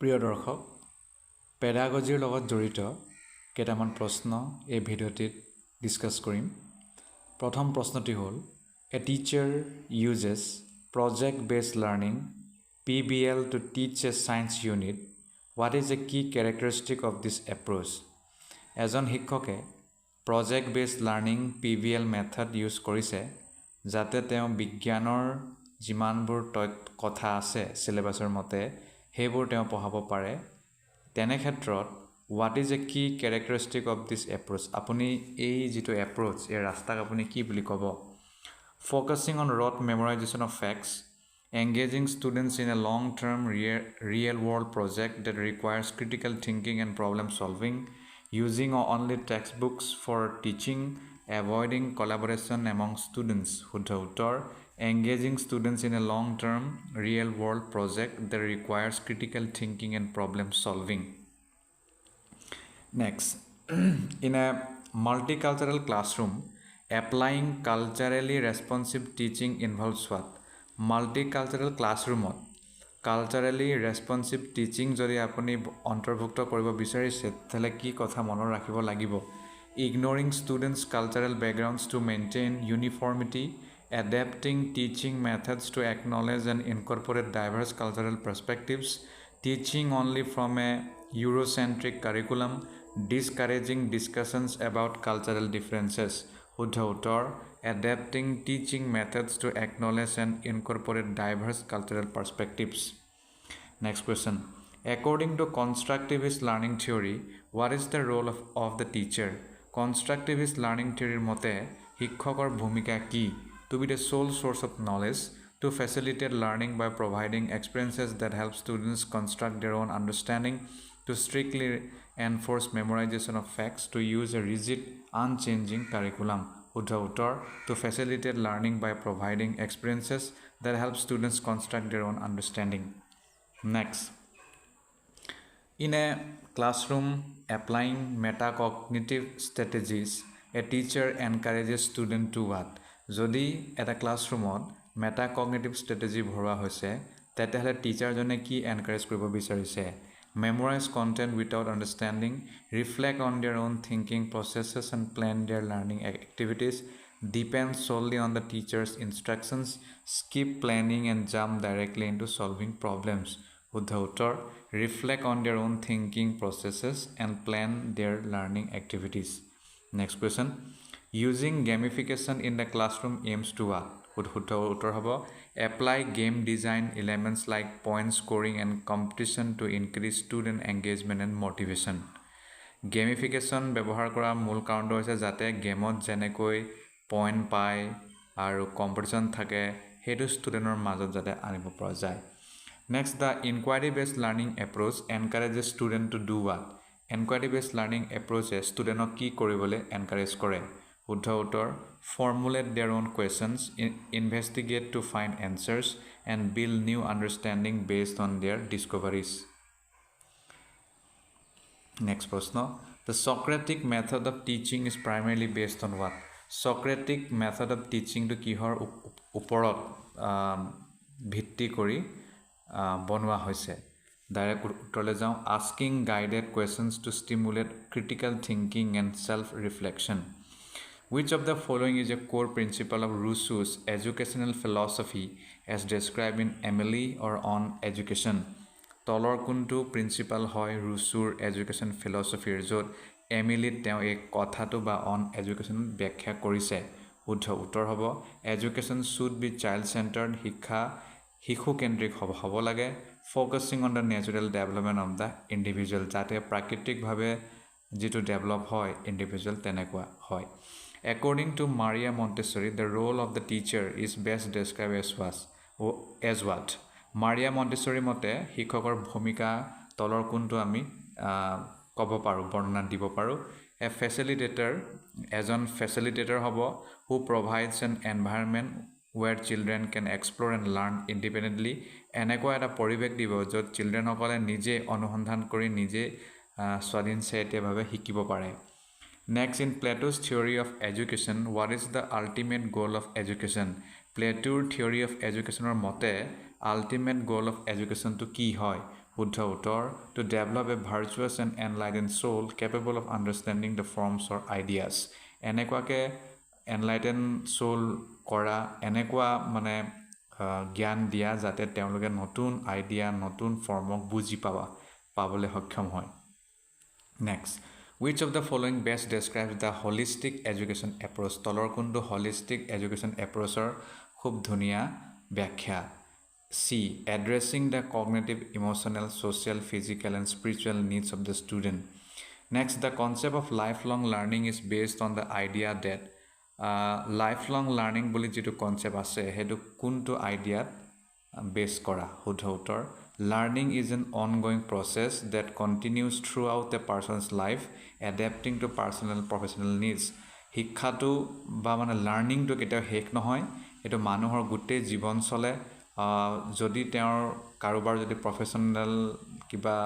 প্ৰিয় দৰ্শক পেডাগজিৰ লগত জড়িত কেইটামান প্ৰশ্ন এই ভিডিঅ'টিত ডিছকাছ কৰিম। প্ৰথম প্ৰশ্নটি হ'ল a teacher uses project based learning PBL to teach a science unit. What is the key characteristic of this approach? এজন শিক্ষকে project based learning PBL method use কৰিছে যাতে তেওঁ বিজ্ঞানৰ যিমানবোৰ কথা আছে সিলেবাছৰ মতে সেইবোৰ তেওঁ পঢ়াব পাৰে। তেনে ক্ষেত্ৰত what is a key characteristic of this approach? আপুনি এই যিটো এপ্ৰোচ এই ৰাস্তাক আপুনি কি বুলি ক'ব? Focusing on rote memorization of facts, engaging students in a long-term real-world project that requires critical thinking and problem solving, using only textbooks for teaching, avoiding collaboration among students, শুদ্ধ উত্তৰ, engaging students in a long-term real-world project that requires critical thinking and problem solving. Next, in a multicultural classroom, applying culturally responsive teaching involves what? Multicultural classroomত culturally responsive teaching যদি আপুনি অন্তৰ্ভুক্ত কৰিব বিচাৰিছে তেতিয়াহ'লে কি কথা মনত ৰাখিব লাগিব? Ignoring students cultural backgrounds to maintain uniformity, adapting teaching methods to acknowledge and incorporate diverse cultural perspectives, teaching only from a Eurocentric curriculum, discouraging discussions about cultural differences. শুদ্ধ উত্তৰ, adapting teaching methods to acknowledge and incorporate diverse cultural perspectives. Next question. According to constructivist learning theory, what is the role of the teacher? Constructivist learning theory মতে শিক্ষকৰ ভূমিকা কি? To be the sole source of knowledge, to facilitate learning by providing experiences that help students construct their own understanding, to strictly enforce memorization of facts, to use a rigid, unchanging curriculum. শুদ্ধ উত্তৰ, to facilitate learning by providing experiences that help students construct their own understanding. Next, in a classroom applying metacognitive strategies, a teacher encourages students to what? যদি এটা ক্লাছৰুমত মেটাকগনিটিভ strategy ভৰোৱা হৈছে তেতিয়াহ'লে টিচাৰজনে কি encourage কৰিব বিচাৰিছে? Memorise content without understanding, reflect on their own thinking processes and plan their learning activities, depend solely on the teacher's instructions, skip planning and jump directly into solving problems. শুদ্ধ উত্তৰ, reflect on their own thinking processes and plan their learning activities. Next question. Using gamification in the classroom aims to what? শুদ্ধ উত্তৰ হ'ব, apply game design elements like point scoring and competition to increase student engagement and motivation. Gamification ব্যৱহাৰ কৰাৰ মূল কাৰণটো হৈছে যাতে গেমত যেনেকৈ পইণ্ট পায় আৰু কম্পিটিশ্যন থাকে সেইটো ষ্টুডেণ্টৰ মাজত যাতে আনিব পৰা যায়. Next, the inquiry based learning approach encourages student to do what? Inquiry based learning approach ষ্টুডেণ্টক কি কৰিবলৈ এনকাৰেজ কৰে? শুদ্ধ উত্তৰ, formulate their own questions, investigate to find answers, and build new understanding based on their discoveries. Next প্ৰশ্ন. The Socratic method of teaching is primarily based on what? Socratic method of teaching to কিহৰ ওপৰত ভিত্তি কৰি বনোৱা হৈছে? Direct উত্তৰলৈ যাওঁ. Asking guided questions to stimulate critical thinking and self-reflection. Which of the following is a core principle of Rousseau's educational philosophy as described in Emily or on Education? তলৰ কোনটো প্ৰিন্সিপাল হয় ৰুছুৰ এডুকেশ্যন ফিলচফিৰ য'ত এমিলিত তেওঁ এই কথাটো বা অন এডুকেশ্যনত ব্যাখ্যা কৰিছে? শুদ্ধ উত্তৰ হ'ব, education should be child centered, শিক্ষা শিশুকেন্দ্ৰিক হ'ব লাগে, focusing on the natural development of the individual, যাতে প্ৰাকৃতিকভাৱে যিটো ডেভেলপ হয় ইণ্ডিভিজুৱেল তেনেকুৱা হয়. According to Maria Montessori, the role of the teacher is best described as what? Maria Montessori মতে শিক্ষকৰ ভূমিকা তলৰ কোনটো আমি ক'ব পাৰোঁ, বৰ্ণনা দিব পাৰোঁ? A facilitator, এজন ফেচিলিটেটৰ হ'ব who provides an environment where children can explore and learn independently. এনেকুৱা এটা পৰিৱেশ দিব য'ত চিলড্ৰেনসকলে নিজে অনুসন্ধান কৰি নিজে স্বাধীনচেতিয়াভাৱে শিকিব পাৰে. Next, in Plato's theory of education, what is the ultimate goal of education? Plato's theory of education মতে ultimate goal of education to কি হয়? শুদ্ধ উত্তৰ to develop a virtuous and enlightened soul capable of understanding the forms or ideas এনেকুৱাকে enlighten soul কৰা এনেকুৱা মানে জ্ঞান দিয়া যাতে তেওঁলোকে নতুন আইডিয়া নতুন ফৰ্মক বুজি পাবলৈ সক্ষম হয় Next, which of the following best describes the holistic education approach? তলৰ কোনটো holistic education approachৰ খুব ধুনীয়া ব্যাখ্যা C. Addressing the cognitive, emotional, social, physical and spiritual needs of the student. Next, the concept of lifelong learning is based on the idea that lifelong learning বুলি যিটো concept আছে সেইটো কোনটো আইডিয়াত বেছ কৰা শুদ্ধ উত্তৰ Learning is an ongoing process that continues throughout a person's life, adapting to personal professional needs. শিক্ষাটো বা মানে লাৰ্ণিংটো কেতিয়াও শেষ নহয় এইটো মানুহৰ গোটেই জীৱন চলে যদি তেওঁৰ কাৰোবাৰ যদি প্ৰফেশ্যনেল কিবা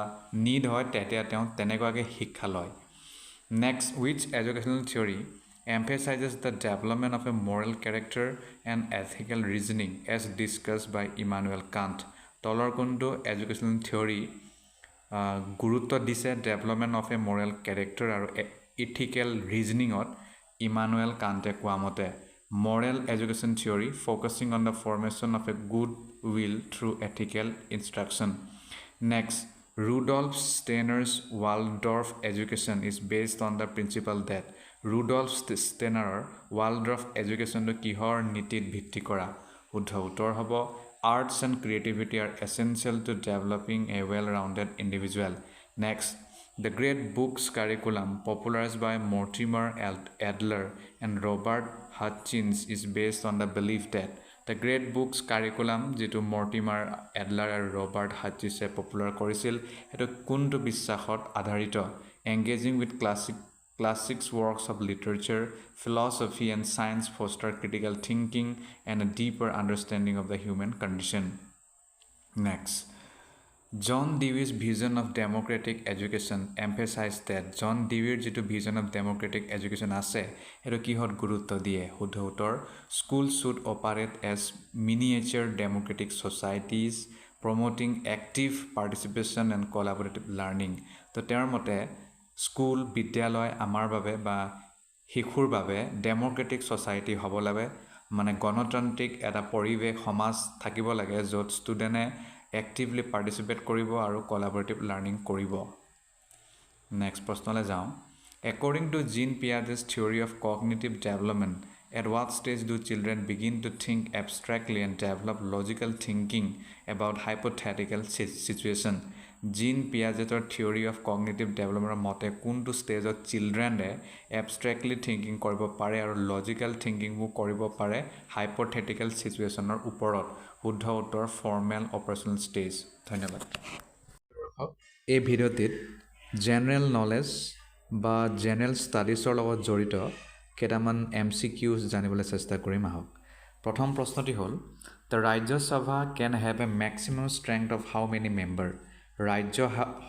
নিড হয় তেতিয়া তেওঁ তেনেকুৱাকৈ শিক্ষা লয় Next, which educational theory emphasizes the development of a moral character and ethical reasoning as discussed by Immanuel Kant? তলৰ কোনটো এডুকেশ্যনেল থিয়ৰী গুৰুত্ব দিছে development of a moral character আৰু ইথিকেল ৰিজনিঙত ইমানুৱেল কাণ্টে কোৱা মতে moral education theory focusing on the formation of a good will through ethical instruction next Rudolf Steiner's Waldorf education is based on the principle that Rudolf Steiner Waldorf education to কিহৰ নীতিত ভিত্তি কৰা শুদ্ধ উত্তৰ হ'ব Arts and creativity are essential to developing a well-rounded individual. Next, the Great Books curriculum, popularized by Mortimer Adler and Robert Hutchins, is based on the belief that the Great Books curriculum, যিটো Mortimer Adler আৰু Robert Hutchins popular কৰিছিল, সেইটো কোনটো বিশ্বাসত আধাৰিত? Engaging with classics works of literature, philosophy and science foster critical thinking and a deeper understanding of the human condition. Next, John Dewey's vision of democratic education emphasized that John Dewey's যিটো vision of democratic education আছে সেইটো কিহত গুৰুত্ব দিয়ে শুদ্ধ উত্তৰ schools should operate as miniature democratic societies promoting active participation and collaborative learning তো তেওঁৰ মতে স্কুল বিদ্যালয় আমাৰ বাবে বা শিশুৰ বাবে ডেমক্ৰেটিক ছ'চাইটি হ'ব লাগে মানে গণতান্ত্ৰিক এটা পৰিৱেশ সমাজ থাকিব লাগে য'ত ষ্টুডেণ্টে এক্টিভলি পাৰ্টিচিপেট কৰিব আৰু কলাবৰেটিভ লাৰ্ণিং কৰিব নেক্সট প্ৰশ্নলৈ যাওঁ According to Jean Piaget's theory of cognitive development, at what stage do children begin to think abstractly and develop logical thinking about hypothetical situation? Jean Piaget's theory of cognitive development মতে কোনটো ষ্টেজত চিলড্ৰেনে abstractly thinking কৰিব পাৰে আৰু logical thinking কৰিব পাৰে hypothetical situationৰ ওপৰত শুদ্ধ উত্তৰ formal operational stage ধন্যবাদ এই ভিডিঅ'টিত জেনেৰেল নলেজ বা জেনেৰেল ষ্টাডিজৰ লগত জড়িত কেইটামান MCQs জানিবলৈ চেষ্টা কৰিম আহক প্ৰথম প্ৰশ্নটি হ'ল The Rajya Sabha can have a maximum strength of how many member ৰাজ্য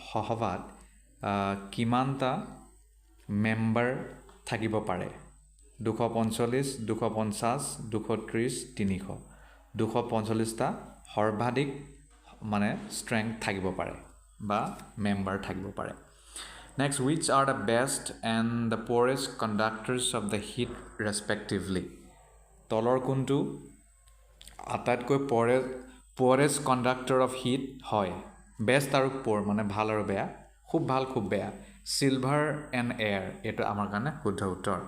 সভাত কিমানটা মেম্বাৰ থাকিব পাৰে 245 250 230 300 245টা সৰ্বাধিক মানে ষ্ট্ৰেংথ থাকিব পাৰে বা মেম্বাৰ থাকিব পাৰে Next, which are the best and the poorest conductors of the heat respectively? তলৰ কোনটো আটাইতকৈ poorest conductor of heat হয় best আৰু poor মানে ভাল আৰু বেয়া খুব ভাল খুব বেয়া silver and air এটা আমাৰ কাৰণে শুদ্ধ উত্তৰ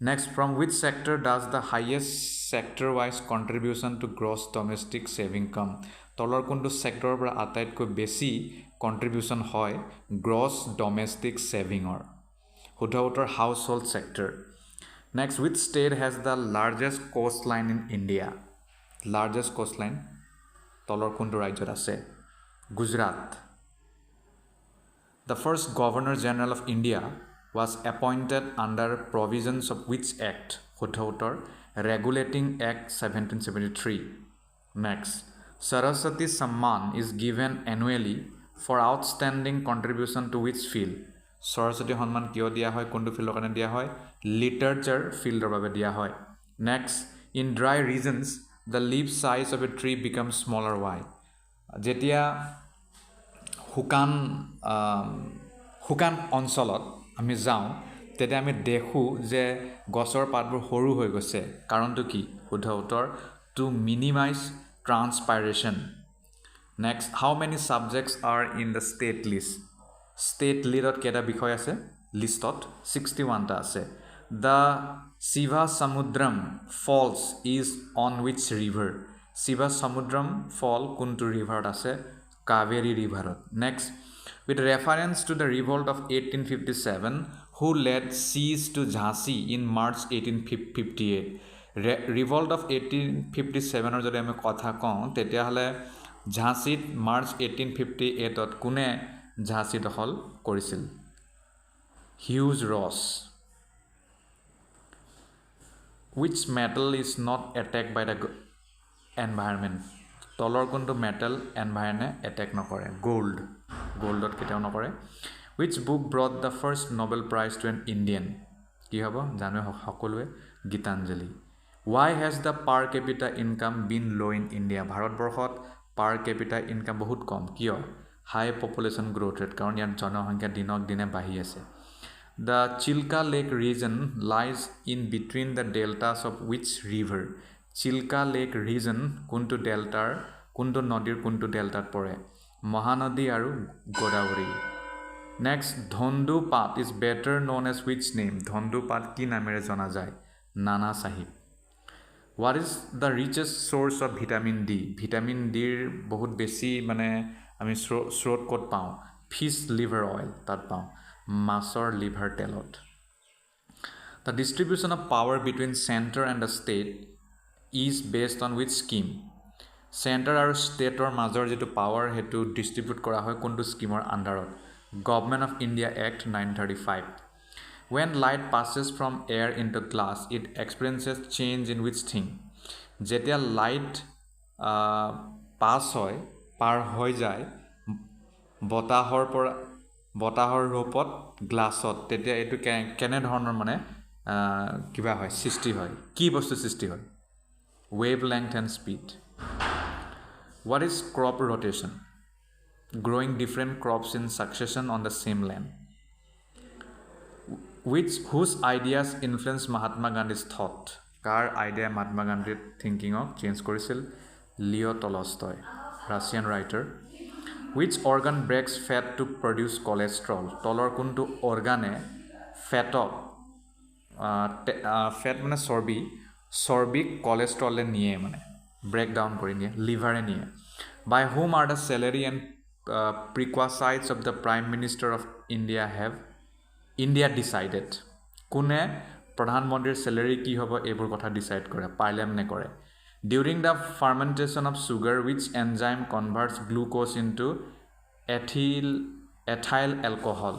Next, from which sector does the highest sector-wise contribution to gross domestic saving come? তলৰ কোনটো সেক্টৰৰ পৰা আটাইতকৈ বেছি contribution হয় gross domestic savingৰ শুদ্ধ উত্তৰ household sector Next, which state has the largest coastline in India? Largest coastline তলৰ কোনটো ৰাজ্যত আছে Gujarat The first Governor General of India was appointed under provisions of which act? শুদ্ধ উত্তৰ Regulating Act 1773 Next, Saraswati Samman is given annually for outstanding contribution to which field? Saraswati Samman কিয় দিয়া হয় কোনটো ফিল্ডৰ কাৰণে দিয়া হয় লিটাৰেচাৰ ফিল্ডৰ বাবে দিয়া হয় Next, in dry regions the leaf size of a tree becomes smaller why? যেতিয়া শুকান শুকান অঞ্চলত আমি যাওঁ তেতিয়া আমি দেখোঁ যে গছৰ পাতবোৰ সৰু হৈ গৈছে কাৰণটো কি শুদ্ধ উত্তৰ to minimise transpiration next how many subjects are in the state list state লিডত কেইটা বিষয় আছে লিষ্টত 61টা আছে the Shiva Samudram falls is on which river Shiva Samudram fall কোনটো ৰিভাৰত আছে কাবেৰী ৰিভাৰত next with reference to the revolt of 1857 who led siege to Jhansi in March 1858 revolt of 1857 or যদি আমি কথা কওঁ তেতিয়াহ'লে ঝাঁচিত মাৰ্চ 1858 কোনে ঝাঁচি দখল কৰিছিল huge Ross which metal is not attacked by the environment তলৰ কোনটো মেটেল এনভাইৰনে এটেক নকৰে গোল্ডত কেতিয়াও নকৰে which book brought the first Nobel Prize to an Indian কি হ'ব জানো সকলোৱে Gitanjali why has the per capita income been low in India ভাৰতবৰ্ষত per capita income বহুত কম কিয় high population growth rate কাৰণ ইয়াৰ জনসংখ্যা দিনক দিনে বাঢ়ি আছে the Chilka Lake region lies in between the deltas of which river Chilka Lake region কোনটো ডেল্টাৰ কোনটো নদীৰ কোনটো ডেল্টাত পৰে মহানদী আৰু Godavari next Dhondu Pant is better known as which name Dhondu Pant কি নামেৰে জনা যায় Nana Sahib what is the richest source of vitamin D vitamin ডিৰ বহুত বেছি মানে আমি স্ৰোত ক'ত পাওঁ ফিছ লিভাৰ অইল তাত পাওঁ মাছৰ লিভাৰ তেলত the distribution of power between center and the state is based on which scheme centre আৰু ষ্টেটৰ মাজৰ যিটো পাৱাৰ সেইটো ডিষ্ট্ৰিবিউট কৰা হয় কোনটো স্কিমৰ আণ্ডাৰত government of India act 935 when light passes from air into glass it experiences change in which thing যেতিয়া light পাৰ হৈ যায় বতাহৰ ৰূপত গ্লাছত তেতিয়া এইটো কেনে ধৰণৰ মানে কিবা হয় সৃষ্টি হয় কি বস্তু সৃষ্টি হয় wave length and speed What is crop rotation? Growing different crops in succession on the same land. Whose ideas influenced Mahatma Gandhi's thought? Car idea Mahatma Gandhi thinking of change korisil? Leo Tolstoy, Russian writer. Which organ breaks fat to produce cholesterol? Tolor kuntu organe fat মানে চৰ্বি cholesterol নিয়ে মানে break down কৰি নিয়ে লিভাৰে নিয়ে by whom are the salary and prerequisites of the prime minister of India decided কোনে প্ৰধানমন্ত্ৰীৰ salary কি হ'ব এইবোৰ কথা ডিসাইড কৰে পাৰ্লিয়ামেণ্টে কৰে during the fermentation of sugar which enzyme converts glucose into ethyl alcohol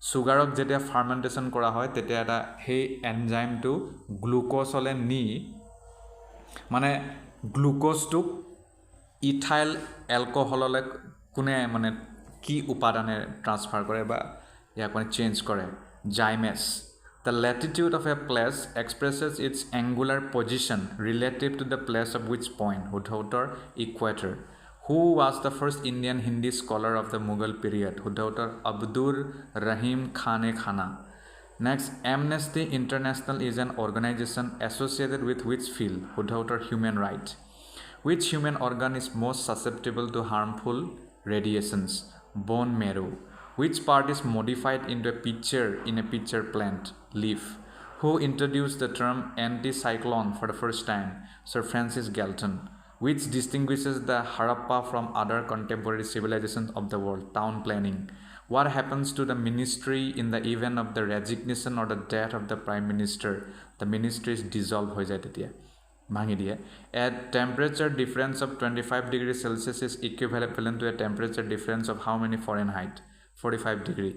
সুগাৰক যেতিয়া ফাৰ্মেন্টেশন কৰা হয় তেতিয়া এটা সেই এনজাইমটো গ্লুকোজলে নি মানে গ্লুকোজটো ইথাইল এলকহললৈ কোনে মানে কি উপাদানে ট্ৰান্সফাৰ কৰে বা ইয়াক মানে চেঞ্জ কৰে জাইমেছ the latitude of a place expresses its angular position relative to the place of which point উত্তৰ equator who was the first Indian Hindi scholar of the Mughal period উত্তৰ Abdur Rahim Khane Khana next Amnesty International is an organization associated with which field উত্তৰ human right which human organ is most susceptible to harmful radiations bone marrow which part is modified into a pitcher plant leaf who introduced the term anticyclone for the first time Sir Francis Galton which distinguishes the Harappa from other contemporary civilizations of the world town planning what happens to the ministry in the event of the resignation or the death of the prime minister the ministry is dissolved হৈ যায় তেতিয়া ভাঙি দিয়ে a temperature difference of 25 degrees Celsius is equivalent to a temperature difference of how many Fahrenheit 45 degree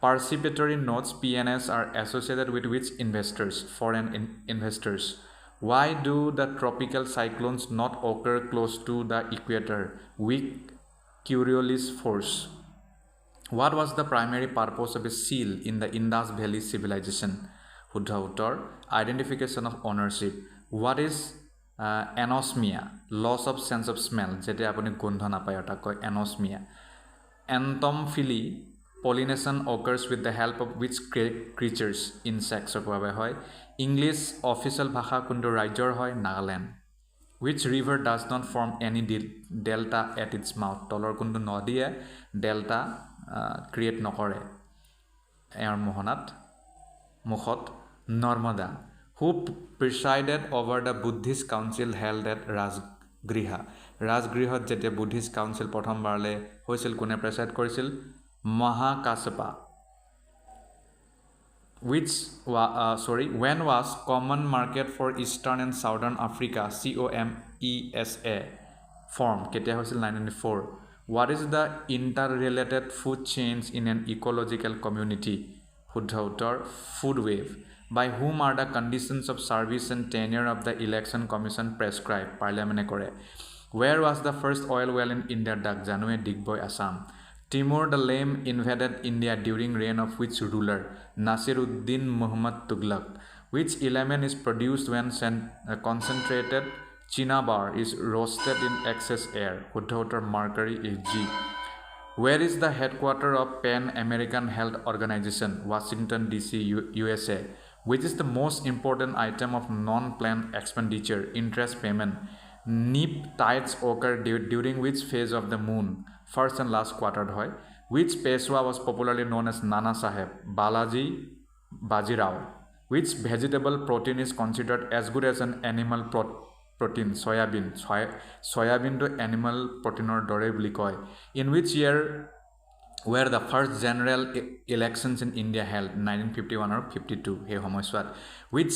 participatory notes PNS are associated with which investors foreign investors why do the tropical cyclones not occur close to the equator weak Coriolis force what was the primary purpose of a seal in the Indus Valley civilization শুদ্ধ উত্তৰ identification of ownership what is anosmia loss of sense of smell যেতিয়া আপুনি গোন্ধ নাপায় তাক কয় anosmia Entomophily, pollination occurs with the help of which creatures? Insects কোৱা হয় English official ভাষা কোনটো ৰাজ্যৰ হয় Nagaland Which river does not form any delta at its mouth তলৰ কোনটো নদীয়ে delta create নকৰে এয়াৰ মোহনাত মুখত Narmada who presided over the Buddhist council held at Rajgriha Rajgrihot jete Buddhist council prothom barle hoisil kone preside korisil Mahakasapa when was Common Market for Eastern and Southern Africa COMESA formed ketia hoisil 1994 What is the interrelated food chains in an ecological community শুদ্ধ উত্তৰ food wave by whom are the conditions of service and tenure of the election commission prescribed parliament কৰে Where was the first oil well in India dak janue Digboi Assam Timur the Lame invaded India during reign of which ruler Nasiruddin Muhammad Tughlaq Which element is produced when concentrated cinnabar is roasted in excess air শুদ্ধ উত্তৰ mercury Ag Where is the headquarters of Pan American Health Organization, Washington, D.C., USA? Which is the most important item of non-planned expenditure, interest payment? Neap tides occur during which phase of the moon? First and last quarter. Which Peshwa was popularly known as Nana Saheb? Balaji Bajirao. Which vegetable protein is considered as good as an animal protein soybean soybean to animal protein or dore buli koy in which year were the first general elections in India held 1951 or 52 he homoiswat which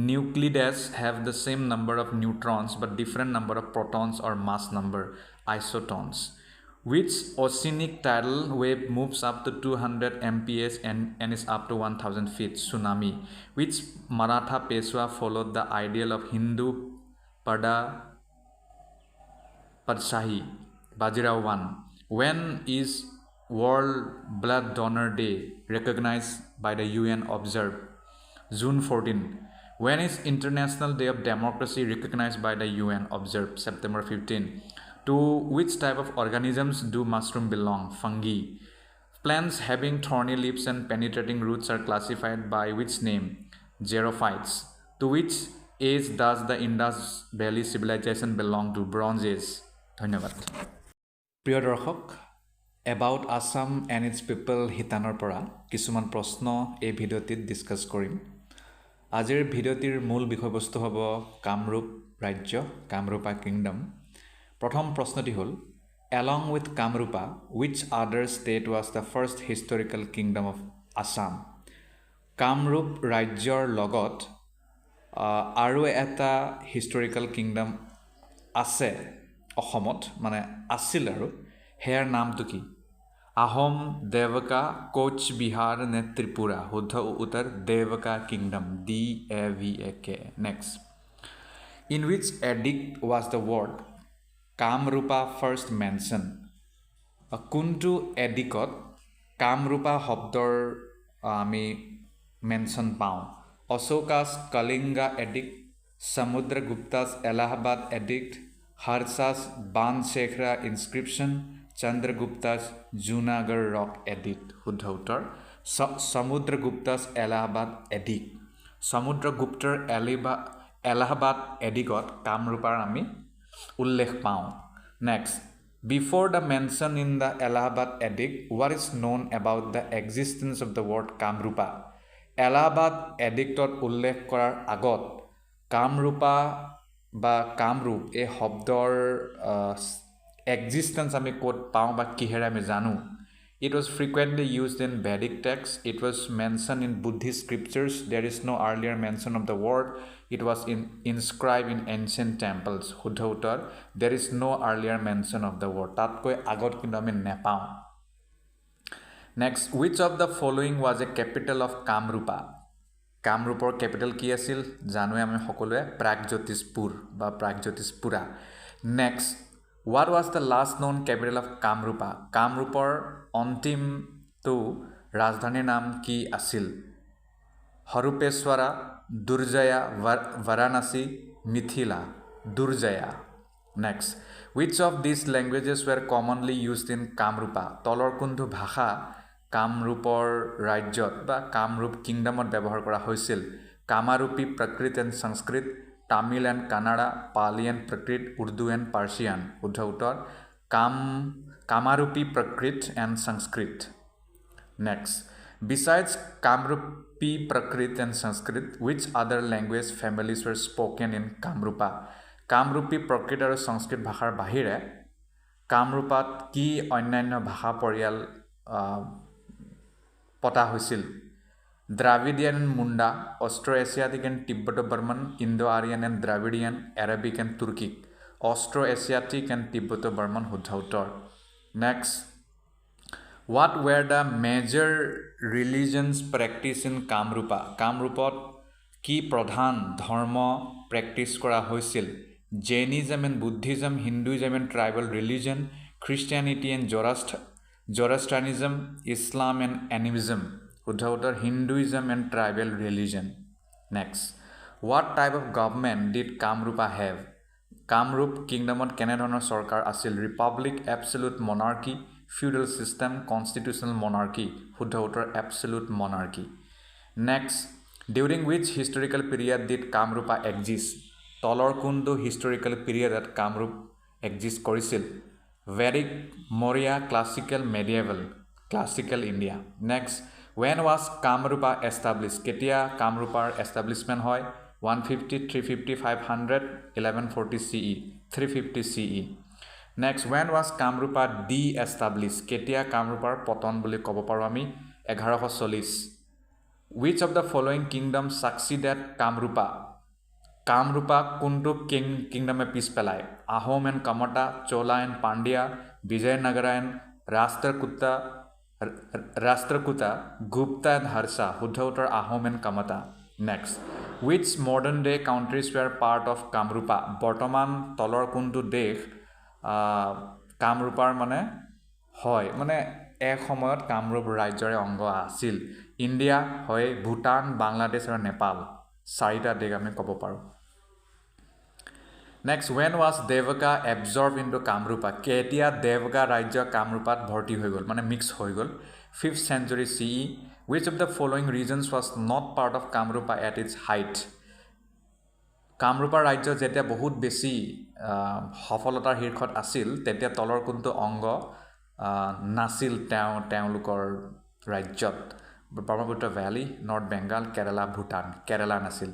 nucleides have the same number of neutrons but different number of protons or mass number isotons Which oceanic tidal wave moves up to 200 mph and is up to 1000 feet? Tsunami. Which Maratha Peshwa followed the ideal of Hindu Padshahi? Bajirao I. When is World Blood Donor Day recognized by the UN observed? June 14. When is International Day of Democracy recognized by the UN observed? September 15. To which type of organisms do mushrooms belong? Fungi. Plants having thorny leaves and penetrating roots are classified by which name? Xerophytes. To which age does the Indus Valley civilization belong to? Bronze Age. ধন্যবাদ প্ৰিয় দৰ্শক About Assam and its people হিতানৰ পৰা কিছুমান প্ৰশ্ন এই ভিডিঅ'টিত discuss কৰিম আজিৰ ভিডিঅ'টিৰ মূল বিষয়বস্তু হ'ব কামৰূপ ৰাজ্য কামৰূপা কিংডম প্ৰথম প্ৰশ্নটি হ'ল Along with Kamrupa, which other state was the first historical kingdom of Assam? Kamrup ৰাজ্যৰ লগত আৰু এটা historical kingdom আছে অসমত মানে আছিল আৰু হেয়াৰ নামটো কি আহোম দেৱকা কোচ বিহাৰ নে ত্ৰিপুৰা শুদ্ধ উত্তৰ দেৱকা kingdom DAVK next In which edict was the word Kamrupa first mentioned কোনটো এডিকত কামৰূপা শব্দৰ আমি মেনশন পাওঁ Ashoka's Kalinga edict Samudragupta's Allahabad edict Harsha's Banskhera inscription Chandragupta's Junagadh rock edict শুদ্ধ উত্তৰ সমুদ্ৰগুপ্তাস এলাহাবাদ এডিক্ট সমুদ্ৰগুপ্তৰ এলাহাবাদ এডিকত কামৰূপাৰ আমি উল্লেখ পাওঁ next Before the mention in the Allahabad Edict, what is known about the existence of the word Kamrupa? Allahabad Edictot উল্লেখ কৰাৰ আগত কামৰূপা বা কামৰূপ এই শব্দৰ existence আমি ক'ত পাওঁ বা কিহেৰে আমি জানো It was frequently used in Vedic texts. It was mentioned in Buddhist scriptures. There is no earlier mention of the word. It was inscribed in ancient temples. শুদ্ধ উত্তৰ There is no earlier mention of the word. তাতকৈ আগত কিন্তু আমি নেপাওঁ Next, which of the following was a capital of Kamrupa? Kamrupor capital কি আছিল জানোৱে আমি সকলোৱে প্ৰাগজ্যোতিষপুৰ বা প্ৰাগজ্যোতিষপুৰা Next, what was the last known capital of Kamrupa? Kamrupor অন্তিমটো ৰাজধানীৰ নাম কি আছিল হৰুপেশ্বৰা দুৰ্জয়া Varanasi Mithila Durjaya Next, Which of these languages were commonly used in Kamrupa? তলৰ কোনটো ভাষা কামৰূপৰ ৰাজ্যত বা কামৰূপ কিংডমত ব্যৱহাৰ কৰা হৈছিল? Kamrupi Prakrit and Sanskrit, Tamil and Kannada, Pali and Prakrit, Urdu and Persian. শুদ্ধ উত্তৰ Kamrupi Prakrit and Sanskrit. Next, besides Kamrupi Prakrit and Sanskrit, which other language families were spoken in Kamrupa? Kamrupi Prakrit আৰু সংস্কৃত ভাষাৰ বাহিৰে কামৰূপত কি অন্যান্য ভাষা পৰিয়াল পতা হৈছিল? Dravidian and Munda, Austro-Asiatic and Tibeto-Burman, Indo-Aryan and Dravidian, Arabic and Turkic. Austro-Asiatic and Tibeto-Burman শুদ্ধ উত্তৰ। Next, what were the major religions practiced in Kamrupa? Kamrupot কি প্ৰধান ধৰ্ম প্ৰেক্টিছ কৰা হৈছিল? Jainism and Buddhism, Hinduism and tribal religion, Christianity and Zoroastrianism, Islam and animism. শুদ্ধ উত্তৰ Hinduism and tribal religion. Next, what type of government did Kamrupa have? Kamrup kingdomত কেনেধৰণৰ চৰকাৰ আছিল? Republic, absolute monarchy, feudal system, constitutional monarchy. শুদ্ধ উত্তৰ absolute monarchy. Next, during which historical period did Kamrupa exist? তলৰ কোনটো historical period Kamrup exist কৰিছিল? Vedic, Maurya, classical, medieval. Classical India. Next, when was Kamrupa established? কেতিয়া কামৰূপাৰ establishment হয়? 150, 350, 500, 1140 CE, 350 CE. Next, when was Kamrupa de-established? কেতিয়া কামৰূপাৰ পতন বুলি ক'ব পাৰোঁ আমি? 1140. Which of the following kingdoms succeeded Kamrupa? Kamrupa কোনটো kingdome পিছ পেলায়? Ahom and Kamata, Chola and Pandya, Vijayanagara and Rashtrakuta, Gupta and Harsha. শুদ্ধ উত্তৰ Ahom and Kamata. Next, which modern day countries were part of Kamrupa? বৰ্তমান তলৰ কোনটো দেশ কামৰূপাৰ হয় এক সময়ত কামৰূপ ৰাজ্যৰে অংগ আছিল? ইণ্ডিয়া হয়, ভূটান, বাংলাদেশ আৰু নেপাল। চাৰিটা দেশ আমি ক'ব পাৰোঁ। Next, when was Devaka absorbed into Kamrupa? কেতিয়া দেৱকা ৰাজ্য কামৰূপাত ভৰ্তি হৈ গ'ল মিক্স হৈ গ'ল? 5th century CE. Which of the following regions was not part of Kamrupa at its height? Kamrupa ৰাজ্য যেতিয়া বহুত বেছি সফলতাৰ শীৰ্ষত আছিল তেতিয়া তলৰ কোনটো অংগ নাছিল তেওঁলোকৰ ৰাজ্যত? Brahmaputra Valley, North Bengal, Kerala, Bhutan. Kerala nasil.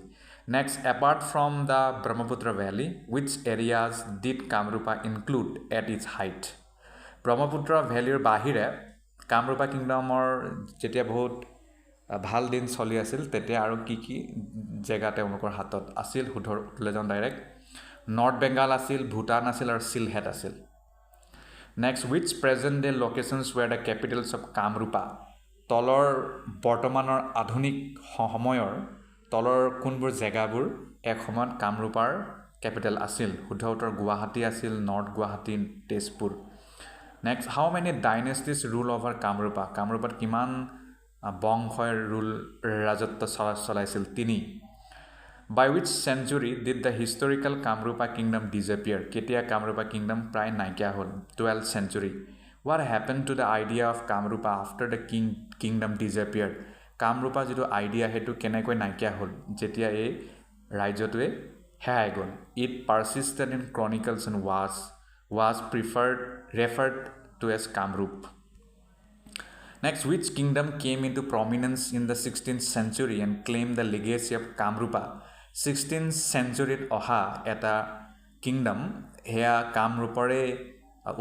Next, apart from the Brahmaputra Valley, which areas did Kamrupa include at its height? Brahmaputra Valley বাহিৰে কামৰূপা কিংডমৰ যেতিয়া বহুত ভাল দিন চলি আছিল তেতিয়া আৰু কি জেগা তেওঁলোকৰ হাতত আছিল? শুদ্ধলৈ যাওঁ ডাইৰেক্ট। নৰ্থ বেংগাল আছিল, ভূটান আছিল আৰু চিলহেট আছিল। Next, which present day locations were the capitals of Kamrupa? তলৰ বৰ্তমানৰ আধুনিক সময়ৰ তলৰ কোনবোৰ জেগাবোৰ এক সময়ত কামৰূপাৰ কেপিটেল আছিল? শুদ্ধ উত্তৰ গুৱাহাটী আছিল, north Guwahati, Tezpur. Next, how many dynasties rule over Kamrupa? কামৰূপত কিমান বংশৰ ৰাজত্ব চলাইছিল? 3. By which century did the historical Kamrupa kingdom disappear? কেতিয়া কামৰূপা কিংডম প্ৰায় নাইকিয়া হ'ল? 12th century. What happened to the idea of Kamrupa after the kingdom disappeared? Kamrupa যিটো আইডিয়া সেইটো কেনেকৈ নাইকিয়া হ'ল যেতিয়া এই ৰাজ্যটোৱে হেৰাই গ'ল? It persisted in chronicles and was referred to as Kamrup. Next, which kingdom came into prominence in the 16th century and claimed the legacy of Kamrupa? 16th century অহা এটা কিংডম হেয়া কামৰূপৰে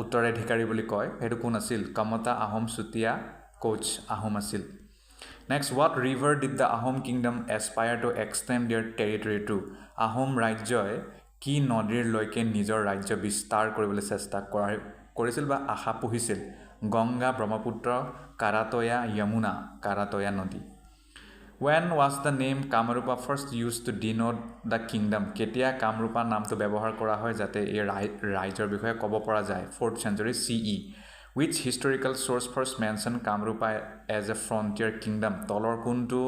উত্তৰাধিকাৰী বুলি কয়। সেইটো কোন আছিল? কমতা, আহোম, চুতীয়া, কোচ আহোম আছিল। Next, what river did the Ahom kingdom aspire to extend their territory to? Ahom ৰাজ্যই কি নদীৰলৈকে নিজৰ ৰাজ্য বিস্তাৰ কৰিবলৈ চেষ্টা কৰিছিল বা আশা পুহিছিল? গংগা, ব্ৰহ্মপুত্ৰ, কাৰাতয়া, যমুনা। কাৰাতয়া নদী। When was the name Kamarupa first used to denote the kingdom? কেতিয়া কামৰূপা নামটো ব্যৱহাৰ কৰা হয় যাতে এই ৰাজ্যৰ বিষয়ে ক'ব পৰা যায়? 4th century CE. Which historical source first mentioned Kamrupa as a frontier kingdom? তলৰ কোনটো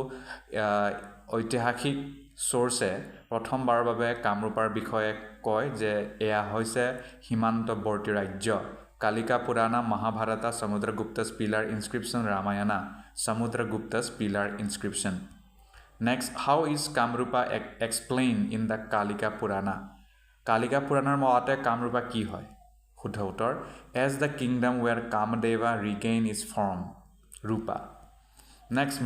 ঐতিহাসিক সোৰ্সে প্ৰথমবাৰৰ বাবে কামৰূপৰ বিষয়ে কয় যে এয়া হৈছে সীমান্তৱৰ্তী ৰাজ্য কালিকা পুৰাণা মহাভাৰতা সমুদ্ৰগুপ্ত's pillar inscription Ramayana সমুদ্ৰগুপ্ত's pillar inscription next how is Kamrupa explained in the Kalika Purana Kalika Puranar মতে কামৰূপা কি হয় শুদ্ধ উত্তৰ as the kingdom where Kamadeva regained his form Rupa Next,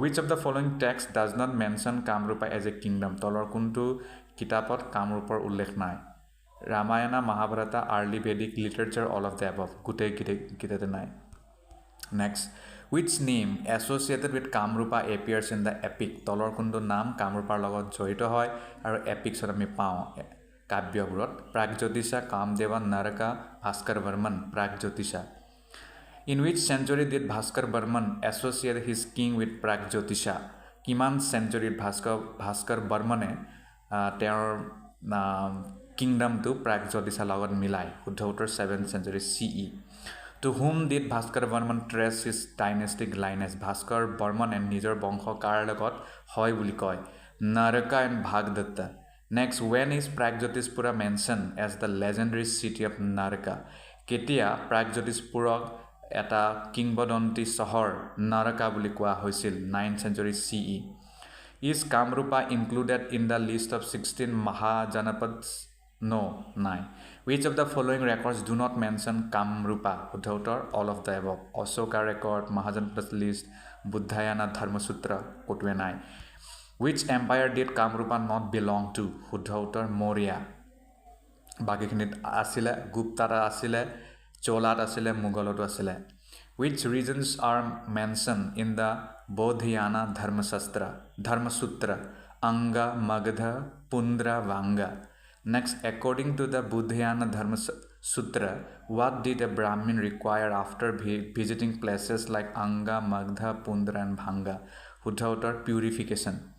which of the following text does not mention Kamrupa as a kingdom? Tolor kuntu kitapot Kamrupar ullekh nai. Ramayana, Mahabharata, early Vedic literature, all of the above. Gute kitate nai. Next, which name associated with Kamrupa appears in the epic? Tolor kuntu naam Kamrupar logot joito hoy aru epic sot ami pao. Kabyaburot Pragjyotisha, Kamdeva, Naraka, Bhaskar Varman, Pragjyotisha. In which century did Bhaskar Barman associate his king with Pragjyotisha? Kiman century Bhaskar Barmane their kingdom to Pragjyotisha logot milai. শুদ্ধ উত্তৰ 7th century CE. To whom did Bhaskar Barman trace his dynastic lineage? Bhaskar Barman and নিজৰ বংশ কাৰ লগত হয় বুলি কয়? Naraka and Bhagdatta. Next, when is Pragjyotispura mentioned as the legendary city of Naraka? কেতিয়া Pragjyotispurক এটা কিংবদন্তি চহৰ নাৰকা বুলি কোৱা হৈছিল 9th century CE Is Kamrupa included in the list of 16 Mahajanapads No 9 Which of the following records do not mention Kamrupa শুদ্ধ উত্তৰ all of the above Ashoka record Mahajanapads list Buddhayana Dharma Sutra কোটোৱে নাই Which empire did Kamrupa not belong to শুদ্ধ উত্তৰ Maurya বাকিখিনিত আছিলে গুপ্তাত আছিলে Cholat asile Mughalotu asile. Which regions are mentioned in the Bodhyana Dharma Sutra, Anga, Magadha, Pundra, Vanga. Next, according to the Bodhyana Dharma Sutra, what did a Brahmin require after visiting places like Anga, Magadha, Pundra and Bhanga? Huddha uttar purification.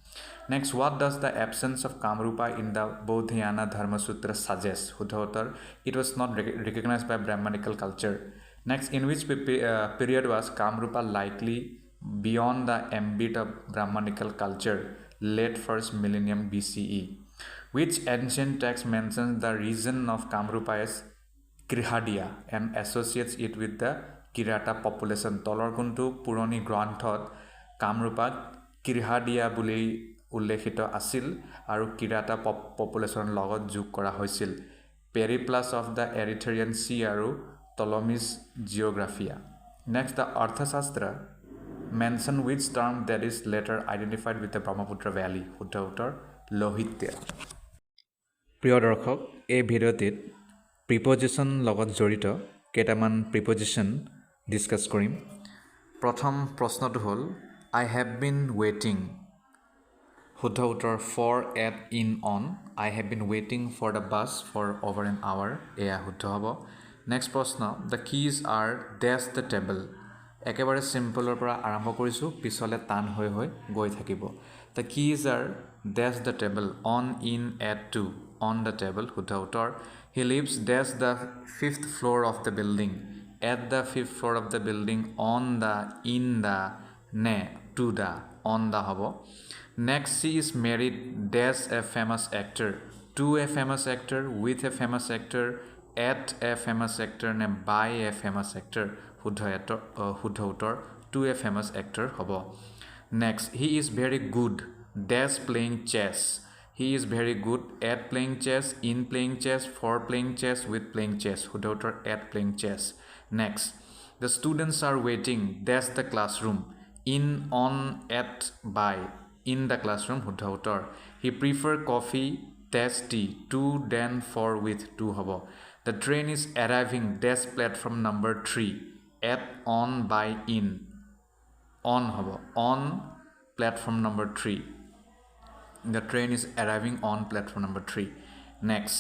Next, what does the absence of Kamrupa in the Bodhyana Dharma Sutra suggest? Huddha uttar, it was not recognized by Brahmanical culture. Next, in which period was Kamrupa likely beyond the ambit of Brahmanical culture? Late 1st millennium BCE. Which ancient text mentions the region of Kamrupa as Krihadia and associates it with the Kirata population? Tolor kuntu Purani Granthot Kamrupa Krihadia বুলি উল্লেখিত আছিল আৰু কিৰাটা পপুলেশ্যনৰ লগত যোগ কৰা হৈছিল Periplus of the Erythraean Sea আৰু Ptolemy's Geographia next the Arthashastra mention which term that is later identified with the Brahmaputra valley শুদ্ধ উত্তৰ লোহিত্য প্ৰিয় দৰ্শক এই ভিডিঅ'টিত প্ৰিপজিশ্যন লগত জড়িত কেইটামান প্ৰিপজিশ্যন ডিছকাছ কৰিম প্ৰথম প্ৰশ্নটো হ'ল I have been waiting শুদ্ধ উত্তৰ for at in on I have been waiting for the bus for over an hour এয়া শুদ্ধ হ'ব নেক্সট প্ৰশ্ন the keys are dash the table একেবাৰে সিম্পলৰ পৰা আৰম্ভ কৰিছোঁ পিছলে টান হৈ গৈ থাকিব the keys are dash the table on in at to on the table শুদ্ধ উত্তৰ he lives dash the 5th floor of the building at the 5th floor of the building on the in the ne to the on the hobo next she is married dash a famous actor to a famous actor with a famous actor at a famous actor ne by a famous actor শুদ্ধ উত্তৰ to a famous actor hobo next he is very good dash playing chess he is very good at playing chess in playing chess for playing chess with playing chess শুদ্ধ উত্তৰ at playing chess next the students are waiting dash the classroom in on at by in the classroom শুদ্ধ উত্তৰ he prefer coffee dash tea to than for with to hobo the train is arriving dash platform number 3 at on by in on hobo on platform number 3 the train is arriving on platform number 3 next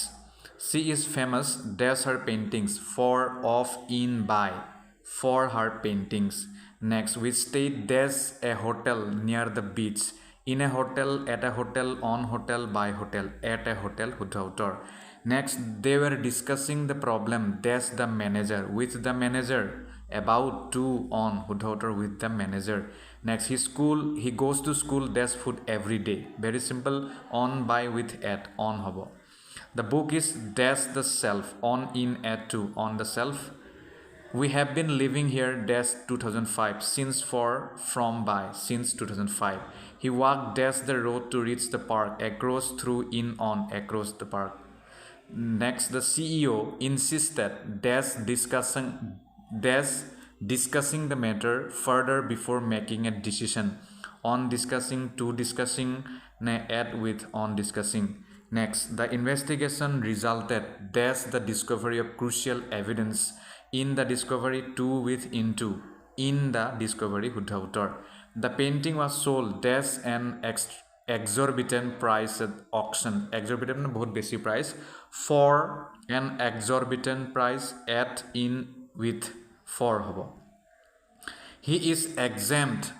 she is famous dash her paintings for of in by for her paintings next we stayed dash a hotel near the beach in a hotel at a hotel on hotel by hotel at a hotel শুদ্ধ উত্তৰ next they were discussing the problem dash the manager with the manager about to on শুদ্ধ উত্তৰ with the manager Next, he goes to school dash food every day. Very simple. On by with at on hobo. The book is dash the self on in at to on the self. We have been living here dash 2005 since for from by since 2005. He walked dash the road to reach the park across through in on across the park. Next, the CEO insisted discussing the matter further before making a decision. On discussing to discussing add with on discussing. Next, the investigation resulted the discovery of crucial evidence in the discovery to with into in the discovery hutautor. The painting was sold an exorbitant price at auction. Exorbitant means बहुत बेसी price. For an exorbitant price at in with for hobo. He is exempt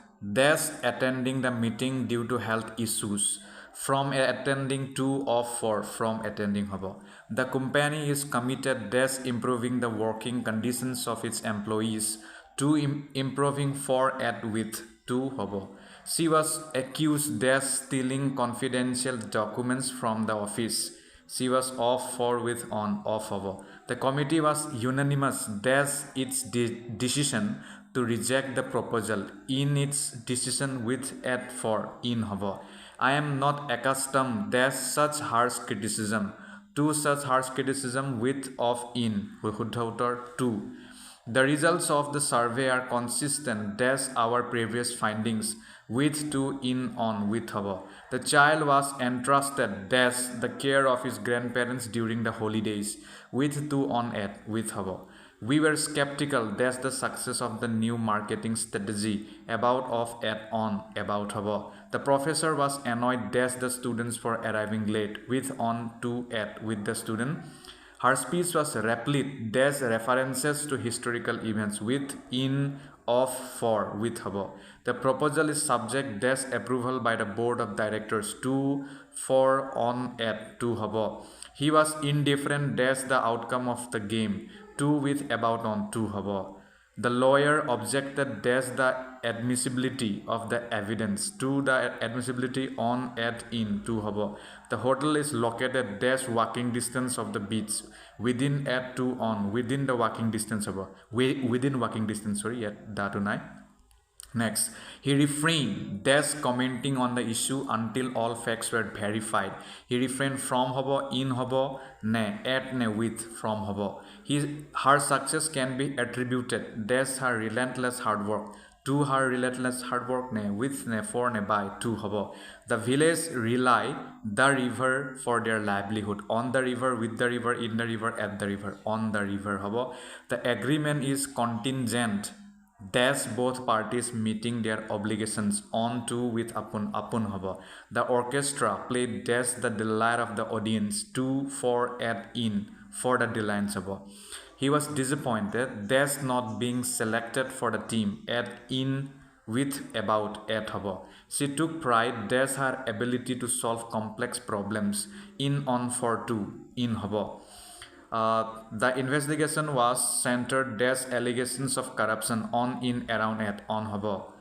attending the meeting due to health issues from attending to of for from attending hobo. The company is committed improving the working conditions of its employees to improving for at with to hobo. She was accused stealing confidential documents from the office. She was off for with on off hobo. The committee was unanimous its decision to reject the proposal in its decision with at for in hobo. I am not accustomed such harsh criticism with of in hudhautor 2. The results of the survey are consistent our previous findings with to in on with hobo. The child was entrusted the care of his grandparents during the holidays with to on at with hobo. We were skeptical the success of the new marketing strategy about of at on about hobo. The professor was annoyed the students for arriving late with on to at with the student. Her speech was replete references to historical events with in of for with hobo. The proposal is subject approval by the board of directors to for on at to hobo. He was indifferent the outcome of the game to with about on to hobo. The lawyer objected the admissibility of the evidence to the admissibility on at in to hobo. The hotel is located walking distance of the beach within at to on within the walking distance hobo. Within walking distance at datu nai. Next, he refrained commenting on the issue until all facts were verified. He refrained from hobo, in hobo, ne, at ne, with, from hobo. Her success can be attributed her relentless hard work. To her relentless hard work ne, with ne, for ne, by, to hobo. The village rely the river for their livelihood. On the river, with the river, in the river, at the river, on the river hobo. The agreement is contingent both parties meeting their obligations on to with upon hobo. The orchestra played the delight of the audience to for at in for the delights hobo. He was disappointed not being selected for the team at in with about at hobo. She took pride her ability to solve complex problems in on for to in hobo. The investigation was centered allegations of corruption on in around at on hobo.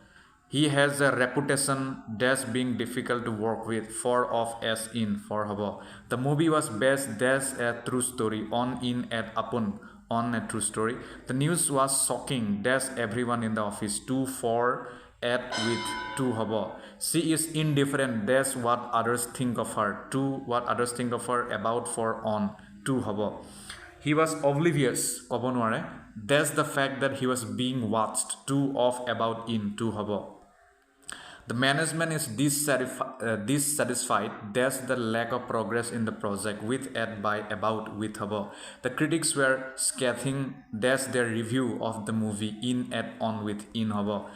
He has a reputation being difficult to work with for of as in for hobo. The movie was based a true story on in at upon on a true story. The news was shocking everyone in the office to for at with to hobo. She is indifferent what others think of her to what others think of her about for on to hobo. He was oblivious that's the fact that he was being watched to off about in to hobo. The management is dissatisfied that's the lack of progress in the project with at by about with hobo. The critics were scathing that's their review of the movie in at on with in hobo.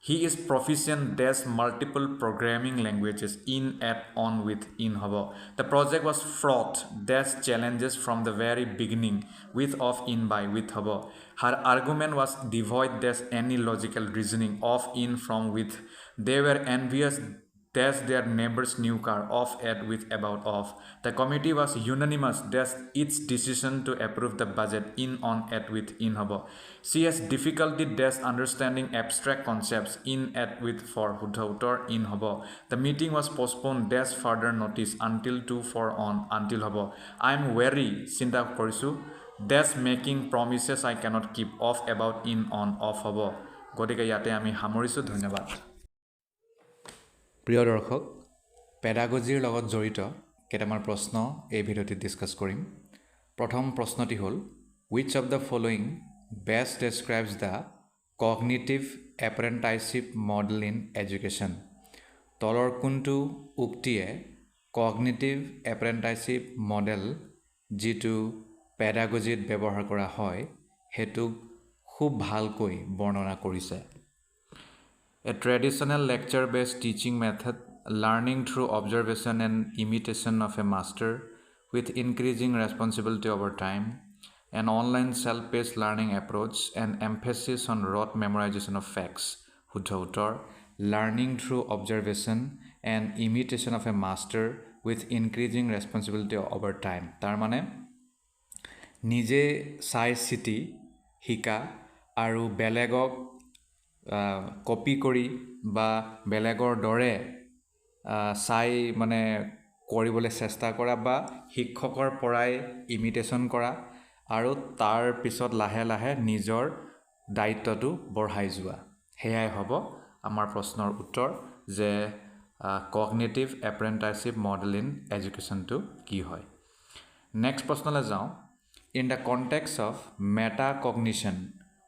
He is proficient multiple programming languages in at on with in hobo. The project was fraught challenges from the very beginning with of in by with hobo. Her argument was devoid any logical reasoning of in from with. They were envious dash their neighbor's new car off at with about off. The committee was unanimous dash its decision to approve the budget in on at with in hobo. She has difficulty dash understanding abstract concepts in at with for hudhautor in hobo. The meeting was postponed dash further notice until 2 for on until hobo. I am wary Sinta korisu dash making promises I cannot keep off about in on off hobo. গতিকে ইয়াতে আমি সামৰিছোঁ ধন্যবাদ প্ৰিয় দৰ্শক পেডাগজিৰ লগত জড়িত কেইটামান প্ৰশ্ন এই ভিডিঅ'টিত ডিছকাছ কৰিম প্ৰথম প্ৰশ্নটি হ'ল which of the following best describes the cognitive apprenticeship model in education তলৰ কোনটো উক্তিয়ে cognitive apprenticeship model যিটো পেডাগজিত ব্যৱহাৰ কৰা হয় হেতু খুব ভালকৈ বৰ্ণনা কৰিছে A traditional lecture-based teaching method, learning through observation and imitation of a master with increasing responsibility over time, an online self-paced learning approach, and emphasis on rote memorization of facts, Hutautor, learning through observation and imitation of a master with increasing responsibility over time. Tarmane, nije sai city, hika, aru belegok copy কৰি বা বেলেগৰ দৰে চাই মানে কৰিবলৈ চেষ্টা কৰা বা শিক্ষকৰ পৰাই ইমিটেশ্যন কৰা আৰু তাৰ পিছত লাহে লাহে নিজৰ দায়িত্বটো বঢ়াই যোৱা হেয়াই হ'ব আমাৰ প্ৰশ্নৰ উত্তৰ যে কগনিটিভ এপ্ৰেণ্টিছশ্বিপ মডেল ইন এডুকেশ্যনটো কি হয় নেক্সট প্ৰশ্নলৈ যাওঁ in the context of metacognition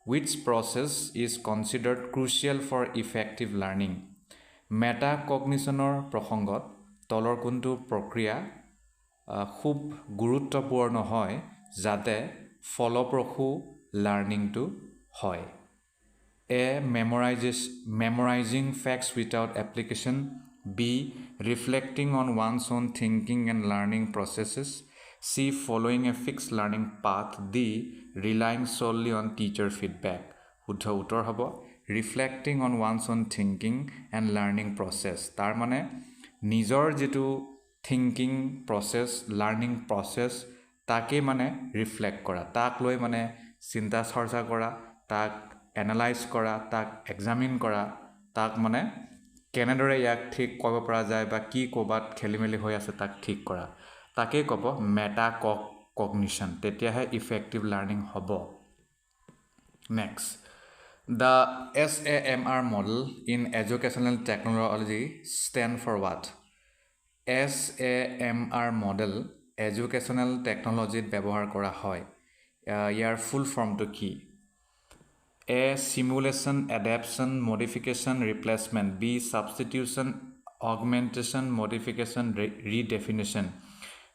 which process is considered crucial for effective learning মেটাকগনিশ্যনৰ প্ৰসংগত তলৰ কোনটো প্ৰক্ৰিয়া খুব গুৰুত্বপূৰ্ণ হয় যাতে ফলপ্ৰসূ লাৰ্নিংটো হয় A. Memorizing facts without application B. Reflecting on one's own thinking and learning processes C. Following a fixed learning path D. Relying solely on teacher feedback শুদ্ধ উত্তৰ হ'ব Reflecting on one's own thinking and learning process তাৰ মানে নিজৰ যেটো thinking process learning process তাকে মানে reflect কৰা তাক লৈ মানে চিন্তা চৰ্চা কৰা তাক এনালাইজ কৰা তাক এক্সামিন কৰা তাক মানে কেনেদৰে ইয়াক ঠিক কৰিব পৰা যায় বা কি ক'বাত খেলিমেলি হৈ আছে তাক ঠিক কৰা তাকে ক'ব মেটাকগনিশ্যন তেতিয়াহে ইফেক্টিভ লাৰ্নিং হ'ব next The SAMR model in educational technology stand for what? SAMR model educational technology ব্যৱহাৰ কৰা হয় ইয়াৰ ফুল ফৰ্মটো কি A. Simulation, adaptation, modification, replacement B. Substitution, augmentation, modification, redefinition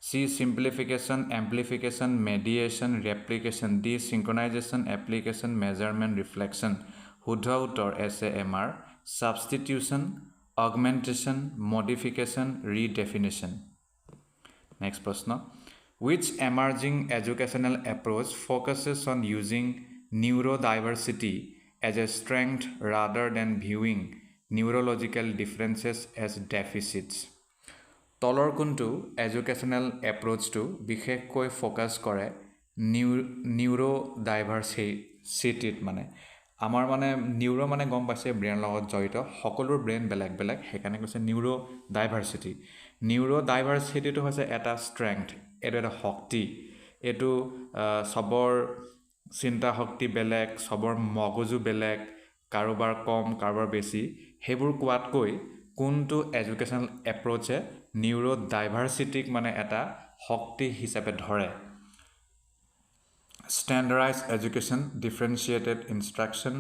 C. Simplification, amplification, mediation, replication D. Synchronization, application, measurement, reflection শুদ্ধ উত্তৰ SAMR substitution, augmentation, modification, redefinition Next প্ৰশ্ন Which emerging educational approach focuses on using neurodiversity as a strength rather than viewing neurological differences as deficits তলৰ কোনটো educational এপ্ৰ'চটো বিশেষকৈ focus কৰে নিউৰ'ডাইভাৰ্চিটিত মানে আমাৰ মানে নিউৰ' মানে গম পাইছে ব্ৰেইনৰ লগত জড়িত সকলোৰ ব্ৰেইন বেলেগ বেলেগ সেইকাৰণে কৈছে নিউৰ'ডাইভাৰ্চিটিটো হৈছে এটা ষ্ট্ৰেংথ এইটো এটা শক্তি এইটো সবৰ চিন্তা শক্তি বেলেগ সবৰ মগজু বেলেগ কাৰোবাৰ কম কাৰোবাৰ বেছি সেইবোৰ কোৱাতকৈ কোনটো এডুকেশ্যনেল এপ্ৰ'চে নিউৰ'ডাইভাৰ্চিটিক মানে এটা শক্তি হিচাপে ধৰে standardized education differentiated instruction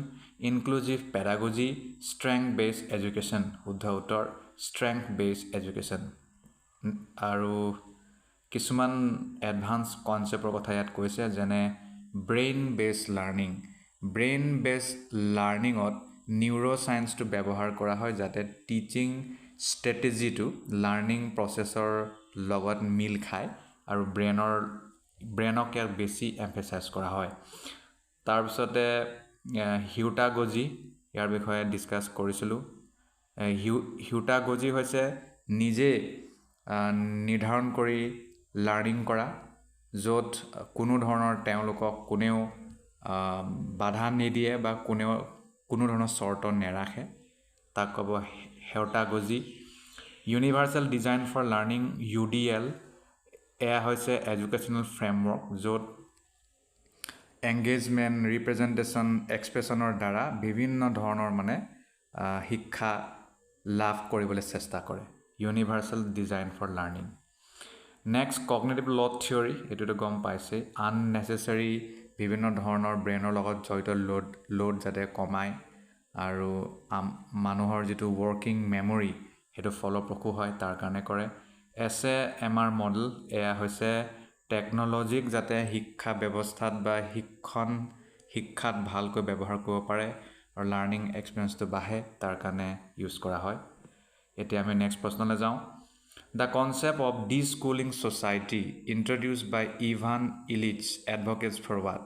inclusive pedagogy strength based education শুদ্ধ উত্তৰ strength based education আৰু কিছুমান এডভান্স কনসেপ্টৰ কথা ইয়াত কৈছে যেনে ব্ৰেইন বেছড লাৰ্নিঙত নিউৰ'চায়েন্সটো ব্যৱহাৰ কৰা হয় যাতে টিচিং ষ্ট্ৰেটেজিটো লাৰ্নিং প্ৰচেছৰ লগত মিল খায় আৰু ব্ৰেইনক ইয়াক বেছি এমফেচাইজ কৰা হয় তাৰপিছতে হিউটাগজি ইয়াৰ বিষয়ে ডিছকাছ কৰিছিলোঁ হিউটাগজি হৈছে নিজে নিৰ্ধাৰণ কৰি লাৰ্ণিং কৰা, য'ত কোনো ধৰণৰ তেওঁলোকক কোনেও বাধা নিদিয়ে বা কোনো ধৰণৰ চৰ্ত নেৰাখে, তাক ক'ব heutagogy. Universal design for learning UDL, এয়া হৈছে এডুকেশ্যনেল ফ্ৰেমৱৰ্ক য'ত এংগেজমেণ্ট, ৰিপ্ৰেজেণ্টেশ্যন, এক্সপ্ৰেশ্যনৰ দ্বাৰা বিভিন্ন ধৰণৰ শিক্ষা লাভ কৰিবলৈ চেষ্টা কৰে। Universal design for learning. Next cognitive load theory, এইটোতো গম পাইছেই, আননেচেচাৰী বিভিন্ন ধৰণৰ ব্ৰেইনৰ লগত জড়িত ল'ড যাতে কমায় আৰু মানুহৰ যিটো ৱৰ্কিং মেমৰি সেইটো ফলপ্ৰসূ হয় তাৰ কাৰণে কৰে। SAMR মডেল, এয়া হৈছে টেকন'লজিক যাতে শিক্ষা ব্যৱস্থাত বা শিক্ষাত ভালকৈ ব্যৱহাৰ কৰিব পাৰে আৰু লাৰ্ণিং এক্সপিৰিয়েঞ্চটো বাঢ়ে তাৰ কাৰণে ইউজ কৰা হয়। এতিয়া আমি নেক্সট প্ৰশ্নলৈ যাওঁ। The concept of deschooling society introduced by Ivan Illich advocates for what?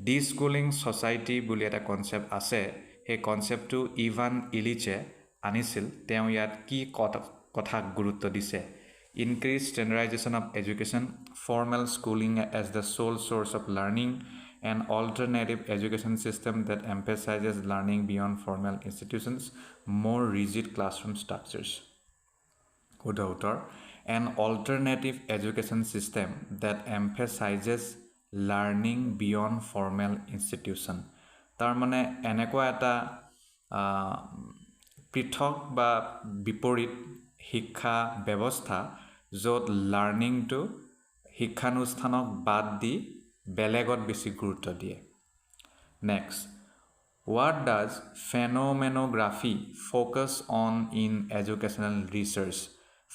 Deschooling society বুলি এটা কনচেপ্ট আছে, সেই কনচেপ্টটো ইভান ইলিচে আনিছিল। তেওঁ ইয়াত কি কথাক গুৰুত্ব দিছে? Increase standardisation of education, formal schooling as the sole source of learning, an alternative education system that emphasizes learning beyond formal institutions, more rigid classroom structures. শুদ্ধ উত্তৰ, an alternative education system that emphasizes learning beyond formal institution. তাৰমানে এনেকুৱা এটা পৃথক বা বিপৰীত শিক্ষা ব্যৱস্থা য'ত লাৰ্ণিংটো শিক্ষানুষ্ঠানক বাদ দি বেলেগত বেছি গুৰুত্ব দিয়ে। Next, what does phenomenography focus on in educational research?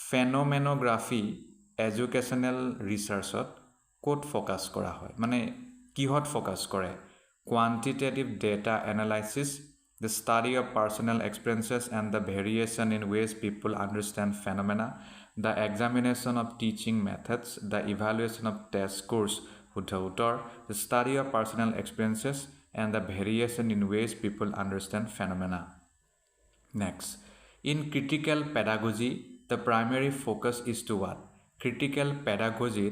phenomenography educational researchত ক'ত ফ'কাছ কৰা হয়, কিহত ফ'কাছ কৰে? quantitative data analysis, the study of personal experiences and the variation in ways people understand phenomena, the examination of teaching methods, the evaluation of test scores. শুদ্ধ উত্তৰ, the study of personal experiences and the variation in ways people understand phenomena. Next, in critical pedagogy, the primary focus is to what? Critical pedagogy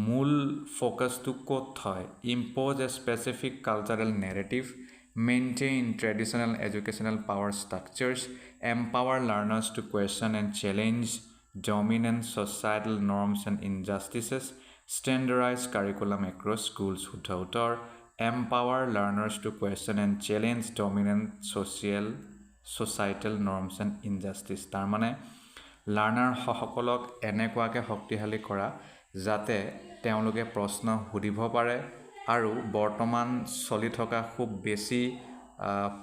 মূল ফ'কাছটো ক'ত হয়? impose a specific cultural narrative, maintain traditional educational power structures, empower learners to question and challenge dominant societal norms and injustices, standardize curriculum across schools. শুদ্ধ উত্তৰ, empower learners to question and challenge dominant societal norms and injustice. তাৰমানে লাৰ্ণাৰসকলক এনেকুৱাকৈ শক্তিশালী কৰা যাতে তেওঁলোকে প্ৰশ্ন সুধিব পাৰে আৰু বৰ্তমান চলি থকা খুব বেছি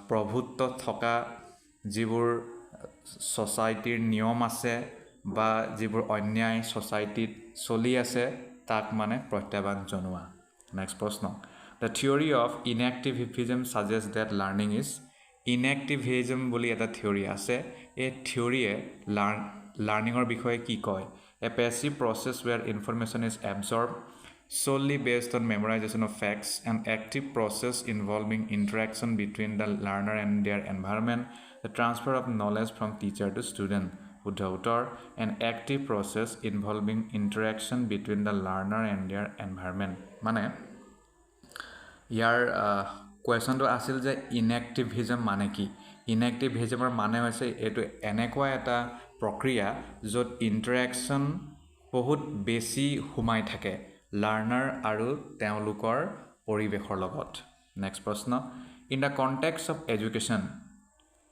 প্ৰভুত্ব থকা যিবোৰ ছ'চাইটিৰ নিয়ম আছে বা যিবোৰ অন্যায় ছ'চাইটিত চলি আছে তাক প্ৰত্যাহ্বান জনোৱা। নেক্সট প্ৰশ্ন, the theory of enactivism suggest that learning is. Enactivism বুলি এটা থিয়ৰী আছে, এই থিয়ৰীয়ে লাৰ্ণিঙৰ বিষয়ে কি কয়? A passive process where information is absorbed solely based on memorization of facts, an active process involving interaction between the learner and their environment, the transfer of knowledge from teacher to student. শুদ্ধ উত্তৰ, an active process involving interaction between the learner and their environment. ইয়াৰ কুৱেশ্যনটো আছিল যে ইনএক্টিভিজম মানে কি? ইনএক্টিভিজমৰ হৈছে এইটো এনেকুৱা এটা প্ৰক্ৰিয়া য'ত ইণ্টাৰেকশ্যন বহুত বেছি সোমাই থাকে লাৰ্ণাৰ আৰু তেওঁলোকৰ পৰিৱেশৰ লগত। নেক্সট প্ৰশ্ন, in the context of education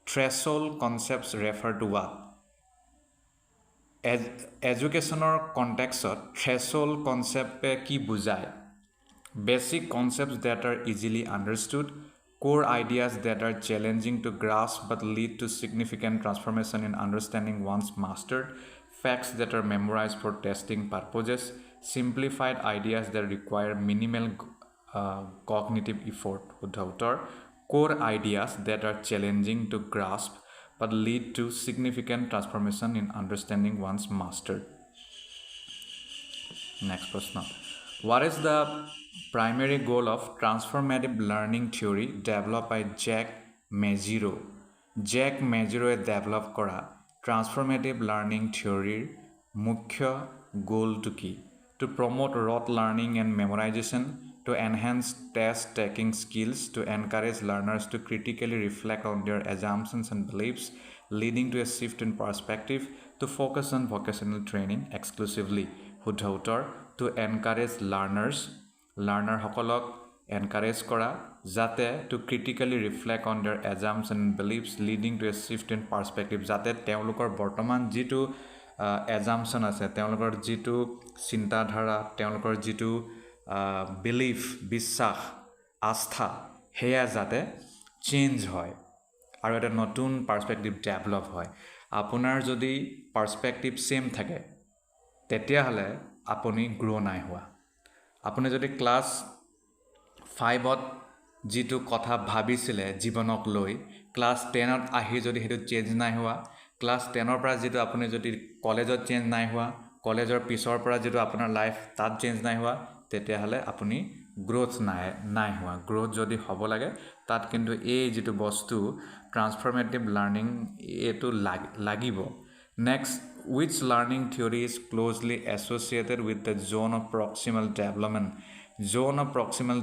threshold concepts refer to what? এডুকেশ্যনৰ কণ্টেক্সত থ্ৰেছহোল্ড কনচেপ্টে কি বুজায়? Basic concepts that are easily understood, core ideas that are challenging to grasp but lead to significant transformation in understanding once mastered, facts that are memorized for testing purposes, simplified ideas that require minimal cognitive effort. শুদ্ধ উত্তৰ, core ideas that are challenging to grasp but lead to significant transformation in understanding once mastered. Next প্ৰশ্ন, what is the primary goal of transformative learning theory developed by Jack Mezirow? Jack Mezirow develop কৰা transformative learning থিয়ৰীৰ মুখ্য গোলটো কি to promote rote learning and memorisation to enhance test taking skills, to encourage learners to critically reflect on their assumptions and beliefs, leading to a shift in perspective, to focus on vocational training exclusively. শুদ্ধ উত্তৰ to encourage learner সকলক encourage কৰা যাতে to critically reflect on their assumptions and beliefs, leading to a shift in perspective যাতে তেওঁলোকৰ বৰ্তমান যিটো assumption আছে তেওঁলোকৰ যিটো চিন্তাধাৰা তেওঁলোকৰ যিটো বিলিফ বিশ্বাস আস্থা হেয়া যাতে চেঞ্জ হয় আৰু এটা নতুন পাৰ্সপেক্টিভ ডেভেলপ হয় আপোনাৰ যদি পাৰ্সপেক্টিভ সেম থাকে তেতিয়াহলে আপুনি গ্ৰো নাই হোৱা আপুনি যদি ক্লাস 5ত যিটো কথা ভাবিছিলে জীৱনক লৈ ক্লাস 10ত আহি যদি হেতু চেঞ্জ নাই হোৱা ক্লাস 10ৰ পৰা যেটো আপুনি যদি কলেজত চেঞ্জ নাই হোৱা কলেজৰ পিছৰ পৰা যেটো আপোনাৰ লাইফ তাত চেঞ্জ নাই হোৱা তেতিয়াহলে আপুনি গ্ৰোথ নাই হোৱা গ্ৰোথ যদি হ'ব লাগে তাত কিন্তু এই যেটো বস্তু ট্ৰান্সফৰ্মেটিভ লাৰ্নিং এটো লাগিব next which learning theory is closely associated with the zone of proximal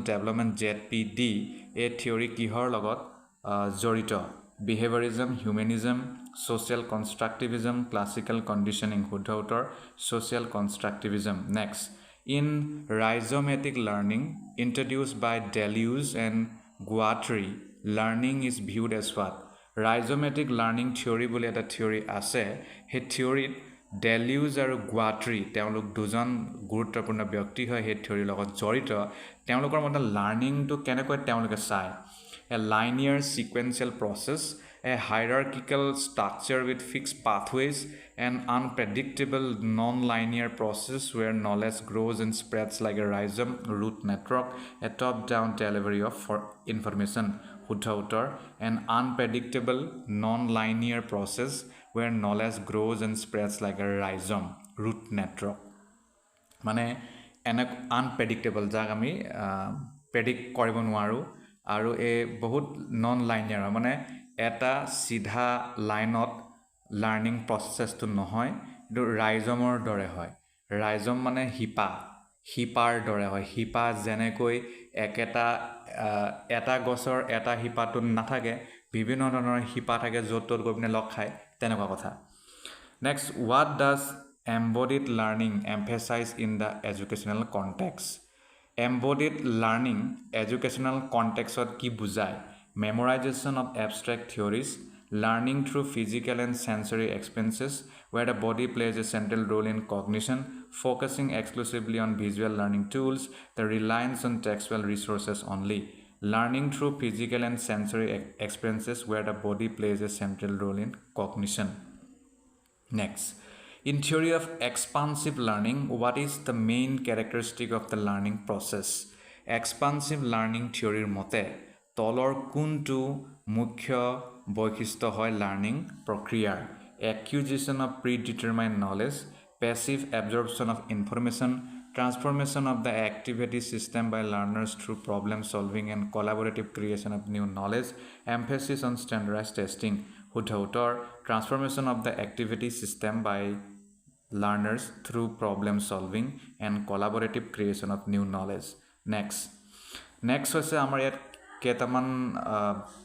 development ZPD a theory কিহৰ লগত জড়িত behaviorism humanism social constructivism classical conditioning শুদ্ধ উত্তৰ social constructivism next in rhizomatic learning introduced by Deleuze and Guattari learning is viewed as what rhizomatic learning theory বুলি এটা theory আছে হে theory Deleuze আৰু Guattari তেওঁলোক দুজন গুৰুত্বপূৰ্ণ ব্যক্তি হয় হে theory লগত জড়িত তেওঁলোকৰ মতে লাৰ্নিং টু কেনেকৈ তেওঁলোকে চায় a linear sequential process a hierarchical structure with fixed pathways an unpredictable non-linear process where knowledge grows and spreads like a rhizome root network a top-down delivery of information শুদ্ধ উত্তৰ an unpredictable non-linear process where knowledge grows and spreads like a rhizome root network মানে এনে unpredictable যাক আমি predict কৰিব নোৱাৰো আৰু এ বহুত নন লাইনিয়াৰ মানে এটা সিধা লাইনত লাৰ্নিং প্ৰসেসটো নহয় এটো ৰাইজমৰ দৰে হয় ৰাইজম মানে হিপাৰ দৰে হয় হিপা যেনেকৈ এটা গছৰ এটা হিপাটো নাথাকে বিভিন্ন ধৰণৰ হিপা থাকে য'ত ত'ত গৈ পিনে লগ খায় তেনেকুৱা কথা next what does embodied learning emphasize in the educational context embodied learning educational context কি বুজায় memorization of abstract theories learning through physical and sensory experiences where the body plays a central role in cognition focusing exclusively on visual learning tools the reliance on textual resources only learning through physical and sensory experiences where the body plays a central role in cognition next in theory of expansive learning what is the main characteristic of the learning process expansive learning theory মতে তলৰ কোনটো মুখ্য বৈশিষ্ট্য হয় learning প্ৰক্ৰিয়াৰ acquisition of predetermined knowledge passive absorption of information transformation of the activity system by learners through problem solving and collaborative creation of new knowledge emphasis on standardized testing শুদ্ধ উত্তৰ transformation of the activity system by learners through problem solving and collaborative creation of new knowledge next হৈছে আমাৰ ইয়াত কেইটামান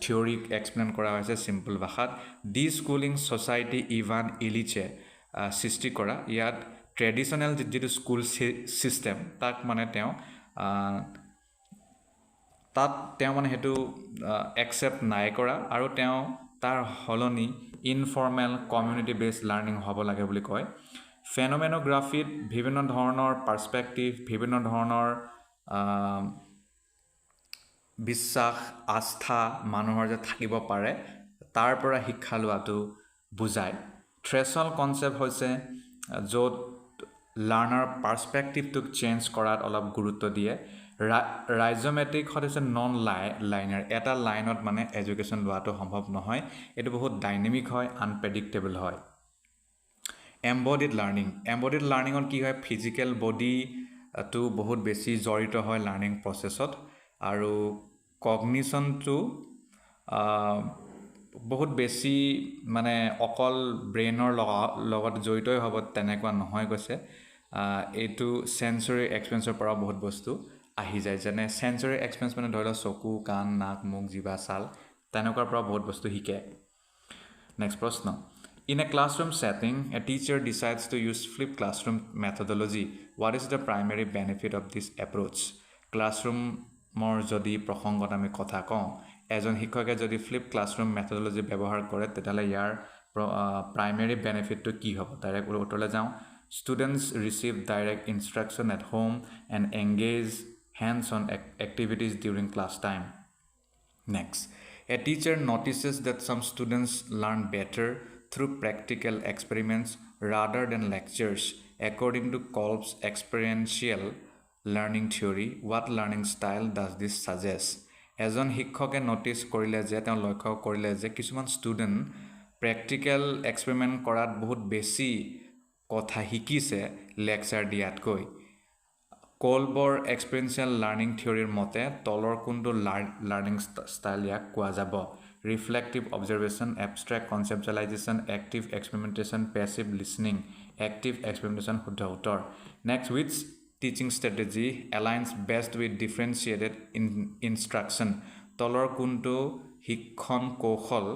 theory explain কৰা হৈছে simple ভাষাত D schooling society Ivan ইলিচে সৃষ্টি কৰা ইয়াত ট্ৰেডিশনাল যিটো স্কুল সিস্টেম তাক মানে তেওঁ মানে হেতু একসেপ্ট নাই কৰা আৰু তেওঁ তাৰ হলনি ইনফৰ্মেল কমিউনিটি বেসড লাৰ্নিং হ'ব লাগে বুলি কয় ফেনোমেনোগ্ৰাফিত বিভিন্ন ধৰণৰ পাৰ্সপেক্টিভ বিভিন্ন ধৰণৰ বিশ্বাস আস্থা মানুহৰ যে থাকিব পাৰে তাৰ পৰা শিক্ষা লোৱাটো বুজায় থ্ৰেশল কনসেপ্ট হৈছে য'ত লাৰ্নাৰ পাৰ্সপেক্টিভটো চেঞ্জ কৰাত অলপ গুৰুত্ব দিয়ে ৰাইজমেটিক হৈছে নন লাইনাৰ এটা লাইনত মানে এডুকেশ্যন লোৱাটো সম্ভৱ নহয় এটো বহুত ডাইনামিক হয় আনপ্ৰেডিক্টেবল হয় এম্বডিড লাৰ্নিঙত কি হয় ফিজিক্যাল বডি তো বহুত বেছি জড়িত হয় লাৰ্নিং প্ৰসেছত আৰু কগনিশনটো বহুত বেছি মানে অকল ব্ৰেইনৰ লগত জড়িতই হ'ব তেনেকুৱা নহয় কৈছে এইটো চেঞ্চৰী এক্সপেৰিয়েঞ্চৰ পৰা বহুত বস্তু আহি যায় যেনে চেঞ্চৰী এক্সপেৰিয়েঞ্চ মানে ধৰি লওক চকু কাণ নাক মুখ জিভা ছাল তেনেকুৱাৰ পৰা বহুত বস্তু শিকে নেক্সট প্ৰশ্ন In a classroom setting, a teacher decides to use flipped classroom methodology. What is the primary benefit of this approach? ক্লাছৰুমৰ যদি প্ৰসংগত আমি কথা কওঁ এজন শিক্ষকে যদি ফ্লিপ ক্লাছৰুম মেথডলজি ব্যৱহাৰ কৰে তেতিয়াহ'লে ইয়াৰ প্ৰাইমেৰী বেনিফিটটো কি হ'ব ডাইৰেক্ট উত্তৰলৈ যাওঁ students receive direct instruction at home and engage hands on activities during class time Next, a teacher notices that some students learn better through practical experiments rather than lectures. According to Kolb's experiential learning theory, what learning style does this suggest? এজন শিক্ষকে notice কৰিলে যে তেওঁ লক্ষ্য কৰিলে যে কিছুমান student practical experiment কৰাত বহুত বেছি কথা শিকিছে লেকচাৰ দিয়াতকৈ কলবৰ এক্সপেৰিয়েঞ্চিয়েল লাৰ্ণিং থিয়ৰীৰ মতে তলৰ কোনটো লাৰ্ণিং ষ্টাইল ইয়াক কোৱা যাব reflective observation abstract conceptualisation active experimentation passive listening active experimentation শুদ্ধ উত্তৰ next with teaching strategy aligns best with differentiated instruction তলৰ কোনটো শিক্ষণ কৌশল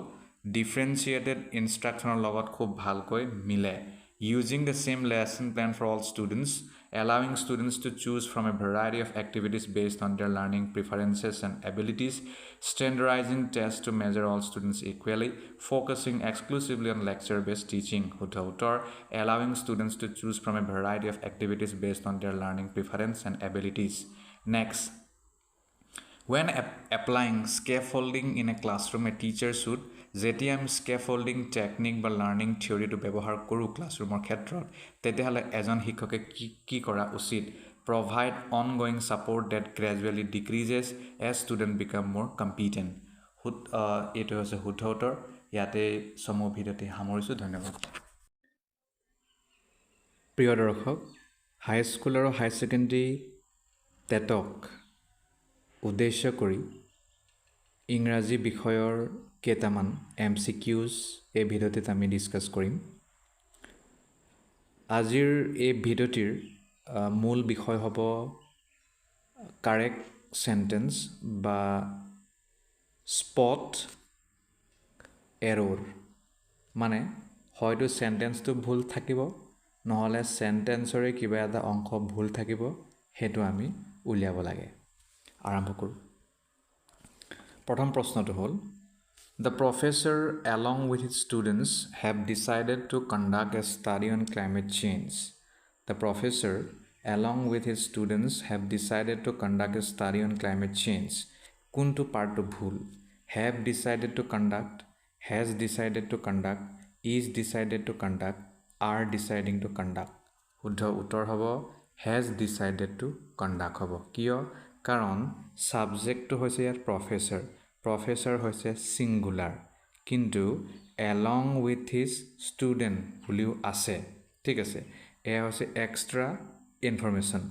ডিফাৰেঞ্চিয়েটেড ইনষ্ট্ৰাকশ্যনৰ লগত খুব ভালকৈ মিলে Using the same lesson plan for all students, allowing students to choose from a variety of activities based on their learning preferences and abilities, standardizing tests to measure all students equally, focusing exclusively on lecture-based teaching, allowing students to choose from a variety of activities based on their learning preference and abilities. Next, when applying scaffolding in a classroom, a teacher should যেতিয়া আমি scaffolding technique বা learning থিয়ৰীটো ব্যৱহাৰ কৰোঁ ক্লাছৰুমৰ ক্ষেত্ৰত তেতিয়াহ'লে এজন শিক্ষকে কি কৰা উচিত provide ongoing support that gradually decreases as student become more competent এইটো হৈছে শুদ্ধ উত্তৰ ইয়াতে চমু ভিডিঅ'টি সামৰিছোঁ ধন্যবাদ প্ৰিয় দৰ্শক হাইস্কুল আৰু হাই ছেকেণ্ডেৰী টেটক উদ্দেশ্য কৰি ইংৰাজী বিষয়ৰ কেইটামান MCQs এই ভিডিঅ'টিত আমি ডিছকাছ কৰিম আজিৰ এই ভিডিঅ'টিৰ মূল বিষয় হ'ব কাৰেক্ট সেন্টেন্স বা স্পট এৰৰ মানে হয়তো সেন্টেন্সটো ভুল থাকিব নহলে সেন্টেন্সৰে কিবা এটা অংশ ভুল থাকিব হেতু আমি উলিয়াব লাগে আৰম্ভ কৰোঁ প্ৰথম প্ৰশ্নটো হ'ল The professor, along with his students, have decided to conduct a study on climate change. The professor, along with his students, have decided to conduct a study on climate change. Kuntu part to bhul. Have decided to conduct, has decided to conduct, is decided to conduct, are deciding to conduct. Uddha uttor hobo, has decided to conduct hobo. Kiyo? Karon, subject to hoise yar professor. Professor hoise singular kintu along with his student buliu ase ঠিক আছে এ হৈছে extra information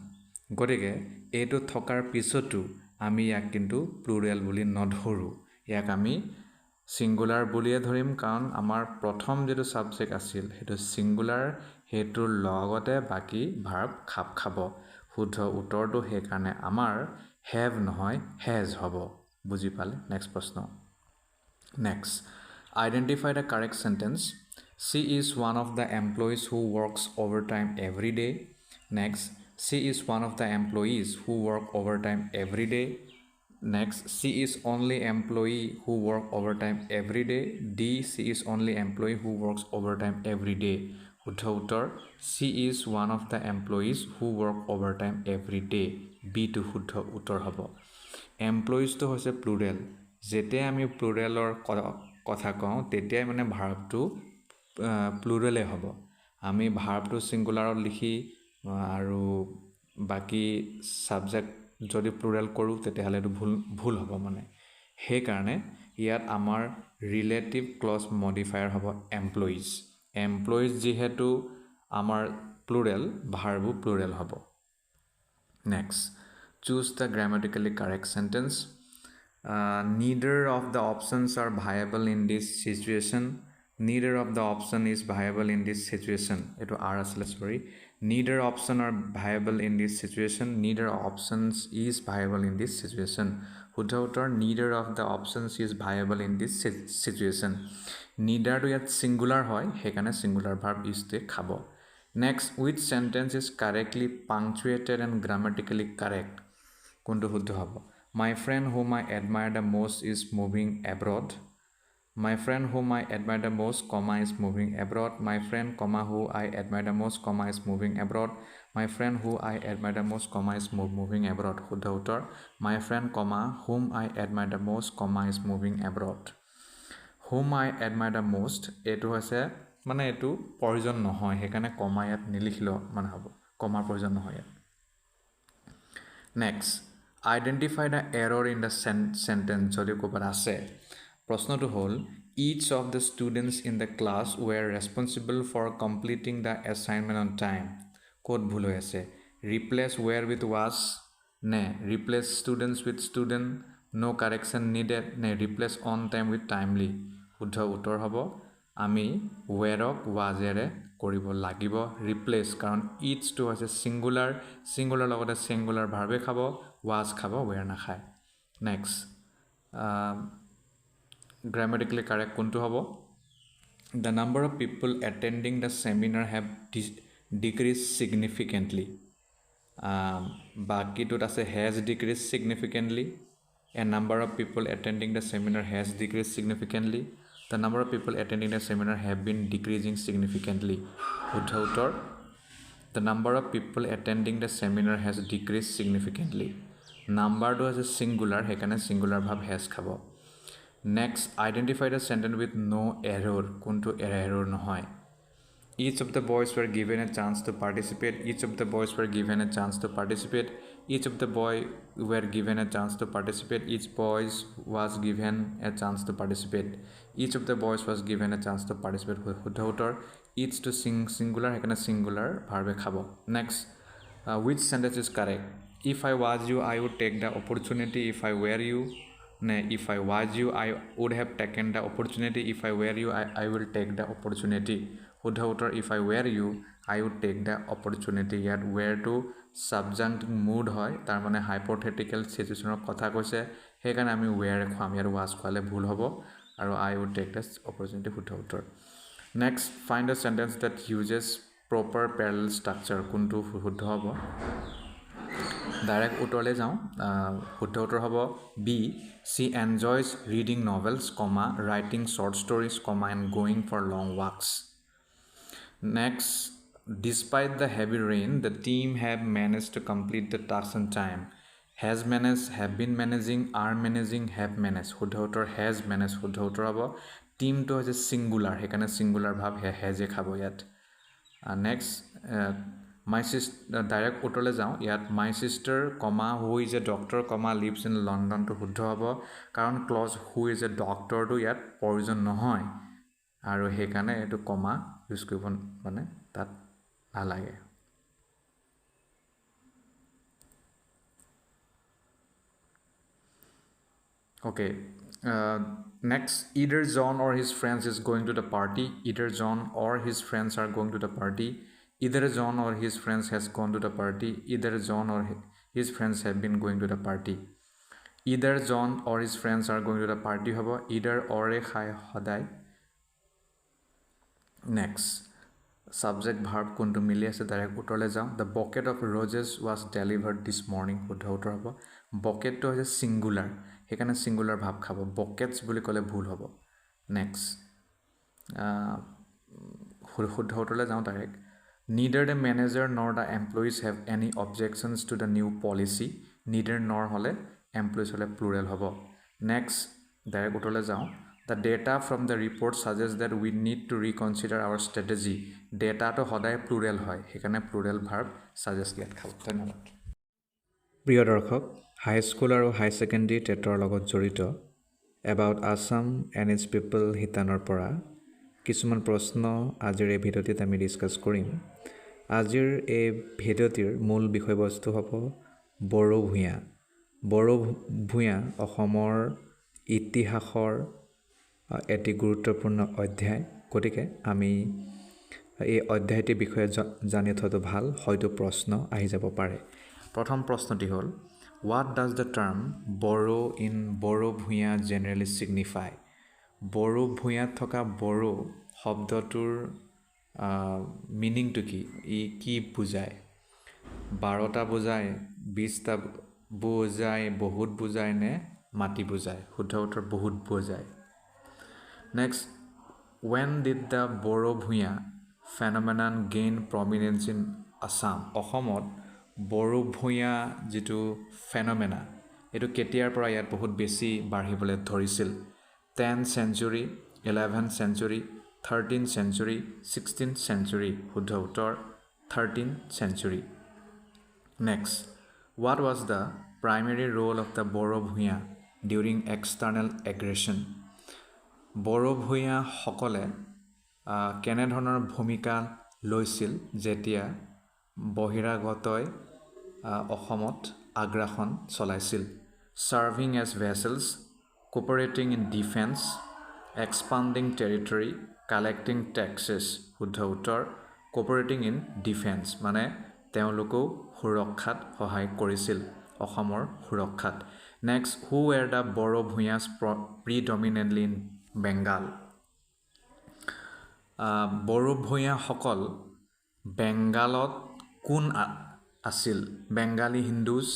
গতিকে এইটো থকাৰ পিছতো আমি ইয়াক কিন্তু প্লুৰেল বুলি নধৰো ইয়াক আমি সিঙ্গুলাৰ বুলিয়ে ধৰিম কাৰণ আমাৰ প্ৰথম যেটো সাবজেক্ট আছিল হেতু সিঙ্গুলাৰ হেতুৰ লগতে বাকি ভাৰ্ব খাপ খাব শুদ্ধ উত্তৰটো হে কাৰণে আমাৰ have নহয় has হ'ব বুজি পালে নেক্সট প্ৰশ্ন next identify the correct sentence she is one of the employees who works overtime every day next she is one of the employees who work overtime every day next she is only employee who work overtime every day d she is only employee who works overtime every day শুদ্ধ উত্তৰ she is one of the employees who work overtime every day b to শুদ্ধ উত্তৰ হ'ব employees তো হৈছে plural যেতিয়া আমি প্লুৰেলৰ কথা কওঁ তেতিয়াই মানে ভাৰ্বটো প্লুৰেলে হ'ব আমি ভাৰ্বটো সিঙ্গুলাৰত লিখি আৰু বাকি সাবজেক্ট যদি প্লুৰেল কৰোঁ তেতিয়াহ'লে এটো ভুল হ'ব মানে হে কাৰণে ইয়াত আমাৰ ৰিলেটিভ ক্লজ মডিফায়াৰ হ'ব এমপ্লয়িজ যেহেতু আমাৰ প্লুৰেল ভাৰ্বো প্লুৰেল হ'ব next Choose the grammatically correct sentence. Neither of the options are viable in this situation. Neither of the option is viable in this situation. It was sorry. Neither option are viable in this situation. Neither options is viable in this situation. Neither of the options is viable in this situation. Neither to yet singular hoy. Hekane singular verb is the khabo. Next, which sentence is correctly punctuated and grammatically correct? কোনটো শুদ্ধ হ'ব my friend whom I admire the most is moving abroad my friend whom I admire the most comma is moving abroad my friend comma who I admire the most comma is moving abroad my friend who I admire the most comma is moving abroad শুদ্ধ উত্তৰ my friend comma whom I admire the most comma is moving abroad whom I admire the most এইটো হৈছে মানে এইটো প্ৰয়োজন নহয় সেইকাৰণে কমা ইয়াত নিলিখিলেও মানে হ'ব কমাৰ প্ৰয়োজন নহয় ইয়াত Next, identify the error in the sentence. যদি ক'বাত আছে প্ৰশ্নটো হ'ল each of the students in the class were responsible for completing the assignment on time. ক'ত ভুল হৈ আছে replace were with was নে replace students with student no correction needed নে replace on time with timely শুদ্ধ উত্তৰ হ'ব আমি whereক wasere কৰিব লাগিব ৰিপ্লেস কাৰণ ইটস টু আছে সিঙ্গুলাৰ সিঙ্গুলাৰ লগতে সিঙ্গুলাৰ ভাৰ্বে খাব was খাব where না খায় নেক্সট গ্ৰামাটিক্যালি কাৰেক্ট কোনটো হ'ব the number of people attending the seminar have decreased significantly বাকিটোত আছে has decreased significantly a number of people attending the seminar has decreased significantly The number of people attending the seminar have been decreasing significantly. The number of people attending the seminar has decreased significantly. Number to is a singular, hekane singular verb has khabo. Next, identify the sentence with no error. Kuntu error nohoy. Each of the boys were given a chance to participate. Each of the boys were given a chance to participate. Each of the boy were given a chance to participate. Each boy was given a chance to participate. Each of the boys was given a chance to participate. Each to singular, hekana singular verb khabo. Next, which sentence is correct? If I was you, I would take the opportunity. If I were you, if I was you, I would have taken the opportunity. If I were you, I will take the opportunity. If I were you, I would take the opportunity. Yet where to subject mood hoy tar mane hypothetical situation kotha koise hekane ami where kham yar was khale bhul hobo aru I would take this opportunity next find a sentence that uses proper parallel structure kuntu শুদ্ধ hobo direct uttorle jao শুদ্ধ uttor hobo b she enjoys reading novels comma writing short stories comma and going for long walks Next, despite the heavy rain, the team have managed to complete the task on time. Has managed, have been managing, are managing, have managed. Hudhautor has managed. Hudhautor abo. Team to has a singular. Hekane singular bhab has a khabo yat. Next, my sister direct utole jao yat my sister, comma who is a doctor, comma lives in London to hudho abo. Karon clause who is a doctor to yat poison nohoy. আৰু হেকানে এটো কমা use কৰিব মানে তাত নালাগে Okay, next, either John or his friends is going to the party. Either John or his friends are going to the party. Either John or his friends has gone to the party. Either John or his friends have been going to the party. Either John or his friends are going to the party. Hobo either or a khai hodai. Next, subject verb kuntu mili ase direct uttorle jao the bucket of roses was delivered this morning শুদ্ধ উত্তৰ হ'ব bucket to is singular হেকানে singular verb khabo buckets বুলি কলে ভুল হ'ব next শুদ্ধ উত্তৰলে যাও direct neither the manager nor the employees have any objections to the new policy neither nor hole employees hole plural হ'ব next direct uttorle jao The data from the report suggests that we need to reconsider our strategy. Data to hoday plural hoy. Hekane plural verb suggest yat khabo. Dhanyabad. Priya darshok, high school aru high secondary tetor logot jorito about Assam and its people hitanor pora কিছুমান প্ৰশ্ন আজিৰ এই ভিডিঅ'টিত আমি discuss কৰিম আজিৰ এই ভিডিঅ'টিৰ মূল বিষয়বস্তু হ'ব বড়ো ভূঞা বড়ো ভূঞা অসমৰ ইতিহাসৰ এটি গুৰুত্বপূৰ্ণ অধ্যায়, গতিকে আমি এই অধ্যায়টিৰ বিষয়ে জানি থোৱাটো ভাল, হয়তো প্ৰশ্ন আহি যাব পাৰে। প্ৰথম প্ৰশ্নটি হ'ল, what does the term Baro in Baro Bhuyan generally signify? Baro ভূঞাত থকা বড়ো শব্দটোৰ মিনিংটো কি? ই কি বুজায়? 12টা বুজায়, 20টা বুজায়, বহুত বুজায় নে মাটি বুজায়? শুদ্ধ উত্তৰ বহুত বুজায়। Next, when did the Baro Bhuyan phenomenon gain prominence in Assam? অসমত বড়ো ভূঞা যিটো ফেনমেনা, এইটো কেতিয়াৰ পৰা ইয়াত বহুত বেছি বাঢ়িবলৈ ধৰিছিল? 10th century, 11th century, 13th century, 16th century? শুদ্ধ উত্তৰ 13th century. Next, what was the primary role of the Baro Bhuyan during external aggression? Bodo ভূঞাসকলে কেনেধৰণৰ ভূমিকা লৈছিল যেতিয়া বহিৰাগতই অসমত আগ্ৰাসন চলাইছিল? Serving as vessels, cooperating in defense, expanding territory, collecting taxes? শুদ্ধ উত্তৰ cooperating in defense, মানে তেওঁলোকেও সুৰক্ষাত সহায় কৰিছিল, অসমৰ সুৰক্ষাত। Next, who were the Baro Bhuyans predominantly in Bengal? Baro ভূঞাসকল বেংগালত কোন আছিল? Bengali Hindus,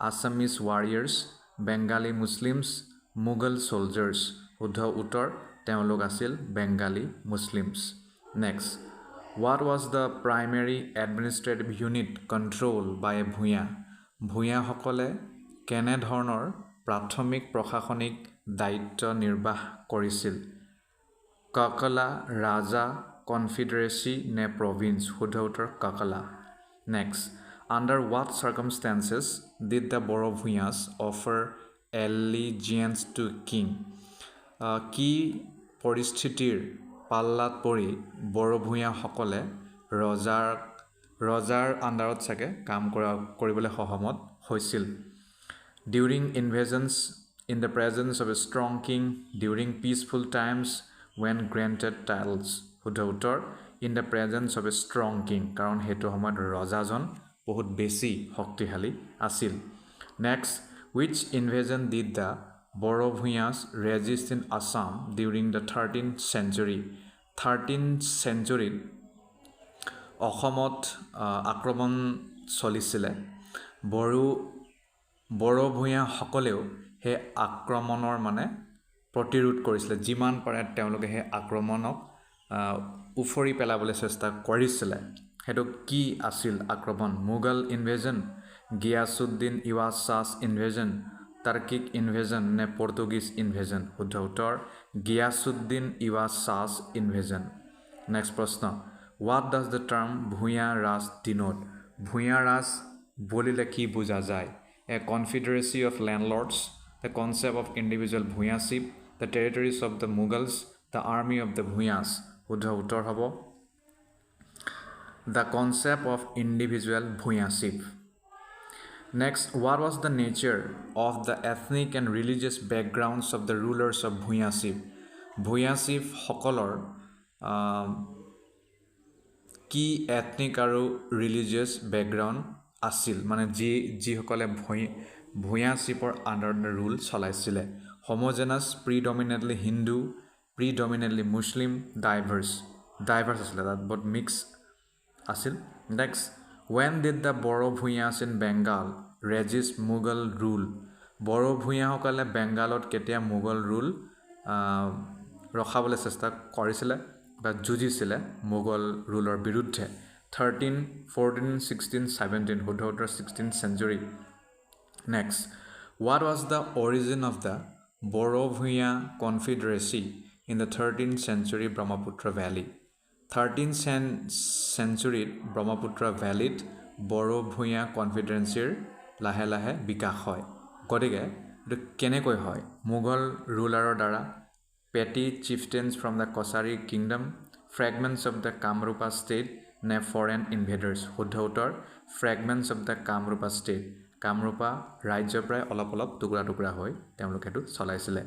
Assamese warriors, Bengali Muslims, Mughal soldiers? শুদ্ধ উত্তৰ তেওঁলোক আছিল Bengali Muslims. Next, what was the primary administrative unit controlled by a Bhuyan? ভূঞাসকলে কেনেধৰণৰ প্ৰাথমিক প্ৰশাসনিক দায়িত্ব নিৰ্বাহ কৰিছিল? কাকলা, ৰাজা, কনফেডাৰেচি নে প্ৰভিন্স? শুদ্ধ উত্তৰ Kakla. Next, under what circumstances did the Baro Bhuyans offer allegiance to king? কি পৰিস্থিতিৰ পাল্লাত পৰি বড়ো ভূঞাসকলে ৰজাৰ আণ্ডাৰত চাগে কাম কৰিবলৈ সহমত হৈছিল? During invasions, in the presence of a strong king, during peaceful times, when granted titles? শুদ্ধ উত্তৰ in the presence of a strong king, কাৰণ সেইটো সময়ত ৰজাজন বহুত বেছি শক্তিশালী আছিল। Next, which invasion did the Baro Bhuyans resist in Assam during the 13th century? 13th century অসমত আক্ৰমণ চলিছিলে। বড়ো ভূঞাসকলেও সেই আক্ৰমণৰ মানে প্ৰতিৰোধ কৰিছিলে, যিমান পাৰে তেওঁলোকে সেই আক্ৰমণক উফৰি পেলাবলৈ চেষ্টা কৰিছিলে। সেইটো কি আছিল আক্ৰমণ? মোগল ইনভেজন, গিয়াছুদ্দিন ইৱাজ শ্বাহছ ইনভেজন, টাৰ্কিক ইনভেজন নে পৰ্তুগীজ ইনভেজন? শুদ্ধ উত্তৰ গিয়াছুদ্দিন ইৱাজ শ্বাহছ ইনভেজন। নেক্সট প্ৰশ্ন, what does the term Bhuyan Raj denote? Bhuyan Raj বুলিলে কি বুজা যায়? A confederacy of landlords, the concept of individual Bhuyanship, the territories of the Mughals, the army of the Bhuyans? শুদ্ধ উত্তৰ হ'ব the concept of individual Bhuyanship. Next, what was the nature of the ethnic and religious backgrounds of the rulers of ভূঞাশ্বিপ? ভূঞাশ্বিপসকলৰ কি ethnic আৰু religious background আছিল, মানে যিসকলে ভূঞাশ্বিপৰ আণ্ডাৰত rule চলাইছিলে? হোমোজেনাছ, প্ৰিডমিনেণ্টলি হিন্দু, প্ৰিডমিনেণ্টলি মুছলিম, ডাইভাৰ্ছ আছিলে, তাত বহুত মিক্স আছিল। Next, when did the Baro Bhuyans in Bengal resist Mughal rule? Baro ভূঞাসকলে বেংগালত কেতিয়া মোগল ৰুল ৰখাবলৈ চেষ্টা কৰিছিলে বা যুঁজিছিলে মোগল ৰুলৰ বিৰুদ্ধে? 13, 14, 16, 17? শুদ্ধ উত্তৰ 16th century. Next, what was the origin of the Baro Bhuyan confederacy in the 13th century Brahmaputra Valley? 13th century Brahmaputra ভেলীত Bodo Bhuyan কনফেডাৰেঞ্চিৰ লাহে লাহে বিকাশ হয়। গতিকে এইটো কেনেকৈ হয়? মোগল ৰুলাৰৰ দ্বাৰা, petty chieftains from the Kachari kingdom, fragments of the Kamrupa state নে ফৰেন ইনভেডাৰ্ছ? শুদ্ধ উত্তৰ fragments of the Kamrupa state. Kamrupa ৰাজ্যৰ পৰাই অলপ অলপ টুকুৰা টুকুৰা হৈ তেওঁলোকে এইটো চলাইছিলে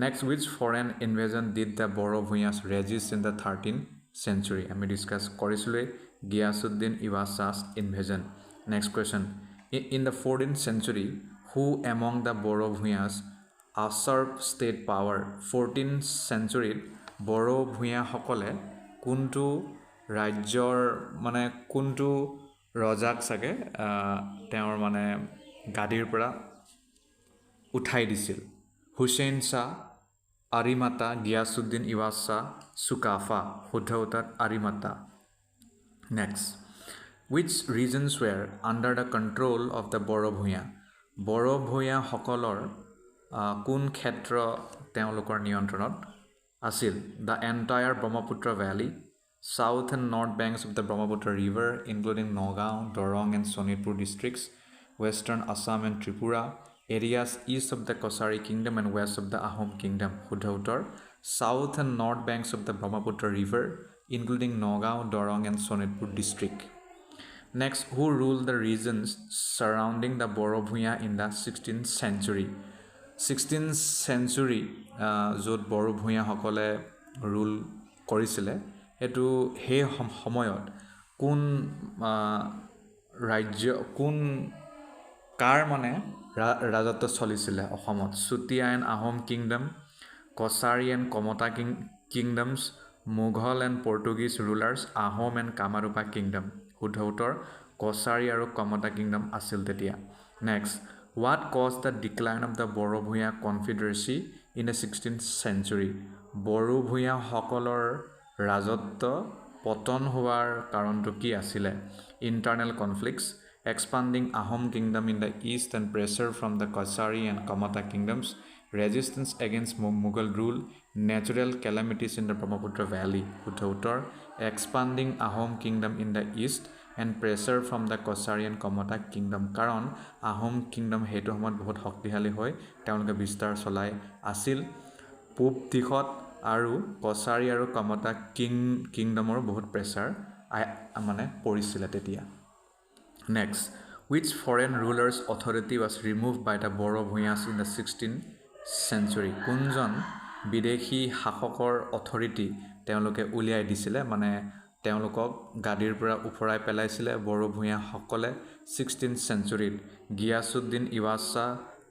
next which foreign invasion did the Baro Bhuyans resist in the 13th century আমি ডিছকাছ কৰিছিলোঁৱেই Ghiyasuddin Iwaz's invasion next question in the 14th century who among the Baro Bhuyans usurped state power 14th century Baro ভূঞাসকলে কোনটো ৰাজ্যৰ মানে কোনটো ৰজাক চাগে তেওঁৰ মানে গাদীৰ পৰা উঠাই দিছিল হুছেইন শাহ আৰিমাতা গিয়াছুদ্দিন ইৱাছা চুকাফা শুদ্ধ উত্তৰ আৰিমাতা next which regions were under the control of the Baro Bhuyan Baro ভূঞাসকলৰ কোন ক্ষেত্ৰ তেওঁলোকৰ নিয়ন্ত্ৰণত আছিল the entire Brahmaputra valley south and north banks of the Brahmaputra river including Nagaon, Dorong and Sonitpur districts western Assam and Tripura areas east of the Kosari kingdom and west of the Ahom kingdom শুদ্ধ উত্তৰ south and north banks of the Brahmaputra river including Nagaon, Dorong and Sonitpur district next who ruled the regions surrounding the Boro Bhuya in the 16th century 16th century য'ত Bodo ভূঞাসকলে rule কৰিছিলে সেইটো সেই সময়ত কোন ৰাজ্য কোন কাৰ মানে ৰাজত্ব চলিছিলে অসমত Chutia and Ahom kingdom Kachari and Kamata kingdoms Mughal and Portuguese rulers Ahom and Kamarupa kingdom শুদ্ধ উত্তৰ কছাৰী আৰু কমতা কিংডম আছিল তেতিয়া next what caused the decline of the Baro Bhuyan confederacy in the 16th century বড়ো ভূঞাসকলৰ ৰাজত্ব পতন হোৱাৰ কাৰণটো কি আছিলে internal conflicts expanding Ahom kingdom in the east and pressure from the Kosari and Kamata kingdoms resistance against Mughal rule natural calamities in the Brahmaputra valley শুদ্ধ উত্তৰ expanding Ahom kingdom in the east and pressure from the Kosari and Kamata kingdom কাৰণ Ahom kingdom সেইটো সময়ত বহুত শক্তিশালী হয় তেওঁলোকে বিস্তাৰ চলাই আছিল পূব দিশত আৰু কছাৰী আৰু কমতা কিংডমৰ বহুত প্ৰেছাৰ মানে পৰিছিল তেতিয়া next which foreign rulers authority was removed by the Boro Bhuiyas in the 16th century কোনজন বিদেশী শাসকৰ অথৰিটি তেওঁলোকে উলিয়াই দিছিলে মানে তেওঁলোকক গাদীৰ পৰা উফৰাই পেলাইছিলে Bodo ভূঞাসকলে 16th centuryত Giasuddin ইৱাছা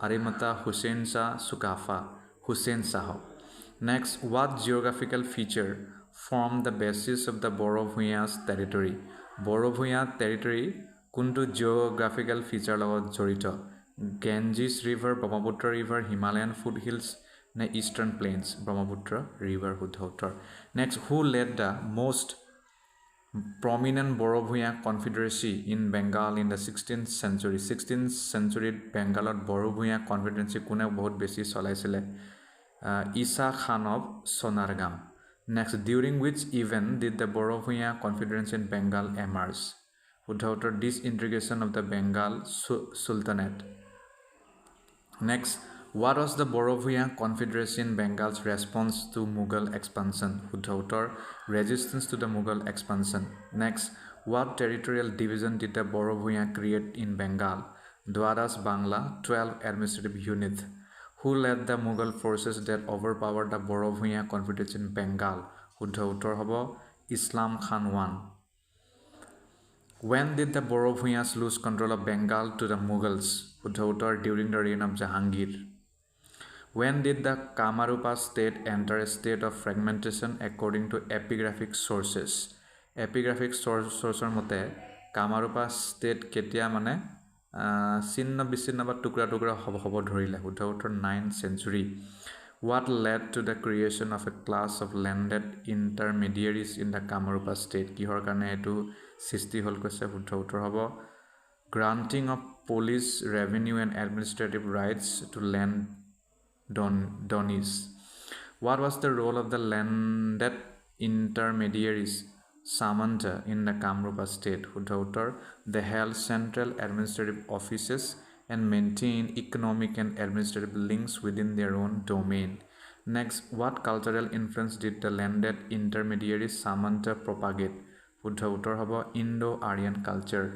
আৰিমাতা Hussain Shah Sukaphaa Hussain Shah next what geographical feature formed the basis of the Boro Bhuiyas territory Bodo Bhuyan territory কোনটো geographical feature লগত জড়িত Ganges river Brahmaputra river Himalayan foothills নে eastern plains ব্ৰহ্মপুত্ৰ river শুদ্ধ উত্তৰ next who led the most prominent Boro Bhuya confederacy in Bengal in the 16th century 16th century Bengalot Boro Bhuya confederacy kune bahut beshi cholaisile Isa Khan of Sonargam next during which event did the Boro Bhuya confederacy in Bengal emerge শুদ্ধ উত্তৰ disintegration of the Bengal Sultanate next what was the Boro Bhuya confederacy in Bengal's response to Mughal expansion শুদ্ধ উত্তৰ resistance to the Mughal expansion next what territorial division did the Boro Bhuya create in Bengal Dwaras Bangla 12 administrative units who led the Mughal forces that overpowered the Boro Bhuya confederacy in Bengal শুদ্ধ উত্তৰ হ'ব Islam Khan I when did the Boro Bhuyas lose control of Bengal to the Mughals শুদ্ধ উত্তৰ during the reign of Jahangir when did the Kamarupa state enter a state of fragmentation according to epigraphic sources epigraphic sourceৰ মতে Kamarupa state কেতিয়া মানে ছিন্ন বিচ্ছিন্ন বা টুকুৰা টুকুৰা হ'ব ধৰিলে শুদ্ধ উত্তৰ 9th century what led to the creation of a class of landed intermediaries in the Kamarupa state কিহৰ কাৰণে এটো সৃষ্টি হল কৈছে শুদ্ধ উত্তৰ হ'ব granting of police revenue and administrative rights to land Donis what was the role of the landed intermediaries Samanta in the Kamrupa state শুদ্ধ উত্তৰ they held central administrative offices and maintained economic and administrative links within their own domain next what cultural influence did the landed intermediaries Samanta propagate শুদ্ধ উত্তৰ হ'ব Indo-Aryan culture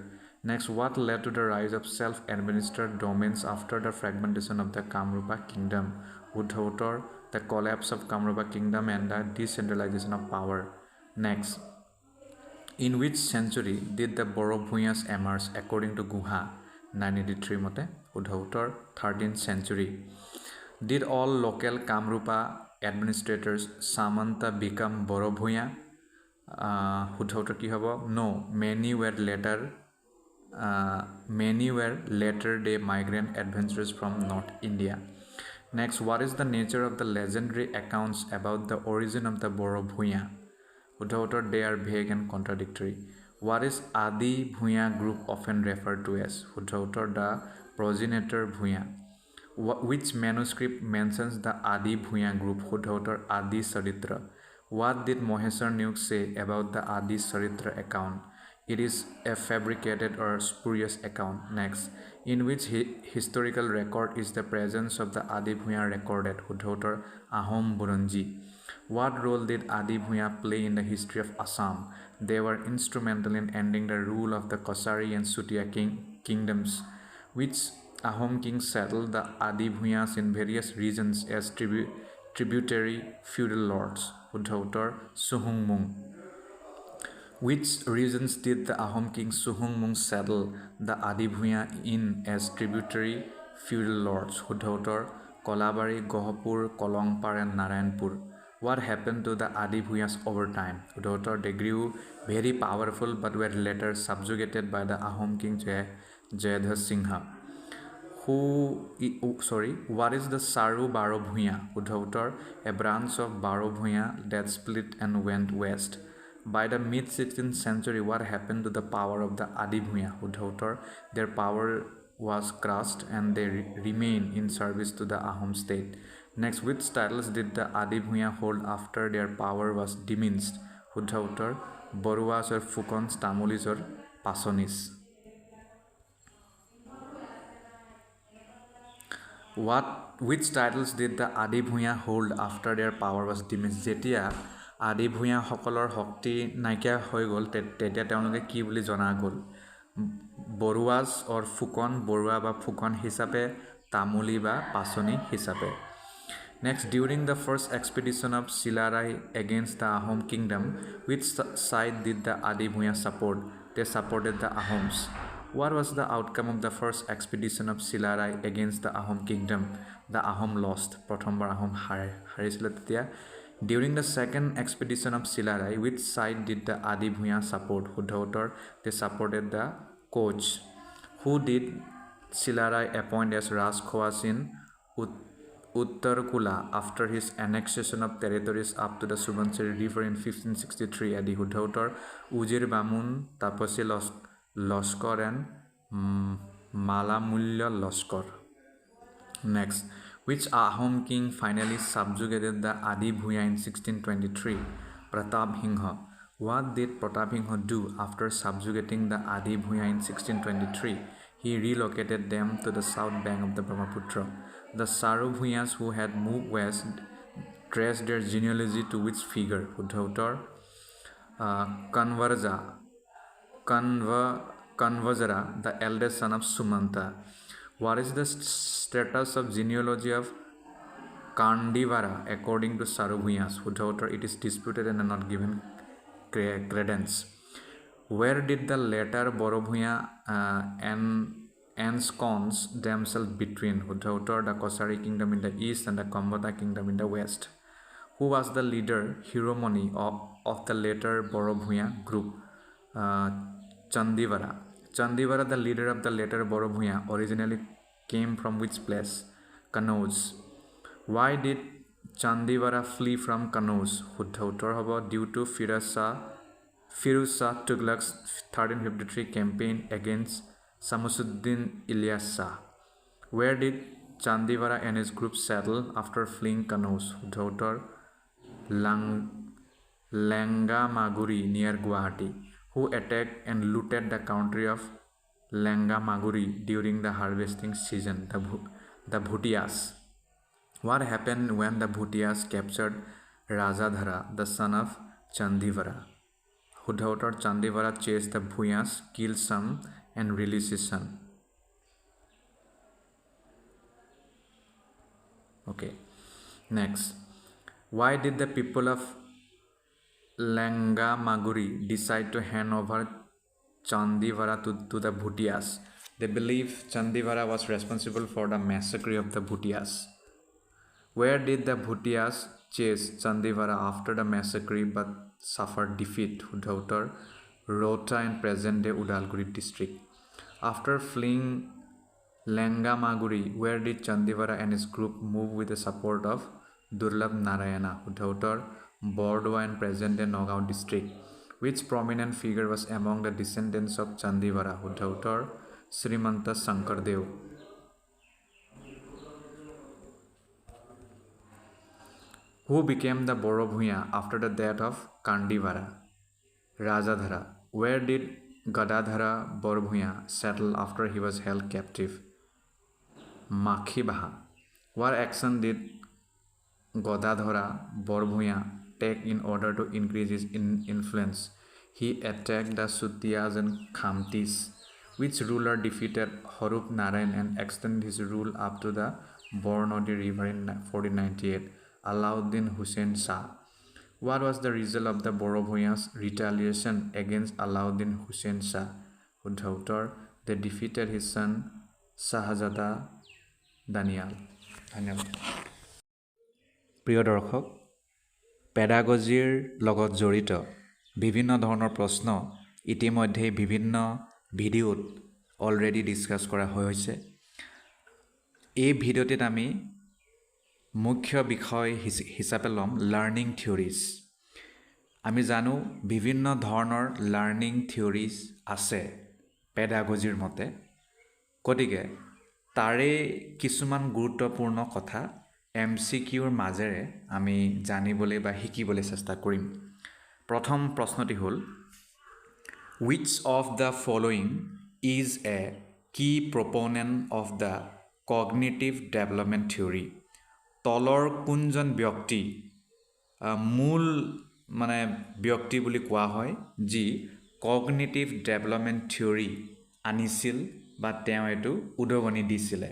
Next, what led to the rise of self-administered domains after the fragmentation of the Kamrupa kingdom? Uddhautar, the collapse of Kamrupa kingdom and the decentralization of power. Next, in which century did the Borobhuyas emerge according to Guha 983 mote? Uddhautar, 13th century. Did all local Kamrupa administrators Samanta become Borobhuya? Uddhautar ki hobo? No, many were later day migrant adventurers from North India. Next, what is the nature of the legendary accounts about the origin of the Borobhuya? Uddhautar, they are vague and contradictory. What is Adi Bhuya group often referred to as? Uddhautar, the progenitor Bhuya. Which manuscript mentions the Adi Bhuya group? Uddhautar, Adi Saritra. What did Mohesar Newk say about the Adi Saritra account? It is a fabricated or spurious account. Next, in which historical record is the presence of the Adi Bhuya recorded? Uddhautar, Ahom Buranji. What role did Adi Bhuya play in the history of Assam? They were instrumental in ending the rule of the Kosari and Sutia kingdoms, which Ahom kings settled the Adi Bhuyas in various regions as tributary feudal lords. Uddhautar, Suhungmung. Which regions did the Ahom king Suhungmung settle the Adi Bhuya in as tributary feudal lords? Uddhautar, Kolabari, Gohapur, Kolongpar and Narayanpur. What happened to the Adi Bhuyas over time? Uddhautar, they grew very powerful but were later subjugated by the Ahom king Jayadhar Singha. What is the Saru Baro Bhuya? Uddhautar, a branch of Baro Bhuya that split and went west. By the mid-16th century, what happened to the power of the Adi Bhuya? Uddhautar, their power was crushed and they remain in service to the Ahom state. Next, which titles did the Adi Bhuya hold after their power was diminished? Uddhautar, Boruas or Fukons, Tamulis or Pasonis. Which titles did the Adi Bhuya hold after their power was diminished? Jetia Adi Bhuya সকলৰ শক্তি নাইকিয়া হৈ গ'ল তেতিয়া তেওঁলোকে কি বুলি জনা গ'ল? বৰুৱাজ অৰ ফুকন, বৰুৱা বা ফুকন হিচাপে, তামুলি বা পাচনি হিচাপে. Next, during the first expedition of Silarai against the Ahom kingdom, which side did the Adi Bhuya support? They supported the Ahoms. What was the outcome of the first expedition of Silarai against the Ahom kingdom? The Ahom lost. প্ৰথমবাৰ আহোম হাৰিছিলে তেতিয়া. During the second expedition of Silarai, which side did the Adi Bhuya support? Uddhautar, they supported the Koch. Who did Silarai appoint as Raj Khwas in Uttarkula after his annexation of territories up to the Subansiri River in 1563 AD? Uddhautar, Ujir Bamun, Tapasi Loskar and Malamulya Loskar. Next, which Ahom king finally subjugated the Adi Bhuya in 1623? Pratap Singha. What did Pratap Singha do after subjugating the Adi Bhuya in 1623? He relocated them to the south bank of the Brahmaputra. The Saru Bhuyas who had moved west traced their genealogy to which figure? Uddhautar, Kanvajara, the eldest son of Sumanta. What is the status of genealogy of Kandivara according to Saru Bhuyas? Uddhautar, it is disputed and not given credence. Where did the later Borobhuya ensconce themselves between? Uddhautar, the Kosari kingdom in the east and the Kambata kingdom in the west. Who was the leader, Hiromoni, of the later Borobhuya group? Chandivara. Chandivara, the leader of the later Borobhuya, originally came from which place? Kanauj. Why did Chandivara flee from Kanauj? Uddhautar, due to Firuz Shah Tughlaq's 1353 campaign against Samusuddin Ilyas Shah. Where did Chandivara and his group settle after fleeing Kanauj? Uddhautar, Langamaguri near Guwahati. Who attacked and looted the country of Langamaguri during the harvesting season? The Bhutias. What happened when the Bhutias captured Rajadhara, the son of Chandivara? Uddhautar, Chandivara chased the Bhuyas, killed some and release his son. Okay. Next. Why did the people of Langamaguri decide to hand over Chandivara to the Bhutias? They believe Chandivara was responsible for the massacre of the Bhutias. Where did the Bhutias chase Chandivara after the massacre but suffered defeat? Udhautar, Rota in present-day Udalguri district. After fleeing Langamaguri, where did Chandivara and his group move with the support of Durlabh Narayana? Udhautar, Bordwa in present-day Nagaon district. Which prominent figure was among the descendants of Chandivara? Udhautar, Srimanta Sankardev. Who became the Borobhuya after the death of Kandivara? Rajadhara. Where did Gadadhara Borobhuya settle after he was held captive? Makhibaha. What action did Gadadhara Borobhuya take in order to increase his influence? He attacked the Sutiyas and Khamtis. Which ruler defeated Harup Narayan and extended his rule up to the Bornodi river in 1498? Alauddin Hussain Shah. What was the result of the Borobhuya's retaliation against Alauddin Hussain Shah? Udhautar, they defeated his son Shahzada Danial. ধন্যবাদ। প্ৰিয় দৰ্শক, পেডাগজিৰ লগত জড়িত বিভিন্ন ধৰণৰ প্ৰশ্ন ইতিমধ্যে বিভিন্ন ভিডিঅ'ত অলৰেডি ডিছকাছ কৰা হৈছে। এই ভিডিঅ'টিত আমি মুখ্য বিষয় হিচাপে ল'ম লাৰ্ণিং থিয়ৰিজ। আমি জানো বিভিন্ন ধৰণৰ লাৰ্ণিং থিয়ৰিজ আছে পেডাগজিৰ মতে, গতিকে তাৰে কিছুমান গুৰুত্বপূৰ্ণ কথা MCQৰ মাজেৰে আমি জানিবলৈ বা শিকিবলৈ চেষ্টা কৰিম। প্ৰথম প্ৰশ্নটি হ'ল, which of the following is a key proponent of the cognitive development theory? তলৰ কোনজন ব্যক্তি মূল ব্যক্তি বুলি কোৱা হয় যি কগনিটিভ ডেভেলপমেণ্ট থিয়ৰি আনিছিল বা তেওঁ এইটো উদগনি দিছিলে।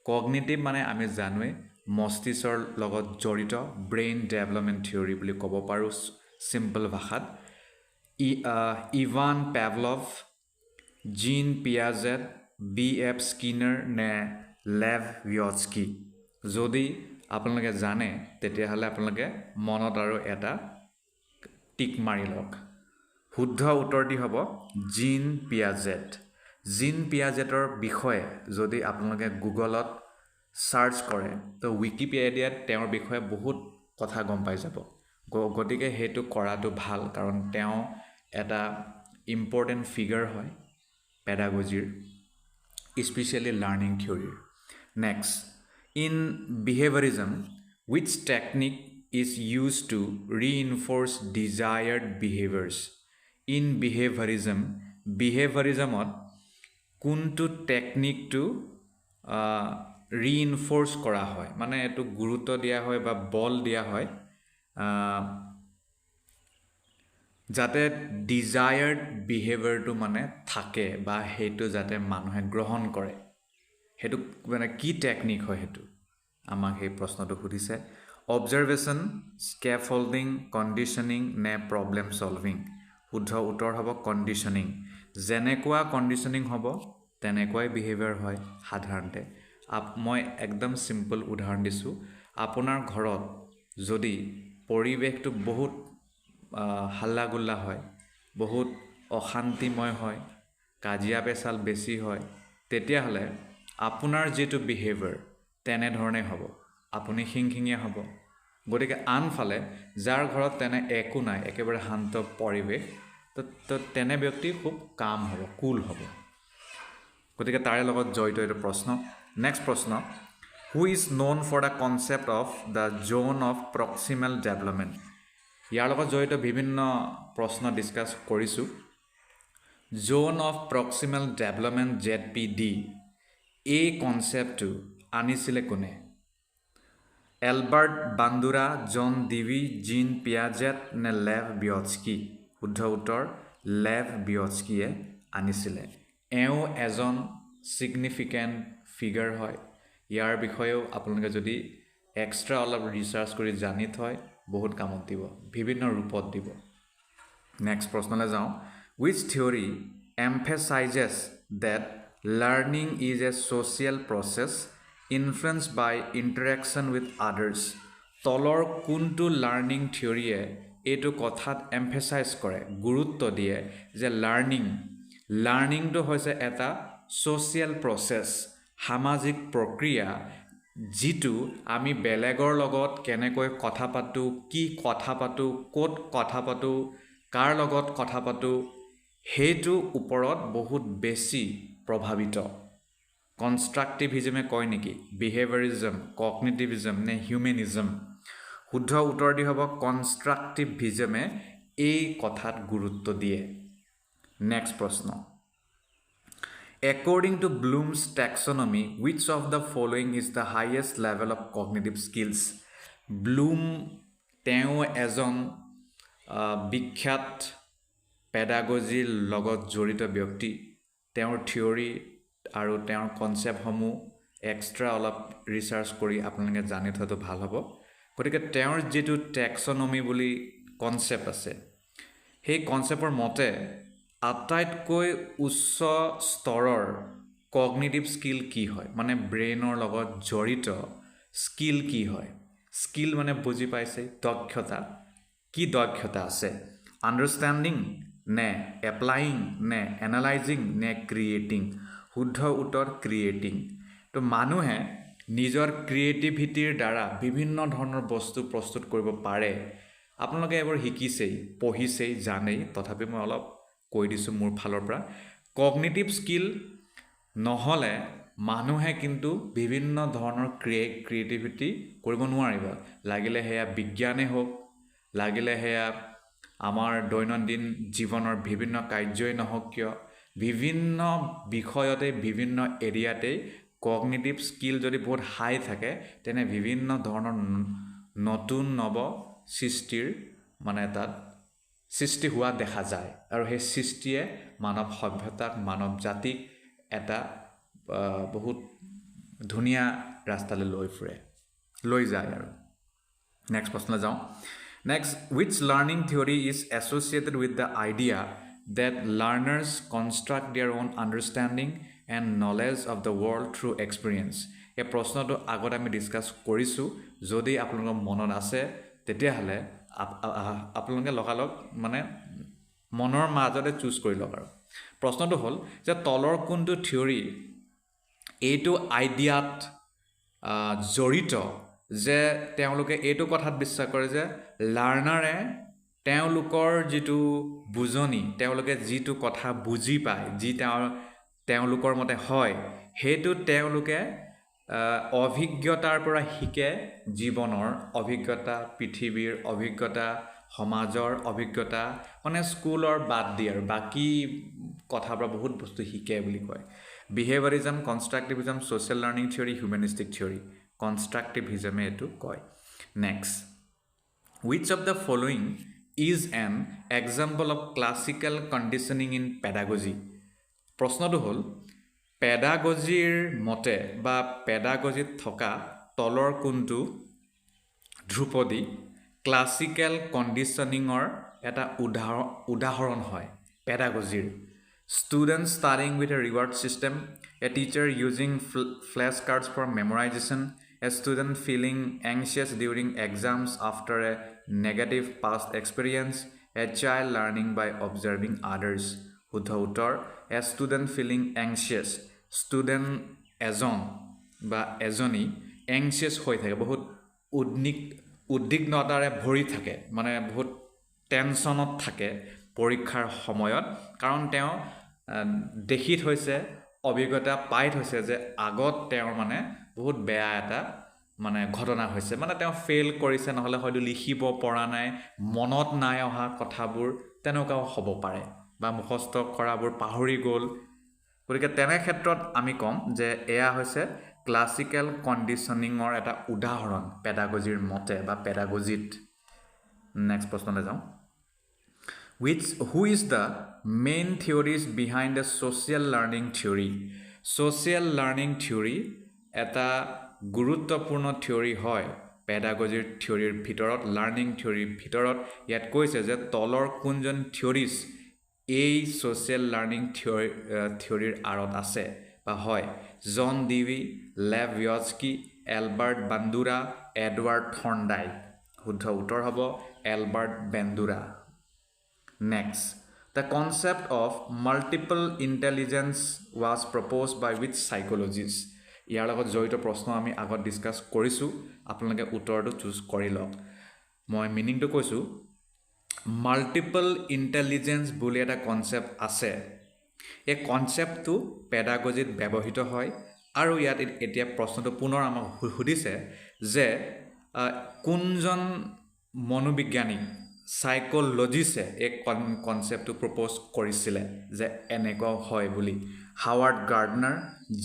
কগনিটিভ আমি জানোৱে মস্তিষ্কৰ লগত জড়িত ব্ৰেইন ডেভেলপমেণ্ট থিয়ৰি বুলি ক'ব পাৰোঁ চিম্পল ভাষাত। ইভান পেভলভ, জিন পিয়াজেট, BF স্কিনাৰ নে লেভ ভিয়টস্কি? যদি আপোনালোকে জানে তেতিয়াহ'লে আপোনালোকে মনত আৰু এটা টিক মাৰি লওক। শুদ্ধ উত্তৰটি হ'ব জিন পিয়াজেট। জিন পিয়াজেটৰ বিষয়ে যদি আপোনালোকে গুগলত সাৰ্চ কৰে তো উইকিপিডিয়াত তেওঁৰ বিষয়ে বহুত কথা গম পাই যাব। গতিকে সেইটো কৰাটো ভাল, কাৰণ তেওঁ এটা ইম্পৰ্টেণ্ট ফিগাৰ হয় পেডাগজিৰ, স্পেচিয়েলি লাৰ্ণিং থিয়ৰিৰ। Next, in behaviorism, which technique is used to reinforce desired behaviors? In behaviorismত কোনটো টেকনিকটো ৰিইনফৰ্চ কৰা হয়, এইটো গুৰুত্ব দিয়া হয় বা বল দিয়া হয় যাতে ডিজায়াৰ্ড বিহেভিয়াৰটো থাকে বা সেইটো যাতে মানুহে গ্ৰহণ কৰে। সেইটো কি টেকনিক হয়, সেইটো আমাক সেই প্ৰশ্নটো সুধিছে। অবজাৰভেশ্যন, স্কেফল্ডিং, কণ্ডিশ্যনিং নে প্ৰব্লেম ছলভিং? শুদ্ধ উত্তৰ হ'ব কণ্ডিশ্যনিং। যেনেকুৱা কণ্ডিশ্যনিং হ'ব তেনেকুৱাই বিহেভিয়াৰ হয় সাধাৰণতে। মই একদম চিম্পল উদাহৰণ দিছোঁ। আপোনাৰ ঘৰত যদি পৰিৱেশটো বহুত হাল্লা গুল্লা হয়, বহুত অশান্তিময় হয়, কাজিয়া পেচাল বেছি হয়, তেতিয়াহ'লে আপোনাৰ যিটো বিহেভিয়াৰ তেনেধৰণে হ'ব, আপুনি খিংখিঙীয়া হ'ব। গতিকে আনফালে যাৰ ঘৰত তেনে একো নাই, একেবাৰে শান্ত পৰিৱেশ, তো তেনে ব্যক্তি খুব কাম হ'ব, কুল হ'ব। গতিকে তাৰে লগত জড়িত এইটো প্ৰশ্ন। নেক্সট প্ৰশ্ন, who is known for the concept of the zone of proximal development? ইয়াৰ লগত জড়িত বিভিন্ন প্ৰশ্ন ডিছকাছ কৰিছোঁ। Zone of proximal development ZPD, এই কনচেপ্টটো আনিছিলে কোনে? এলবাৰ্ট বান্দুৰা, জন ডিভি, জিন পিয়াজেট নে লেভ ভিয়টস্কি? শুদ্ধ উত্তৰ লেভ ভিয়টস্কিয়ে আনিছিলে। এওঁ এজন ছিগনিফিকেণ্ট ফিগাৰ হয় ইয়াৰ বিষয়েও আপোনালোকে যদি এক্সট্ৰা অলপ ৰিচাৰ্চ কৰি জানি থয় বহুত কামত দিব বিভিন্ন ৰূপত দিব নেক্সট প্ৰশ্নলৈ যাওঁ which theory emphasizes that learning is a social process influenced by interaction with others তলৰ কোনটো লাৰ্ণিং থিয়ৰীয়ে এইটো কথাত এম্ফেচাইজ কৰে গুৰুত্ব দিয়ে যে লাৰ্ণিংটো হৈছে এটা ছ'চিয়েল প্ৰচেছ সামাজিক প্ৰক্ৰিয়া যিটো আমি বেলেগৰ লগত কেনেকৈ কথা পাতোঁ কি কথা পাতোঁ ক'ত কথা পাতোঁ কাৰ লগত কথা পাতোঁ সেইটো ওপৰত বহুত বেছি প্ৰভাৱিত কনষ্ট্ৰাক্টিভিজমে কয় নেকি বিহেভিয়ৰিজম কগনিটিভিজম নে হিউমেনিজম শুদ্ধ উত্তৰ দি হ'ব কনষ্ট্ৰাক্টিভিজমে এই কথাত গুৰুত্ব দিয়ে নেক্সট প্ৰশ্ন According to Bloom's taxonomy, which of the following is the highest level of cognitive skills? Bloom তেওঁ এজন বিখ্যাত পেডাগজিৰ লগত জড়িত ব্যক্তি তেওঁৰ থিয়ৰী আৰু তেওঁৰ কনচেপ্টসমূহ এক্সট্ৰা অলপ ৰিচাৰ্চ কৰি আপোনালোকে জানি থোৱাটো ভাল হ'ব গতিকে তেওঁৰ যিটো টেক্সনমি বুলি কনচেপ্ট আছে সেই কনচেপ্টৰ মতে আটাইতকৈ উচ্চ স্তৰৰ কগনিটিভ স্কিল কি হয় মানে ব্ৰেইনৰ লগত জড়িত স্কিল কি হয় স্কিল মানে বুজি পাইছে দক্ষতা কি দক্ষতা আছে আণ্ডাৰষ্টেণ্ডিং নে এপ্লাইং নে এনালাইজিং নে ক্ৰিয়েটিং শুদ্ধ উত্তৰ ক্ৰিয়েটিং তো মানুহে নিজৰ ক্ৰিয়েটিভিটিৰ দ্বাৰা বিভিন্ন ধৰণৰ বস্তু প্ৰস্তুত কৰিব পাৰে আপোনালোকে এবাৰ শিকিছেই পঢ়িছেই জানেই তথাপি মই অলপ কৈ দিছোঁ মোৰ ফালৰ পৰা কগনিটিভ স্কিল নহ'লে মানুহে কিন্তু বিভিন্ন ধৰণৰ ক্ৰিয়েটিভিটি কৰিব নোৱাৰিব লাগিলে সেয়া বিজ্ঞানেই হওক লাগিলে সেয়া আমাৰ দৈনন্দিন জীৱনৰ বিভিন্ন কাৰ্যই নহওক কিয় বিভিন্ন বিষয়তে বিভিন্ন এৰিয়াতে কগনিটিভ স্কিল যদি বহুত হাই থাকে তেনে বিভিন্ন ধৰণৰ নতুন নৱ সৃষ্টিৰ মানে তাত সৃষ্টি হোৱা দেখা যায় আৰু সেই সৃষ্টিয়ে মানৱ সভ্যতাক মানৱ জাতিক এটা বহুত ধুনীয়া ৰাস্তালৈ লৈ যায় আৰু নেক্সট প্ৰশ্নলৈ যাওঁ next which learning theory is associated with the idea that learners construct their own understanding and knowledge of the world through experience এই প্ৰশ্নটো আগত আমি ডিছকাছ কৰিছোঁ যদি আপোনালোকৰ মনত আছে তেতিয়াহ'লে আপোনালোকে লগালগ মানে মনৰ মাজতে চুজ কৰি লওক আৰু প্ৰশ্নটো হ'ল যে তলৰ কোনটো থিয়ৰী এইটো আইডিয়াত জড়িত যে তেওঁলোকে এইটো কথাত বিশ্বাস কৰে যে লাৰ্ণাৰে তেওঁলোকৰ যিটো বুজনি তেওঁলোকে যিটো কথা বুজি পায় যি তেওঁলোকৰ মতে হয় সেইটো তেওঁলোকে অভিজ্ঞতাৰ পৰা শিকে জীৱনৰ অভিজ্ঞতা পৃথিৱীৰ অভিজ্ঞতা সমাজৰ অভিজ্ঞতা মানে স্কুলৰ বাদ দি আৰু বাকী কথাৰ পৰা বহুত বস্তু শিকে বুলি কয় বিহেভিয়ৰিজম কনষ্ট্ৰাক্টিভিজম ছ'চিয়েল লাৰ্ণিং থিয়ৰী হিউমেনিষ্টিক থিয়ৰী কনষ্ট্ৰাক্টিভিজমে এইটো কয় next which of the following is an example of classical conditioning in pedagogy প্ৰশ্নটো হ'ল পেডাগজিৰ মতে বা পেডাগজিত থকা তলৰ কোনটো ধ্ৰুপদী ক্লাছিকেল কণ্ডিশ্যনিঙৰ এটা উদাহৰণ হয় পেডাগজিৰ students studying with a reward system a teacher using flashcards for memorization a student feeling anxious during exams after a negative past experience a child learning by observing others শুদ্ধ উত্তৰ a student feeling anxious student এজন বা এজনী anxious হৈ থাকে বহুত উদ্বিগ্নতাৰে ভৰি থাকে মানে বহুত টেনশ্যনত থাকে পৰীক্ষাৰ সময়ত কাৰণ তেওঁ দেখি থৈছে অভিজ্ঞতা পাই থৈছে যে আগত তেওঁৰ মানে বহুত বেয়া এটা মানে ঘটনা হৈছে মানে তেওঁ ফেইল কৰিছে নহ'লে হয়তো লিখিব পৰা নাই মনত নাই অহা কথাবোৰ তেনেকুৱাও হ'ব পাৰে বা মুখস্থ কৰাবোৰ পাহৰি গ'ল গতিকে তেনে ক্ষেত্ৰত আমি ক'ম যে এয়া হৈছে ক্লাছিকেল কণ্ডিশ্যনিঙৰ এটা উদাহৰণ পেডাগজিৰ মতে বা পেডাগজিত নেক্সট প্ৰশ্নলৈ যাওঁ Who is the main theories behind the social learning theory? Social learning theory এটা গুৰুত্বপূৰ্ণ থিয়ৰী হয় পেডাগজিৰ থিয়ৰীৰ ভিতৰত লাৰ্নিং থিয়ৰীৰ ভিতৰত ইয়াত কৈছে যে তলৰ কোনজন থিয়ৰিজ এই ছ'চিয়েল লাৰ্নিং থিয়ৰীৰ আঁৰত আছে বা হয় জন ডিভি লেভ ৱিয়স্কি এলবাৰ্ট বান্দুৰা এডৱাৰ্ড থৰ্নডাইক শুদ্ধ উত্তৰ হ'ব Albert বান্দুৰা Next, the concept of multiple intelligence was proposed by which psychologists? ইয়াৰ লগত জড়িত প্ৰশ্ন আমি আগত ডিসকাস কৰিছো আপোনালোকে উত্তৰটো চুজ কৰি লওক মই মিনিংটো কৈছো মাল্টিপল ইন্টেলিজেন্স বুলি এটা কনসেপ্ট আছে এই কনসেপ্টটো পেডাগজিত ব্যৱহৃত হয় আৰু ইয়াত এতিয়া প্ৰশ্নটো পুনৰ আমাক সুধিছে যে কোনজন মনোবিজ্ঞানী সাইকোলজিছে এক কনসেপ্টটো প্ৰপ'জ কৰিছিলে যে এনেকুৱা হয় বুলি হাৱাৰ্ড গাৰ্ডনাৰ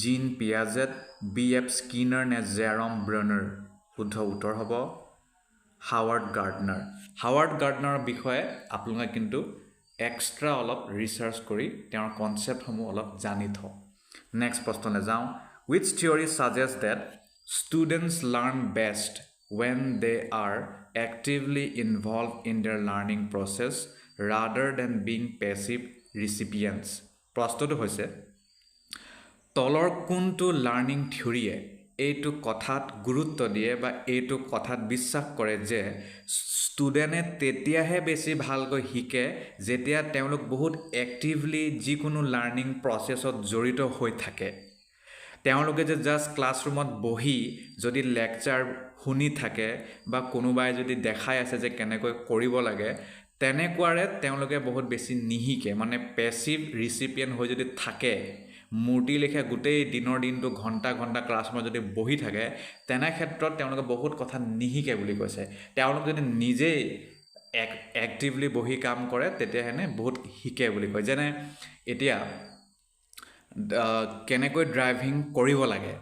জিন পিয়াজেট বিএফ স্কিনাৰ নে জেৰম ব্ৰনাৰ শুদ্ধ উত্তৰ হ'ব হাৱাৰ্ড গাৰ্ডনাৰৰ বিষয়ে আপোনালোকে কিন্তু এক্সট্ৰা অলপ ৰিচাৰ্চ কৰি তেওঁৰ কনসেপ্টসমূহ অলপ জানি থওক নেক্সট প্ৰশ্নলৈ যাওঁ which theory suggests that students learn best when they are actively involved in their learning process rather than being passive recipients প্ৰশ্নটো হৈছে তলৰ কোনটো লাৰ্নিং থিয়ৰিয়ে এইটো কথাত গুৰুত্ব দিয়ে বা এইটো কথাত বিশ্বাস কৰে যে ষ্টুডেণ্টে তেতিয়াহে বেছি ভালকৈ শিকে যেতিয়া তেওঁলোক বহুত এক্টিভলি যিকোনো লাৰ্নিং প্ৰচেছত জড়িত হৈ থাকে তেওঁলোকে যে জাস্ট ক্লাছৰুমত বহি যদি লেকচাৰ শুনি থাকে বা কোনোবাই যদি দেখাই আছে যে কেনেকৈ কৰিব লাগে তেনেকুৱাৰে তেওঁলোকে বহুত বেছি নিহিকে মানে পেছিভ ৰিচিপিয়েণ্ট হৈ যদি থাকে মূৰ্তি লেখা গোটেই দিনৰ দিনটো ঘণ্টা ঘণ্টা ক্লাছৰুমত যদি বহি থাকে তেনে ক্ষেত্ৰত তেওঁলোকে বহুত কথা নিহিকে বুলি কৈছে তেওঁলোক যদি নিজেই এক্টিভলি বহি কাম কৰে তেতিয়াহে বহুত শিকে বুলি কয় যেনে এতিয়া কেনেকৈ ড্ৰাইভিং কৰিব লাগে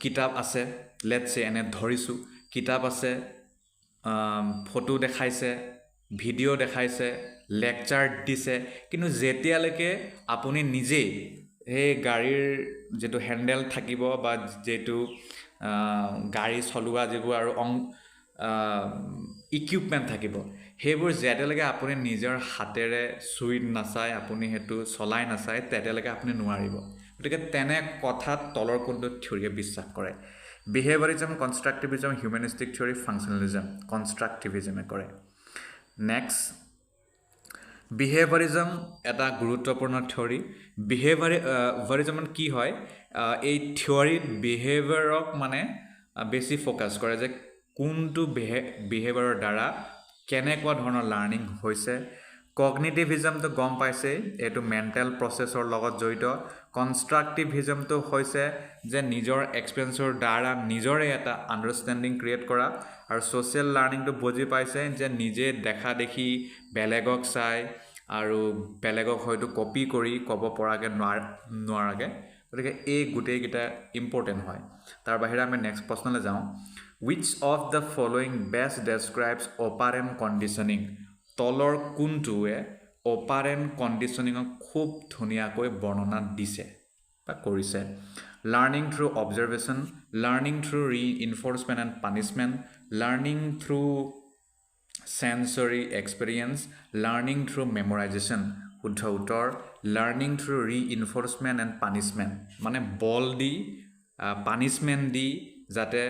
কিতাপ আছে লেটছ সে এনে ধৰিছো কিতাপ আছে ফটো দেখাইছে ভিডিও দেখাইছে লেকচাৰ দিছে কিন্তু যেতিয়ালৈকে আপুনি নিজেই এই গাড়ীৰ যেটো হ্যান্ডেল থাকিব বা যেটো গাড়ী চলোৱা যিবোৰ আৰু ইকুইপমেন্ট থাকিব হেবোৰ যেতিয়ালৈকে আপুনি নিজৰ হাতেৰে সুইট নাচায় আপুনি হেতু চলাই নাচায় তেতিয়ালৈকে আপুনি নোৱাৰিব গতিকে তেনে কথাত তলৰ কোনটো থিয়ৰিয়ে বিশ্বাস কৰে বিহেভিয়ৰিজম কনস্ট্ৰাকটিভিজম হিউম্যানিস্টিক থিয়ৰি ফাংশনালিজম কনস্ট্ৰাকটিভিজমে কৰে নেক্সট বিহেভিয়ৰিজম এটা গুৰুত্বপূৰ্ণ থিয়ৰি বিহেভিয়ৰিজমত কি হয় এই থিয়ৰিত বিহেভিয়ৰক মানে বেছি ফোকাস কৰে যে কোনটো বিহেভিয়ৰৰ দ্বাৰা কেনেকুৱা ধৰণৰ লাৰ্নিং হৈছে কগনিটিভিজমটো গম পাইছে এটো মেন্টাল প্ৰসেছৰ লগত জড়িত কনস্ট্ৰাকটিভিজমটো হৈছে যে নিজৰ এক্সপেৰিয়েন্সৰ দ্বাৰা নিজৰে এটা আন্ডাৰষ্টেণ্ডিং ক্ৰিয়েট কৰা আৰু সোশ্যাল লাৰ্নিংটো বুজি পাইছে যে নিজে দেখা দেখি বেলেগক চাই আৰু বেলেগক হয়তো কপি কৰি ক'ব পৰাকে নোৱাৰাকে গতিকে এই গোটেই গিটা ইম্পৰ্টেন্ট হয় তাৰ বাহিৰে আমি নেক্সট প্ৰশ্নলৈ যাওঁ which of the following best describes operant conditioning তলৰ কোনটোৱে operant conditioning খুব ধুনিয়াকৈ বৰ্ণনা দিছে বা কৰিছে learning through observation learning through reinforcement and punishment learning through sensory experience learning through memorization শুদ্ধ উত্তৰ learning through reinforcement and punishment মানে বল দি পানিশমেন্ট দি যাতে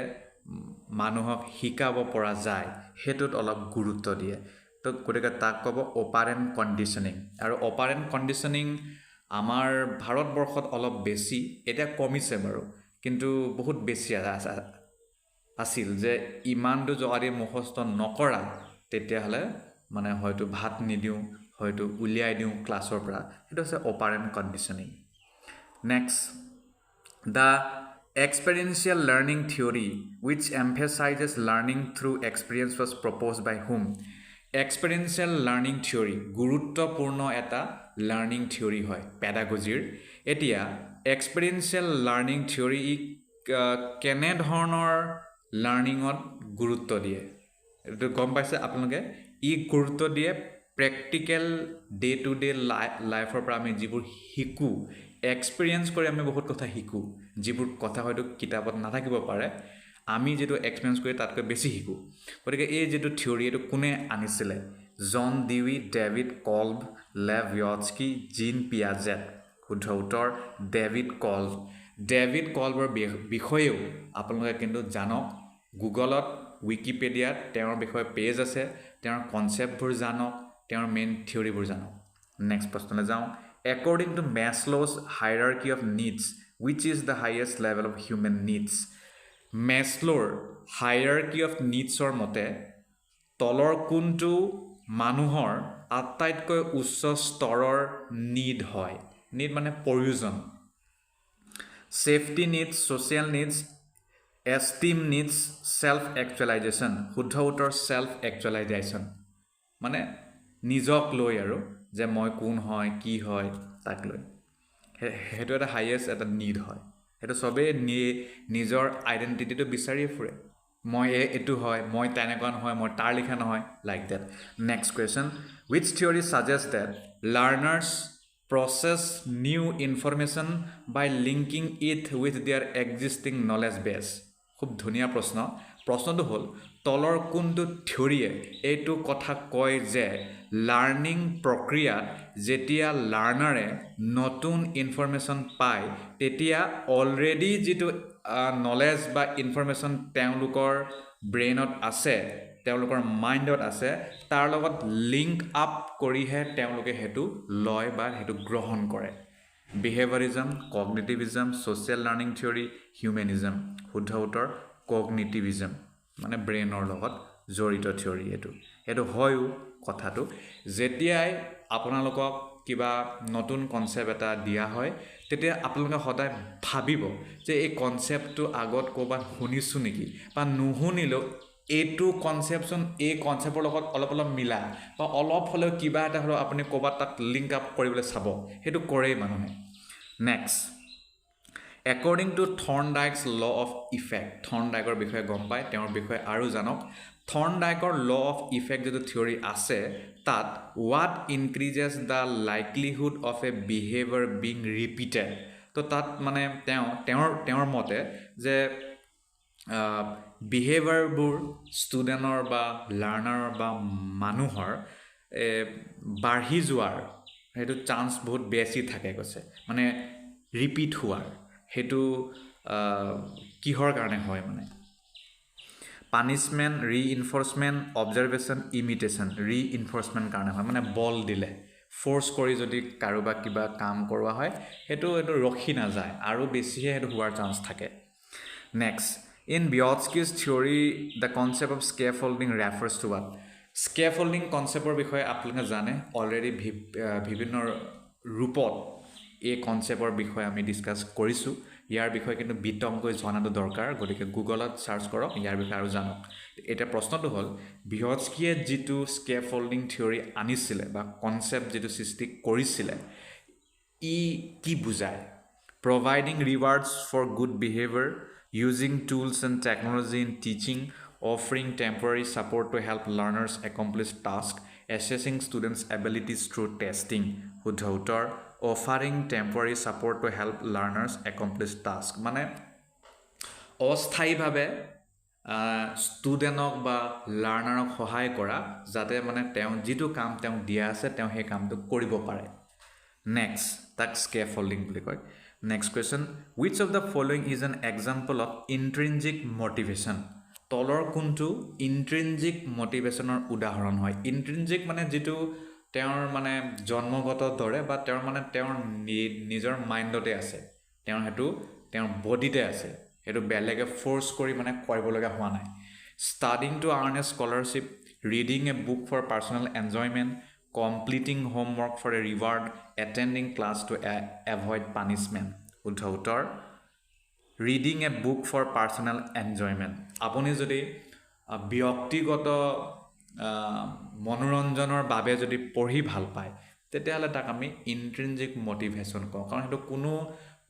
মানুহক শিকাব পৰা যায় হেতুত অলপ গুৰুত্ব দিয়ে তো গতিকে তাক ক'ব অপাৰেন্ট কন্ডিশনিং আৰু অপাৰেন্ট কন্ডিশনিং আমাৰ ভাৰতবৰ্ষত অলপ বেছি এটা কমিছে বাৰু কিন্তু বহুত বেছি আছিল যে ইমানটো যদি মুখস্থ নকৰা তেতিয়াহলে মানে হয়তো ভাত নিদিও হয়তো উলিয়াই দিও ক্লাছৰ পৰা এটা আছে operant conditioning next the experiential learning theory which emphasizes learning through experience was proposed by whom experiential learning theory গুৰুত্বপূৰ্ণ এটা learning theory হয় পেডাগজিৰ এতিয়া experiential learning theory কেনে ধৰণৰ লাৰ্নিংত গুৰুত্ব দিয়ে এটো গম পাইছে আপোনালোকে ই গুৰুত্ব দিয়ে প্ৰেক্টিকেল ডে টু ডে লাইফৰ পৰা আমি যিবোৰ শিকোঁ এক্সপিৰিয়েঞ্চ কৰি আমি বহুত কথা শিকোঁ যিবোৰ কথা হয়তো কিতাপত নাথাকিব পাৰে আমি যেটো এক্সপিৰিয়েঞ্চ কৰি তাতকৈ বেছি শিকোঁ গতিকে এই যেটো থিওৰি এইটো কোনে আনিছিলে জন ডিউই ডেভিড কল্ব লেভ ৱটস্কি জিন পিয়াজেট শুদ্ধ উত্তৰ ডেভিড কল্বৰ বিষয়েও আপোনালোকে কিন্তু জানক গুগলত উইকিপিডিয়াত তেওঁৰ বিষয়ে পেজ আছে তেওঁৰ কনচেপ্টবোৰ জানক তেওঁৰ মেইন থিওৰিবোৰ জানক নেক্সট প্ৰশ্নলৈ যাওঁ according to Maslow's hierarchy of needs which is the highest level of human needs Maslow'ৰ hierarchy of needsৰ মতে তলৰ কোনটো মানুহৰ আটাইতকৈ উচ্চ স্তৰৰ নিড হয় নিড মানে প্ৰয়োজন safety needs social needs esteem needs self actualization শুদ্ধ উত্তৰ self actualization মানে নিজক লৈ আৰু যে মই কোন হয় কি হয় তাক লৈ হেটো এটা হাইয়েষ্ট এটা নিড হয় হেটো সবে নিজৰ আইডেন্টিটিটো বিচাৰি ফুৰে মই এটো হয় মই তেনেকুৱা নহয় মই তাৰ লিখা নহয় like that next question which theory suggests that learners process new information by linking it with their existing knowledge base খুব ধুনীয়া প্ৰশ্নটো হ'ল তলৰ কোনটো থিওৰিয়ে এইটো কথা কয় যে লাৰ্নিং প্ৰক্ৰিয়াত যেতিয়া লাৰ্নাৰে নতুন ইনফৰমেশ্যন পায় তেতিয়া অলৰেডি যেটো নলেজ বা ইনফৰমেশ্যন তেওঁলোকৰ ব্ৰেইনত আছে তেওঁলোকৰ মাইণ্ডত আছে তাৰ লগত লিংক আপ কৰিহে তেওঁলোকে হেতু লয় বা হেতু গ্ৰহণ কৰে বিহেভিয়ৰিজম কগনিটিভিজম সোশ্যাল লাৰ্নিং থিওৰি হিউম্যানিজম শুদ্ধ উত্তৰ কগনিটিভিজম মানে ব্ৰেইনৰ লগত জড়িত থিওৰি এটো হয়ও কথাটো যেতিয়াই আপোনালোকক কিবা নতুন কনসেপ্ট এটা দিয়া হয় তেতিয়া আপোনালোকে সদায় ভাবিব যে এই কনসেপ্টটো আগত ক'বাত শুনিছো নেকি বা নুশুনিলো এইটো কনসেপচন এই কনসেপ্টৰ লগত অলপ মিলা বা অলপ হলেও কিবা এটা হলো আপুনি ক'বাত তাক লিংক আপ কৰিবলৈ চাব হেতু কৰেই মানুহে next according to Thorndike's law of effect Thorndikeৰ বিষয়ে গম পায় তেওঁৰ বিষয়ে আৰু জানক Thorndikeৰ law of effect যেটো থিওৰি আছে তাত what increases the likelihood of a behavior being repeated তো তাত মানে তেওঁৰ মতে যে বিহেভিয়ৰবোৰ ষ্টুডেণ্টৰ বা লাৰ্নাৰ বা মানুহৰ বাঢ়ি যোৱাৰ হেতু চান্স বহুত বেছি থাকে কৈছে মানে ৰিপিট হোৱাৰ হেতু কিহৰ কাৰণে হয় মানে পানিশমেন্ট ৰিইনফোৰ্সমেন্ট অবজাৰভেশন ইমিটেশন ৰিইনফোৰ্সমেন্ট কাৰণে হয় মানে বল দিলে ফোৰ্স কৰি যদি কাৰোবাক কিবা কাম কৰোৱা হয় হেতু ৰখি না যায় আৰু বেছিহে হেতু হোৱাৰ চান্স থাকে next in Vygotsky's theory the concept of scaffolding refers to what scaffolding conceptৰ বিষয়ে আপোনালোকে জানে অলৰেডি বিভিন্ন ৰূপত এই কনসেপ্টৰ বিষয়ে আমি ডিসকাস কৰিছো ইয়াৰ বিষয়ে কিন্তু বিতংকৈ জনাটো দৰকাৰ গতিকে গুগলত সাৰ্চ কৰক ইয়াৰ বিষয়ে আৰু জানক এটা প্ৰশ্নটো হ'ল ভিগটস্কিয়ে যেটো স্কেফোল্ডিং থিওৰি আনিছিলে বা কনসেপ্ট যেটো সৃষ্টি কৰিছিলে ই কি বুজায় providing rewards for good behavior using tools and technology in teaching offering temporary support to help learners accomplish tasks assessing students abilities through testing শুদ্ধ উত্তৰ offering temporary support to help learners accomplish tasks মানে অস্থায়ীভাৱে ষ্টুডেণ্টক বা লাৰ্নাৰক সহায় কৰা যাতে মানে তেওঁ যেটো কাম তেওঁ দিয়া আছে তেওঁ সেই কামটো কৰিব পাৰে নেক্সট তাক স্কেফোল্ডিং বুলি কয় next question which of the following is an example of intrinsic motivation তলৰ কোনটো intrinsic motivationৰ উদাহৰণ হয় intrinsic মানে যেটো তেওঁৰ মানে জন্মগত দৰে বা তেওঁৰ মানে তেওঁৰ নিজৰ মাইণ্ডতে আছে তেওঁৰ হেতু তেওঁৰ বডিতে আছে হেতু বেলেগে ফোৰ্স কৰি মানে কৰিব লগা হোৱা নাই studying to earn a scholarship reading a book for personal enjoyment completing homework for a reward attending class to avoid punishment শুদ্ধ উত্তৰ reading a book for personal enjoyment আপুনি যদি ব্যক্তিগত মনোৰঞ্জনৰ বাবে যদি পঢ়ি ভাল পায় তেতিয়াহলে তাক আমি ইন্ট্ৰিনজিক মোটিভেশন কওঁ কাৰণ হেতু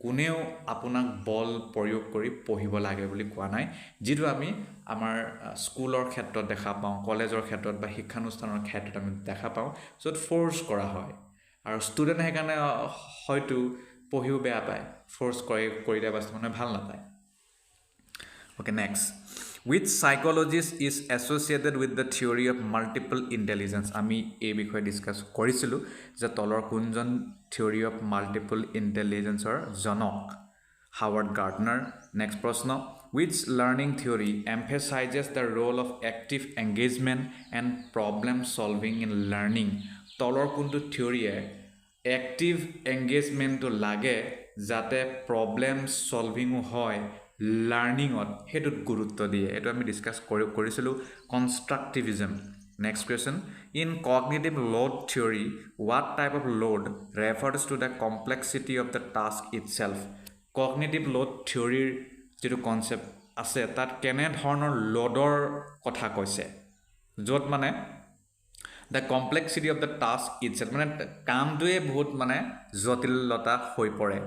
কোনেও আপোনাক বল প্ৰয়োগ কৰি পঢ়িব লাগে বুলি কোৱা নাই যিটো আমি আমাৰ স্কুলৰ ক্ষেত্ৰত দেখা পাওঁ কলেজৰ ক্ষেত্ৰত বা শিক্ষানুষ্ঠানৰ ক্ষেত্ৰত আমি দেখা পাওঁ য'ত ফ'ৰ্চ কৰা হয় আৰু ষ্টুডেণ্টে সেইকাৰণে হয়তো পঢ়িও বেয়া পায় ফ'ৰ্চ কৰিলে বা মানে ভাল নাপায় Okay, next. Which psychologist is associated with the theory of multiple intelligence? আমি এই বিষয়ে ডিছকাছ কৰিছিলোঁ যে তলৰ কোনজন theory of multiple intelligenceৰ জনক হাৱাৰ্ড গাৰ্টনাৰ নেক্সট প্ৰশ্ন which learning theory emphasizes the role of active engagement and problem solving in learning? তলৰ কোনটো থিয়ৰীয়ে এক্টিভ এংগেজমেণ্টটো লাগে যাতে প্ৰব্লেম সলভিঙো হয় লাৰ্ণিঙত সেইটোত গুৰুত্ব দিয়ে এইটো আমি ডিছকাছ কৰিছিলোঁ constructivism next question in cognitive load theory what type of load refers to the complexity of the task itself cognitive load থিয়ৰীৰ যিটো কনচেপ্ট আছে তাত কেনেধৰণৰ লোডৰ কথা কৈছে য'ত মানে the complexity of the task itself মানে কামটোৱে বহুত মানে জটিলতা হৈ পৰে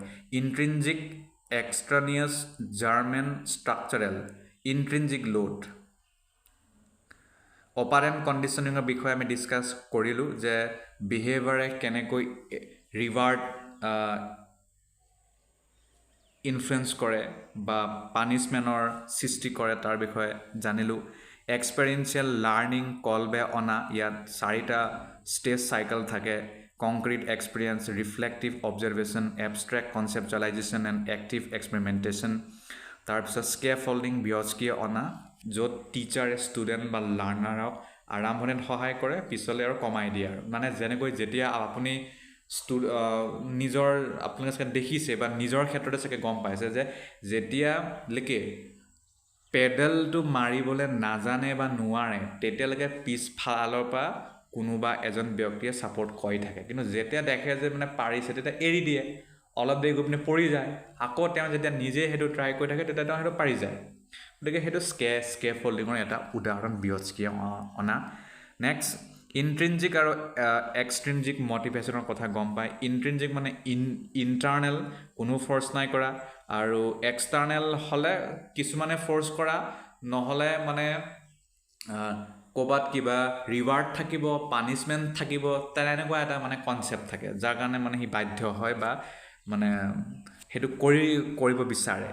intrinsic extraneous german structural intrinsic load operant conditioning ৰ বিষয়ে আমি ডিসকাস কৰিলো যে বিহেভিয়াৰে কেনেকৈ ৰিৱাৰ্ড ইনফ্লুয়েন্স কৰে বা পানিশমেন্টৰ সৃষ্টি কৰে তাৰ বিষয়ে জানিলো এক্সপেৰিয়েন্সিয়েল লাৰ্নিং কলবে অনা ইয়াত চাৰিটা ষ্টেজ সাইকেল থাকে concrete experience reflective observation abstract conceptualisation and active experimentation তাৰপিছত স্কেফল্ডিং বিয়স্কিয়ে অনা য'ত টিচাৰে ষ্টুডেণ্ট বা লাৰ্ণাৰক আৰম্ভণিত সহায় কৰে পিছলৈ আৰু কমাই দিয়ে আৰু মানে যেনেকৈ যেতিয়া আপুনি নিজৰ আপোনালোকে দেখিছে বা নিজৰ ক্ষেত্ৰতে চাগে গম পাইছে যে যেতিয়ালৈকে পেডেলটো মাৰিবলৈ নাজানে বা নোৱাৰে তেতিয়ালৈকে পিছফালৰ পৰা কোনোবা এজন ব্যক্তিয়ে ছাপোৰ্ট কৰি থাকে কিন্তু যেতিয়া দেখে যে মানে পাৰিছে তেতিয়া এৰি দিয়ে অলপ দেৰি গৈ পিনে পৰি যায় আকৌ তেওঁ যেতিয়া নিজে সেইটো ট্ৰাই কৰি থাকে তেতিয়া তেওঁ সেইটো পাৰি যায় গতিকে সেইটো স্কেফল্ডিঙৰ এটা উদাহৰণ বিয়স্কিয়ে অনা নেক্সট ইন্ট্ৰিনজিক আৰু এক্সট্ৰিনজিক মটিভেশ্যনৰ কথা গম পায় ইন্ট্ৰিনজিক মানে ইণ্টাৰনেল কোনো ফ'ৰ্চ নাই কৰা আৰু এক্সটাৰ্নেল হ'লে কিছুমানে ফ'ৰ্চ কৰা নহ'লে মানে ক'বাত কিবা ৰিৱাৰ্ড থাকিব পানিশমেণ্ট থাকিব তেনেকুৱা এটা মানে কনচেপ্ট থাকে যাৰ কাৰণে মানে সি বাধ্য হয় বা মানে সেইটো কৰিব বিচাৰে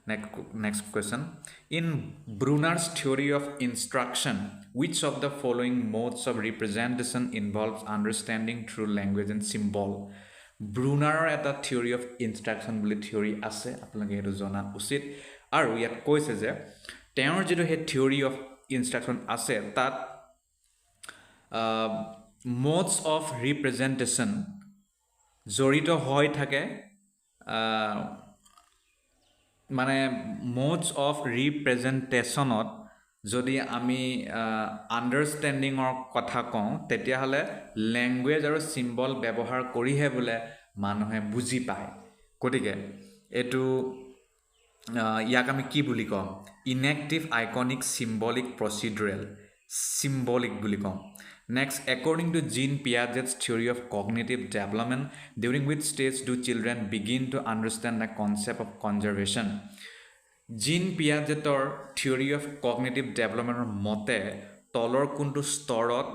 Next question. In Brunner's theory of instruction, which of the following modes of representation involves understanding through language and symbol? Brunner's এটা theory of instruction বুলি theory আছে আপোনালোকে এইটো জনা উচিত আৰু ইয়াত কৈছে যে তেওঁৰ যিটো হে theory of instruction আছে তাত modes of representation জড়িত হৈ থাকে মানে মোডস অফ ৰিপ্ৰেজেণ্টেশ্যনত যদি আমি আণ্ডাৰষ্টেণ্ডিঙৰ কথা কওঁ তেতিয়াহ'লে লেংগুৱেজ আৰু চিম্বল ব্যৱহাৰ কৰিহে বোলে মানুহে বুজি পায় গতিকে এইটো ইয়াক আমি কি বুলি কওঁ ইনেক্টিভ আইকনিক চিম্বলিক প্ৰচিডুৰেল চিম্বলিক বুলি কওঁ Next, according to Jean Piaget's theory of cognitive development, during which stage do children begin to understand the concept of conservation? Jean Piaget'ৰ theory of cognitive development মতে তলৰ কোনটো স্তৰত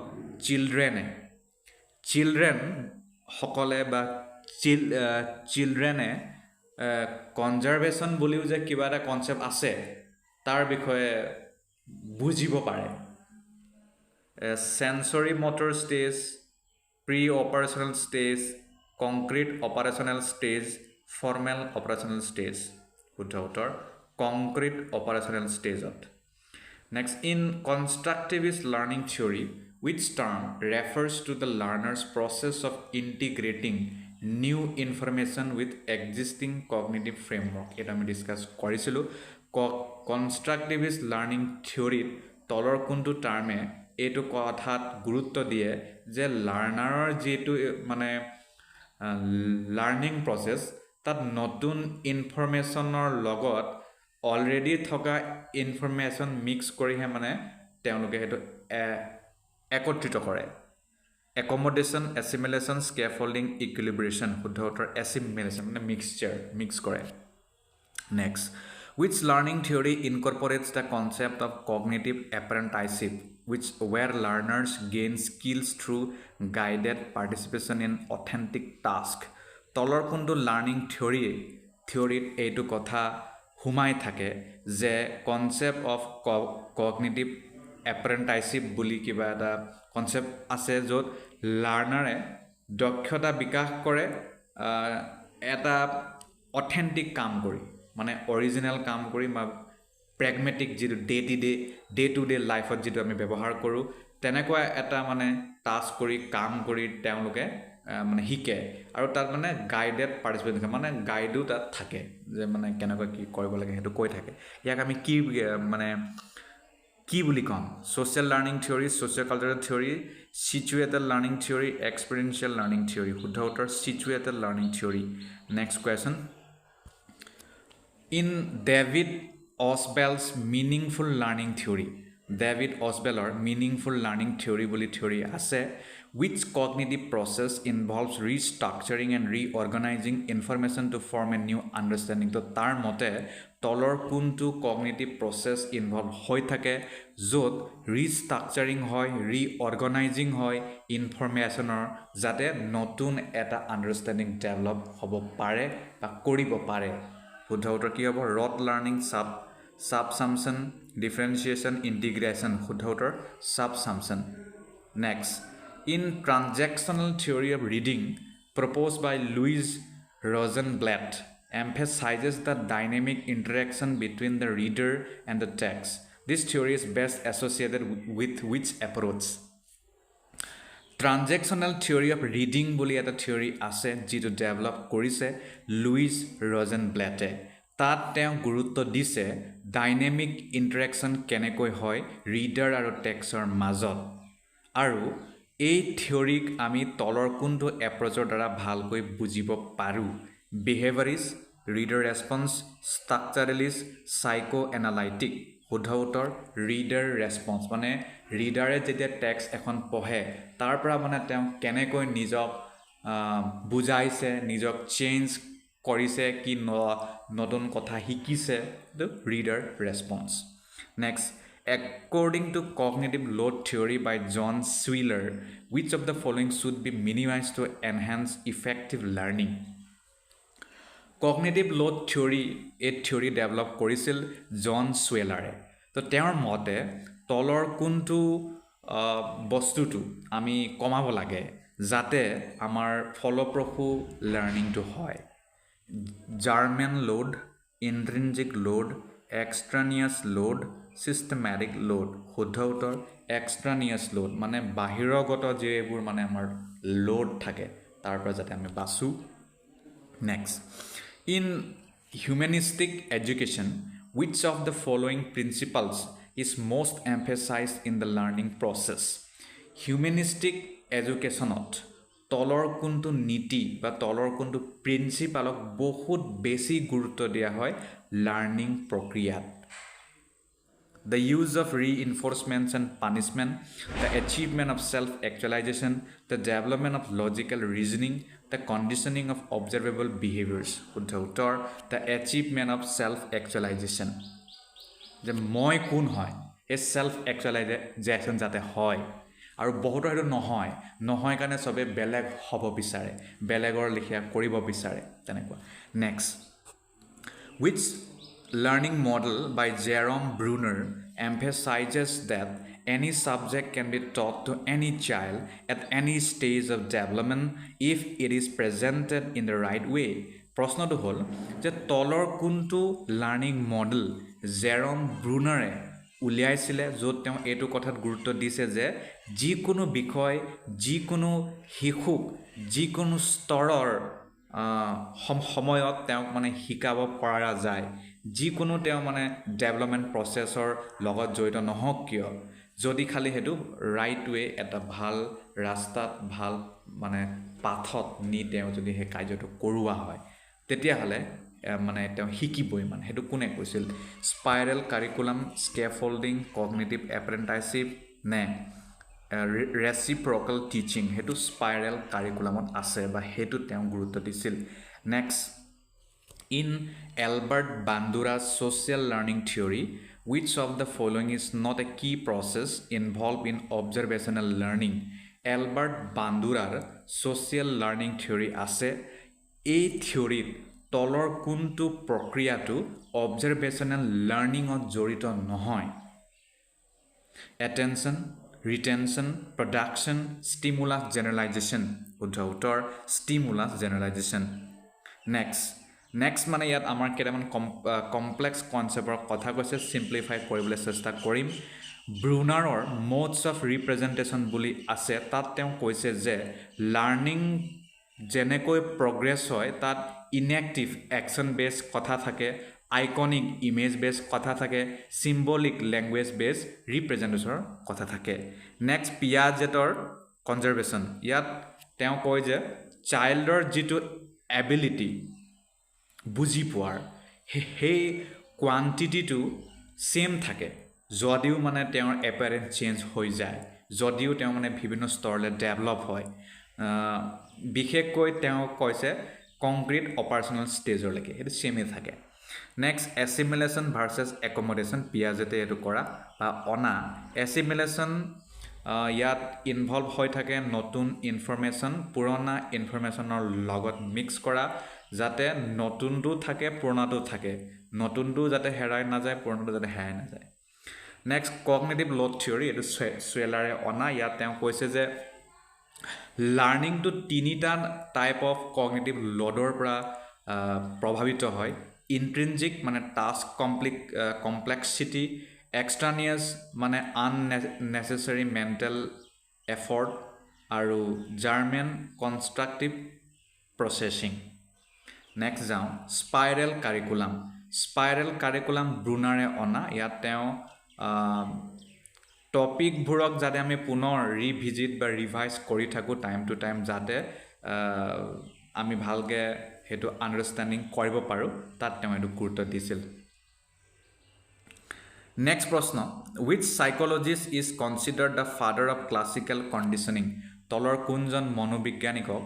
চিলড্ৰেন সকলে বা চিলড্ৰেনে কনজাৰভেশ্যন বুলিও যে কিবা এটা কনচেপ্ট আছে তাৰ বিষয়ে বুজিব পাৰে sensory motor stage, pre-operational stage, concrete operational stage, formal operational stage. Concrete operational stage. Next, in constructivist learning theory, which term refers to the learner's process of integrating new information with existing cognitive framework? It I discuss কৰিছিলো constructivist learning theory তলৰ কোনটো টাৰ্মে এইটো কথাত গুৰুত্ব দিয়ে যে লাৰ্ণাৰৰ যেটো মানে লাৰ্নিং প্ৰসেস তাত নতুন ইনফৰমেশনৰ লগত অলৰেডি থকা ইনফৰমেশন মিক্স কৰিহে মানে তেওঁলোকে হেতু একত্ৰিত কৰে Accommodation, assimilation, scaffolding, equilibration. শুদ্ধ উত্তৰ assimilation মানে mix কৰে. Next, which learning theory incorporates the concept of cognitive apprenticeship, where learners gain skills through guided participation in authentic task? তলৰ কোনটো learning theory এইটো কথা সোমাই থাকে যে concept of cognitive apprenticeship বুলি কিবা এটা কনসেপ্ট আছে য'ত লাৰ্ণাৰে দক্ষতা বিকাশ কৰে এটা অথেন্টিক কাম কৰি মানে অৰিজিনেল কাম কৰি বা প্ৰেগমেটিক যিটো ডে টু ডে লাইফত যিটো আমি ব্যৱহাৰ কৰোঁ তেনেকুৱা এটা মানে টাস্ক কৰি কাম কৰি তেওঁলোকে মানে শিকে আৰু তাত মানে গাইডেড পাৰ্টিচিপেশ্যন মানে গাইডো তাত থাকে যে মানে কেনেকৈ কি কৰিব লাগে সেইটো কৈ থাকে ইয়াক আমি কি মানে কি বুলি কম social learning theory, socio-cultural theory, situated learning theory, experiential learning theory. শুদ্ধ উত্তৰ situated learning theory. Next question. In David Osbald's meaningful learning theory, David Osbaldৰ meaningful learning theory বুলি theory আছে, which cognitive process involves restructuring and reorganizing information to form a new understanding? তো তাৰ মতে তলৰ কোনটো cognitive process involve হৈ থাকে য'ত restructuring হয় reorganizing হয় ইনফৰমেশ্যনৰ যাতে নতুন এটা আণ্ডাৰষ্টেণ্ডিং ডেভেলপ হ'ব পাৰে বা কৰিব পাৰে শুদ্ধ উত্তৰ কি হ'ব ৰট লাৰ্নিং subsumption differentiation integration শুদ্ধ উত্তৰ subsumption. Next, in transactional theory of reading proposed by Louis Rosenblatt emphasizes the dynamic interaction between the reader and the text. This theory is best associated with which approach? Transactional theory of reading বুলি এটা theory আছে যিটো develop কৰিছে Luiz ৰজেনব্লেটে তাত তেওঁ গুৰুত্ব দিছে dynamic ইন্টাৰেকশন কেনেকৈ হয় ৰিডাৰ আৰু টেক্সটৰ মাজত আৰু এই থিওৰিক আমি তলৰ কোনটো এপ্ৰ'চৰ দ্বাৰা ভালকৈ বুজিব পাৰোঁ বিহেভিয়ৰিষ্ট ৰিডাৰ ৰেছপন্স ষ্ট্ৰাকচাৰেলিষ্ট সাইকো এনালাইটিক শুদ্ধ উত্তৰ ৰিডাৰ ৰেছপন্স মানে ৰিডাৰে যেতিয়া টেক্সট এখন পঢ়ে তাৰ পৰা মানে তেওঁ কেনেকৈ নিজক বুজাইছে নিজক চেঞ্জ কৰিছে কি নতুন কথা শিকিছে the reader response. Next, according to cognitive load theory by John Swiller, which of the following should be minimized to enhance effective learning? Cognitive load theory a theory develop কৰিছিল জন সুৱেলাৰে তো তেওঁৰ মতে তলৰ কোনটো বস্তুটো আমি কমাব লাগে যাতে আমাৰ ফলপ্ৰসূ লাৰ্নিংটো হয় German load, intrinsic load, extraneous load, systematic load. শুদ্ধ উত্তৰ extraneous load মানে বাহিৰগত যেবোৰ মানে আমাৰ load থাকে তাৰ পৰা যাতে আমি বাচো Next, in humanistic education, which of the following principles is most emphasized in the learning process? Humanistic educationত তলৰ কোনটো নীতি বা তলৰ কোনটো প্ৰিন্সিপালক বহুত বেছি গুৰুত্ব দিয়া হয় লাৰ্নিং প্ৰক্ৰিয়াত The use of reinforcements and punishment, the achievement of self-actualization, the development of logical reasoning, the conditioning of observable behaviors. শুদ্ধ উত্তৰ the achievement of self-actualization. যে মই কোন হয় এই self-actualization যাতে হয় আৰু বহুতৰ সেইটো নহয় কাৰণে সবে বেলেগ হ'ব বিচাৰে বেলেগৰ লিখিয়া কৰিব বিচাৰে তেনেকুৱা next which learning model by Jerome Bruner emphasizes that any subject can be taught to any child at any stage of development if it is presented in the right way প্ৰশ্নটো হ'ল যে তলৰ কোনটো লাৰ্নিং মডেল জেৰম ব্ৰুনাৰে উলিয়াইছিলে য'ত তেওঁ এইটো কথাত গুৰুত্ব দিছে যে যিকোনো বিষয় যিকোনো শিশুক যিকোনো স্তৰৰ সময়ত তেওঁক মানে শিকাব পৰা যায় যিকোনো তেওঁ মানে ডেভেলপমেণ্ট প্ৰচেছৰ লগত জড়িত নহওক কিয় যদি খালি হেতু ৰাইট ৱে এটা ভাল ৰাস্তাত ভাল মানে পাথত নি তেওঁ যদি হে কাৰ্যটো কৰোৱা হয় তেতিয়াহলে মানে তেওঁ শিকিবই মানে হেতু কোনে কৈছিল স্পাইৰাল কাৰিকুলাম স্কেফোল্ডিং কগনিটিভ এপ্ৰেন্টিসশিপ নে ৰেচিপ্ৰকেল টিচিং সেইটো স্পাইৰেল কাৰিকুলামত আছে বা সেইটো তেওঁ গুৰুত্ব দিছিল next In Albert Bandura's social learning theory, which of the following is not a key process involved in observational learning? Albert Bandurar social learning theory আছে এই থিয়ৰিত তলৰ কোনটো প্ৰক্ৰিয়াটো observational learningত জড়িত নহয় attention retention production stimulus generalization শুদ্ধ উত্তৰ stimulus generalization next মানে ইয়াত আমাৰ কেইটামান কমপ্লেক্স কনচেপ্টৰ কথা কৈছে সিম্পলিফাই কৰিবলৈ চেষ্টা কৰিম ব্ৰুনাৰৰ মোডস অফ ৰিপ্ৰেজেন্টেশন বুলি আছে তাত তেওঁ কৈছে যে লাৰ্নিং যেনেকৈ প্ৰগ্ৰেছ হয় তাত ইনএক্টিভ একশন বেস কথা থাকে আইকনিক ইমেজ বেস কথা থাকে সিম্বলিক ল্যাঙ্গুৱেজ বেস ৰিপ্ৰেজেন্টেশনৰ কথা থাকে নেক্সট পিয়াজেটৰ কনজাৰ্ভেশ্যন ইয়াত তেওঁ কয় যে চাইল্ডৰ যেটো এবিলিটি বুজি পোৱাৰ সেই কোৱান্টিটিটো সেম থাকে যদিও মানে তেওঁৰ এপাৰেন্ট চেঞ্জ হৈ যায় যদিও তেওঁ মানে বিভিন্ন স্তৰলৈ ডেভেলপ হয় বিশেষকৈ তেওঁ কৈছে কংক্ৰিট অপাৰেশনাল ষ্টেজলৈকে সেইটো সেমে থাকে নেক্সট এছিমিলেশ্যন ভাৰ্চেছ একমডেশ্যন পিয়াজেটে এইটো কৰা বা অনা এছিমিলেশ্যন ইয়াত ইনভলভ হৈ থাকে নতুন ইনফৰমেশ্যন পুৰণা ইনফৰমেশ্যনৰ লগত মিক্স কৰা যাতে নতুনটো থাকে পুৰণাটো থাকে নতুনটো যাতে হেৰাই নাযায় পুৰণাটো যাতে হেৰাই নাযায় নেক্সট কগনিটিভ লোড থিয়ৰী এইটো সুৱেলাৰে অনা ইয়াত তেওঁ কৈছে যে লাৰ্নিং টু তিনিটা টাইপ অফ কগনিটিভ লোডৰ পৰা প্ৰভাৱিত হয় ইন্ট্ৰিনজিক মানে টাস্ক কমপ্লেক্সিটি এক্সট্ৰানিয়াছ মানে আননেচেচাৰী মেণ্টেল এফৰ্ট আৰু জাৰ্মেন কনষ্ট্ৰাক্টিভ প্ৰচেছিং নেক্সট যাওঁ স্পাইৰেল কাৰিকুলাম ব্ৰুনাৰে অনা ইয়াত তেওঁ টপিকবোৰক যাতে আমি পুনৰ ৰিভিজিট বা ৰিভাইজ কৰি থাকোঁ টাইম টু টাইম যাতে আমি ভালকৈ সেইটো আণ্ডাৰষ্টেণ্ডিং কৰিব পাৰোঁ তাত তেওঁ এইটো গুৰুত্ব দিছিল নেক্সট প্ৰশ্ন which psychologist is considered the father of classical conditioning তলৰ কোনজন মনোবিজ্ঞানিকক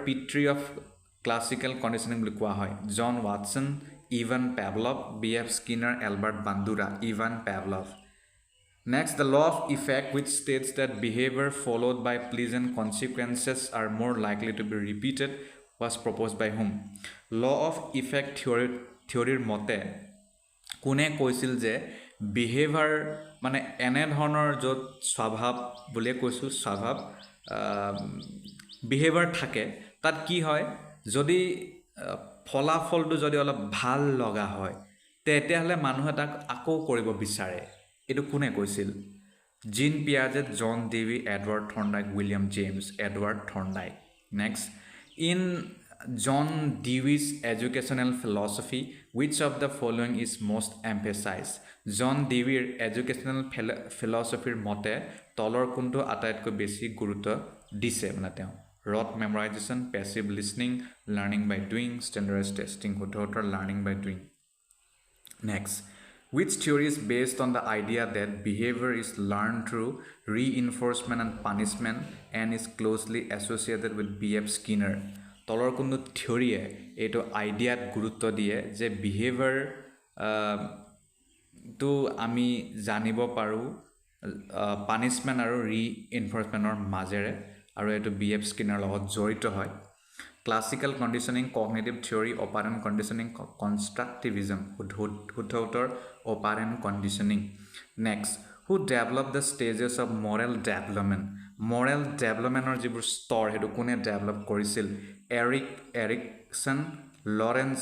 পিতৃ অফ ক্লাছিকেল কণ্ডিশ্যনিং বুলি কোৱা হয় John Watson Ivan Pavlov B F. Skinner Albert Bandura Ivan Pavlov Next, the law of effect which states that behavior followed by pleasant consequences are more likely to be repeated was proposed by whom? Law of effect theory মতে কোনে কৈছিল যে behavior মানে এনে ধৰণৰ য'ত স্বভাৱ বুলি কৈছো স্বভাৱ behavior থাকে তাত কি হয় যদি ফলাফলটো যদি অলপ ভাল লগা হয় তেতিয়াহলে মানুহে তাক আকৌ কৰিব বিচাৰে এটো কোনে কৈছিল Jean Piaget John Dewey Edward Thorndike William James Edward Thorndike next in John Dewey's educational philosophy which of the following is most emphasized John ডেভিৰ educational philosophy মতে তলৰ কোনটো আটাইতকৈ বেছি গুৰুত্ব দিছে মানে তেওঁ rote memorization passive listening learning by doing standardized testing শুদ্ধতৰ learning by doing next Which theory is based on the idea that behavior is learned through reinforcement and punishment and is closely associated with B.F. Skinner? তলৰ কোনো থিয়ৰিয়ে এইটো আইডিয়াত গুৰুত্ব দিয়ে যে behaviour তো আমি জানিব পাৰোঁ পানিশমেণ্ট আৰু ৰিইনফৰ্চমেণ্টৰ মাজেৰে আৰু এইটো B.F. স্কিনাৰ লগত জড়িত হয় Classical conditioning, cognitive theory, operant conditioning, constructivism. শুদ্ধ উত্তৰ operant conditioning. Next, who developed the stages of moral development? Moral development or যিবোৰ স্তৰ হেতু কোনে ডেভেলপ কৰিছিল? এৰিকসন, লৰেন্স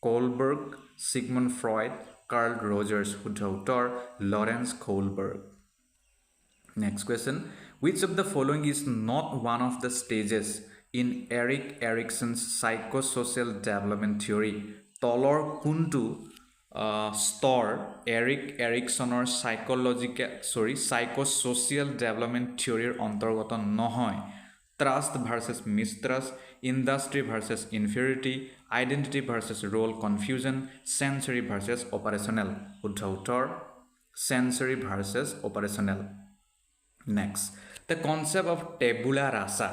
কোলবাৰ্গ, সিগমুণ্ড ফ্ৰইড, কাৰ্ল ৰজাৰ্ছ. শুদ্ধ উত্তৰ Lawrence কোলবাৰ্গ. Next question, which of the following is not one of the stages in Erik Erikson's psychosocial development theory? তলৰ কোনটো স্তৰ এৰিক এৰিকসনৰ psychosocial development theory অন্তৰ্গত নহয় trust versus mistrust industry versus inferiority identity versus role confusion sensory versus operational শুদ্ধ উত্তৰ sensory versus operational Next, the concept of tabula rasa,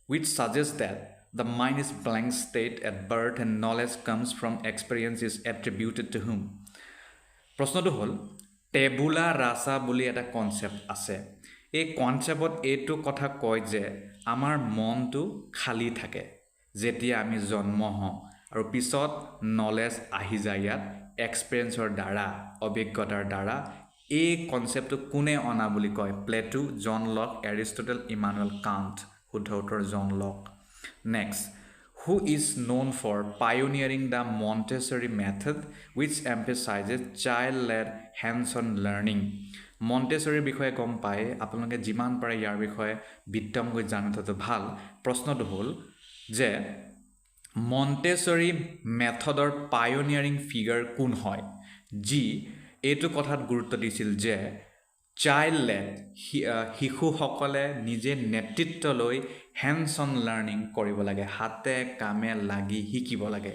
which suggests that the mind is blank state at birth and knowledge comes from experience, is attributed to whom? প্ৰশ্নটো হ'ল টেবুলা ৰাছা বুলি এটা concept আছে। এই কনচেপ্টত এইটো কথা কয় যে আমাৰ মনটো খালী থাকে যেতিয়া আমি জন্ম হওঁ আৰু পিছত নলেজ আহি যায় ইয়াত এক্সপিৰিয়েঞ্চৰ দ্বাৰা, অভিজ্ঞতাৰ দ্বাৰা। এই কনচেপ্টটো কোনে অনা বুলি কয়? Plato, John Locke, Aristotle, Immanuel Kant. শুদ্ধ উত্তৰ John Locke. Next, who is known for pioneering the Montessori method, which emphasizes child-led hands-on learning? মণ্টেছৰীৰ বিষয়ে গম পায়, আপোনালোকে যিমান পাৰে ইয়াৰ বিষয়ে বিত্তমকৈ জানি থোৱাটো ভাল। প্ৰশ্নটো হ'ল যে মণ্টেছৰী মেথডৰ পায়োনিয়াৰিং ফিগাৰ কোন হয়, যি এইটো কথাত গুৰুত্ব দিছিল যে চাইল্ড-লেড, শিশুসকলে নিজে নেতৃত্ব লৈ হেণ্ডছ অন লাৰ্ণিং কৰিব লাগে, হাতে কামে লাগি শিকিব লাগে।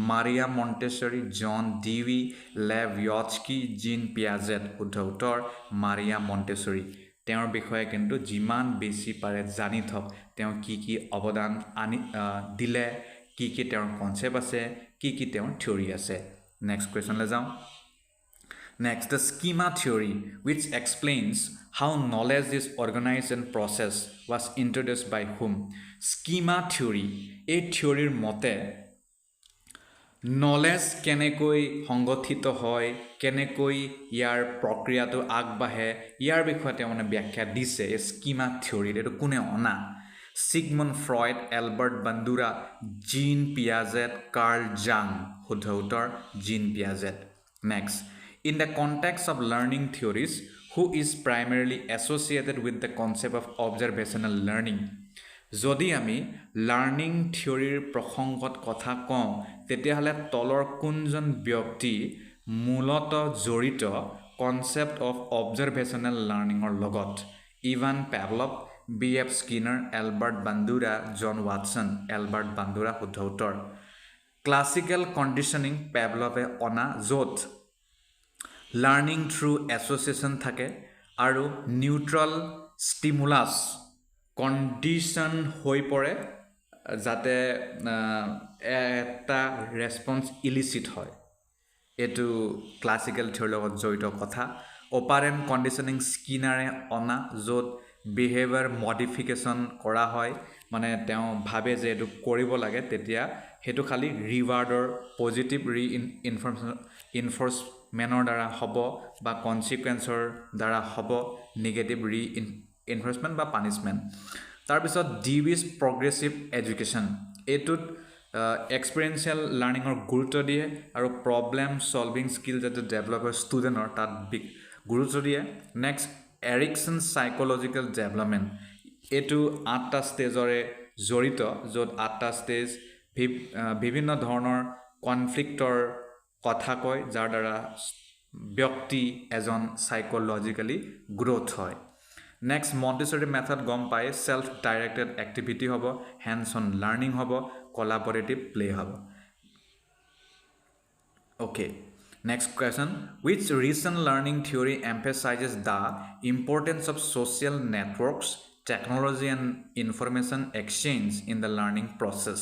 মাৰিয়া মণ্টেছৰী, জন ডিউই, লেভ য়টস্কি, জিন পিয়াজেট। শুদ্ধ উত্তৰ মাৰিয়া মণ্টেছৰী। তেওঁৰ বিষয়ে কিন্তু যিমান বেছি পাৰে জানি থওক, তেওঁ কি অৱদান দিলে, কি তেওঁৰ কনচেপ্ট আছে, কি তেওঁৰ থিয়ৰী আছে। নেক্সট কুৱেশ্যনলৈ যাওঁ। Next, the schema theory, which explains how knowledge is organized and processed, was introduced by whom? Schema theory, এই থিয়ৰীৰ মতে নলেজ কেনেকৈ সংগঠিত হয়, কেনেকৈ ইয়াৰ প্ৰক্ৰিয়াটো আগবাঢ়ে, ইয়াৰ বিষয়ে তেওঁ ব্যাখ্যা দিছে এই স্কিমা থিয়ৰীত। এইটো কোনে অনা? Sigmund Freud, Albert Bandura, Jean Piaget, Carl Jung. শুদ্ধ উত্তৰ Jean Piaget. Next, in the context of learning theories, who is primarily associated with the concept of observational learning? যদি আমি লাৰ্ণিং থিয়ৰীৰ প্ৰসংগত কথা কওঁ, তেতিয়াহ'লে তলৰ কোনজন ব্যক্তি মূলতঃ জড়িত কনচেপ্ট অফ অবজাৰভেশ্যনেল লাৰ্ণিঙৰ লগত? Ivan Pavlov, B F Skinner, Albert Bandura, John Watson. Albert Bandura শুদ্ধ উত্তৰ। ক্লাছিকেল কণ্ডিশ্যনিং পেভলভে অনা, য'ত লাৰ্ণিং থ্ৰু এছ'চিয়েশ্যন থাকে আৰু নিউট্ৰেল ষ্টিমুলাছ কণ্ডিশ্যন হৈ পৰে যাতে এটা ৰেছপন্স ইলিচিট হয়। এইটো ক্লাছিকেল থিয়ৰীৰ লগত জড়িত কথা। অপাৰেণ্ট কণ্ডিশ্যনিং স্কিনাৰে অনা, য'ত বিহেভিয়াৰ মডিফিকেশ্যন কৰা হয়, মানে তেওঁ ভাবে যে এইটো কৰিব লাগে, তেতিয়া সেইটো খালি ৰিৱাৰ্ডৰ পজিটিভ ইনফৰ্চমেণ্টৰ দ্বাৰা হ'ব বা কনচিকুৱেঞ্চৰ দ্বাৰা হ'ব, নিগেটিভ ইনফৰ্চমেণ্ট বা পানিছমেণ্ট। তাৰপিছত ডিউইজ প্ৰগ্ৰেছিভ এডুকেশ্যন, এইটোত এক্সপিৰিয়েঞ্চিয়েল লাৰ্ণিঙৰ গুৰুত্ব দিয়ে আৰু প্ৰব্লেম ছলভিং স্কিল যাতে ডেভেলপ হয় ষ্টুডেণ্টৰ, তাত গুৰুত্ব দিয়ে। নেক্সট, এৰিকছন চাইক'লজিকেল ডেভেলপমেণ্ট, এইটো 8টা ষ্টেজৰে জড়িত, য'ত 8টা ষ্টেজ বিভিন্ন ধৰণৰ কনফ্লিক্টৰ কথা কয়, যাৰ দ্বাৰা ব্যক্তি এজন চাইক'লজিকেলি গ্ৰ'থ হয়। নেক্সট, মণ্টেছৰী মেথড গম পায়, ছেল্ফ ডাইৰেক্টেড এক্টিভিটি হ'ব, হেণ্ডছ অন লাৰ্ণিং হ'ব, কলাবৰেটিভ প্লে হ'ব। Okay, next question. Which recent learning theory emphasizes the importance of social networks, technology and information exchange in the learning process?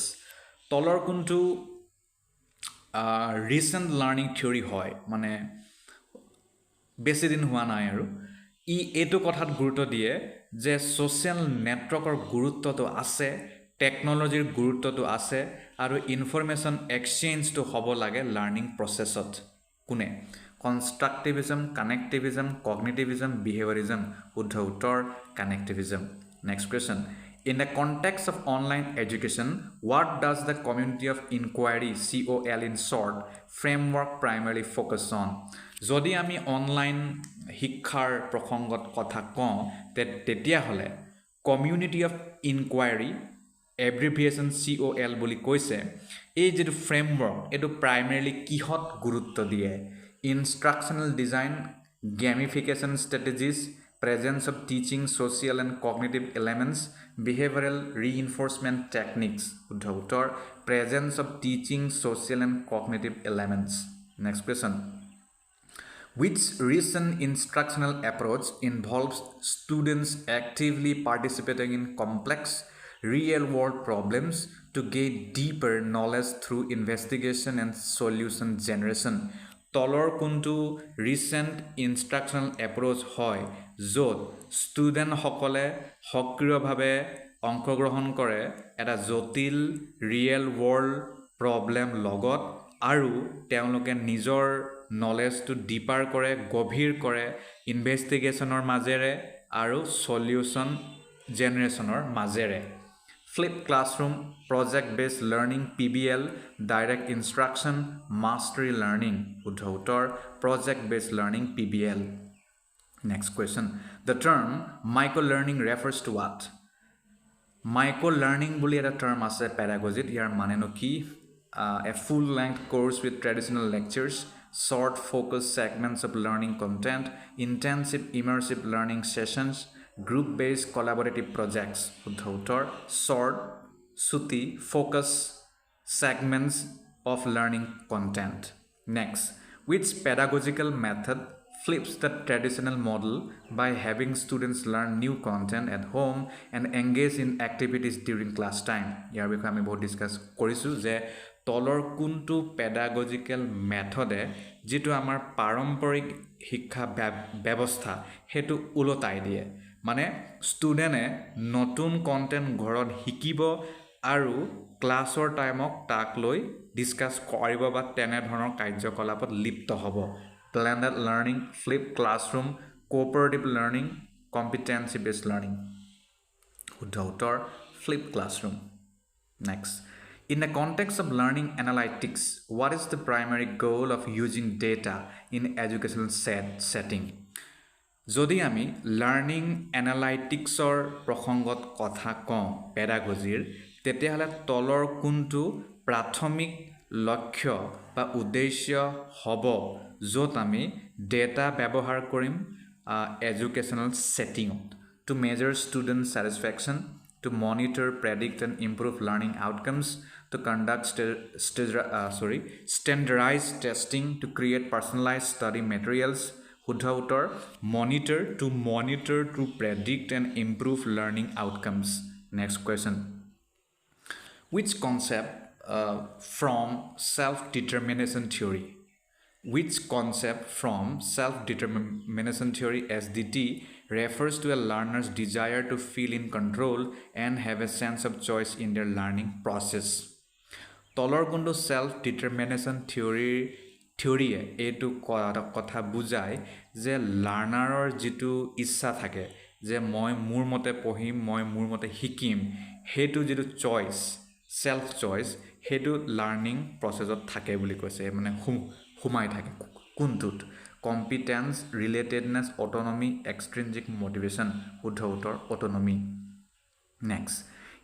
তলৰ কোনটো recent learning theory হয়, মানে বেছি দিন হোৱা নাই আৰু এইটো কথাত গুৰুত্ব দিয়ে যে ছ'চিয়েল নেটৱৰ্কৰ গুৰুত্বটো আছে, টেকন'লজিৰ গুৰুত্বটো আছে আৰু ইনফৰমেশ্যন এক্সচেঞ্জটো হ'ব লাগে লাৰ্ণিং প্ৰচেছত। কোনে? কনষ্ট্ৰাকটিভিজম, কানেক্টিভিজম, কগনিটিভিজম, বিহেভিয়ৰিজম। শুদ্ধ উত্তৰ connectivism. Next question, in the context of online education, what does the community of inquiry, COL in short, framework primarily focus on? যদি আমি অনলাইন শিক্ষাৰ প্ৰসংগত কথা কওঁ, তেতিয়াহ'লে কমিউনিটি অফ ইনকুৱাৰী, এব্ৰিভিয়েশ্যন COL বুলি কৈছে, এই যিটো ফ্ৰেমৱৰ্ক, এইটো প্ৰাইমেৰীলি কিহত গুৰুত্ব দিয়ে? ইনষ্ট্ৰাকশ্যনেল design, গেমিফিকেশ্যন strategies, presence of teaching social and cognitive elements, behavioral reinforcement techniques. শুদ্ধ উত্তৰ presence of teaching social and cognitive elements. Next question, Which recent instructional approach involves students actively participating in complex real world problems to gain deeper knowledge through investigation and solution generation? তলৰ কোনটো recent ইনষ্ট্ৰাকশ্যনেল approach হয় য'ত ষ্টুডেণ্টসকলে সক্ৰিয়ভাৱে অংশগ্ৰহণ কৰে এটা জটিল real world problem লগত আৰু তেওঁলোকে নিজৰ নলেজটো ডিপাৰ কৰে গভীৰ কৰে ইনভেষ্টিগেশ্যনৰ মাজেৰে আৰু সলিউশ্যন জেনেৰেশ্যনৰ মাজেৰে Flip classroom, project-based learning, PBL, direct instruction, mastery learning, Uddhautor, project-based learning, PBL. Next question. The term micro-learning refers to what? Micro-learning বুলি এটা term আছে pedagogy ইয়াৰ মানেনো কি a full-length course with traditional lectures, short focused segments of learning content, intensive immersive learning sessions, group-based collaborative projects, Uddhautor, short, suti, focus segments of learning content. Next, which pedagogical method flips the traditional model by having students learn new content at home and engage in activities during class time? ইয়াৰ বিষয়ে আমি বহুত discuss কৰিছো যে তলৰ কোনটো pedagogical মেথডে যেটো আমাৰ পাৰম্পৰিক শিক্ষা ব্যৱস্থা হেতু উলটাই দিয়ে মানে ষ্টুডেণ্টে নতুন কন্টেন্ট ঘৰত শিকিব আৰু ক্লাছৰ টাইমক তাক লৈ ডিসকাস কৰিব বা তেনে ধৰণৰ কাৰ্যকলাপত লিপ্ত হ'ব blended learning flip classroom cooperative learning competency based learning Uddhautor flip classroom next in the context of learning analytics what is the primary goal of using data in educational setting যদি আমি learning এনালাইটিক্সৰ প্ৰসংগত কথা কওঁ পেডাগজিৰ তেতিয়াহ'লে তলৰ কোনটো প্ৰাথমিক লক্ষ্য বা উদ্দেশ্য হ'ব য'ত আমি ডেটা ব্যৱহাৰ কৰিম educational ছেটিঙত to measure student satisfaction to monitor predict and improve learning outcomes to conduct standardized testing to create personalized study materials Uddhautor monitor to predict and improve learning outcomes. Next question. Which concept from self-determination theory? Which concept from self-determination theory SDT refers to a learner's desire to feel in control and have a sense of choice in their learning process? তলৰ কোনটো self-determination থিওৰিয়ে এইটো কথা বুজায় যে লাৰ্ণাৰৰ যেটো ইচ্ছা থাকে যে মই মোৰ মতে পঢ়িম মই মোৰ মতে শিকিম হেতু যেটো চয়েস সেলফ চয়েস হেতু লাৰ্নিং প্ৰসেছত থাকে বুলি কৈছে মানে হুমাই থাকে কোনটোত competence relatedness autonomy extrinsic motivation Uddhautor autonomy next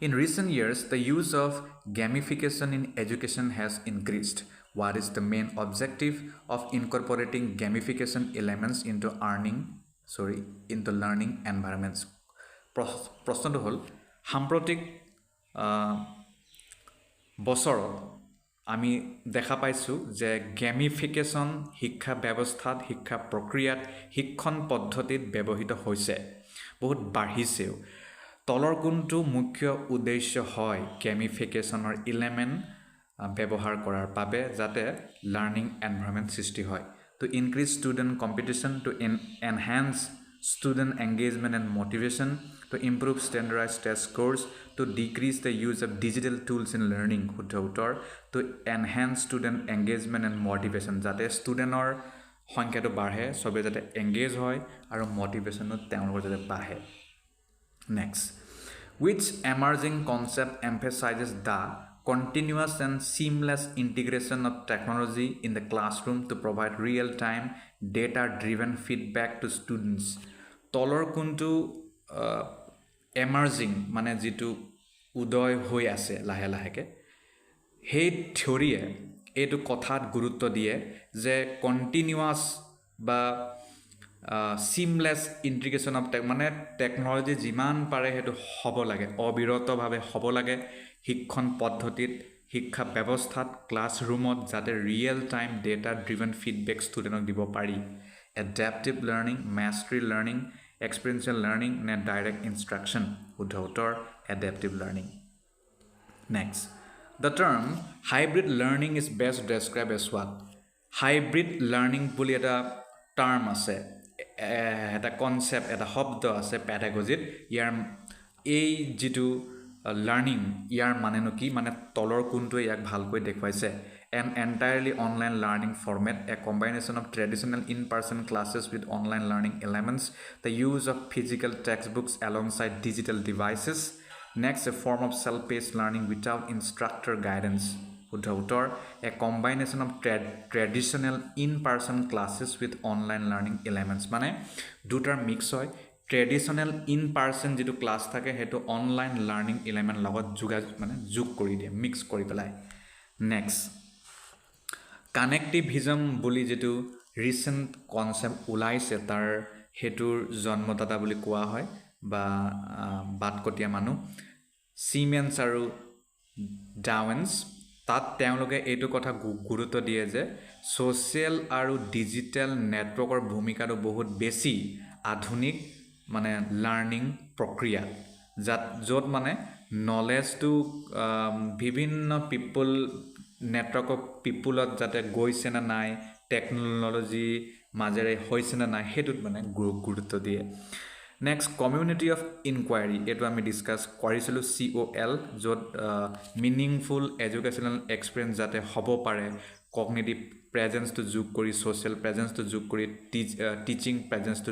in recent years the use of gamification in education has increased What is the main objective of incorporating gamification elements into learning environments? প্ৰশ্নটো হ'ল সাম্প্ৰতিক বছৰত আমি দেখা পাইছো যে gamification শিক্ষা ব্যৱস্থাত শিক্ষা প্ৰক্ৰিয়াত শিক্ষণ পদ্ধতিত ব্যৱহৃত হৈছে বহুত বাঢ়িছেও তলৰ কোনটো মুখ্য উদ্দেশ্য হয় গেমিফিকেশনৰ এলিমেন্ট ব্যৱহাৰ কৰাৰ বাবে যাতে লাৰ্নিং এনভাইৰনমেন্ট সৃষ্টি হয় to increase student competition to enhance student engagement and motivation to improve standardized test scores to decrease the use of digital tools in learning Uddhautor to enhance student engagement and motivation যাতে ষ্টুডেন্টৰ সংখ্যাটো বাঢ়ে সবে যাতে engage হয় আৰু মোটিভেশনো তেওঁলোকৰ যাতে বাঢ়ে next which emerging concept emphasizes the continuous and seamless integration of technology in the classroom to provide real-time data-driven feedback to students. তলৰ কোনটো emerging মানে যেটো উদয় হৈ আছে লাহে লাহেকে হে থিওৰিয়ে এইটো কথাত গুৰুত্ব দিয়ে যে কন্টিনিউয়াস বা seamless integration of মানে টেকনলজি যিমান পাৰে হেতু হ'ব লাগে অবিৰতভাৱে হ'ব লাগে শিক্ষণ পদ্ধতিত শিক্ষা ব্যৱস্থাত ক্লাছৰুমত যাতে real time data driven feedback ষ্টুডেণ্টক দিব পাৰি adaptive learning, mastery learning, experiential learning নে ডাইৰেক্ট ইনষ্ট্ৰাকশ্যন? শুদ্ধ উত্তৰ adaptive learning. Next, the term hybrid learning is best described as what? Hybrid learning বুলি এটা টাৰ্ম আছে, এটা কনচেপ্ট, এটা শব্দ আছে পেডাগজিত। ইয়াৰ এই যিটো লাৰ্ণিং, ইয়াৰ মানেনো কি? মানে তলৰ কোনটোৱে ইয়াক ভালকৈ দেখুৱাইছে? An entirely online learning format, a combination of traditional in-person classes with online learning elements, the use of physical textbooks alongside digital devices. Next, a form of self-paced learning without instructor guidance. শুদ্ধ উত্তৰ a combination of traditional in-person classes with online learning elements. মানে দুটাৰ mix হয়। Traditional in person যিটো class থাকে সেইটো online learning element লগত যোগ কৰি দিয়ে, মিক্স কৰি পেলাই। নেক্সট, কানেক্টিভিজম বুলি যিটো ৰিচেণ্ট কনচেপ্ট ওলাইছে, তাৰ সেইটোৰ জন্মদাতা বুলি কোৱা হয় বা বাটকটীয়া মানুহ চিমেন্স আৰু ডাৱেন্স। তাত তেওঁলোকে এইটো কথা গুৰুত্ব দিয়ে যে ছ'চিয়েল আৰু ডিজিটেল নেটৱৰ্কৰ ভূমিকাটো বহুত বেছি আধুনিক মানে লাৰ্ণিং প্ৰক্ৰিয়া, য'ত মানে নলেজটো বিভিন্ন নেটৱৰ্ক অফ পিপুলত যাতে গৈছে নে নাই, টেকন'লজি মাজেৰে হৈছে নে নাই, সেইটোত মানে গুৰুত্ব দিয়ে। নেক্সট, কমিউনিটি অফ ইনকুৱাৰী, এইটো আমি ডিছকাছ কৰিছিলোঁ COL, য'ত মিনিংফুল এডুকেশ্যনেল এক্সপিৰিয়েঞ্চ যাতে হ'ব পাৰে, কগনিটিভ প্ৰেজেন্সটো যোগ কৰি, ছ'চিয়েল প্ৰেজেন্সটো যোগ কৰি, টিচিং প্ৰেজেন্সটো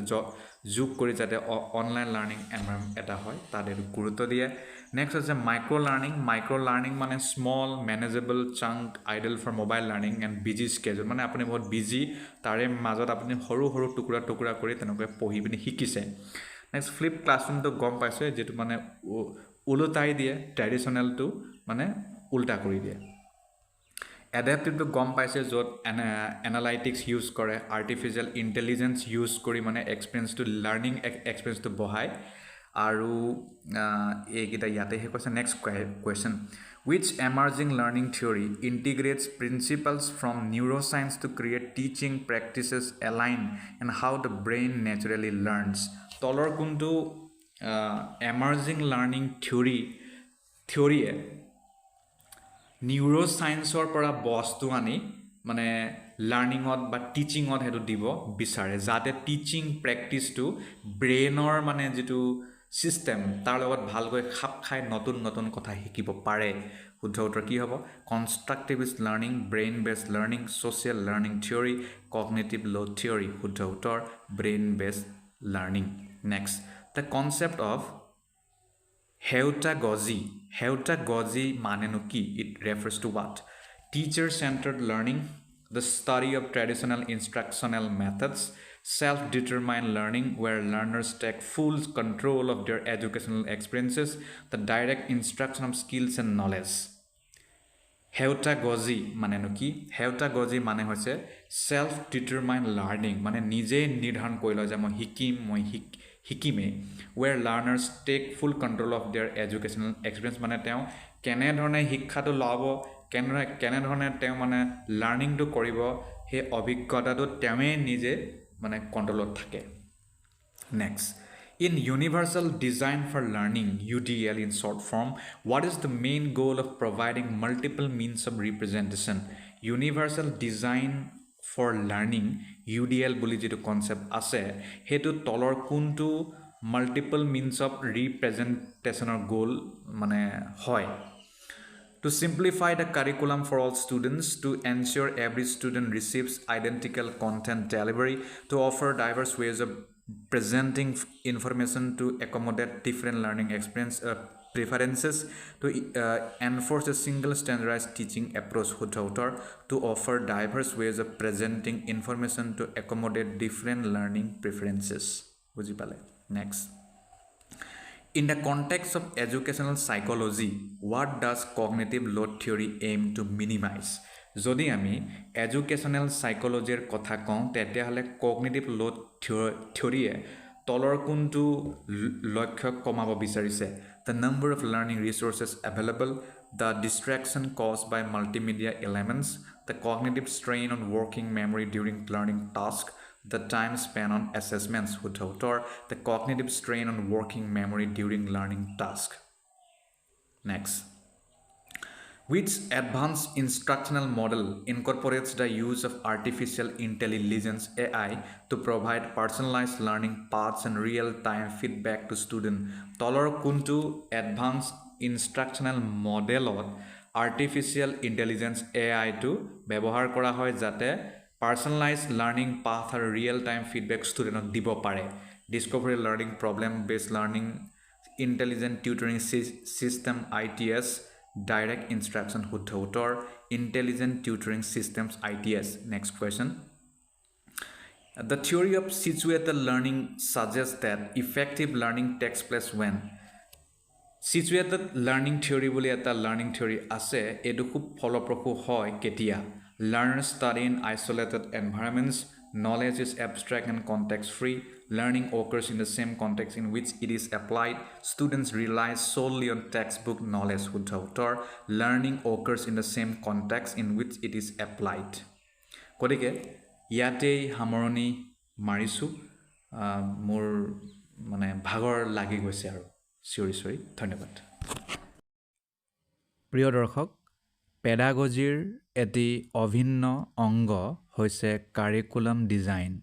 যোগ কৰি যাতে অনলাইন লাৰ্ণিং এনভাইৰনমেণ্ট এটা হয়, তাত এইটো গুৰুত্ব দিয়ে। নেক্সট হৈছে মাইক্ৰ' লাৰ্ণিং। মাইক্ৰ' লাৰ্ণিং মানে small manageable chunk ideal for mobile learning and busy schedule, মানে আপুনি বহুত বিজি, তাৰে মাজত আপুনি সৰু সৰু টুকুৰা কৰি তেনেকৈ পঢ়ি পিনি শিকিছে। নেক্সট, ফ্লিপ ক্লাছৰুমটো গম পাইছে, যিটো মানে ওলোটাই দিয়ে, ট্ৰেডিশ্যনেলটো মানে উল্টা কৰি দিয়ে। এডাপ্টিভটো গম পাইছে, য'ত এনালাইটিক্স ইউজ কৰে, আৰ্টিফিচিয়েল ইণ্টেলিজেঞ্চ ইউজ কৰি মানে এক্সপিৰিয়েঞ্চটো, লাৰ্ণিং এক্সপিৰিয়েঞ্চটো বঢ়ায়। আৰু এইকেইটা ইয়াতেহে কৈছে। Next question, which emerging learning theory integrates principles from neuroscience to create teaching practices aligned and how the brain naturally learns? তলৰ কোনটো এমাৰ্জিং লাৰ্ণিং থিয়ৰীয়ে নিউৰ'চাইন্সৰ পৰা বস্তু আনি মানে লাৰ্ণিঙত বা টিচিঙত সেইটো দিব বিচাৰে, যাতে টিচিং প্ৰেক্টিছটো ব্ৰেইনৰ মানে যিটো ছিষ্টেম তাৰ লগত ভালকৈ খাপ খাই নতুন নতুন কথা শিকিব পাৰে। শুদ্ধ উত্তৰ কি হ'ব? Constructivist learning, brain based learning, social learning theory, cognitive load theory. শুদ্ধ উত্তৰ brain based learning. Next, the concept of heutagogy. Heutagogy মানেনো কি? It refers to what? Teacher centered learning, the study of traditional instructional methods, self-determined learning where learners take full control of their educational experiences, the direct instruction of skills and knowledge. হেউটাগজি মানেনো কি? হেউটাগজি মানে হৈছে self ডিটাৰমাইণ্ড learning, মানে নিজেই নিৰ্ধাৰণ কৰি লয় যে মই শিকিমেই। Where learners take full control of their educational experience, মানে তেওঁ কেনেধৰণে শিক্ষাটো ল'ব, কেনেধৰণে তেওঁ মানে লাৰ্ণিংটো কৰিব, সেই অভিজ্ঞতাটো তেওঁৱেই নিজে মানে কণ্ট্ৰলত থাকে। Next, in Universal Design for Learning, UDL in short form, what is the main goal of providing multiple means of representation? Universal Design for Learning, UDL বুলি যিটো কনচেপ্ট আছে, সেইটো তলৰ কোনটো মাল্টিপল মিনছ অফ ৰিপ্ৰেজেণ্টেশ্যনৰ গ'ল মানে হয়? To simplify the curriculum for all students, to ensure every student receives identical content delivery, to offer diverse ways of presenting information to accommodate different learning experience preferences, to enforce a single standardized teaching approach. To offer diverse ways of presenting information to accommodate different learning preferences. বুজি পালে? Next, in the context of educational psychology, what does cognitive load theory aim to minimize? যদি আমি educational সাইকোলজিৰ কথা কওঁ, তেতিয়াহ'লে cognitive load থিয়ৰীয়ে তলৰ কোনটো লক্ষ্য কমাব বিচাৰিছে? The number of learning resources available, the distraction caused by multimedia elements, the cognitive strain on working memory during learning tasks, The time spent on assessments শুদ্ধ উত্তৰ the cognitive strain on working memory during learning task next which advanced instructional model incorporates the use of artificial intelligence AI to provide personalized learning paths and real-time feedback to students? তলৰ কোনটো advanced instructional modelত artificial intelligence AI টো ব্যৱহাৰ কৰা হয় যাতে personalized learning path আৰু real-time feedback studentক দিব পাৰে? Discovery learning, problem-based learning, intelligent tutoring system ITS, direct instruction শুদ্ধ উত্তৰ intelligent tutoring systems ITS. Next question. The theory of situated learning suggests that effective learning takes place when situated learning theory বুলি এটা learning theory আছে এইটো খুব ফলপ্ৰসূ হয় কেতিয়া learners study in isolated environments, knowledge is abstract and context free, learning occurs in the same context in which it is applied, students rely solely on textbook knowledge শুদ্ধ উত্তৰ learning occurs in the same context in which it is applied গতিকে ইয়াতেই সামৰণি মাৰিছোঁ মোৰ মানে ভাগৰ লাগি গৈছে আৰু চিঞৰি ধন্যবাদ প্ৰিয় দৰ্শক পেডাগজিৰ এটি অভিন্ন অংগ হৈছে কাৰিকুলাম ডিজাইন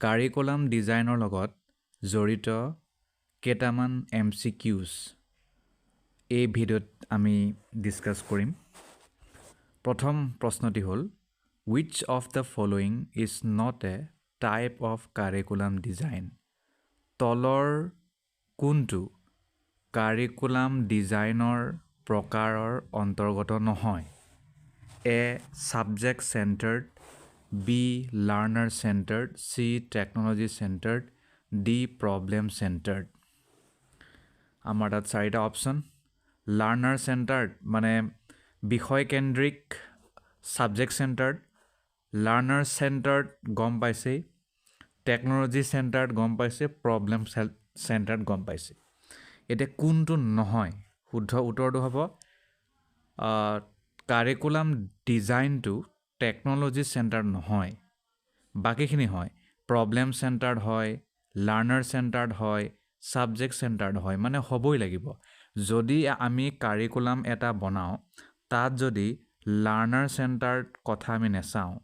কাৰিকুলাম ডিজাইনৰ লগত জড়িত কেইটামান MCQs এই ভিডিঅ'ত আমি ডিছকাছ কৰিম প্ৰথম প্ৰশ্নটি হ'ল which of the following is not a type of curriculum design তলৰ কোনটো কাৰিকুলাম ডিজাইনৰ প্ৰকাৰৰ অন্তৰ্গত নহয় A subject centered, B learner centered, C technology centered, D problem centered আমাৰ তাত চাৰিটা অপচন লাৰ্নাৰ চেণ্টাৰ্ড মানে বিষয় কেন্দ্ৰিক সাবজেক্ট চেণ্টাৰ্ড লাৰ্নাৰ চেণ্টাৰ্ড গম পাইছে টেকনলজি চেণ্টাৰ্ড গম পাইছে প্ৰবলেম চেণ্টাৰ্ড গম পাইছে এতিয়া কোনটো নহয় শুদ্ধ উত্তৰটো হ'ব কাৰিকুলাম ডিজাইনটো টেকনলজি চেণ্টাৰ্ড নহয় বাকিখিনি হয় প্ৰবলেম চেণ্টাৰ্ড হয় লাৰ্নাৰ চেণ্টাৰ্ড হয় সাবজেক্ট চেণ্টাৰ্ড হয় মানে হ'বই লাগিব যদি আমি কাৰিকুলাম এটা বনাও তাত যদি লাৰ্নাৰ চেণ্টাৰ্ড কথা আমি নেচাওঁ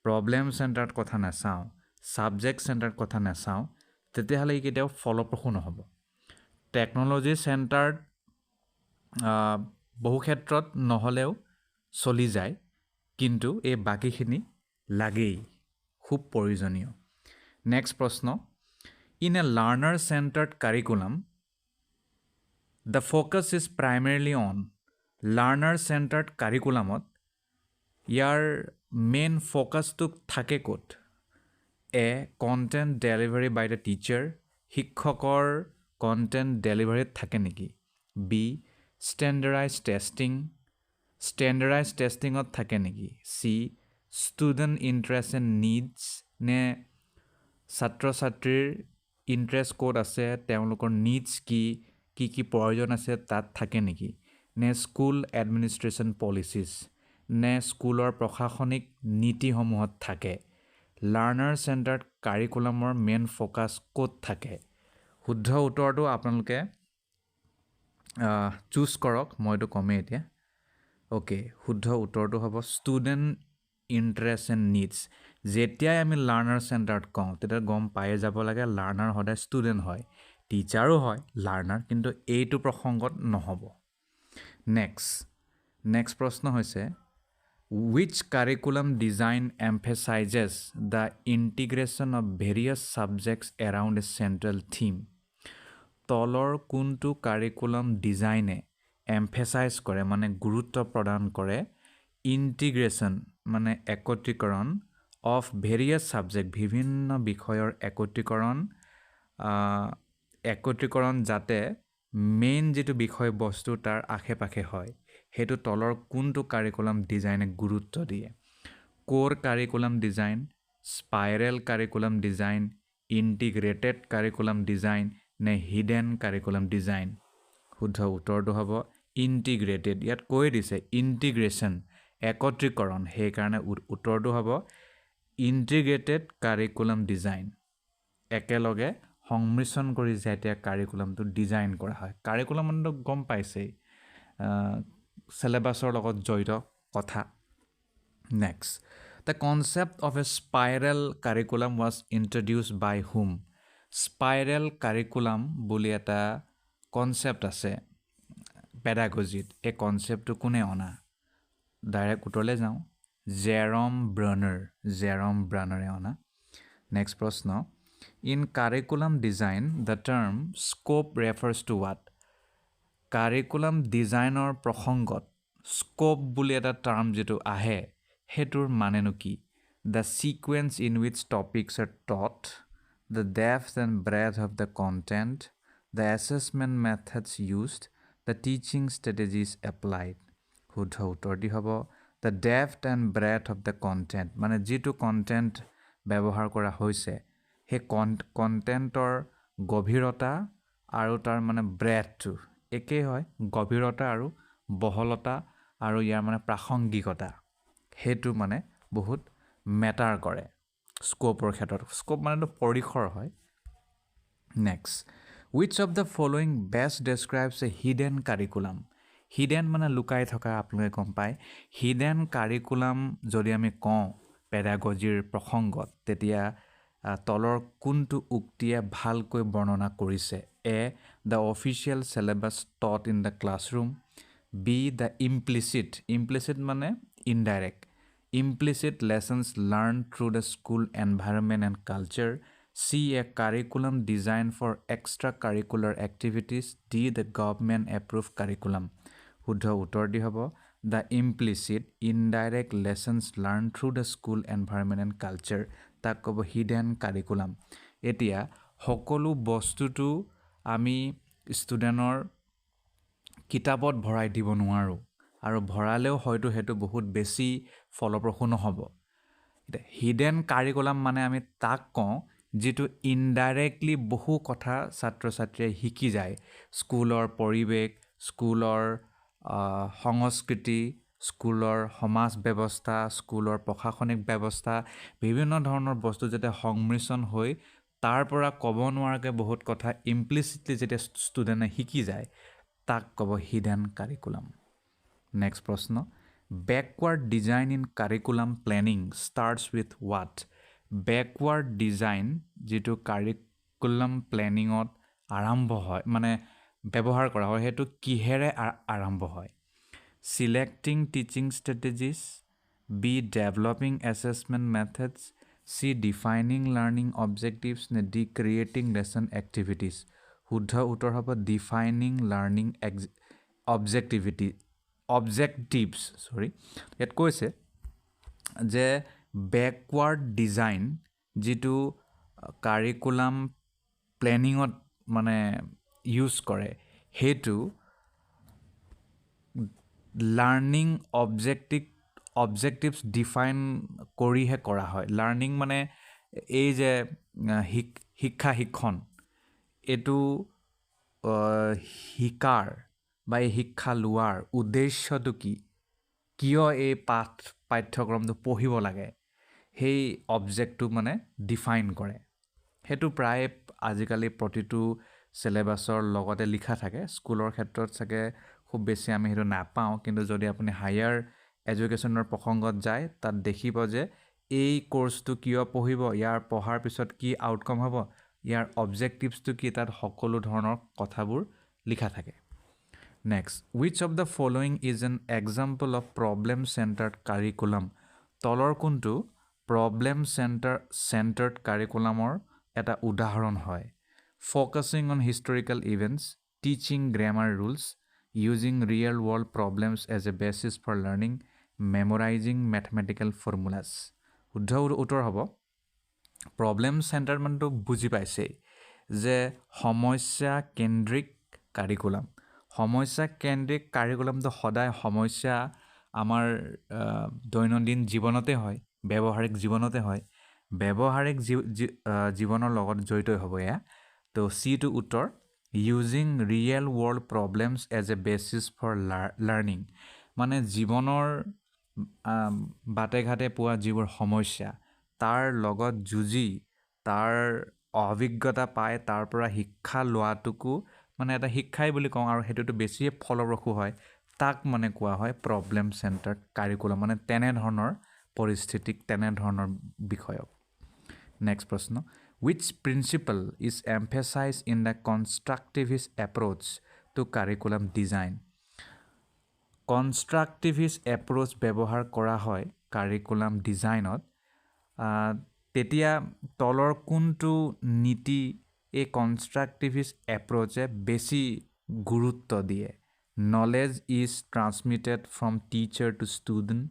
প্ৰবলেম চেণ্টাৰ্ড কথা নেচাওঁ সাবজেক্ট চেণ্টাৰ্ড কথা নেচাওঁ তেতিয়াহ'লে কেতিয়াও ফলপ্ৰসূ নহ'ব টেকনলজি চেণ্টাৰ্ড বহু ক্ষেত্ৰত নহ'লেও চলি যায় কিন্তু এই বাকিখিনি লাগেই খুব প্ৰয়োজনীয় নেক্সট প্ৰশ্ন in a learner centred curriculum the focus is primarily on learner centred কাৰিকুলামত ইয়াৰ মেইন ফ'কাছটো থাকে ক'ত A content delivery by the teacher শিক্ষকৰ কণ্টেণ্ট ডেলিভাৰীত থাকে নেকি বি ষ্টেণ্ডাৰ্ডাইজ টেষ্টিঙত থাকে নেকি C student interest and needs নে ছাত্ৰ ছাত্ৰীৰ ইণ্টাৰেষ্ট ক'ত আছে তেওঁলোকৰ নিডছ কি প্ৰয়োজন আছে তাত থাকে নেকি নে স্কুল এডমিনিষ্ট্ৰেশ্যন পলিচিছ নে স্কুলৰ প্ৰশাসনিক নীতিসমূহত থাকে লাৰ্নাৰ চেণ্টাৰ্ড কাৰিকুলামৰ মেইন ফ'কাছ ক'ত থাকে শুদ্ধ উত্তৰটো আপোনালোকে চুজ কৰক মইতো কমেই এতিয়া অ'কে শুদ্ধ উত্তৰটো হ'ব ষ্টুডেণ্ট ইণ্টাৰেষ্ট এণ্ড নিডছ যেতিয়াই আমি লাৰ্নাৰ চেণ্টাৰ্ড কওঁ তেতিয়া গম পায়ে যাব লাগে লাৰ্নাৰ সদায় ষ্টুডেণ্ট হয় টিচাৰো হয় লাৰ্নাৰ কিন্তু এইটো প্ৰসংগত নহ'ব নেক্সট প্ৰশ্ন হৈছে which curriculum design emphasizes the integration of various subjects around a central theme তলৰ কোনটো কাৰিকুলাম ডিজাইনে এম্ফেচাইজ কৰে মানে গুৰুত্ব প্ৰদান কৰে ইণ্টিগ্ৰেশ্যন মানে একত্ৰীকৰণ অফ ভেৰিয়াছ ছাবজেক্ট বিভিন্ন বিষয়ৰ একত্ৰীকৰণ যাতে মেইন যিটো বিষয়বস্তু তাৰ আশে পাশে হয় সেইটো তলৰ কোনটো কাৰিকুলাম ডিজাইনে গুৰুত্ব দিয়ে কোৰ curriculum design spiral curriculum design integrated curriculum design নে হিডেন কাৰিকুলাম ডিজাইন শুদ্ধ উত্তৰটো হ'ব ইণ্টিগ্ৰেটেড ইয়াত কৈ দিছে ইণ্টিগ্ৰেশ্যন একত্ৰীকৰণ সেইকাৰণে উত্তৰটো হ'ব ইণ্টিগ্ৰেটেড কাৰিকুলাম ডিজাইন একেলগে সংমিশ্ৰণ কৰি যেতিয়া কাৰিকুলামটো ডিজাইন কৰা হয় কাৰিকুলাম মানে গম পাইছেই চিলেবাছৰ লগত জড়িত কথা next the concept of a spiral curriculum was introduced by whom spiral curriculum বুলি এটা কনচেপ্ট আছে পেডাগজিত এই কনচেপ্টটো কোনে অনা ডাইৰেক্ট উত্তৰলৈ যাওঁ জেৰম ব্ৰানাৰে অনা নেক্সট প্ৰশ্ন in curriculum design the term scope refers to what curriculum ডিজাইনৰ প্ৰসংগত স্ক'প বুলি এটা টাৰ্ম যিটো আহে সেইটোৰ মানেনো কি the sequence in which topics are taught the depth and breadth of the content the assessment methods used the teaching strategies applied শুদ্ধ উত্তৰটি হ'ব the depth and breadth of the content মানে যিটো কণ্টেণ্ট ব্যৱহাৰ কৰা হৈছে সেই কণ্টেণ্টৰ গভীৰতা আৰু তাৰ মানে ব্ৰেথটো একেই হয় গভীৰতা আৰু বহলতা আৰু ইয়াৰ মানে প্ৰাসংগিকতা সেইটো মানে বহুত মেটাৰ কৰে স্ক'পৰ ক্ষেত্ৰত স্ক'প মানেতো পৰিসৰ হয় next which of the following best describes A hidden curriculum hidden মানে লুকাই থকা আপোনালোকে গম পায় হিডেন কাৰিকুলাম যদি আমি কওঁ পেডাগজিৰ প্ৰসংগত তেতিয়া তলৰ কোনটো উক্তিয়ে ভালকৈ বৰ্ণনা কৰিছে A the official syllabus taught in the classroom B the implicit মানে indirect implicit lessons learn through the school environment and culture C a curriculum design for extra curricular activities D the government approve curriculum শুদ্ধ উত্তৰ দি হ'ব the implicit indirect lessons learn through the school environment and culture তাক ক'ব hidden curriculum এতিয়া সকলো বস্তুটো আমি ষ্টুডেণ্টৰ কিতাপত ভৰাই দিব নোৱাৰোঁ আৰু ভৰালেও হয়তো সেইটো বহুত বেছি ফলপ্ৰসূ নহ'ব এতিয়া হিডেন কাৰিকুলাম মানে আমি তাক কওঁ যিটো ইনডাইৰেক্টলি বহু কথা ছাত্ৰ ছাত্ৰীয়ে শিকি যায় স্কুলৰ পৰিৱেশ স্কুলৰ সংস্কৃতি স্কুলৰ সমাজ ব্যৱস্থা স্কুলৰ প্ৰশাসনিক ব্যৱস্থা বিভিন্ন ধৰণৰ বস্তু যেতিয়া সংমিশ্ৰণ হৈ তাৰ পৰা ক'ব নোৱাৰাকৈ বহুত কথা ইমপ্লিচিটলি যেতিয়া ষ্টুডেণ্টে শিকি যায় তাক ক'ব হিডেন কাৰিকুলাম নেক্সট প্ৰশ্ন backward design in curriculum planning starts with what backward design যিটো কাৰিকুলাম প্লেনিঙত আৰম্ভ হয় মানে ব্যৱহাৰ কৰা হয় সেইটো কিহেৰে আৰম্ভ হয় selecting teaching strategies B developing assessment methods C defining learning objectives নে ডি ক্ৰিয়েটিং লেচন এক্টিভিটিজ শুদ্ধ উত্তৰ হ'ব ডিফাইনিং লাৰ্ণিং অবজেক্টিভছ ইয়াত কৈছে যে বেকৱাৰ্ড ডিজাইন যিটো কাৰিকুলাম প্লেনিঙত মানে ইউজ কৰে সেইটো লাৰ্ণিং অবজেক্টিভছ ডিফাইন কৰিহে কৰা হয় লাৰ্ণিং মানে এই যে শিক্ষণ এইটো শিকাৰ বা এই শিক্ষা লোৱাৰ উদ্দেশ্যটো কি কিয় এই পাঠ্যক্ৰমটো পঢ়িব লাগে সেই অবজেক্টটো মানে ডিফাইন কৰে সেইটো প্ৰায় আজিকালি প্ৰতিটো চিলেবাছৰ লগতে লিখা থাকে স্কুলৰ ক্ষেত্ৰত চাগে খুব বেছি আমি সেইটো নাপাওঁ কিন্তু যদি আপুনি হায়াৰ এডুকেশ্যনৰ প্ৰসংগত যায় তাত দেখিব যে এই কোৰ্চটো কিয় পঢ়িব ইয়াৰ পঢ়াৰ পিছত কি আউটকাম হ'ব ইয়াৰ অবজেক্টিভছটো কি তাত সকলো ধৰণৰ কথাবোৰ লিখা থাকে next which of the following is an example of problem centred curriculum তলৰ কোনটো প্ৰব্লেম চেণ্টাৰ্ড কাৰিকুলামৰ এটা উদাহৰণ হয় focusing on historical events teaching grammar rules using real world problems as a basis for learning memorising mathematical formulas শুদ্ধ উত্তৰ হ'ব problem centre মানেতো বুজি পাইছেই যে সমস্যা কেন্দ্ৰিক কাৰিকুলাম সমস্যা কেন্দ্ৰিক কাৰিকুলামটো সদায় সমস্যা আমাৰ দৈনন্দিন জীৱনতে হয় ব্যৱহাৰিক জীৱনতে হয় ব্যৱহাৰিক জীৱনৰ লগত জড়িত হ'ব এয়া তো চিটো উত্তৰ using real world problems as a basis for learning মানে জীৱনৰ বাটে ঘাটে পোৱা যিবোৰ সমস্যা তাৰ লগত যুঁজি তাৰ অভিজ্ঞতা পাই তাৰ পৰা শিক্ষা লোৱাটোকো মানে এটা শিক্ষাই বুলি কওঁ আৰু সেইটোতো বেছিয়ে ফলপ্ৰসূ হয় তাক মানে কোৱা হয় প্ৰব্লেম চেণ্টাৰ্ড কাৰিকুলাম মানে তেনেধৰণৰ পৰিস্থিতিক তেনেধৰণৰ বিষয়ক নেক্সট প্ৰশ্ন which principle is emphasized in the constructivist approach to curriculum design constructivist approach ব্যৱহাৰ কৰা হয় কাৰিকুলাম ডিজাইনত তেতিয়া তলৰ কোনটো নীতি এই কনষ্ট্ৰাক্টিভিষ্ট এপ্ৰ'চে বেছি গুৰুত্ব দিয়ে knowledge is transmitted from teacher to student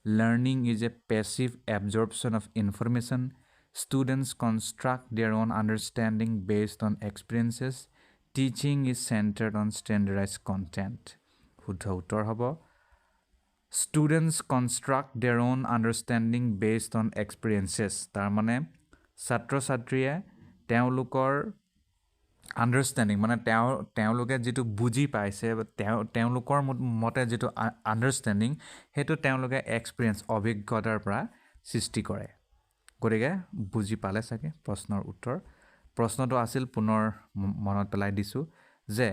learning is a passive absorption of information students construct their own understanding based on experiences teaching is centred on standardise content শুদ্ধ উত্তৰ হ'ব students construct their own understanding based on experiences তাৰমানে ছাত্ৰ ছাত্ৰীয়ে তেওঁলোকৰ understanding মানে তেওঁলোকে যিটো বুজি পাইছে তেওঁলোকৰ মতে যিটো আণ্ডাৰষ্টেণ্ডিং সেইটো তেওঁলোকে এক্সপিৰিয়েঞ্চ অভিজ্ঞতাৰ পৰা সৃষ্টি কৰে গতিকে বুজি পালে চাগে প্ৰশ্নৰ উত্তৰ প্ৰশ্নটো আছিল পুনৰ মনত পেলাই দিছোঁ যে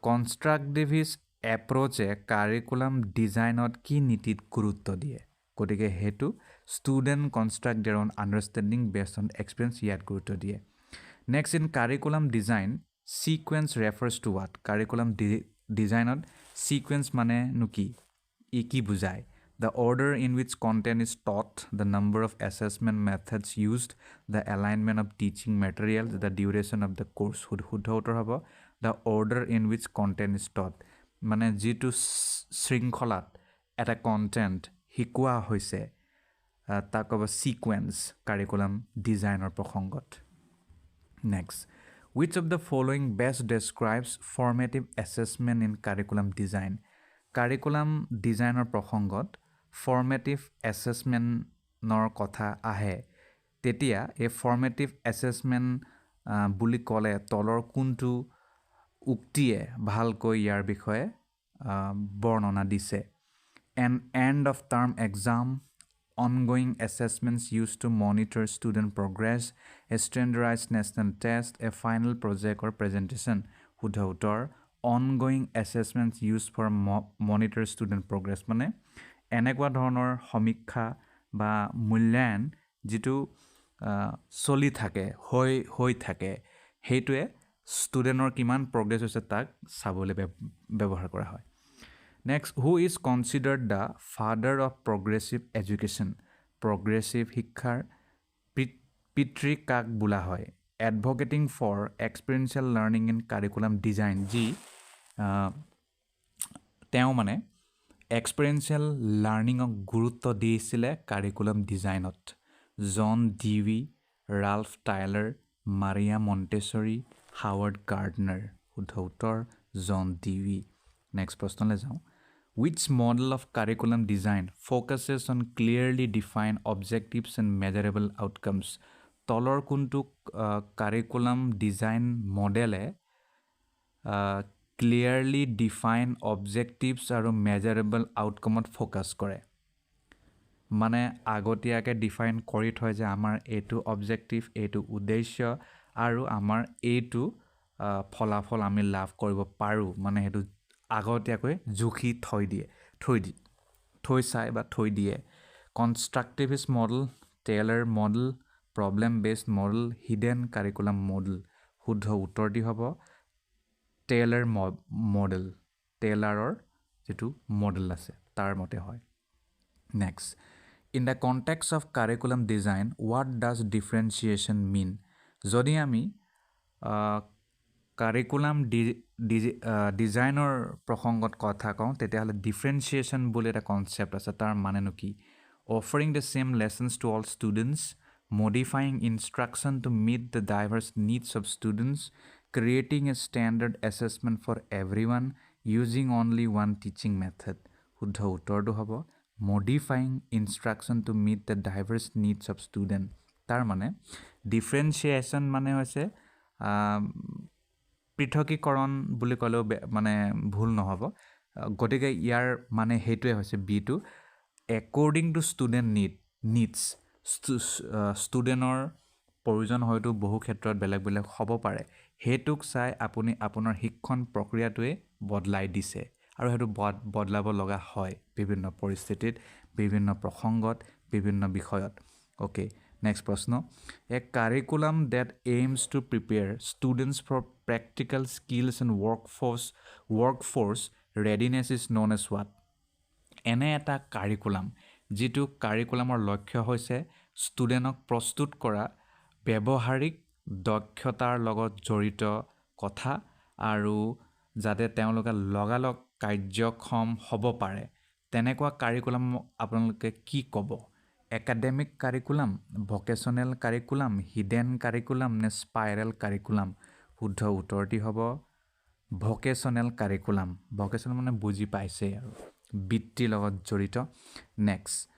কনষ্ট্ৰাক্টিভিষ্ট এপ্ৰ'চে কাৰিকুলাম ডিজাইনত কি নীতিত গুৰুত্ব দিয়ে গতিকে সেইটো student construct their own understanding based on experience ইয়াত গুৰুত্ব দিয়ে next in curriculum design sequence refers to what curriculum ডিজাইনত ছিকুৱেঞ্চ মানেনো কি বুজায় the order in which content is taught, the number of assessment methods used, the alignment of teaching materials, the duration of the course. শুদ্ধ উত্তৰ হ'ব the order in which content is taught. মানে যিটো শৃংখলাত এটা কণ্টেণ্ট শিকোৱা হৈছে তাক ক'ব ছিকুৱেঞ্চ কাৰিকুলাম ডিজাইনৰ প্ৰসংগত next which of the following best describes formative assessment in curriculum design curriculum ডিজাইনৰ প্ৰসংগত ফৰ্মেটিভ এছেছমেণ্টৰ কথা আহে তেতিয়া এই ফৰ্মেটিভ এছেছমেণ্ট বুলি ক'লে তলৰ কোনটো উক্তিয়ে ভালকৈ ইয়াৰ বিষয়ে বৰ্ণনা দিছে N and of term exam ongoing assessments used to monitor student progress, a standardized national test, a final project or presentation. শুদ্ধ উত্তৰ ongoing assessments used for monitor student progress মানে এনেকুৱা ধৰণৰ সমীক্ষা বা মূল্যায়ন যিটো চলি থাকে হৈ থাকে সেইটোৱে ষ্টুডেণ্টৰ কিমান প্ৰগ্ৰেছ হৈছে তাক চাবলৈ ব্যৱহাৰ কৰা হয় next who is considered the father of progressive education progressive শিক্ষাৰ পিতৃ কাক বোলা হয় advocating for experiential learning in curriculum design যি তেওঁ মানে এক্সপিৰিয়েঞ্চিয়েল লাৰ্ণিঙক গুৰুত্ব দিছিলে কাৰিকুলাম ডিজাইনত John Dewey Ralph Tyler Maria Montessori Howard Gardner শুদ্ধ উত্তৰ জন ডিভি নেক্সট প্ৰশ্নলৈ যাওঁ which model of curriculum design focuses on clearly defined objectives and measurable outcomes তলৰ কোনটো কাৰিকুলাম ডিজাইন মডেলে ক্লিয়াৰলি ডিফাইন অবজেক্টিভছ আৰু মেজাৰেবল আউটকামত ফ'কাছ কৰে মানে আগতীয়াকৈ ডিফাইন কৰি থয় যে আমাৰ এইটো অবজেক্টিভ এইটো উদ্দেশ্য আৰু আমাৰ এইটো ফলাফল আমি লাভ কৰিব পাৰোঁ মানে সেইটো আগতীয়াকৈ জুখি থৈ দিয়ে constructivist model Tyler model problem based model hidden curriculum model শুদ্ধ উত্তৰটি হ'ব টেইলাৰ মডেল টেইলাৰৰ যিটো মডেল আছে তাৰ মতে হয় next in the context of curriculum design what does differentiation mean যদি আমি কাৰিকুলাম ডিজাইনৰ প্ৰসংগত কথা কওঁ তেতিয়াহ'লে ডিফাৰেঞ্চিয়েশ্যন বুলি এটা কনচেপ্ট আছে তাৰ মানেনো কি offering the same lessons to all students modifying instruction to meet the diverse needs of students creating a standard assessment for everyone using only one teaching method শুদ্ধ উত্তৰটো হ'ব modifying instruction to meet the diverse needs of student তাৰ মানে ডিফাৰেঞ্চিয়েশ্যন মানে হৈছে পৃথকীকৰণ বুলি ক'লেও মানে ভুল নহ'ব গতিকে ইয়াৰ মানে সেইটোৱে হৈছে বিটো একৰ্ডিং টু ষ্টুডেণ্ট নিডছ ষ্টুডেণ্টৰ প্ৰয়োজন হয়তো বহু ক্ষেত্ৰত বেলেগ বেলেগ হ'ব পাৰে সেইটোক চাই আপুনি আপোনাৰ শিক্ষণ প্ৰক্ৰিয়াটোৱে বদলাই দিছে আৰু সেইটো বদলাব লগা হয় বিভিন্ন পৰিস্থিতিত বিভিন্ন প্ৰসংগত বিভিন্ন বিষয়ত অ'কে নেক্সট প্ৰশ্ন a curriculum that aims to prepare students for practical skills and workforce readiness is known as what এনে এটা কাৰিকুলাম যিটো কাৰিকুলামৰ লক্ষ্য হৈছে ষ্টুডেণ্টক প্ৰস্তুত কৰা ব্যৱহাৰিক দক্ষতাৰ লগত জড়িত কথা আৰু যাতে তেওঁলোকে লগালগ কাৰ্যক্ষম হ'ব পাৰে তেনেকুৱা কাৰিকুলাম আপোনালোকে কি ক'ব academic curriculum vocational curriculum hidden curriculum নে স্পাইৰেল কাৰিকুলাম শুদ্ধ উত্তৰটি হ'ব ভকেশ্যনেল কাৰিকুলাম ভকেশ্যনেল মানে বুজি পাইছে আৰু বৃত্তিৰ লগত জড়িত next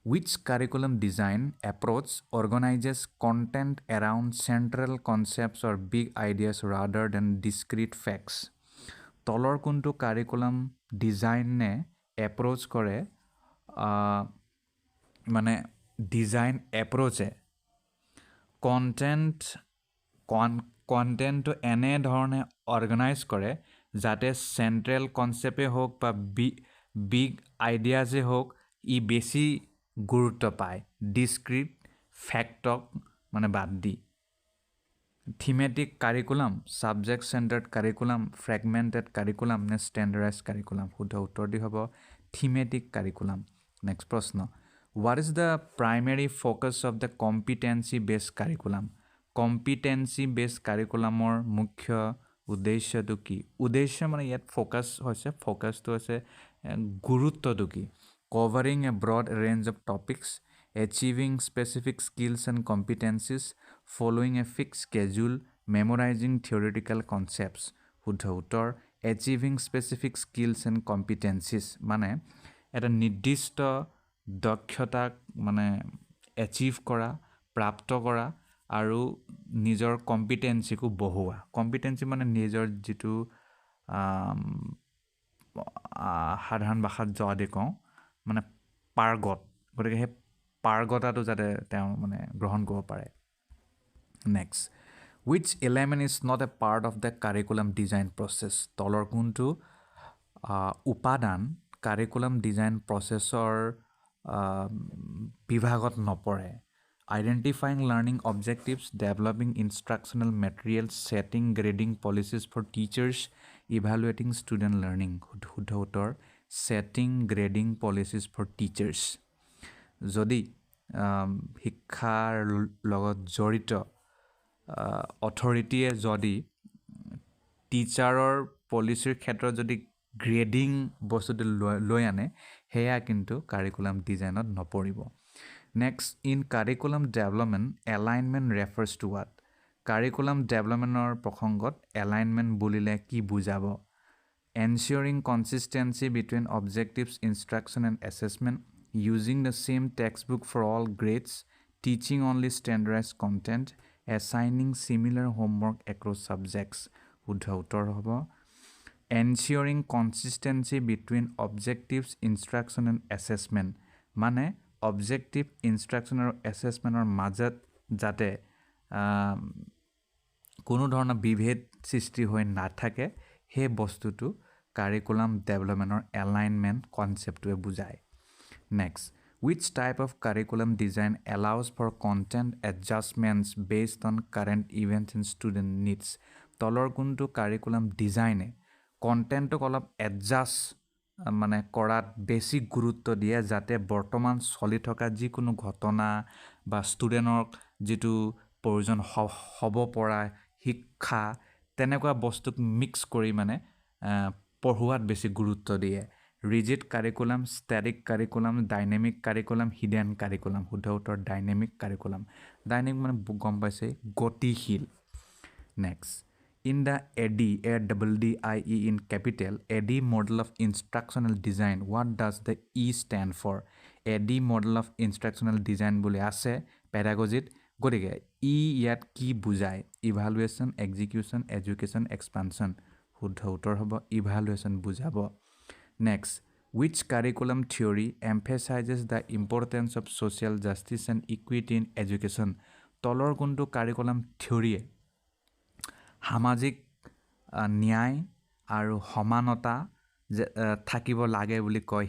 which curriculum design approach organizes content around central concepts or big ideas rather than discrete facts তলৰ কোনটো কাৰিকুলাম ডিজাইনে এপ্ৰ'চ কৰে মানে ডিজাইন এপ্ৰ'চে কণ্টেণ্টটো এনেধৰণে অৰ্গেনাইজ কৰে যাতে চেণ্ট্ৰেল কনচেপ্টেই হওক বা বিগ আইডিয়াজেই হওক ই বেছি গুৰুত্ব পায় ডিছক্ৰিট ফেক্টক মানে বাদ দি thematic curriculum subject centred curriculum fragmented curriculum নে ষ্টেণ্ডাৰ্ডাইজ কাৰিকুলাম শুদ্ধ উত্তৰটি হ'ব থিমেটিক কাৰিকুলাম নেক্সট প্ৰশ্ন what is the primary focus of the competency based curriculum competency based কাৰিকুলামৰ মুখ্য উদ্দেশ্যটো কি উদ্দেশ্য মানে ইয়াত ফ'কাছটো হৈছে গুৰুত্বটো কি covering a broad range of topics, achieving specific skills and competencies, following a fixed schedule, memorizing theoretical concepts. শুদ্ধ উত্তৰ achieving specific skills and competencies মানে এটা নিৰ্দিষ্ট দক্ষতাক মানে এচিভ কৰা প্ৰাপ্ত কৰা আৰু নিজৰ কম্পিটেঞ্চিকো বঢ়োৱা কম্পিটেঞ্চি মানে নিজৰ যিটো সাধাৰণ ভাষাত যদি কওঁ মানে পাৰ্গত গতিকে সেই পাৰ্গতাটো যাতে তেওঁ মানে গ্ৰহণ কৰিব পাৰে next which element is not a part of the curriculum design process তলৰ কোনটো উপাদান কাৰিকুলাম ডিজাইন প্ৰচেছৰ বিভাগত নপৰে identifying learning objectives developing instructional materials setting grading policies for teachers evaluating student learning শুদ্ধ উত্তৰ setting grading policies for teachers যদি শিক্ষাৰ লগত জড়িত অথৰিটিয়ে যদি টিচাৰৰ পলিচিৰ ক্ষেত্ৰত যদি গ্ৰেডিং বস্তুটো লৈ আনে সেয়া কিন্তু কাৰিকুলাম ডিজাইনত নপৰিব next in curriculum development alignment refers to what curriculum ডেভেলপমেণ্টৰ প্ৰসংগত এলাইনমেণ্ট বুলিলে কি বুজাব ensuring consistency between objectives, instruction, and assessment, using the same textbook for all grades, teaching only standardized content, assigning similar homework across subjects. শুদ্ধ উত্তৰ হ'ব ensuring consistency between objectives, instruction, and assessment. মানে objective, instruction, আৰু assessmentৰ মাজত যাতে কোনো ধৰণৰ বিভেদ সৃষ্টি হৈ নাথাকে সেই বস্তুটো কাৰিকুলাম ডেভেলপমেণ্টৰ এলাইনমেণ্ট কনচেপ্টটোৱে বুজায় next which type of curriculum design allows for content adjustments based on current events and student needs তলৰ কোনটো কাৰিকুলাম ডিজাইনে কণ্টেণ্টক অলপ এডজাষ্ট মানে কৰাত বেছি গুৰুত্ব দিয়ে যাতে বৰ্তমান চলি থকা যিকোনো ঘটনা বা ষ্টুডেণ্টক যিটো প্ৰয়োজন হ'ব পৰা শিক্ষা তেনেকুৱা বস্তুক মিক্স কৰি মানে পঢ়ুৱাত বেছি গুৰুত্ব দিয়ে rigid curriculum static curriculum dynamic curriculum hidden curriculum শুদ্ধ উত্তৰ ডাইনেমিক কাৰিকুলাম ডাইনেমিক মানে গম পাইছে গতিশীল next in the ADDIE ADDIE in capital AD model of instructional design what does the E stand for AD model of instructional design বুলি আছে পেডাগজিত গতিকে ই ইয়াত কি বুজায় ইভালুৱেশ্যন এক্সিকিউশ্যন এডুকেশ্যন এক্সপানশ্যন শুদ্ধ উত্তৰ হ'ব ইভালুৱেশ্যন বুজাব next Which curriculum theory emphasizes the importance of social justice and equity in education? তলৰ কোনটো কাৰিকুলাম থিয়ৰিয়ে সামাজিক ন্যায় আৰু সমানতা থাকিব লাগে বুলি কয়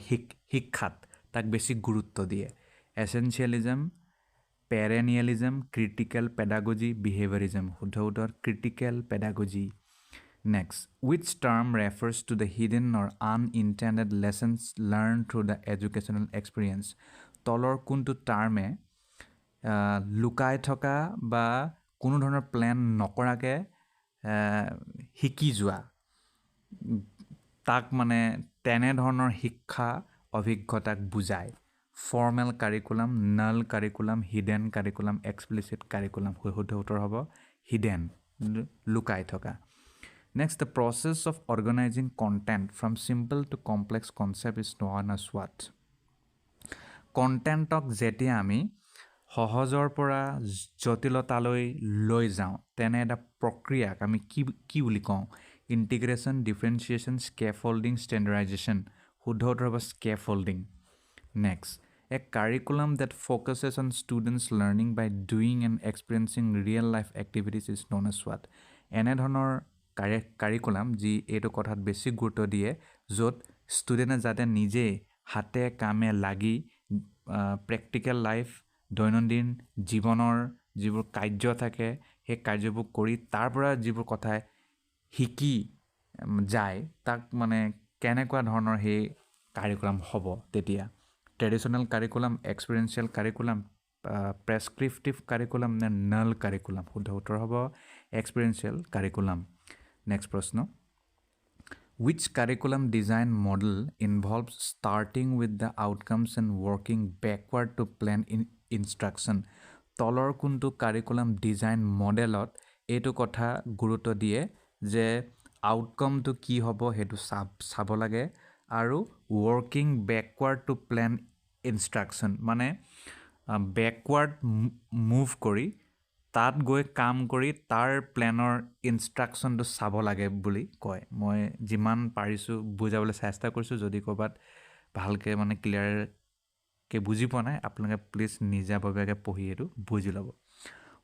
শিক্ষাত তাক বেছি গুৰুত্ব দিয়ে এসেনশিয়ালিজম perennialism critical pedagogy behaviorism শুদ্ধ উত্তৰ critical pedagogy next which term refers to the hidden or unintended lessons learned through the educational experience তলৰ কোনটো টাৰ্মে লুকাই থকা বা কোনো ধৰণৰ প্ল্যান নকৰাকে শিকি যোৱা তাক মানে তেনে ধৰণৰ শিক্ষা অভিজ্ঞতাক বুজায় formal curriculum null curriculum hidden curriculum explicit curriculum শুদ্ধ উত্তৰ হ'ব hidden লুকাই থকা next the process of organizing content from simple to complex concept is known as what কণ্টেণ্টক যেতিয়া আমি সহজৰ পৰা জটিলতালৈ লৈ যাওঁ তেনে এটা প্ৰক্ৰিয়াক আমি কি বুলি কওঁ ইন্টিগ্ৰেশ্যন ডিফাৰেন্সিয়েশ্যন স্কেফোল্ডিং ষ্টেণ্ডাৰ্ডাইজেশ্যন শুদ্ধ উত্তৰ হ'ব স্কেফোল্ডিং next a curriculum that focuses on students learning by doing and experiencing real life activities is known as what এনে ধৰণৰ কাৰিকুলাম যি এইটো কথাত বেছি গুৰুত্ব দিয়ে য'ত ষ্টুডেণ্টে যাতে নিজে হাতে কামে লাগি প্ৰেক্টিকেল লাইফ দৈনন্দিন জীৱনৰ যিবোৰ কাৰ্য থাকে সেই কাৰ্যবোৰ কৰি তাৰ পৰা যিবোৰ কথা শিকি যায় তাক মানে কেনেকুৱা ধৰণৰ সেই কাৰিকুলাম হ'ব তেতিয়া traditional curriculum experiential curriculum prescriptive curriculum নে null curriculum শুদ্ধ উত্তৰ হ'ব experiential curriculum next প্ৰশ্ন which curriculum design model involves starting with the outcomes and working backward to plan instruction তলৰ কোনটো curriculum design modelত এইটো কথা গুৰুত্ব দিয়ে যে আউটকামটো কি হ'ব হেতু চাব লাগে আৰু working backward to plan instruction মানে backward move কৰি তাত গৈ কাম কৰি তাৰ প্লেনৰ ইনষ্ট্ৰাকশ্যনটো চাব লাগে বুলি কয় মই যিমান পাৰিছোঁ বুজাবলৈ চেষ্টা কৰিছোঁ যদি ক'ৰবাত ভালকৈ মানে ক্লিয়াৰকৈ বুজি পোৱা নাই আপোনালোকে প্লিজ নিজাববীয়াকৈ পঢ়ি এইটো বুজি ল'ব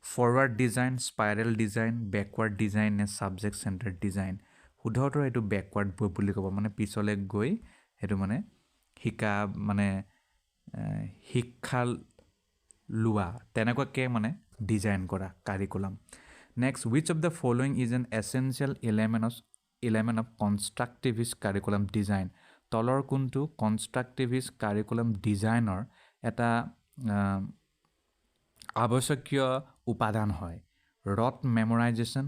forward design spiral design backward design নে ছাবজেক্ট চেণ্টাৰ্ড ডিজাইন শুদ্ধ উত্তৰ এইটো বেকৱাৰ্ড বুলি ক'ব মানে পিছলৈ গৈ সেইটো মানে শিকা মানে শিক্ষা লোৱা তেনেকুৱাকৈ মানে ডিজাইন কৰা curriculum next which of the following is an essential element of constructivist curriculum design তলৰ কোনটো constructivist curriculum designer এটা আৱশ্যকীয় উপাদান হয় rote memorization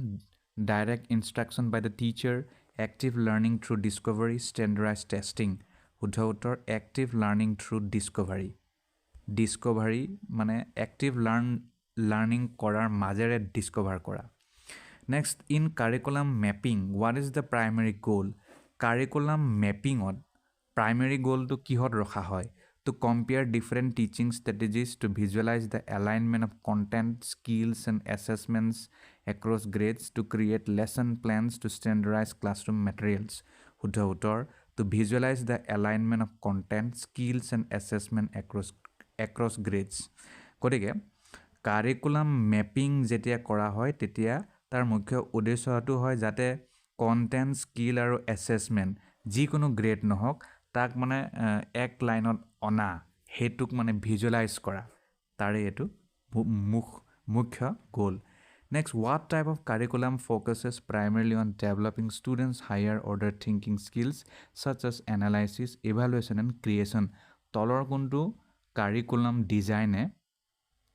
direct instruction by the teacher active learning through discovery standardized testing শুদ্ধ উত্তৰ active learning through discovery মানে active learning কৰাৰ মাজেৰে discover কৰা next in curriculum mapping what is the primary goal curriculum mapping to primary goal to কিহত ৰখা হয় to compare different teaching strategies to visualize the alignment of content skills and assessments across grades to create lesson plans to standardize classroom materials শুদ্ধ উত্তৰ to visualize the alignment of content skills and assessment across grades গতিকে curriculum mapping যেতিয়া কৰা হয় তেতিয়া তাৰ মুখ্য উদ্দেশ্যটো হয় যাতে কন্টেন্ট স্কিল আৰু এছেছমেন্ট যিকোনো গ্ৰেড নহওক তাক মানে এক লাইনত অনা হেতুক মানে ভিজুৱালাইজ কৰা তাৰে এটো মুখ্য গোল next what type of curriculum focuses primarily on developing students higher order thinking skills such as analysis evaluation and creation তলৰ কোনটো কাৰিকুলাম ডিজাইনে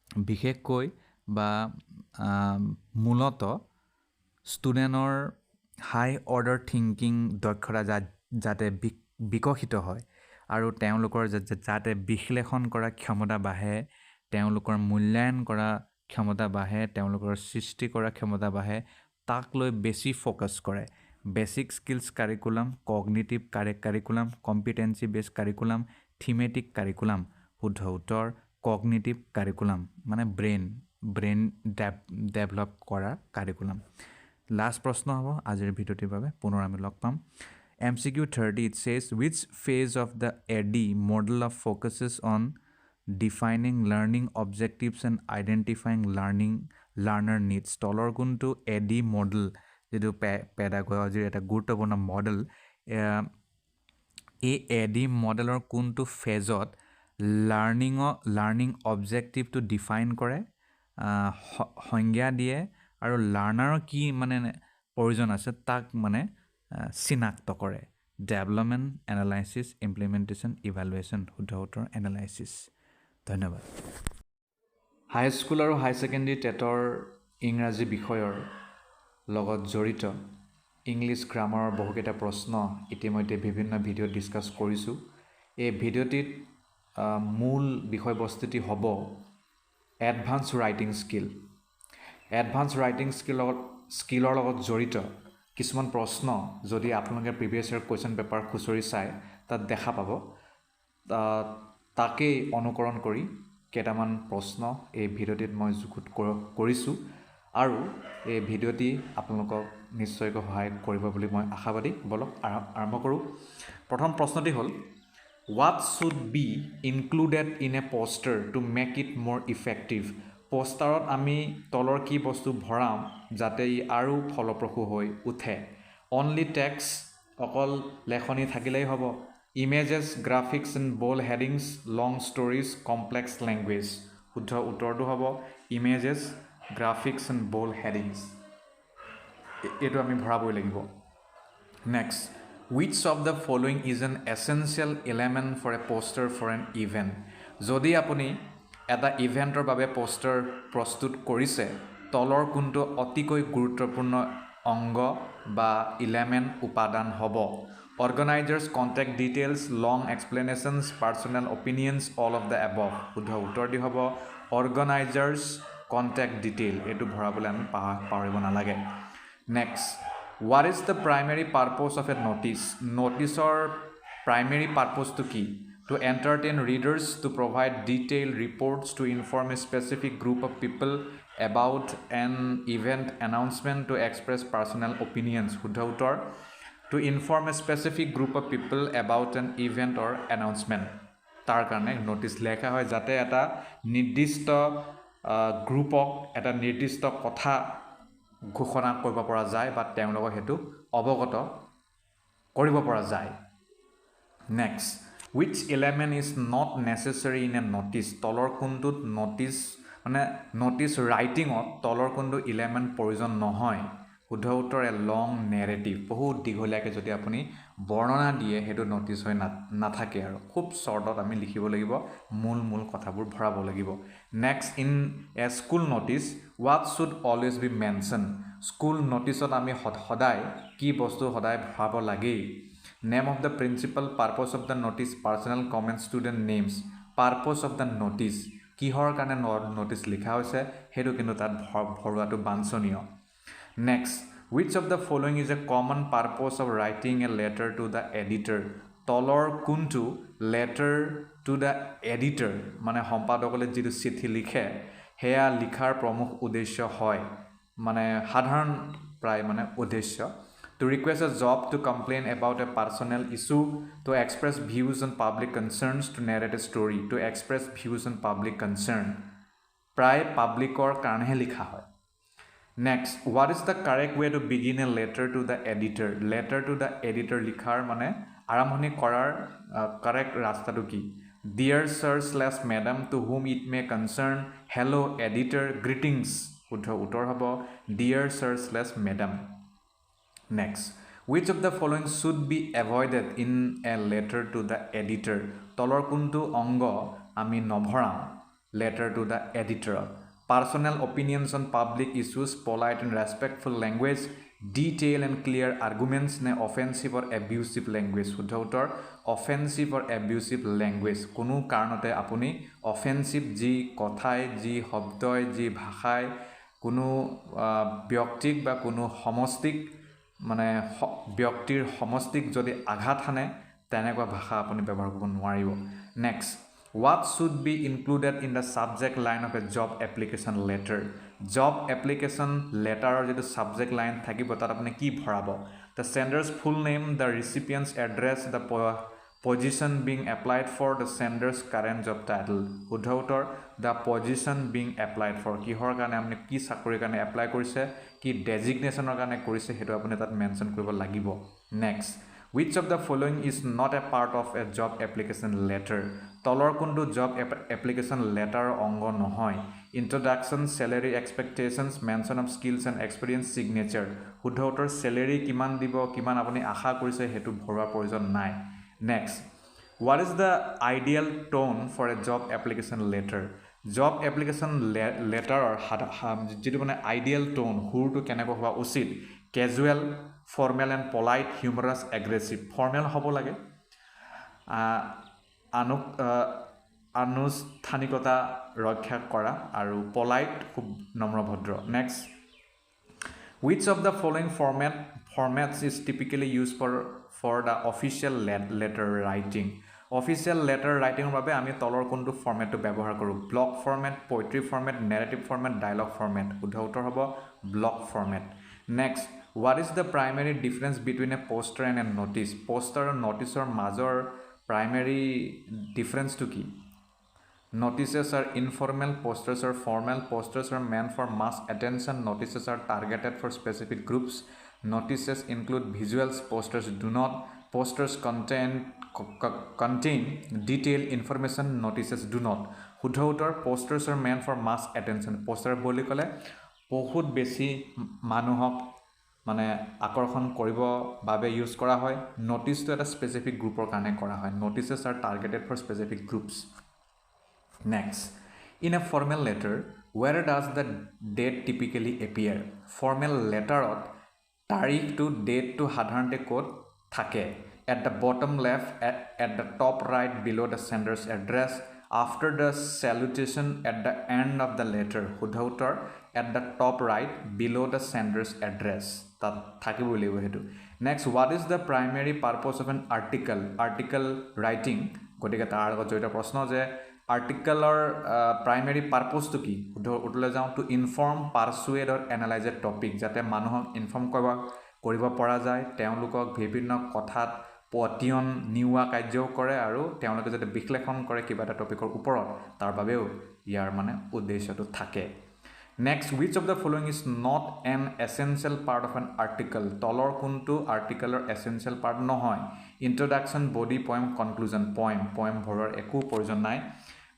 বিশেষকৈ বা মূলত ষ্টুডেণ্টৰ হাই অৰ্ডাৰ থিংকিং দক্ষতা যাতে বিকশিত হয় আৰু তেওঁলোকৰ যাতে বিশ্লেষণ কৰা ক্ষমতা বাঢ়ে তেওঁলোকৰ মূল্যায়ন কৰা ক্ষমতা বাঢ়ে তেওঁলোকৰ সৃষ্টি কৰা ক্ষমতা বাঢ়ে তাক লৈ বেছি ফোকাস কৰে basic skills curriculum cognitive curriculum competency base curriculum thematic curriculum শুদ্ধ উত্তৰ কগনিটিভ কাৰিকুলাম মানে ব্ৰেইন ডেভেলপ কৰা কাৰিকুলাম লাষ্ট প্ৰশ্ন হ'ব আজিৰ ভিডিঅ'টিৰ বাবে পুনৰ আমি লগ পাম MCQ 30, it says, which phase of the AD model of focuses on defining learning objectives and identifying learner needs? তলৰ কোনটো AD model যিটো পেডাগজিৰ এটা গুৰুত্বপূৰ্ণ মডেল এই AD মডেলৰ কোনটো ফেজত লাৰ্নিং অবজেক্টিভটো ডিফাইন কৰে সংজ্ঞা দিয়ে আৰু লাৰ্নাৰৰ কি মানে প্ৰয়োজন আছে তাক মানে চিনাক্ত কৰে ডেভেলপমেণ্ট এনালাইচিছ ইমপ্লিমেণ্টেশ্যন ইভালুৱেশ্যন শুদ্ধ উত্তৰ এনালাইচিছ ধন্যবাদ হাইস্কুল আৰু হাই ছেকেণ্ডেৰী টেটৰ ইংৰাজী বিষয়ৰ লগত জড়িত ইংলিছ গ্ৰামাৰৰ বহুকেইটা প্ৰশ্ন ইতিমধ্যে বিভিন্ন ভিডিঅ'ত ডিছকাছ কৰিছোঁ এই ভিডিঅ'টিত মূল বিষয়বস্তুটি হ'ব এডভান্স ৰাইটিং স্কিলৰ লগত জড়িত কিছুমান প্ৰশ্ন যদি আপোনালোকে প্ৰিভিয়াছ ইয়াৰ কুৱেশ্যন পেপাৰ খুচৰি চাই তাত দেখা পাব তাকেই অনুকৰণ কৰি কেইটামান প্ৰশ্ন এই ভিডিঅ'টিত মই যুগুত কৰিছোঁ আৰু এই ভিডিঅ'টি আপোনালোকক নিশ্চয়কৈ সহায় কৰিব বুলি মই আশাবাদী বলক আৰম্ভ কৰোঁ প্ৰথম প্ৰশ্নটি হ'ল What should be included in a poster to make it more effective? পোষ্টাৰত আমি তলৰ কি বস্তু ভৰাম যাতে ই আৰু ফলপ্ৰসূ হৈ উঠে অনলি টেক্সট অকল লেখনি থাকিলেই হ'ব images graphics and bold headings long stories complex language শুদ্ধ উত্তৰটো হ'ব images graphics and bold headings এইটো আমি ভৰাবই লাগিব next Which of the following is an essential element for a poster for an event? যদি আপুনি এটা ইভেণ্টৰ বাবে পোষ্টাৰ প্ৰস্তুত কৰিছে তলৰ কোনটো অতিকৈ গুৰুত্বপূৰ্ণ অংগ বা ইলেমেণ্ট উপাদান হ'ব organisers contact details long explanations personal opinions all of the above শুদ্ধ উত্তৰটি হ'ব অৰ্গেনাইজাৰ্ছ কণ্টেক্ট ডিটেইল এইটো ভৰাবলৈ আমি পাহৰিব নালাগে next What is the primary purpose of a notice? Noticeৰ primary purpose to কি? To entertain readers, to provide detailed reports, to inform a specific group of people about an event announcement, to express personal opinions. শুদ্ধ উত্তৰ To inform a specific group of people about an event or announcement. তাৰ কাৰণে notice লেখা হয় যাতে এটা নিৰ্দিষ্ট গ্ৰুপক এটা নিৰ্দিষ্ট কথা ঘোষণা কৰিব পৰা যায় বা তেওঁলোকক হেতু অৱগত কৰিব পৰা যায় next which element is not necessary in a notice তলৰ কোনটোত notice writing-ত তলৰ কোনটো element প্ৰয়োজন নহয় শুদ্ধ উত্তৰ এ লং নেৰেটিভ বহুত দীঘলীয়াকৈ যদি আপুনি বৰ্ণনা দিয়ে হেতু নটিচ হৈ নাথাকে আৰু খুব শৰ্টত আমি লিখিব লাগিব মূল কথাবোৰ ভৰাব লাগিব next in a school notice what should always be mentioned school নটিচত আমি সদায় কি বস্তু সদায় ভৰাব লাগে name of the principal purpose of the notice personal comments student names purpose of the notice কিহৰ কাৰণে notice লিখা হৈছে হেতু কিন্তু তাত ভৰোৱাটো বাঞ্ছনীয় Next, which of the following is a common purpose of writing a letter to the editor? তলৰ কোনটো letter to the editor মানে সম্পাদকলৈ যিটো চিঠি লিখে হেয়া লিখাৰ প্ৰমুখ উদ্দেশ্য হয় মানে সাধাৰণ প্ৰায় মানে উদ্দেশ্য to request a job to complain about a personal issue to express views on public concerns to narrate a story to express views on public concern প্ৰায় পাব্লিকৰ কাৰণেহে লিখা হয় Next, what is the correct way to begin a letter to the editor? Letter to the editor লিখাৰ মানে আৰম্ভণি কৰাৰ correct ৰাস্তাটো কি? Dear sir/madam to whom it may concern, hello editor, greetings. শুদ্ধ উত্তৰ হ'ব Dear sir/madam. Next, which of the following should be avoided in a letter to the editor? তলৰ কোনটো অংগ আমি নভৰাম letter to the editor. Personal opinions on public issues, polite and respectful language, detailed and clear arguments, ne offensive or abusive language. শুদ্ধ উত্তৰ offensive or abusive language. কোনো কাৰণতে আপুনি offensive যি কথাই যি শব্দই যি ভাষাই কোনো ব্যক্তিক বা কোনো সমষ্টিক মানে ব্যক্তিৰ সমষ্টিক যদি আঘাত হানে তেনেকুৱা ভাষা আপুনি ব্যৱহাৰ কৰিব নোৱাৰিব next What should be included in the subject line of a job application letter? Job application letter or the subject line থাকিব তাত আপুনি কি ভৰাব The sender's full name, the recipient's address, the position being applied for, the sender's current job title. শুদ্ধ উত্তৰ the position being applied for কিহৰ কাৰণে আপুনি কি চাকৰিৰ কাৰণে এপ্লাই কৰিছে কি ডেজিগনেশ্যনৰ কাৰণে কৰিছে সেইটো আপুনি তাত মেনশ্যন কৰিব লাগিব next which of the following is not a part of a job application letter তলৰ কোনটো job application letter অংগ নহয় introduction salary expectations mention of skills and experience signature শুদ্ধ উত্তৰ salary কিমান দিব কিমান আপুনি আশা কৰিছে হেতু ভৰোৱাৰ প্ৰয়োজন নাই next what is the ideal tone for a job application letter job application letter or যেটো মানে ideal tone হুৰটো কেনেকৈ হোৱা উচিত casual formal and polite humorous aggressive formal হ'ব লাগে আনুষ্ঠানিকতা ৰক্ষা কৰা আৰু polite খুব নম্ৰভদ্ৰ next which of the following formats is typically used for the official letter writing official letter writing ৰ বাবে আমি তলৰ কোনটো ফৰমেটটো ব্যৱহাৰ কৰো block format poetry format narrative format dialogue format শুদ্ধ উত্তৰ হ'ব block format next what is the primary difference between a poster and a notice poster আৰু noticeৰ মাজৰ primary difference to কি notices are informal posters are formal posters are meant for mass attention notices are targeted for specific groups notices include visuals posters do not posters contain detailed information notices do not শুদ্ধ উত্তৰ posters are meant for mass attention poster বুলি ক'লে বহুত বেছি মানুহক মানে আকৰ্ষণ কৰিব বাবে ইউজ কৰা হয় notice to এটা specific গ্ৰুপৰ কাৰণে কৰা হয় notices are targeted for specific groups next in a formal letter where does the date typically appear formal letterত তাৰিখটো ডেটটো সাধাৰণতে ক'ত থাকে at the bottom left at the top right below the sender's address after the salutation at the end of the letter শুদ্ধ উত্তৰ at the top right below the sender's address তাত থাকিব লাগিব হেতু next what is the primary purpose of an article writing গতিকে তাৰ আগত জড়িত প্ৰশ্ন যে আৰ্টিকলৰ প্ৰাইমেৰী পাৰপ'জটো কি উত্তৰলৈ যাওঁ টু ইনফৰ্ম পাৰচুৱেড অৰ এনালাইজ এ টপিক যাতে মানুহক ইনফৰ্ম কৰিব পৰা যায় তেওঁলোকক বিভিন্ন কথাত পতিয়ন নিউৱা কাৰ্যও কৰে আৰু তেওঁলোকে যাতে বিশ্লেষণ কৰে কিবা এটা টপিকৰ ওপৰত তাৰ বাবেও ইয়াৰ মানে উদ্দেশ্যটো থাকে next which of the following is not an essential part of an article তলৰ কোনটো আৰ্টিকলৰ essential part নহয় introduction body poem conclusion poem ভৰৰ একো প্ৰয়োজন নাই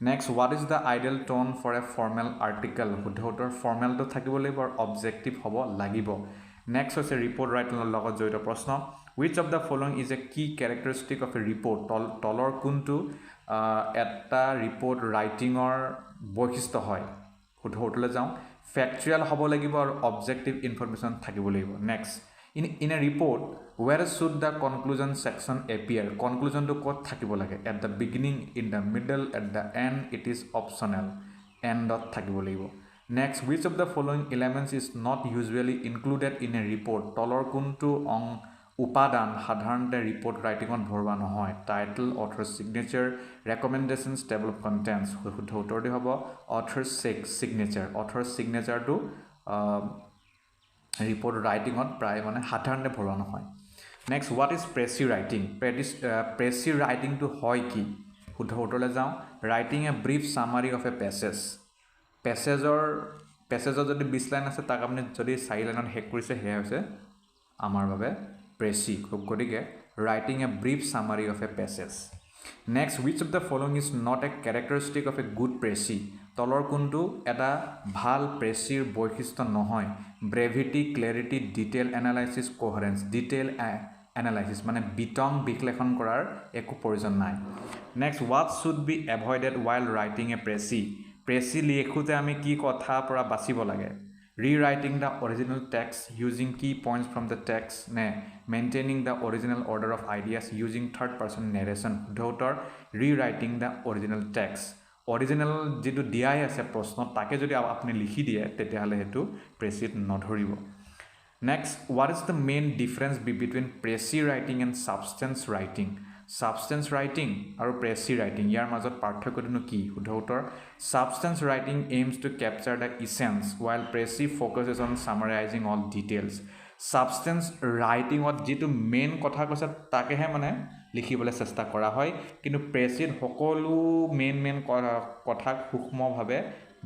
next what is the ideal tone for a formal article শুদ্ধ উত্তৰ ফৰ্মেলটো থাকিব লাগিব আৰু অবজেক্টিভ হ'ব লাগিব next হৈছে ৰিপৰ্ট ৰাইটিংৰ লগত জড়িত প্ৰশ্ন which of the following is a key characteristic of a report তলৰ কোনটো এটা ৰিপৰ্ট ৰাইটিংৰ বৈশিষ্ট্য হয় শুদ্ধ উত্তৰলৈ যাওঁ ফ্যাক্টুৱেল হ'ব লাগিব আৰু অবজেক্টিভ ইনফৰমেশন থাকিব লাগিব next in a report where should the conclusion section appear conclusion to ক'ত থাকিব লাগে at the beginning in the middle at the end it is optional end ত থাকিব লাগিব next which of the following elements is not usually included in a report তলৰ কোনটো উপাদান সাধাৰণতে report ৰাইটিংত ভৰোৱা নহয় title author signature recommendations table of contents শুদ্ধ উত্তৰটো হ'ব অথৰ সিগনেচাৰ অথৰ সিগনেচাৰটো ৰিপৰ্ট ৰাইটিংত প্ৰায় মানে সাধাৰণতে ভৰোৱা নহয় next what is precis writing precis ৰাইটিংটো হয় কি শুদ্ধ উত্তৰলৈ যাওঁ writing a brief summary of a পেছেজৰ যদি 20 লাইন আছে তাক আপুনি যদি 4 লাইনত শেষ কৰিছে সেয়া হৈছে আমাৰ বাবে প্ৰেছি গতিকে writing a brief summary of a passage next which of the following is not a characteristic of a good precis তলৰ কোনটো এটা ভাল প্ৰেছিৰ বৈশিষ্ট্য নহয় brevity clarity detail analysis coherence detail analysis মানে বিতং বিশ্লেষণ কৰাৰ একো প্ৰয়োজন নাই next what should be avoided while writing a precis লিখোতে আমি কি কথা পৰা বাচিব লাগে rewriting the original text using key points from the text maintaining the original order of ideas using third person narration daughter rewriting the original text original যেটো দিয়াই আছে প্ৰশ্ন তাকে যদি আপুনি লিখি দিয়ে তেতিয়াহলে হেতু প্ৰেছিত নধৰিব next what is the main difference between প্ৰেছি writing and substance writing আৰু প্ৰেছি writing ইয়াৰ মাজত পাৰ্থক্যটো কি শুদ্ধ উত্তৰ substance writing aims to capture the essence while প্ৰেছি focuses on summarizing all details সাবষ্টেন্স ৰাইটিঙত যিটো মেইন কথা কৈছে তাকেহে মানে লিখিবলৈ চেষ্টা কৰা হয় কিন্তু প্ৰেচিত সকলো মেইন কথাক সূক্ষ্মভাৱে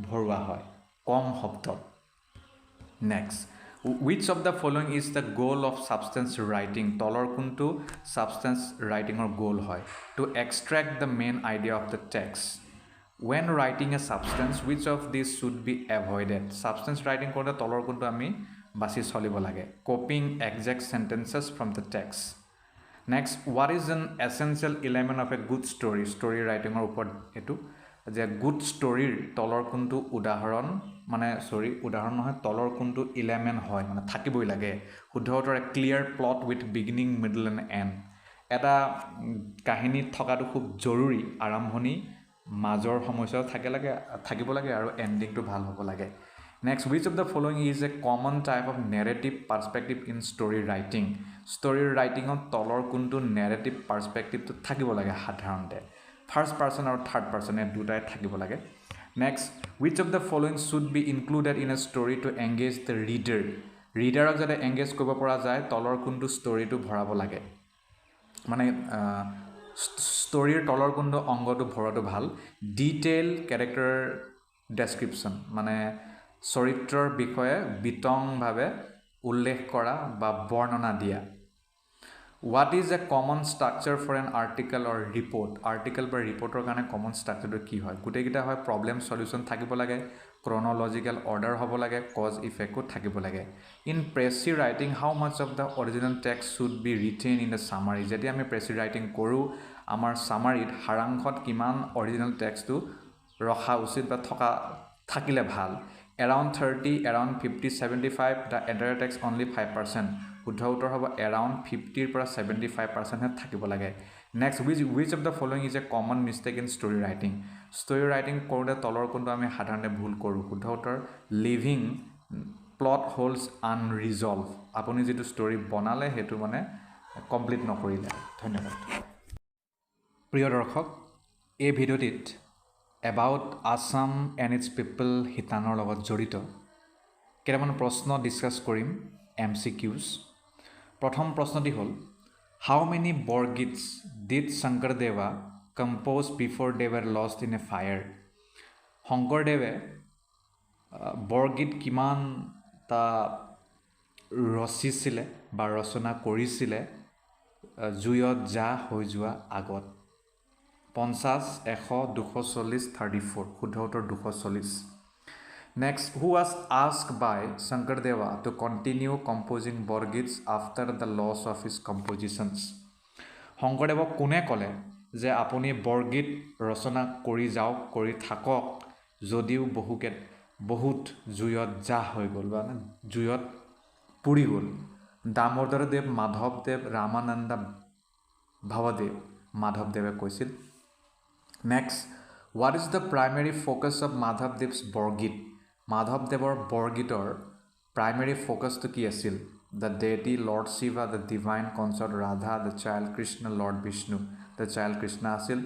ভৰোৱা হয় কম শব্দত next which of the following is the goal of substance writing তলৰ কোনটো substance writingৰ goal হয় to extract the main idea of the text when writing a substance which of these should be avoided substance writing কৰোঁতে তলৰ কোনটো আমি বাছি চলিব লাগে copying exact sentences from the text next what is an essential element of a good story story writingৰ ওপৰত এটো যে গুড ষ্টৰীৰ তলৰ কোনটো উদাহৰণ মানে উদাহৰণ নহয় তলৰ কোনটো এলিমেন্ট হয় মানে থাকিবই লাগে শুদ্ধ উত্তৰ clear plot with beginning middle and and এটা কাহিনী থকাটো খুব জৰুৰী আৰম্ভণি মাজৰ সময়ছোৱা থাকিব লাগে আৰু এণ্ডিংটো ভাল হ'ব লাগে next which of the following is a common type of narrative perspective in story writing story writingত তলৰ কোনটো narrative perspectiveটো থাকিব লাগে সাধাৰণতে ফাৰ্ষ্ট পাৰ্চন আৰু থাৰ্ড পাৰ্চন এই দুটাই থাকিব লাগে next which of the following should be included in a story to engage the reader ৰিডাৰক যাতে এংগেজ কৰিব পৰা যায় তলৰ কোনটো ষ্টৰীটো ভৰাব লাগে মানে ষ্টৰীৰ তলৰ কোনটো অংগটো ভৰাটো ভাল ডিটেইল ক্যাৰেক্টাৰ ডেসক্ৰিপশন মানে চৰিত্ৰৰ বিষয়ে বিতংভাৱে উল্লেখ কৰা বা বৰ্ণনা দিয়া What is a common structure for an article or report? Article বা reporter কাৰণে common structure কি হয় গোটেইকেইটা হয় problem solution থাকিব লাগে chronological order হ'ব লাগে cause effect থাকিব লাগে In precis writing how much of the original text should be retained in the summary যদি আমি precis writing কৰোঁ আমাৰ summaryত সাৰাংশত কিমান original textটো ৰখা উচিত বা থাকিলে ভাল around 30 around 50 75 the entire text only 5% শুদ্ধ উত্তৰ হ'ব around 50 ৰ পৰা 75% হে থাকিব লাগে next which of the following is a common mistake in story writing কৰোঁতে তলৰ কোনটো আমি সাধাৰণতে ভুল কৰোঁ শুদ্ধ উত্তৰ leaving plot holes unresolved আপুনি যেটো story বনালে হেতু মানে কমপ্লিট নকৰিলে ধন্যবাদ প্ৰিয় দৰ্শক এই ভিডিঅ'টিত about Assam and its people হিতানৰ লগত জড়িত কেইটামান প্ৰশ্ন ডিসকাস কৰিম MCQs প্ৰথম প্ৰশ্নটি হ'ল How many Borgits did Shankardeva compose before they were lost in a fire? শংকৰদেৱে বৰগীত কিমান তা ৰচিছিলে বা ৰচনা কৰিছিলে জুয়ত যা হৈ যোৱা আগত 50 100 240 34 শুদ্ধ উত্তৰ 240 Next, who was asked by Shankardeva to continue composing Borgits after the loss of his compositions? শংকৰদেৱক কোনে ক'লে যে আপুনি বৰগীত ৰচনা কৰি যাওক কৰি থাকক যদিও বহুত জুয়ত যা হৈ গ'ল বা জুয়ত পুৰি গ'ল দামোদৰদেৱ মাধৱদেৱ ৰামানন্দ ভৱদেৱ মাধৱদেৱে কৈছিল Next, what is the primary focus of Madhavdev's Borgit? Madhavdevar Borgitor primary focus to ki asil? The deity Lord Shiva, the divine consort Radha, the child Krishna, Lord Vishnu, the child Krishna asil.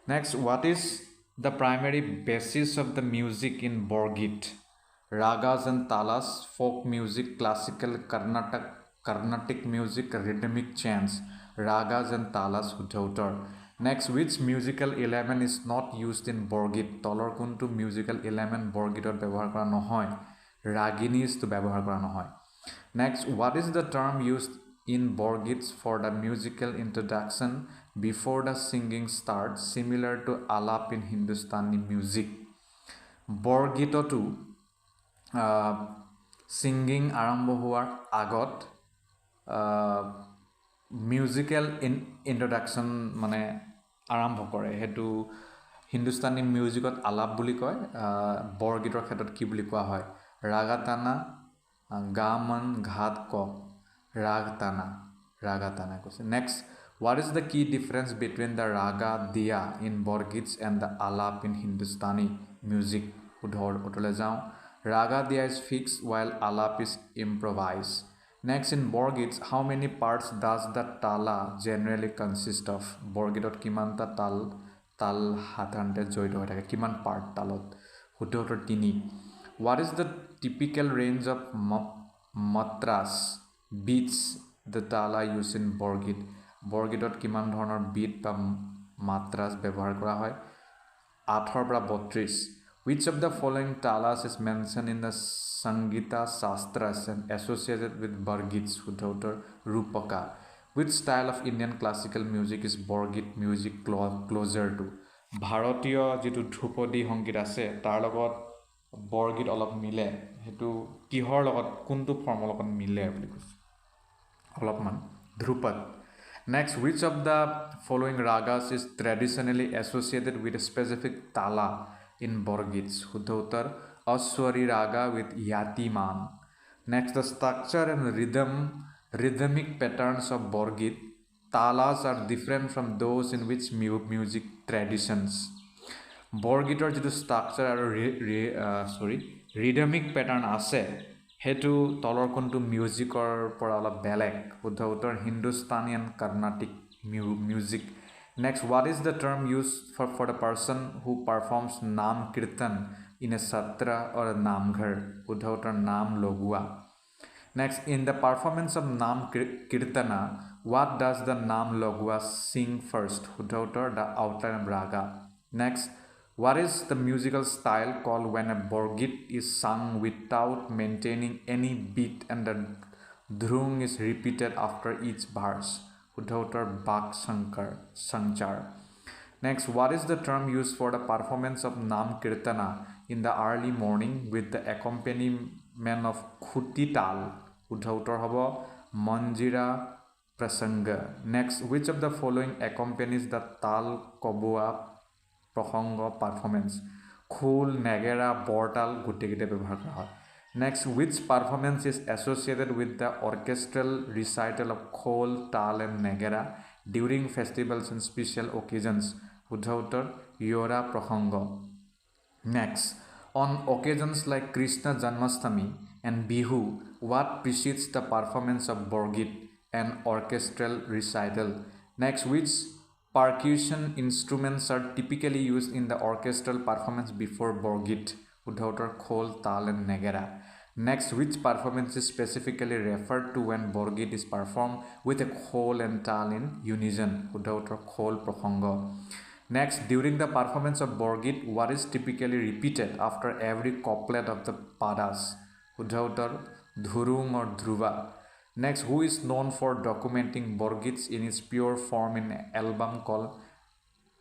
Next, what is the primary basis of the music in Borgit? Ragas and talas, folk music, classical, Carnatic music, rhythmic chants. Ragas and talas Huddhautar. Next, which musical element is not used in Borgit? তলৰ কোনটো musical element Borgitত ব্যৱহাৰ কৰা নহয় Raginis to ব্যৱহাৰ কৰা নহয় Next, what is the term used in Borgits for the musical introduction before the singing starts similar to alap in Hindustani music? Borgitotu singing আৰম্ভ হোৱাৰ আগত musical introduction মানে আৰম্ভ কৰে হেতু হিন্দুস্তানী মিউজিকত আলাপ বুলি কয় বৰগীতৰ ক্ষেত্ৰত কি বুলি কোৱা হয় ৰাগাতানা গামন ঘাত ক ৰাগাতানা কৈছে next what is the key difference between the raga diya in borgits and the alap in hindustani music উত্তৰলৈ যাওঁ raga diya is fixed while alap is improvised Next, in Borgits, how many parts does the tala generally consist of? Borgitot kimanta tal hatante joito hoy thake kiman part talot শুদ্ধ উত্তৰ 3 What is the typical range of matras beats the tala used in বৰগীত বৰগীতত কিমান ধৰণৰ beat বা মাত্ৰাস ব্যৱহাৰ কৰা হয় 8 পৰা 32 which of the following talas is mentioned in the Sangita Shastras and associated with Bargit Sudhautar Rupaka which style of Indian classical music is Bargit music closer to ভাৰতীয় যেটো ধ্ৰুপদী সংগীত আছে তাৰ লগত বৰগীত অলপ মিলে হেতু কিহৰ লগত কোনটো ফৰ্মৰ লগত মিলে বুলি কৈছে অলপমান Dhrupad Next, which of the following ragas is traditionally associated with a specific tala in Borgits? Shuddha uttar, Aswari raga with Yatiman. Next, the structure and rhythmic patterns of Borgit talas are different from those in which music traditions. বৰগীতৰ যেটো structure আৰু rhythmic pattern আছে হেতু তলৰ কোনটো মিউজিকৰ পৰা অলপ বেলেগ শুদ্ধ উত্তৰ Hindustani and Carnatic music next what is the term use for the person who performs Naam Kirtan in a সত্ৰ অৰ নামঘৰ শুদ্ধ উত্তৰ নাম লগোৱা next in the performance of নাম কীৰ্তনা হোৱাট ডাজ দ্য নাম লগোৱা সিং ফাৰ্ষ্ট শুদ্ধ উত্তৰ the outline of raga next What is the musical style called when a borgit is sung without maintaining any beat and the dhrung is repeated after each verse? Shuddha uttar Bak Sanchar. Next, what is the term used for the performance of Nam Kirtana in the early morning with the accompaniment of Khuti Tal? Shuddha uttar hobo Manjira Prasanga. Next, which of the following accompanies the Tal Koboa প্ৰসংগ performance খোল নেগেৰা বৰতাল গুটেগিতে ব্যৱহাৰ কৰা হয় next which performance is associated with the orchestral recital of khol tal and negera during festivals and special occasions শুদ্ধ উত্তৰ ইয়ৰা প্ৰসংগ next on occasions like Krishna Janmashtami and Bihu what precedes the performance of borgit and orchestral recital next which percussion instruments are typically used in the orchestral performance before Borgit, Shuddha uttar Khol, Tal and Negera. Next, which performance is specifically referred to when Borgit is performed with a Khol and Tal in unison, Shuddha uttar Khol Prokhanga. Next, during the performance of Borgit, what is typically repeated after every couplet of the padas, Shuddha uttar Dhurung or Dhruva. Next, who is known for documenting Borgits in its pure form in an album called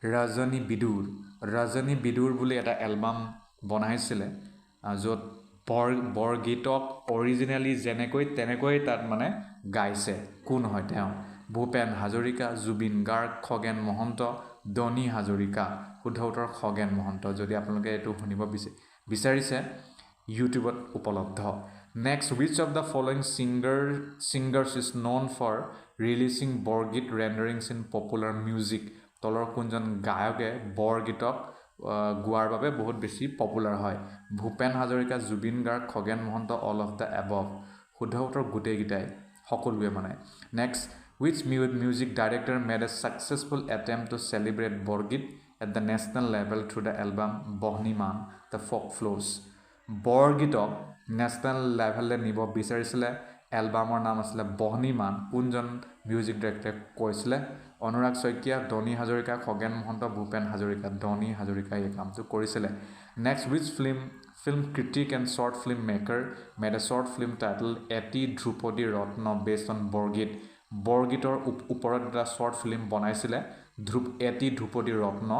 Rajani Bidur? Rajani Bidur বুলি এটা album বনাইছিলে য'ত বৰগীতক originally যেনেকৈ তেনেকৈ তাত মানে গাইছে কোন হয় তেওঁ ভূপেন হাজৰিকা জুবিন গাৰ্গ খগেন মহন্ত দনি হাজৰিকা শুদ্ধ উত্তৰ খগেন মহন্ত যদি আপোনালোকে এটো শুনিব বিচাৰিছে ইউটিউবত উপলব্ধ Next, which of the following singers is known for releasing Borgit renderings in popular music? তলৰ কোনজন গায়কে বৰগীতক গোৱাৰ বাবে বহুত বেছি পপুলাৰ হয় Bhupen Hazarika Zubeen Garg Khagen Mahanta all of the above শুদ্ধ উত্তৰ গুটেগিটাই সকলোৱে মানে next which music director made a successful attempt to celebrate Borgit at the national level through the album Bohniman the folk flows বৰগীতক নেশ্যনেল লেভেললৈ নিব বিচাৰিছিলে এলবামৰ নাম আছিলে বহনিমান কোনজন মিউজিক ডাইৰেক্টৰে কৈছিলে অনুৰাগ শইকীয়া দনি হাজৰিকা খগেন মহন্ত ভূপেন হাজৰিকা দনি হাজৰিকা এই কামটো কৰিছিলে next which film critic and short film maker made a short film titled এটি ধ্ৰুপদী ৰত্ন based on বৰগীতৰ ওপৰত এটা short film বনাইছিলে এটি ধ্ৰুপদী ৰত্ন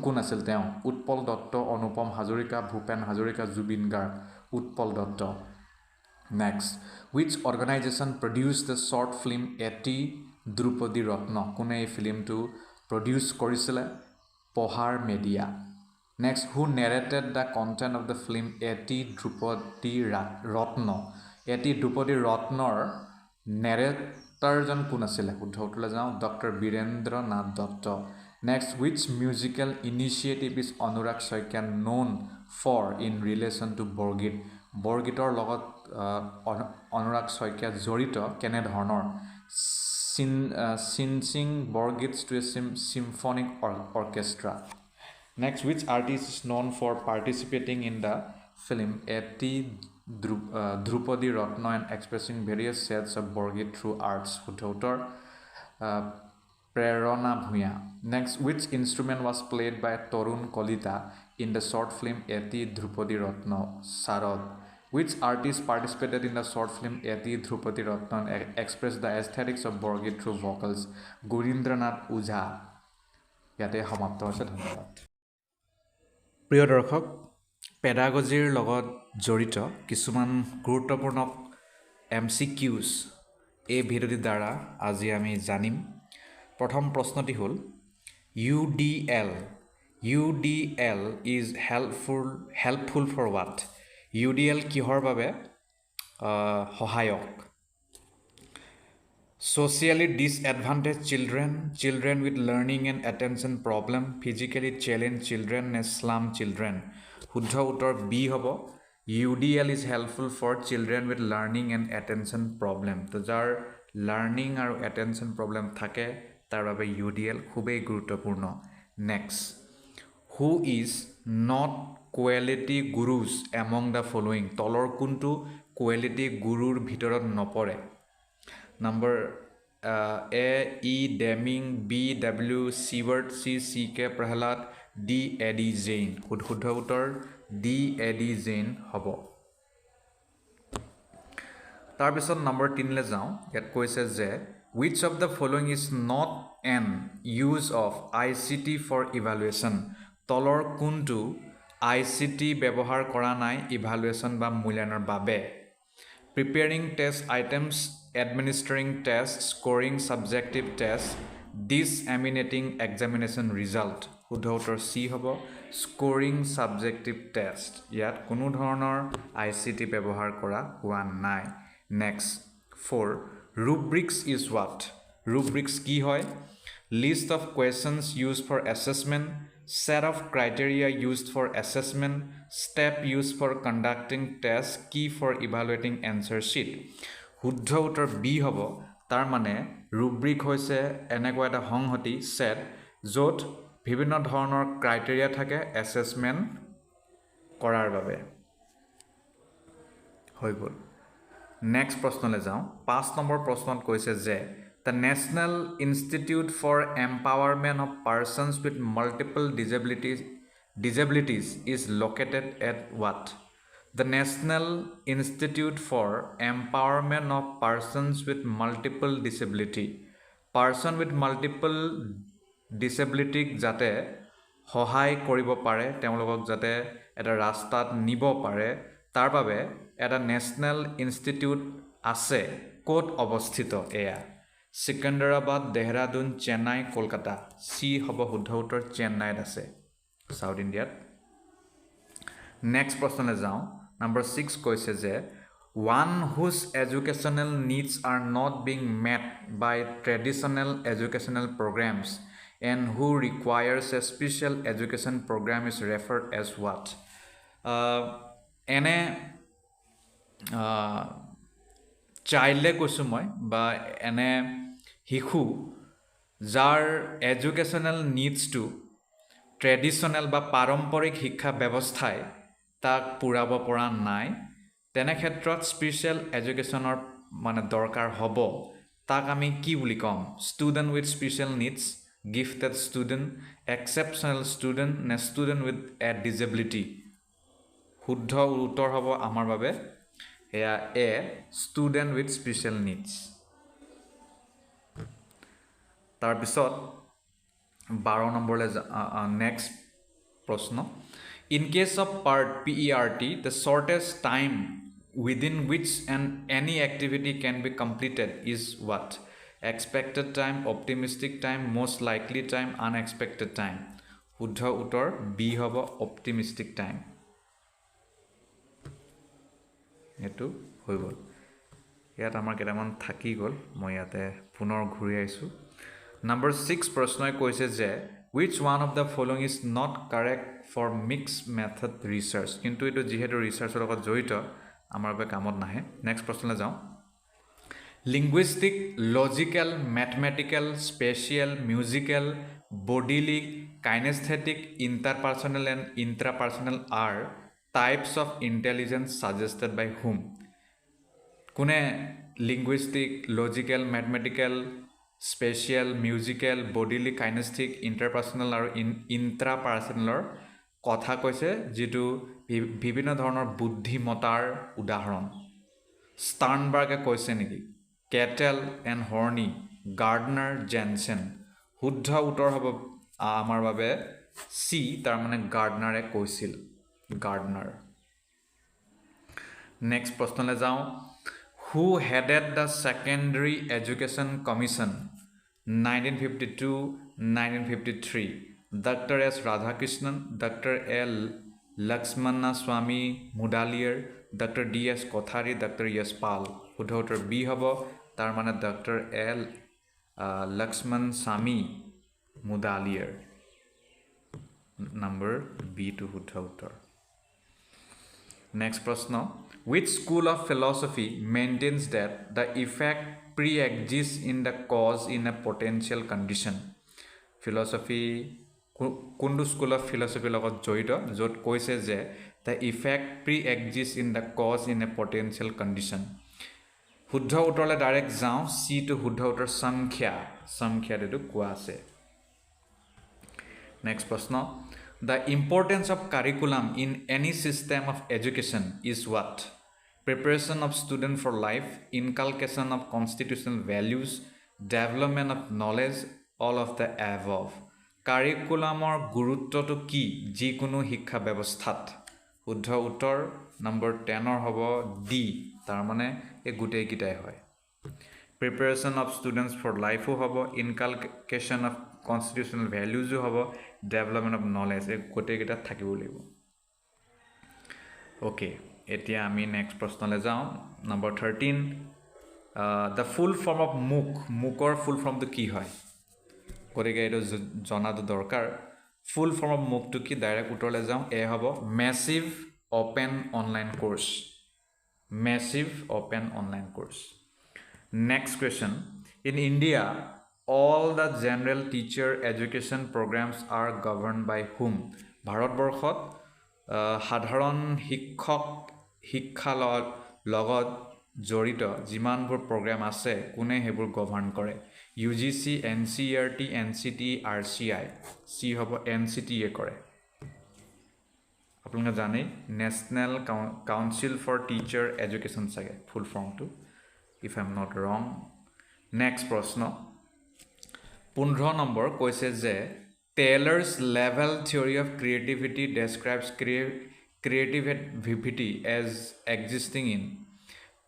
কোন আছিল তেওঁ উৎপল দত্ত অনুপম Hazarika Bhupen Hazarika Zubeen Garg Utpal Dutta next which organization produced the short film এটি ধ্ৰুপদী ৰত্ন কোনে এই ফিল্মটো প্ৰডিউস কৰিছিলে পহাৰ media next who narrated the content of the film এটি ধ্ৰুপদী ৰত্ন এটি ধ্ৰুপদী ৰত্নৰ narratorজন কোন আছিল শুদ্ধ উত্তৰলৈ যাওঁ doctor Birendra Nath Dutta Next, which musical initiative is Anurag Saikia known for in relation to Borgit? Borgitor লগত Anurag Saikia জড়িত কেনে ধৰণৰ singing Borgits to a symphonic orchestra. Next, which artist is known for participating in the film A.T. Drupadi Ratna and expressing various shades of Borgit through arts. Author Prerana Bhuya. Next, which instrument was played by Torun Kolita in the short film A.T. Drupadi Ratna Sarod? Which artist participated in the short film A.T. Drupadi Ratna and expressed the aesthetics of Borgit through vocals? Gurindranath Ujha. ইয়াতে সমাপ্ত হৈছে ধন্যবাদ প্ৰিয় দৰ্শক পেডাগজিৰ লগত জড়িত কিছুমান গুৰুত্বপূৰ্ণ MCQs এই ভিডিঅ'টিৰ দ্বাৰা আজি আমি জানিম প্ৰথম প্ৰশ্নটি হ'ল UDL is helpful for what? UDL কিহৰ বাবে সহায়ক Socially disadvantaged children with learning and attention problem, physically challenged children, and slum children. শুদ্ধ উত্তৰ B হ'ব UDL is helpful for children with learning and attention problem. তো যাৰ learning আৰু attention problem থাকে তাৰ বাবে UDL খুবেই গুৰুত্বপূৰ্ণ Next, who is not quality gurus among the following? তলৰ কোনটো quality গুৰুৰ ভিতৰত নপৰে Number A. E. Deming, B. W. Seward, C. C. K. Prahalad, D. Eddie Zane. শুদ্ধ উত্তৰ D. Eddie Zane হ'ব তাৰপিছত নম্বৰ 3 লে যাওঁ ইয়াত কৈছে যে which of the following is not an use of ICT for evaluation তলৰ কোনটো ICT ব্যৱহাৰ কৰা নাই evaluation বা মূল্যায়নৰ বাবে preparing test items administering tests scoring subjective tests disseminating examination result শুদ্ধ উত্তৰ C হ'ব scoring subjective test ইয়াত কোনো ধৰণৰ ICT ব্যৱহাৰ কৰা হোৱা নাই next 4 rubrics is what rubrics কি হয় list of questions used for assessment set of criteria used for assessment step used for conducting tests key for evaluating answer sheet শুদ্ধ উত্তৰ B হ'ব তাৰ মানে rubric হৈছে এনেকুৱা এটা সংহতি set য'ত বিভিন্ন ধৰণৰ ক্ৰাইটেৰিয়া থাকে assessment কৰাৰ বাবে হৈ গ'ল নেক্সট প্ৰশ্নলৈ যাওঁ 5 নম্বৰ প্ৰশ্নত কৈছে যে The National Institute for Empowerment of Persons with Multiple Disabilities is located at what? The National Institute for Empowerment of Persons with Multiple Disability. Person with multiple disability যাতে সহায় কৰিব পাৰে তেওঁলোকক যাতে এটা ৰাস্তাত নিব পাৰে তাৰ বাবে এটা নেশনাল ইনষ্টিটিউট আছে কোট অৱস্থিত এয়া Secunderabad, Dehradun, Chennai, Kolkata. C হ'ব শুদ্ধ উত্তৰ চেন্নাইত আছে সাউথ ইণ্ডিয়াত নেক্সট প্ৰশ্নলৈ যাওঁ নম্বৰ 6 কৈছে যে one whose educational needs are not being met by traditional educational programs and who requires a special education program is referred as what এনে চাইল্ডে কৈছোঁ মই বা এনে শিশু যাৰ এডুকেশ্যনেল নিডছটো ট্ৰেডিশ্যনেল বা পাৰম্পৰিক শিক্ষা ব্যৱস্থাই তাক পূৰাব পৰা নাই তেনে ক্ষেত্ৰত স্পেচিয়েল এডুকেশ্যনৰ মানে দৰকাৰ হ'ব তাক আমি কি বুলি ক'ম student with special needs gifted student exceptional student নে ষ্টুডেণ্ট উইথ এ ডিজেবিলিটি শুদ্ধ উত্তৰ হ'ব আমাৰ বাবে এয়া a student with special needs তাৰপিছত 12 নম্বৰলৈ নেক্সট প্ৰশ্ন in case of PERT PERT the shortest time within which any activity can be completed is what expected time optimistic time most likely time unexpected time শুদ্ধ উত্তৰ B হ'ব optimistic time এটো হৈ গ'ল ইয়াত আমাৰ কেইটামান থাকি গ'ল মই ইয়াতে পুনৰ ঘূৰি আহিছোঁ নম্বৰ 6 প্ৰশ্নই কৈছে যে which one of the following is not correct for mixed method research কিন্তু এটো যেহেতু ৰিসাৰ্চৰ লগত জড়িত আমাৰ বাবে কামত নাহে নেক্সট প্ৰশ্নলৈ যাওঁ linguistic logical mathematical spatial musical bodily kinesthetic interpersonal and intrapersonal are Types of intelligence suggested by whom? কোনে linguistic, logical, mathematical, spatial, musical, bodily, kinesthetic, interpersonal আৰু intrapersonal কথা কৈছে যিটো বিভিন্ন ধৰণৰ বুদ্ধিমতাৰ উদাহৰণ ষ্টাৰ্ণবাৰ্গে কৈছে নেকি কেটেল এণ্ড হৰ্নি গাৰ্ডনাৰ জেনছেন শুদ্ধ উত্তৰ হ'ব আমাৰ বাবে চি তাৰ মানে গাৰ্ডনাৰে কৈছিল গাৰ্ডনাৰ নেক্সট প্ৰশ্নলৈ যাওঁ Who headed the Secondary Education Commission 1952-1953? Dr. S. Radhakrishnan, Dr. L. Lakshmana Swamy Mudaliar, Dr. D. S. Kothari, Dr. S. Pal. শুদ্ধ উত্তৰ বি হ'ব তাৰ মানে ডক্টৰ এল লক্ষ্মণ স্বামী মুদালিয়াৰ নম্বৰ বি টু শুদ্ধ উত্তৰ Next prashna. Which school of philosophy maintains that the effect pre-exists in the cause in a potential condition? Philosophy, kundu school of philosophy logot joito, jot koise je the effect pre-exists in the cause in a potential condition. Huddha uttorle direct jao, C to huddha uttor samkhya detu koa ase. Next prashna. The importance of curriculum in any system of education is what? Preparation of student for life, inculcation of constitutional values, development of knowledge, all of the above. Curriculumor guruttotu ki jikono শিক্ষা ব্যৱস্থাত শুদ্ধ উত্তৰ number 10 হ'ব D তাৰ মানে এই গুটেই কিটাই হয় Preparation of students for life হ'ব inculcation of constitutional values হ'ব development of knowledge এই গোটেই কেইটা থাকিব লাগিব ওকে এতিয়া আমি নেক্সট প্ৰশ্নলৈ যাওঁ number 13 the full form of MOOCৰ full form to কি হয় গতিকে এইটো জনাটো দৰকাৰ full form of MOOC to কি ডাইৰেক্ট উত্তৰলৈ যাওঁ এ হ'ব massive open online course Next question. In India, all the general teacher education programs are governed by whom? Bharatborkhot সাধাৰণ শিক্ষা লগত জড়িত যিমানবোৰ প্ৰগ্ৰাম আছে কোনে হেবোৰ গভৰ্ণ কৰে UGC NCERT NCTE RCI C হ'ব NCTA কৰে আপোনালোকে জানে National Council for Teacher Education চাগে full form to if I'm not wrong next prashna 15 number koise je Taylor's level theory of creativity describes creativity as existing in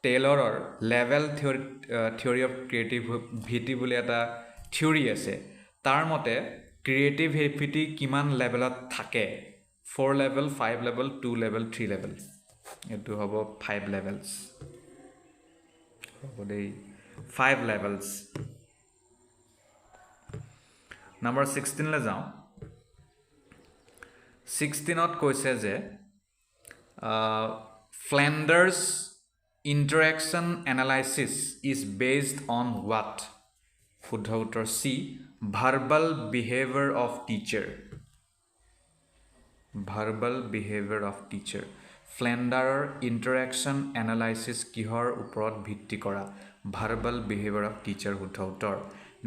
Taylor level theory of creativity bole eta theory ase tar mote creativity kiman level thake 4 level 5 level 2 level 3 level etu hobo 5 levels 5 levels number 16 le jao 16 ot koise je Flanders interaction analysis is based on what শুদ্ধ উত্তৰ C verbal behavior of teacher Flanderer interaction analysis কিহৰ ওপৰত ভিত্তি কৰা verbal behavior of teacher শুদ্ধ উত্তৰ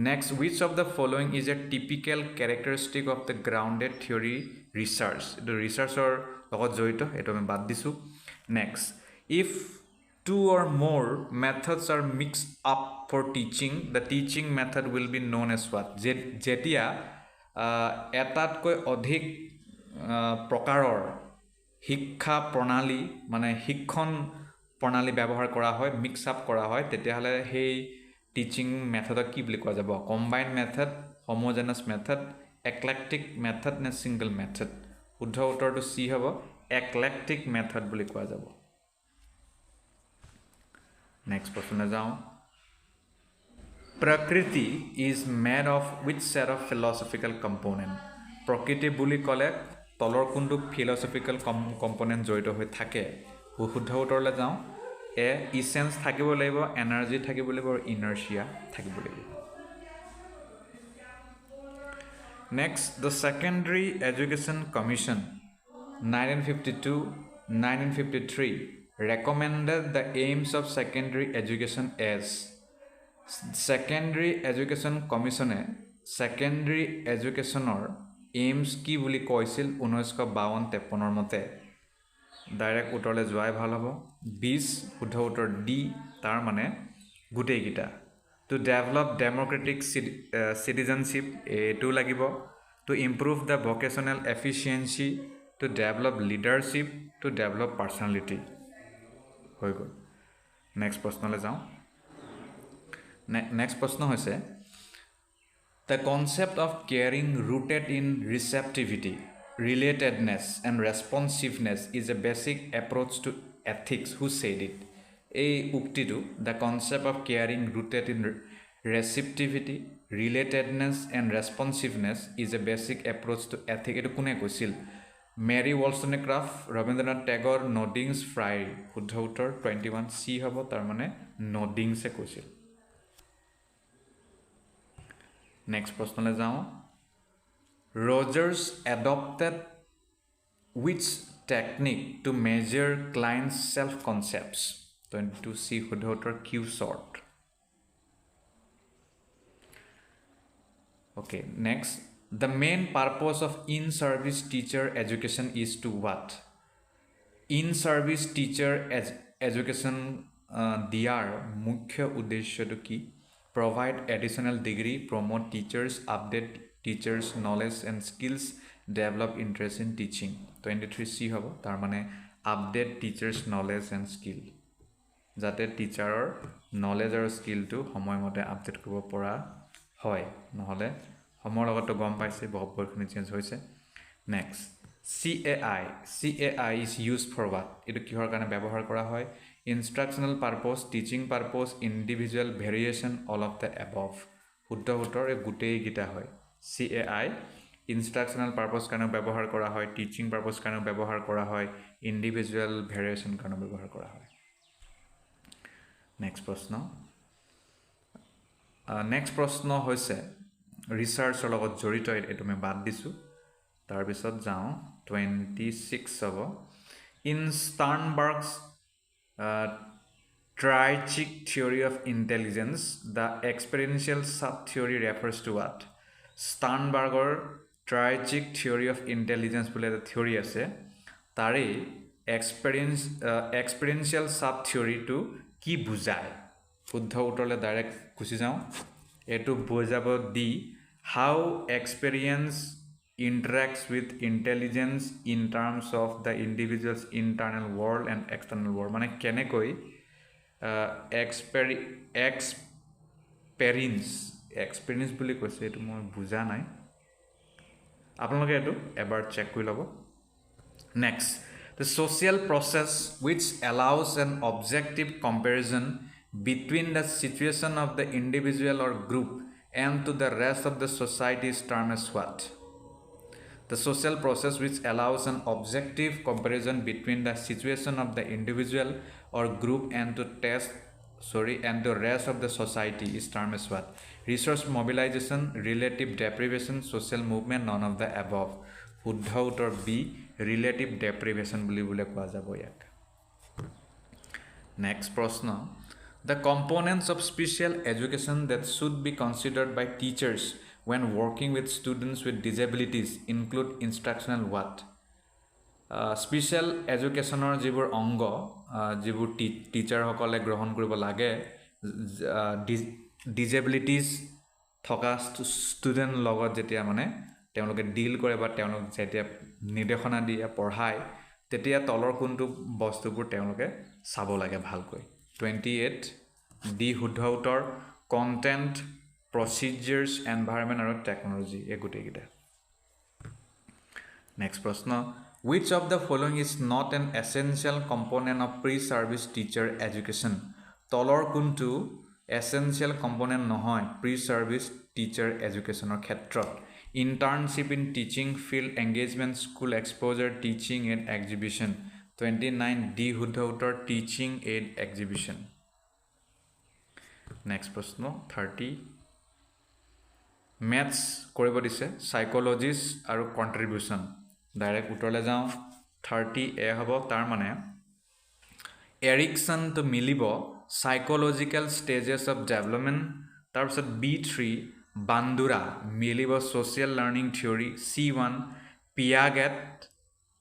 next which of the following is a typical characteristic of the grounded theory research the researcher লগত জড়িত এটো আমি বাদ দিছো next if two or more methods are mixed up for teaching the teaching method will be known as what jetia এটাতকৈ অধিক প্ৰকাৰৰ শিক্ষা প্ৰণালী মানে শিক্ষণ প্ৰণালী ব্যৱহাৰ কৰা হয় মিক্স আপ কৰা হয় তেতিয়াহলে হেই টিচিং মেথডক কি বুলি কোৱা যাব combined method homogeneous method eclectic method নে সিঙ্গল মেথড শুদ্ধ উত্তৰটো সি হ'ব একলেক্টিক মেথড বুলি কোৱা যাব নেক্সট প্ৰশ্নলৈ যাওঁ Prakriti is made of which set of philosophical component প্ৰকৃতি বুলি ক'লে তলৰ কোনটো philosophical component জড়িত হৈ থাকে শুদ্ধ উত্তৰলৈ যাওঁ এ essence থাকিব লাগিব energy থাকিব লাগিব আৰু inertia থাকিব লাগিব next the secondary education commission 1952 1953 recommended the aims of secondary education as Secondary Education Commission Secondary Educationৰ aims কি বুলি কৈছিল 1952-53 মতে ডাইৰেক্ট উত্তৰলৈ যোৱাই ভাল হ'ব 20 শুদ্ধ উত্তৰ ডি তাৰ মানে গোটেইকেইটা টু ডেভেলপ ডেমক্ৰেটিক সিটিজেনশিপ এটো লাগিব to improve the vocational efficiency to develop leadership to develop personality হৈ গ'ল নেক্সট প্ৰশ্নলৈ যাওঁ নেক্সট প্ৰশ্ন হৈছে The concept of caring rooted in receptivity, relatedness, and responsiveness is a basic approach to ethics. Who said it? A uktidu, the concept of caring rooted in receptivity, relatedness, and responsiveness is a basic approach to ethics. Etu kune koisil? Mary Wollstonecraft, Rabindranath Tagore, Noddings, Fry. Shuddha uttor 21 C hobo tar mane Noddings e koisil. Next প্ৰশ্নলৈ যাওঁ Rogers adopted which technique to measure clients' self-concepts 22C শুদ্ধ উত্তৰ Q sort Okay next the main purpose of in-service teacher education is to what in-service teacher education দিয়াৰ মুখ্য উদ্দেশ্যটো কি Provide additional degree, promote teachers, update teachers' knowledge and skills, develop interest in teaching. 23C hobo, tar mane update teachers' knowledge and skill. Jate teacher knowledge or skill to homoy mote update kobo pora hoy. Nohole homor logot to gom paise bahut borkhoni change hoise. Next, CAI is used for what? Etu kihor kane ব্যবহার করা হয় Instructional purpose, teaching purpose, individual variation, all of the above. শুদ্ধ উত্তৰ এই গোটেই গিটা হয় CAI instructional purpose কাৰণে ব্যৱহাৰ কৰা হয় teaching purpose কাৰণে ব্যৱহাৰ কৰা হয় individual variation কাৰণে ব্যৱহাৰ কৰা হয় next প্ৰশ্ন হৈছে ৰিসাৰ্চৰ লগত জড়িত এটো মই বাদ দিছো তাৰ পিছত যাওঁ 26 হ'ব in Sternberg's trichic theory of intelligence, the experiential sub-theory refers to what? Sternberger trichic theory of intelligence bole the theory ase tare experiential sub-theory to ki bujay শুদ্ধ উত্তৰলৈ ডাইৰেক্ট গুচি যাওঁ এটো বুজাব দি how experience interacts with intelligence in terms of the individual's internal world and external world mane kene koi experience boli koise etu moi buja nai apnaloke etu ebar check koi lobo next the social process which allows an objective comparison between the situation of the individual or group and to the rest of the society is termed as what The social process which allows an objective comparison between the situation of the individual or group and the rest of the society is termed as what? Resource mobilization, relative deprivation, social movement, none of the above. Shuddha uttor B, relative deprivation বুলি বলে কোৱা যাব ইয়াক Next প্ৰশ্ন The components of special education that should be considered by teachers when working with students with disabilities include instructional what? Special educationer jibur ongo jibur teacher hokole grohon koribo lage disabilities thoka student logot jetia mane তেওঁলোকে ডিল কৰে বা তেওঁলোক যেতিয়া নিৰ্দেশনা দিয়ে পঢ়ায় তেতিয়া তলৰ কোনটো বস্তুবোৰ তেওঁলোকে চাব লাগে ভালকৈ 28 ডি শুদ্ধ উত্তৰ content procedures environment and technology e gute gita next prashna which of the following is not an essential component of pre-service teacher education tolor kuntu essential component nohoy pre-service teacher education or khetrot internship in teaching field engagement school exposure teaching aid exhibition 29 d শুদ্ধ উত্তৰ teaching aid exhibition next prashna 30 maths কৰিব দিছে psychologist আৰু contribution direct উত্তৰলৈ যাওঁ 30A হ'ব তাৰ মানে এৰিকসন তো মিলিব সাইকোলজিক্যাল স্টেজেস অফ ডেভেলপমেন্ট তাৰপিছত B3 বান্দুৰা মিলিব সোশিয়াল লাৰ্নিং থিওৰি C1 পিয়াগেট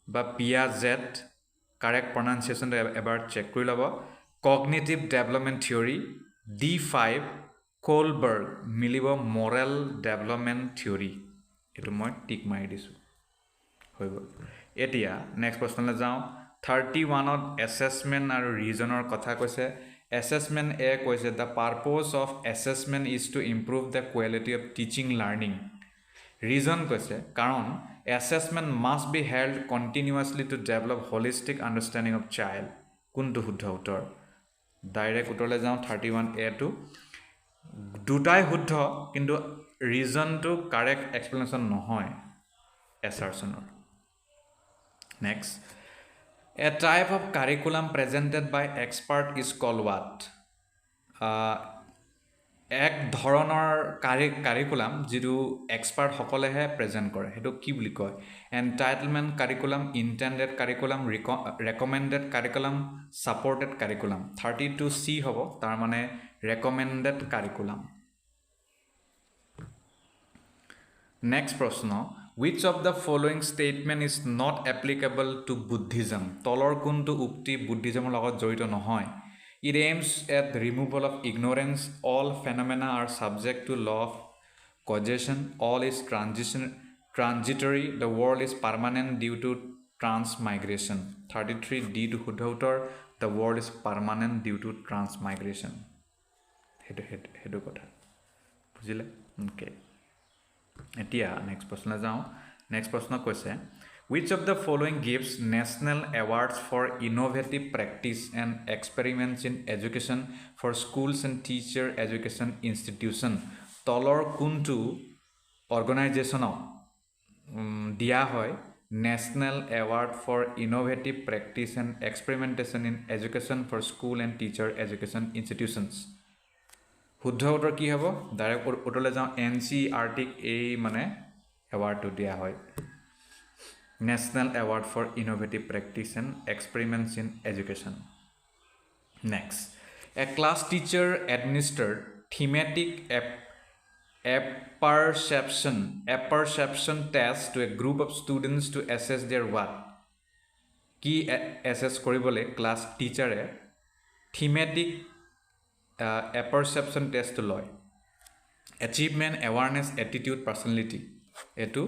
বা পিয়াজেট কাৰেক্ট প্ৰনাউন্সিয়েশন এবাৰ চেক কৰি ল'ব কগনিটিভ ডেভেলপমেন্ট থিওৰি D5 কোলবাৰ্গ মিলিব মৰেল ডেভেলপমেন্ট থিওৰি এটো মই টিক মাৰি দিছো হৈ গ'ল এতিয়া নেক্সট প্ৰশ্নলৈ যাওঁ 31 ত এসেসমেন্ট আৰু ৰিজনৰ কথা কৈছে এসেসমেন্ট এ কৈছে the purpose of assessment is to improve the quality of teaching learning reason কৈছে কাৰণ assessment must be held continuously to develop holistic understanding of child কোনটো শুদ্ধ উত্তৰ ডাইৰেক্ট উত্তৰলৈ যাওঁ 31A টো দুটাই শুদ্ধ কিন্তু ৰিজনটো কাৰেক্ট এক্সপ্লেনেশ্যন নহয় assertionৰ next a type of curriculum presented by expert is called what এক ধৰণৰ কাৰিকুলাম যিটো এক্সপাৰ্ট সকলেহে প্ৰেজেন্ট কৰে হেতু কি বুলি কয় entitlement curriculum intended curriculum recommended curriculum supported curriculum 32C হ'ব তাৰ মানে ৰেকমেন্ডেড কাৰিকুলাম নেক্সট প্ৰশ্ন which of the following statement is not applicable to buddhism তলৰ কোনটো উক্তি বুদ্ধিজমৰ লগত জড়িত নহয় it aims at the removal of ignorance all phenomena are subject to law of causation all is transitory the world is permanent due to transmigration 33D to শুদ্ধ উত্তৰ the world is permanent due to transmigration হেতু কথা বুজিলে okay এতিয়া next প্ৰশ্নলৈ যাওঁ next প্ৰশ্ন কৈছে which of the following gives national awards for innovative practice and experiments in education for schools and teacher education institution তলৰ কোনটো অৰ্গেনাইজেশ্যনক দিয়া হয় national award for innovative practice and experimentation in education for school and teacher education institutions শুদ্ধ উত্তৰ কি হ'ব direct উত্তৰলৈ যাওঁ NCERT এই মানে এৱাৰ্ডটো দিয়া হয় National Award for Innovative Practice and Experiments in Education next a class teacher administered thematic apperception test to a group of students to assess their what কি assess কৰিবলে class teacher thematic apperception test to লয় achievement awareness attitude personality এটো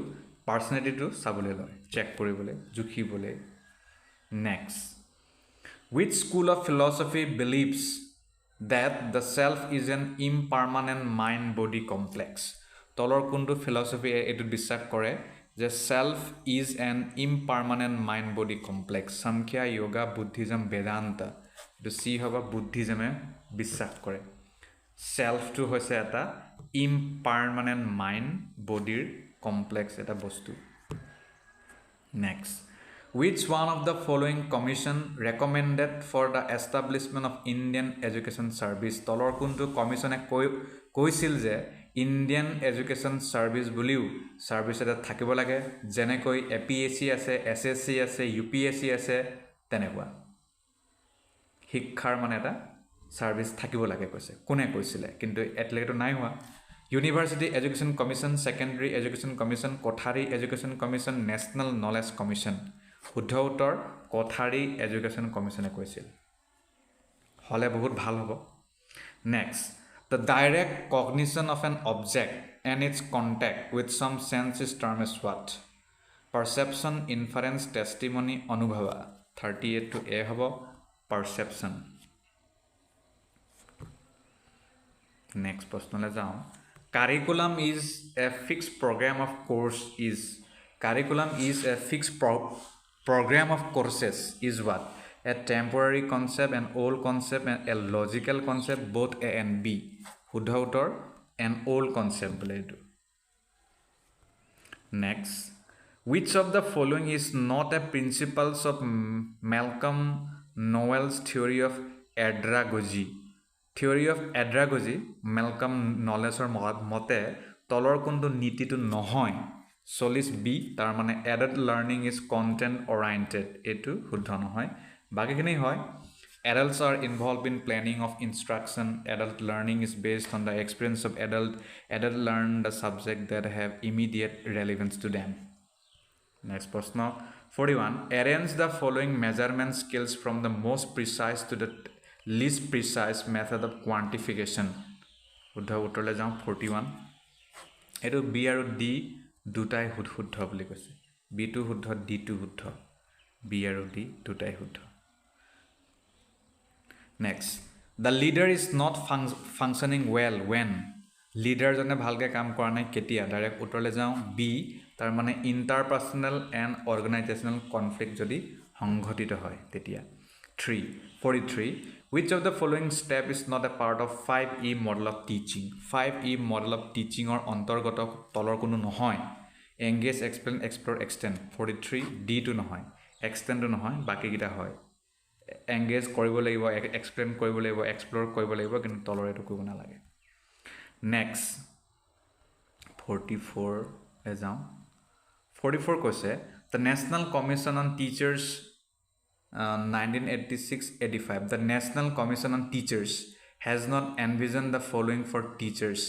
personality to চাবলৈ লয় check কৰিবলৈ জুখিবলৈ next which school of philosophy believes that the self is an impermanent mind body complex তলৰ কোনটো philosophy এটো বিশ্বাস কৰে যে self is an impermanent mind body complex samkhya yoga buddhism vedanta to see haba buddhism e বিশ্বাস কৰে self to hoise eta impermanent mind body complex eta bostu next which one of the following commission recommended for the establishment of Indian education service tolor kuntu commission e koisil je Indian education service buliu service eta thakibo lage jene koi APSC ase SSC ase UPSC ase tenekwa শিক্ষাৰ মানে এটা service থাকিব লাগে কৈছে কোনে কৈছিলে কিন্তু এটলেটো নাই হোৱা University Education Commission, Secondary Education Commission, Kothari Education Commission, National Knowledge Commission. শুদ্ধ উত্তৰ Kothari Education Commission এ কৈছিল হলে বহুত ভাল হ'ব next the direct cognition of an object and its contact with some sense is termed as what perception inference testimony anubhava 38 to A হ'ব perception next প্ৰশ্নলৈ যাওঁ curriculum is a fixed program of course is curriculum is a fixed program of courses is what a temporary concept an old concept and a logical concept both A and B শুদ্ধ উত্তৰ an old concept বলে এটো next which of the following is not a principles of Malcolm Noel's theory of andragogy Theory of andragogy Malcolm Knowles or মতে তলৰ কোনটো নীতিটো নহয় 40 B তাৰ মানে adult learning is content oriented এইটো শুদ্ধ নহয় বাকীখিনি হয় adults are involved in planning of instruction adult learning is based on the experience of adult learn the subject that have immediate relevance to them next প্ৰশ্ন 41 arrange the following measurement skills from the most precise to the least precise method of quantification শুদ্ধ উত্তৰলৈ যাওঁ 41 এইটো B আৰু D দুটাই শুদ্ধ বুলি কৈছে বিটো শুদ্ধ ডিটো শুদ্ধ বি আৰু ডি দুটাই শুদ্ধ next the leader is not functioning well when লিডাৰজনে ভালকৈ কাম কৰা নাই কেতিয়া ডাইৰেক্ট উত্তৰলৈ যাওঁ বি তাৰ মানে ইণ্টাৰপাৰ্চনেল এণ্ড অৰ্গেনাইজেশ্যনেল কনফ্লিক্ট যদি সংঘটিত হয় তেতিয়া 43 which of the following step is not a part of 5E model of teaching 5E model of teachingৰ অন্তৰ্গত তলৰ কোনো নহয় engage explain explore extend 43 ডিটো নহয় এক্সটেণ্ডটো নহয় বাকীকেইটা হয় engage কৰিব লাগিব explain কৰিব লাগিব explore কৰিব লাগিব কিন্তু তলৰ এইটো কৰিব নালাগে নেক্সট 44 এ যাওঁ 44 কৈছে the National Commission on Teachers 1986-85 the National Commission on Teachers has not envisioned the following for teachers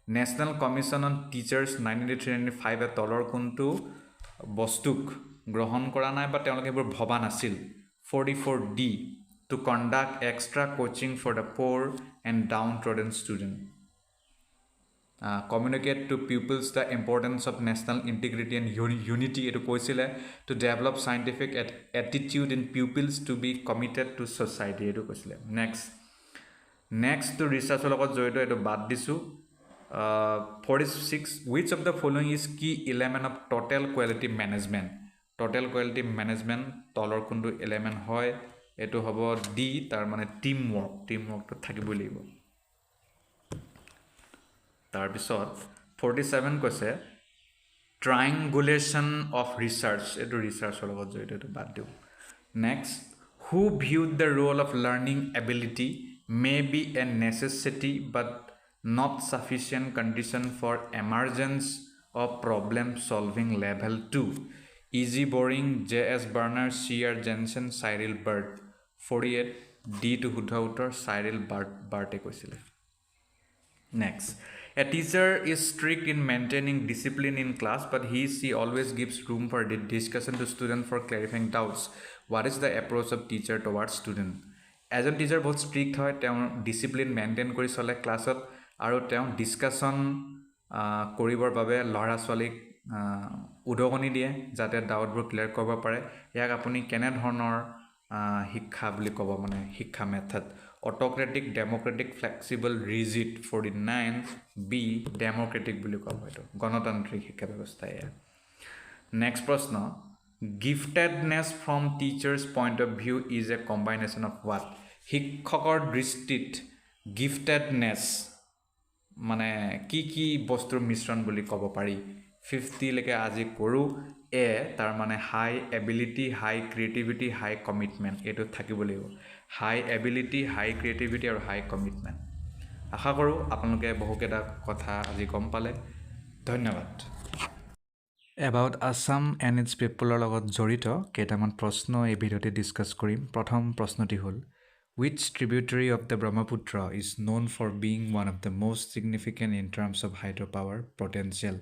National Commission on Teachers 1983-95 এ তলৰ কোনটো বস্তুক গ্ৰহণ কৰা নাই বা তেওঁলোকে এইবোৰ ভবা নাছিল 44D to conduct extra coaching for the poor and downtrodden student communicate to pupils the importance of national integrity and unity etu koisile to develop scientific attitude in pupils to be committed to society etu koisile next to research logot joito etu bad disu 46 which of the following is key element of total quality management তলৰ কোনটো element হয় এটো হ'ব D তাৰ মানে team work তো থাকিবই লাগিব তাৰ পিছত 47 কৈছে triangulation of research এটো ৰিসাৰ্চৰ লগত জড়িত এটো বাদ দিও next who viewed the role of learning ability may be a necessity but not sufficient condition for emergence of problem solving level 2 E.G. Boring, J.S. Barner, C.R. Jensen, Cyril Burt 48 D to শুদ্ধ উত্তৰ Cyril Burt কৈছিলে next a teacher is strict in maintaining discipline in class but she always gives room for discussion to student for clarifying doubts what is the approach of teacher towards student এজন teacher বহুত strict হয় তেওঁ discipline maintain কৰি চলে ক্লাছত আৰু তেওঁ discussion কৰিবৰ বাবে লৰা ছোৱালীক উদগনি দিয়ে যাতে ডাউটবোৰ ক্লিয়াৰ কৰিব পাৰে ইয়াক আপুনি কেনে ধৰণৰ শিক্ষা বুলি ক'ব মানে শিক্ষা method autocratic democratic flexible rigid 49 B democratic বুলি ক'ব এটো গণতান্ত্ৰিক শিক্ষা ব্যৱস্থা এয়া নেক্সট প্ৰশ্ন giftedness from teachers point of view is a combination of what শিক্ষকৰ দৃষ্টিত giftedness মানে কি বস্তুৰ মিশ্ৰণ বুলি ক'ব পাৰি 50 লৈকে আজি কৰো এ তাৰ মানে হাই এবিলিটি হাই ক্ৰিয়েটিভিটি হাই কমিটমেন্ট এটো থাকিব লাগিব হাই এবিলিটি হাই ক্ৰিয়েটিভিটি আৰু হাই কমিটমেন্ট আশা কৰো আপোনালোকে বহুকেটা কথা আজি গম পালে ধন্যবাদ About Assam and its people লগত জড়িত কেইটামান প্ৰশ্ন এই ভিডিওতে ডিসকাস কৰিম প্ৰথম প্ৰশ্নটি হ'ল Which tributary of the Brahmaputra is known for being one of the most significant in terms of hydropower potential?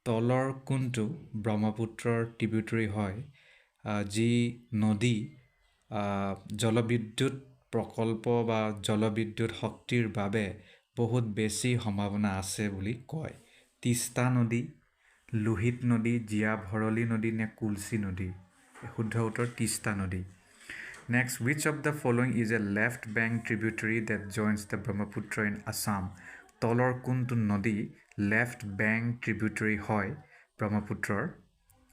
তলৰ কোনটো ব্ৰহ্মপুত্ৰৰ tributary হয় যি নদী জলবিদ্যুৎ প্ৰকল্প বা জলবিদ্যুৎ শক্তিৰ বাবে বহুত বেছি সম্ভাৱনা আছে বুলি কয় তিস্তা নদী লোহিত নদী জিয়া ভৰলী নদী নে কুলসী নদী শুদ্ধ উত্তৰ তিস্তা নদী Next, which of the following is a left bank tributary that joins the Brahmaputra in Assam? তলৰ কোনটো নদী left bank tributary হয় ব্ৰহ্মপুত্ৰৰ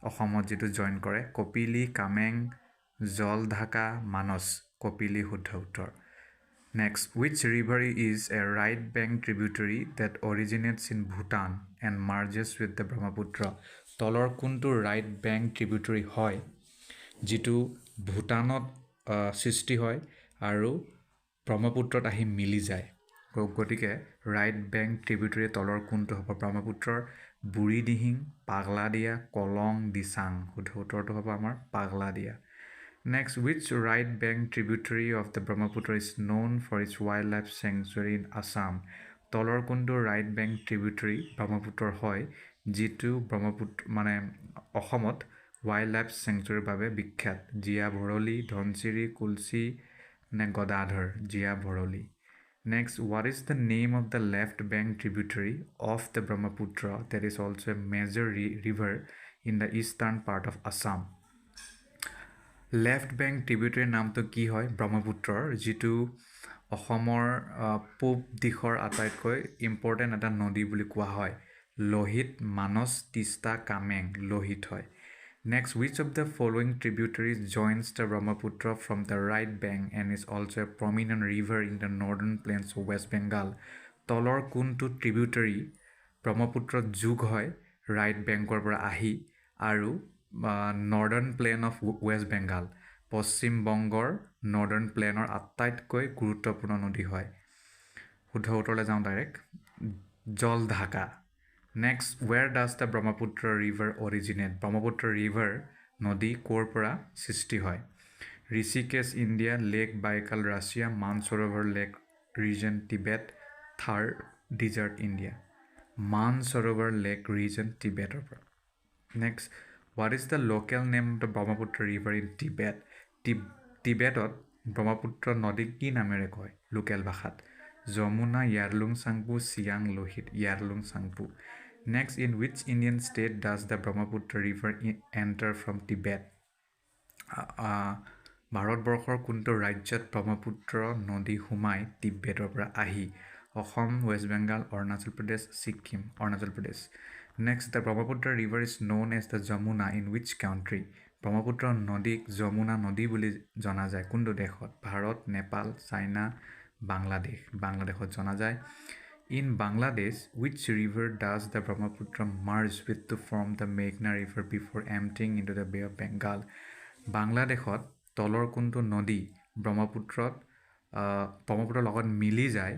অসমত যেটো জয়েন কৰে কপিলি কামেং জলঢাকা মানস কপিলি শুদ্ধ উত্তৰ Next, which river is a right bank tributary that originates in Bhutan and merges with the Brahmaputra? তলৰ কোনটো right bank tributary হয় যেটো ভুটানত সৃষ্টি হয় আৰু ব্ৰহ্মপুত্ৰত আহি মিলি যায় গতিকে ৰাইট বেংক ট্ৰিবিউটাৰি তলৰ কোনটো হ'ব ব্ৰহ্মপুত্ৰৰ বুঢ়ীদিহিং, পাগলাদিয়া, কলং, দিচাং। উত্তৰটো হ'ব আমাৰ Pagladiya. Next, which right bank tributary of the Brahmaputra is known for its wildlife sanctuary in Assam? তলৰ কোনটো right bank tributary ব্ৰহ্মপুত্ৰৰ হয় যিটো ব্ৰহ্মপুত্ৰ মানে অসমত wildlife sanctuary বাবে বিখ্যাত? জীয়া ভৰলী, ধনশিৰি, কুলচি নে গদাধৰ? জীয়া Bharali. Next, what is the name of the left bank tributary of the Brahmaputra that is also a major river in the eastern part of Assam? Left bank ট্ৰিবিউটৰীৰ নামটো কি হয় ব্ৰহ্মপুত্ৰৰ যিটো অসমৰ পূব দিশৰ আটাইতকৈ ইম্পৰ্টেণ্ট এটা নদী বুলি কোৱা হয় লোহিত মানস তিস্তা কামেং লোহিত হয় next which of the following tributaries joins the Brahmaputra from the right bank and is also a prominent river in the northern plains of West Bengal তলৰ কোনটো ট্ৰিবিউটৰী ব্ৰহ্মপুত্ৰত যোগ হয় ৰাইট বেংকৰ পৰা আহি আৰু northern plain of West Bengal পশ্চিম বংগৰ নৰ্দাৰ্ণ প্লেনৰ আটাইতকৈ গুৰুত্বপূৰ্ণ নদী হয় শুদ্ধ উত্তৰলৈ যাওঁ direct Jaldhaka next where does the Brahmaputra river originate Brahmaputra river নদী ক'ৰ পৰা সৃষ্টি হয় Rishikesh India lake Baikal Russia Manasarovar lake region Tibet Thar desert India Manasarovar lake region টিবেটৰ পৰা next what is the local name of the Brahmaputra river in Tibet টিবেটত ব্ৰহ্মপুত্ৰ নদী কি নামেৰে কয় লোকেল ভাষাত Jamuna Yarlung Tsangpo Siang Lohit Yarlung Tsangpo next in which Indian state does the Brahmaputra river enter from Tibet ভাৰতবৰ্ষৰ কোনটো ৰাজ্যত ব্ৰহ্মপুত্ৰ নদী সোমাই টিবেটৰ পৰা আহি Assam West Bengal Arunachal Pradesh Sikkim Arunachal Pradesh Next, the Brahmaputra river is known as the Jamuna in which country? Brahmaputra নদীক যমুনা নদী বুলি জনা যায় কোনটো দেশত ভাৰত নেপাল চাইনা বাংলাদেশত জনা যায় In Bangladesh, which river does the Brahmaputra merge with to form the Meghna river before emptying into the Bay of Bengal? বাংলাদেশত তলৰ কোনটো নদী ব্ৰহ্মপুত্ৰৰ লগত মিলি যায়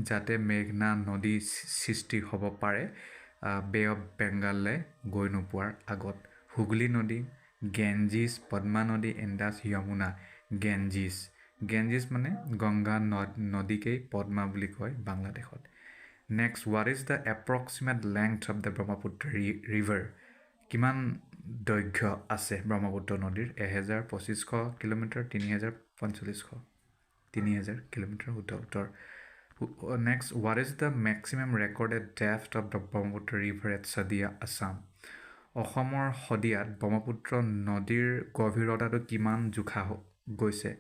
যাতে মেঘনা নদী সৃষ্টি হ'ব পাৰে বে অফ বেংগাললৈ গৈ নোপোৱাৰ আগত হুগলী নদী গেঞ্জিছ পদ্মা নদী ইণ্ডাছ যমুনা গেঞ্জিছ মানে গংগা নদীকেই পদ্মা বুলি কয় বাংলাদেশত next what is the approximate length of the Brahmaputra river কিমান দৈৰ্ঘ্য আছে ব্ৰহ্মপুত্ৰ নদীৰ 1250 কিলোমিটাৰ 3000 কিলোমিটাৰ উত্তৰ next what is the maximum recorded depth of the Brahmaputra river at Sadiya Assam অসমৰ শদিয়াত ব্ৰহ্মপুত্ৰ নদীৰ গভীৰতাটো কিমান জোখা গৈছে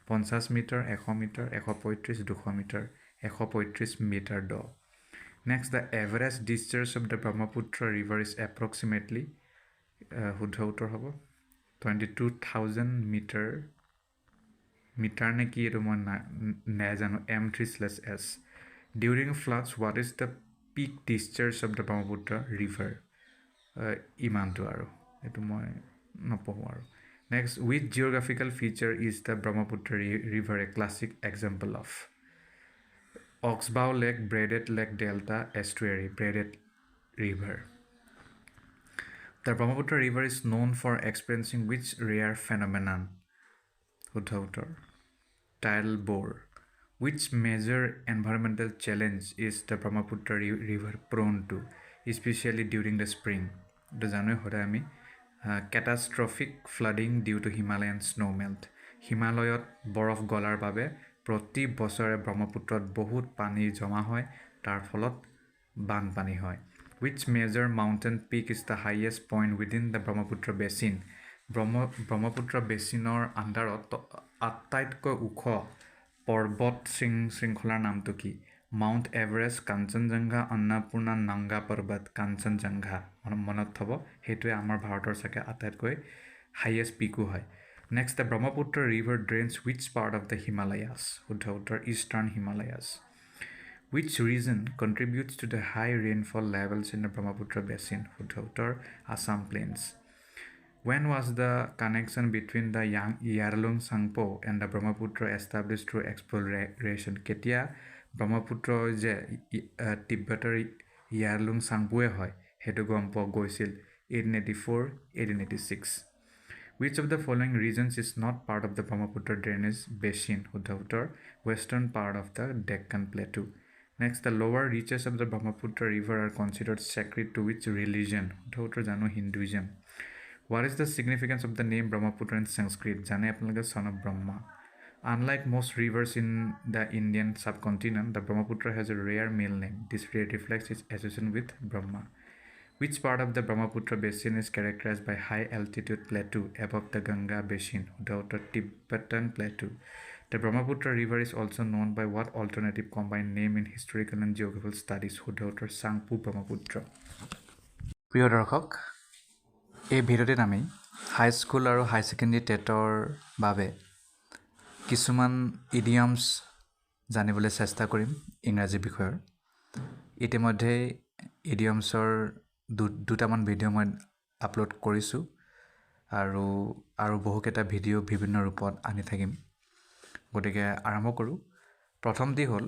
50 metre 100 metre 135 200 metre 135 metre the next the average discharge of the Brahmaputra river is approximately শুদ্ধ উত্তৰ হ'ব 22,000 মিটাৰ নে কি এইটো মই নাজানো M3/S during floods what is the peak discharge of the Brahmaputra river ইমানটো আৰু এইটো মই নপঢ়োঁ আৰু next which geographical feature is the Brahmaputra river a classic example of Oxbow Lake Braided Lake Delta Estuary Braided River The Brahmaputra river is known for experiencing which rare phenomenon শুদ্ধ উত্তৰ tidal bore Which major environmental challenge is the Brahmaputra river prone to especially during the spring the জানুৱাৰী সদায় আমি catastrophic flooding due to Himalayan snow melt হিমালয়ত বৰফ গলাৰ বাবে প্ৰতি বছৰে ব্ৰহ্মপুত্ৰত বহুত পানী জমা হয় তাৰ ফলত বানপানী হয় Which major mountain peak is the highest point within the Brahmaputra basin Brahmaputra বেচিনৰ আণ্ডাৰত আটাইতকৈ ওখ পৰ্বত শৃংখলাৰ নামটো কি মাউণ্ট এভাৰেষ্ট কাঞ্চনজংঘা অন্নপূৰ্ণা নাংগা পৰ্বত কাঞ্চনজংঘা মনত থ'ব সেইটোৱে আমাৰ ভাৰতৰ চাগে আটাইতকৈ হাইয়েষ্ট পিকো হয় next the Brahmaputra river drains which part of the Himalayas শুদ্ধ উত্তৰ eastern Himalayas Which region contributes to the high rainfall levels in the Brahmaputra basin? শুদ্ধ উত্তৰ Assam Plains. When was the connection between the Yarlung Sangpo and the Brahmaputra established through exploration? কেতিয়া ব্ৰহ্মপুত্ৰ যে তিব্বতৰ ইয়াৰলুং চাংপুৱে হয় সেইটো গম পোৱা গৈছিল 1884 1886 Which of the following regions is not part of the Brahmaputra drainage basin? শুদ্ধ উত্তৰ western part of the Deccan Plateau. Next, the lower reaches of the Brahmaputra river are considered sacred to which religion? শুদ্ধ উত্তৰ জানো Hinduism. What is the significance of the name Brahmaputra in Sanskrit? জানে আপোনালোকে son of Brahma. Unlike most rivers in the Indian subcontinent, the Brahmaputra has a rare male name. This rare reflects its association with Brahma. Which part of the Brahmaputra basin is characterized by high altitude plateau above the Ganga basin, the Tibetan plateau? The Brahmaputra river is also known by what alternative combined name in historical and geographical studies? the Sangpu Brahmaputra. প্ৰিয় দৰ্শক এই ভিডিঅ'টিত আমি হাই school আৰু হাই secondary টেটৰ বাবে কিছুমান ইডিয়মছ জানিবলৈ চেষ্টা কৰিম ইংৰাজী বিষয়ৰ ইতিমধ্যে ইডিয়মছৰ দুটামান ভিডিঅ' মই আপলোড কৰিছোঁ আৰু বহুকেইটা ভিডিঅ' বিভিন্ন ৰূপত আনি থাকিম গতিকে আৰম্ভ কৰোঁ প্ৰথমটি হ'ল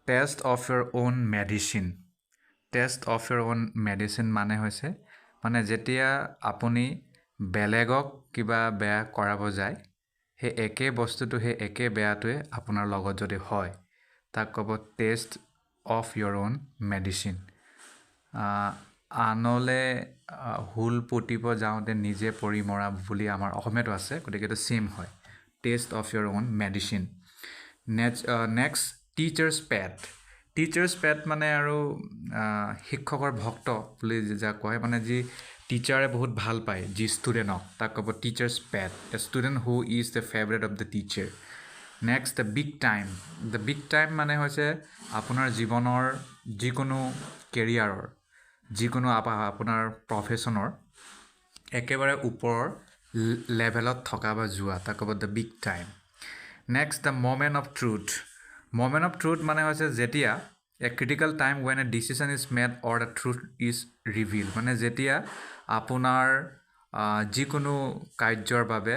test of your own medicine test of your own medicine মানে হৈছে মানে যেতিয়া আপুনি বেলেগক কিবা বেয়া কৰাব যায় সেই একে বস্তুটো সেই একে বেয়াটোৱে আপোনাৰ লগত যদি হয় তাক ক'ব test of your own medicine আনলে হুল পুতিব যাওঁতে নিজে পৰি মৰা বুলি আমাৰ অসমীয়াটো আছে গতিকে এইটো ছেম হয় taste of your own medicine next teacher's pet মানে আৰু শিক্ষকৰ ভক্ত বুলি যাক কয় মানে যি টিচাৰে বহুত ভাল পায় যি ষ্টুডেণ্টক তাক ক'ব teacher's pet a student who is the favourite of the teacher next the big time মানে হৈছে আপোনাৰ জীৱনৰ যিকোনো কেৰিয়াৰৰ যিকোনো আপোনাৰ প্ৰফেশ্যনৰ একেবাৰে ওপৰৰ লেভেলত থকা বা যোৱা তাক ক'ব the big time next the moment of truth মানে হৈছে যেতিয়া a critical time when a decision is made or the truth is reveal মানে যেতিয়া আপোনাৰ যিকোনো কাৰ্যৰ বাবে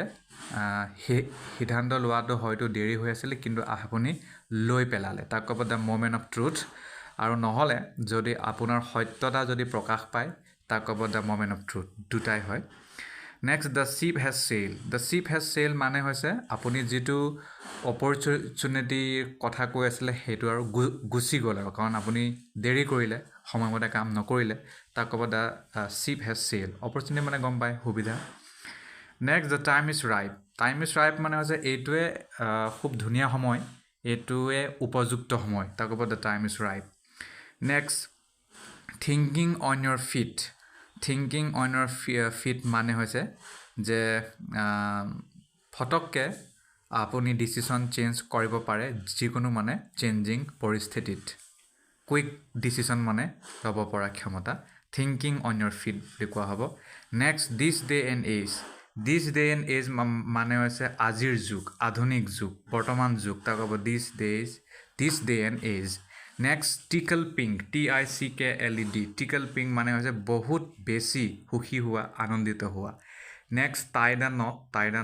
সিদ্ধান্ত লোৱাটো হয়তো দেৰি হৈ আছিলে কিন্তু আপুনি লৈ পেলালে তাক ক'ব দ্য মমেণ্ট অফ ট্ৰুথ আৰু নহ'লে যদি আপোনাৰ সত্যতা যদি প্ৰকাশ পায় তাক ক'ব দ্য মমেণ্ট অফ ট্ৰুথ দুটাই হয় next the ship has sail মানে হৈছে আপুনি যিটো অপৰচুনিটিৰ কথা কৈ আছিলে সেইটো আৰু গুচি গ'ল আৰু কাৰণ আপুনি দেৰি কৰিলে সময়মতে কাম নকৰিলে তাক ক'ব the ship has sail opportunity মানে গম পায় সুবিধা next the time is ripe মানে হৈছে এইটোৱে খুব ধুনীয়া সময় এইটোৱে উপযুক্ত সময় তাক ক'ব the time is ripe next thinking on your feet মানে হৈছে যে ফটককৈ আপুনি ডিচিশ্যন চেঞ্জ কৰিব পাৰে যিকোনো মানে চেঞ্জিং পৰিস্থিতিত কুইক ডিচিশ্যন মানে ল'ব পৰা ক্ষমতা থিংকিং অন ইয়ৰ ফিট বুলি কোৱা হ'ব next this day and age মানে হৈছে আজিৰ যুগ আধুনিক যুগ বৰ্তমান যুগ তাক ক'ব this day and age next tickled pink tickled pink মানে হৈছে বহুত বেছি সুখী হোৱা আনন্দিত হোৱা নেক্সট টাইডা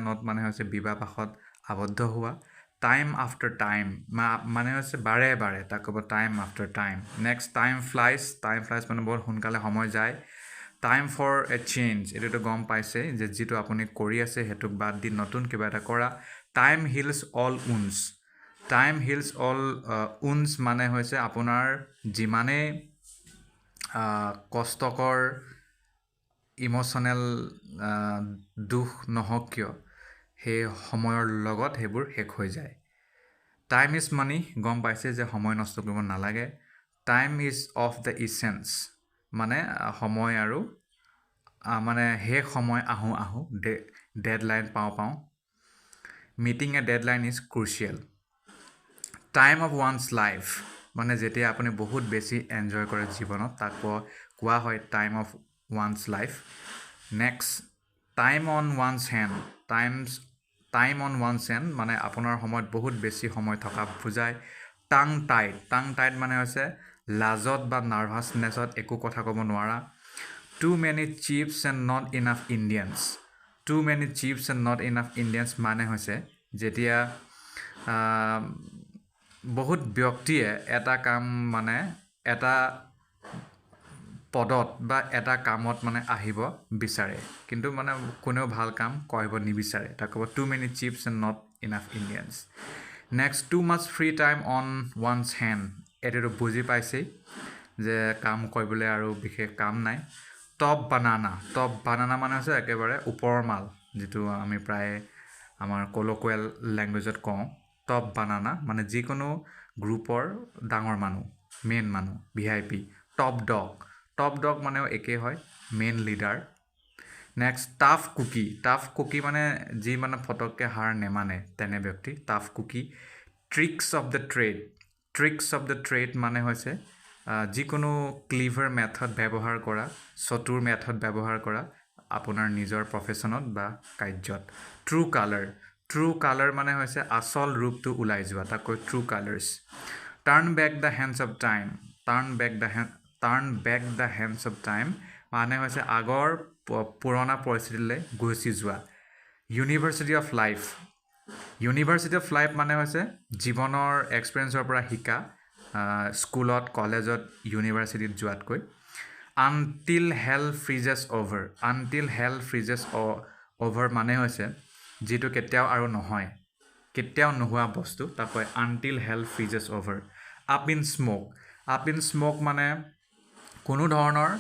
নট মানে হৈছে বিবাহপাশত আবদ্ধ হোৱা টাইম আফটাৰ টাইম মানে হৈছে বাৰে বাৰে তাক ক'ব time after time next time flies মানে বহুত সোনকালে সময় যায় টাইম ফৰ এ চেঞ্জ এইটোতো গম পাইছে যে যিটো আপুনি কৰি আছে সেইটোক বাদ দি নতুন কিবা এটা কৰা টাইম হিলছ অল উন্স মানে হৈছে আপোনাৰ যিমানেই কষ্টকৰ ইম'চনেল দুখ নহওক কিয় সেই সময়ৰ লগত সেইবোৰ শেষ হৈ যায় টাইম ইজ মানি গম পাইছে যে সময় নষ্ট কৰিব নালাগে time is of the essence মানে সময় আৰু মানে শেষ সময় আহোঁ ডেডলাইন পাওঁ meeting a deadline is crucial time of one's life মানে যেতিয়া আপুনি বহুত বেছি এনজয় কৰে জীৱনত তাক কোৱা হয় time of one's life next time on one's hand মানে আপোনাৰ সময়ত বহুত বেছি সময় থকা বুজায় টাং টাইট মানে হৈছে লাজত বা নাৰ্ভাছনেছত একো কথা ক'ব নোৱাৰা too many chips and not enough Indians মানে হৈছে যেতিয়া বহুত ব্যক্তিয়ে এটা কাম মানে এটা পদত বা এটা কামত মানে আহিব বিচাৰে কিন্তু মানে কোনেও ভাল কাম কৰিব নিবিচাৰে তাক ক'ব too many chips and not enough Indians next too much free time on one's hand এইটোতো বুজি পাইছেই যে কাম কৰিবলৈ আৰু বিশেষ কাম নাই টপ বানানা মানে হৈছে একেবাৰে ওপৰৰ মাল যিটো আমি প্ৰায় আমাৰ কলকুৱেল লেংগুৱেজত কওঁ টপ বানানা মানে যিকোনো গ্ৰুপৰ ডাঙৰ মানুহ মেইন মানুহ VIP টপ ডগ মানেও একেই হয় main leader next tough cookie মানে যি মানে ফটককৈ হাৰ নেমানে তেনে ব্যক্তি tough cookie tricks of the trade মানে হৈছে যিকোনো ক্লিভাৰ মেথড ব্যৱহাৰ কৰা চতুৰ মেথড ব্যৱহাৰ কৰা আপোনাৰ নিজৰ প্ৰফেশ্যনত বা কাৰ্যত ট্ৰু কালাৰ মানে হৈছে আচল ৰূপটো ওলাই যোৱা তাক কয় true colours turn back the hands of time মানে হৈছে আগৰ পুৰণা পৰিস্থিতিলৈ গুচি যোৱা ইউনিভাৰ্চিটি অফ লাইফ মানে হৈছে জীৱনৰ এক্সপিৰিয়েঞ্চৰ পৰা শিকা স্কুলত কলেজত ইউনিভাৰ্চিটিত যোৱাতকৈ আনটিল হেল ফ্ৰিজেছ অ'ভাৰ মানে হৈছে যিটো কেতিয়াও আৰু নহয় কেতিয়াও নোহোৱা বস্তু তাক কয় until hell freezes over up in smoke মানে কোনো ধৰণৰ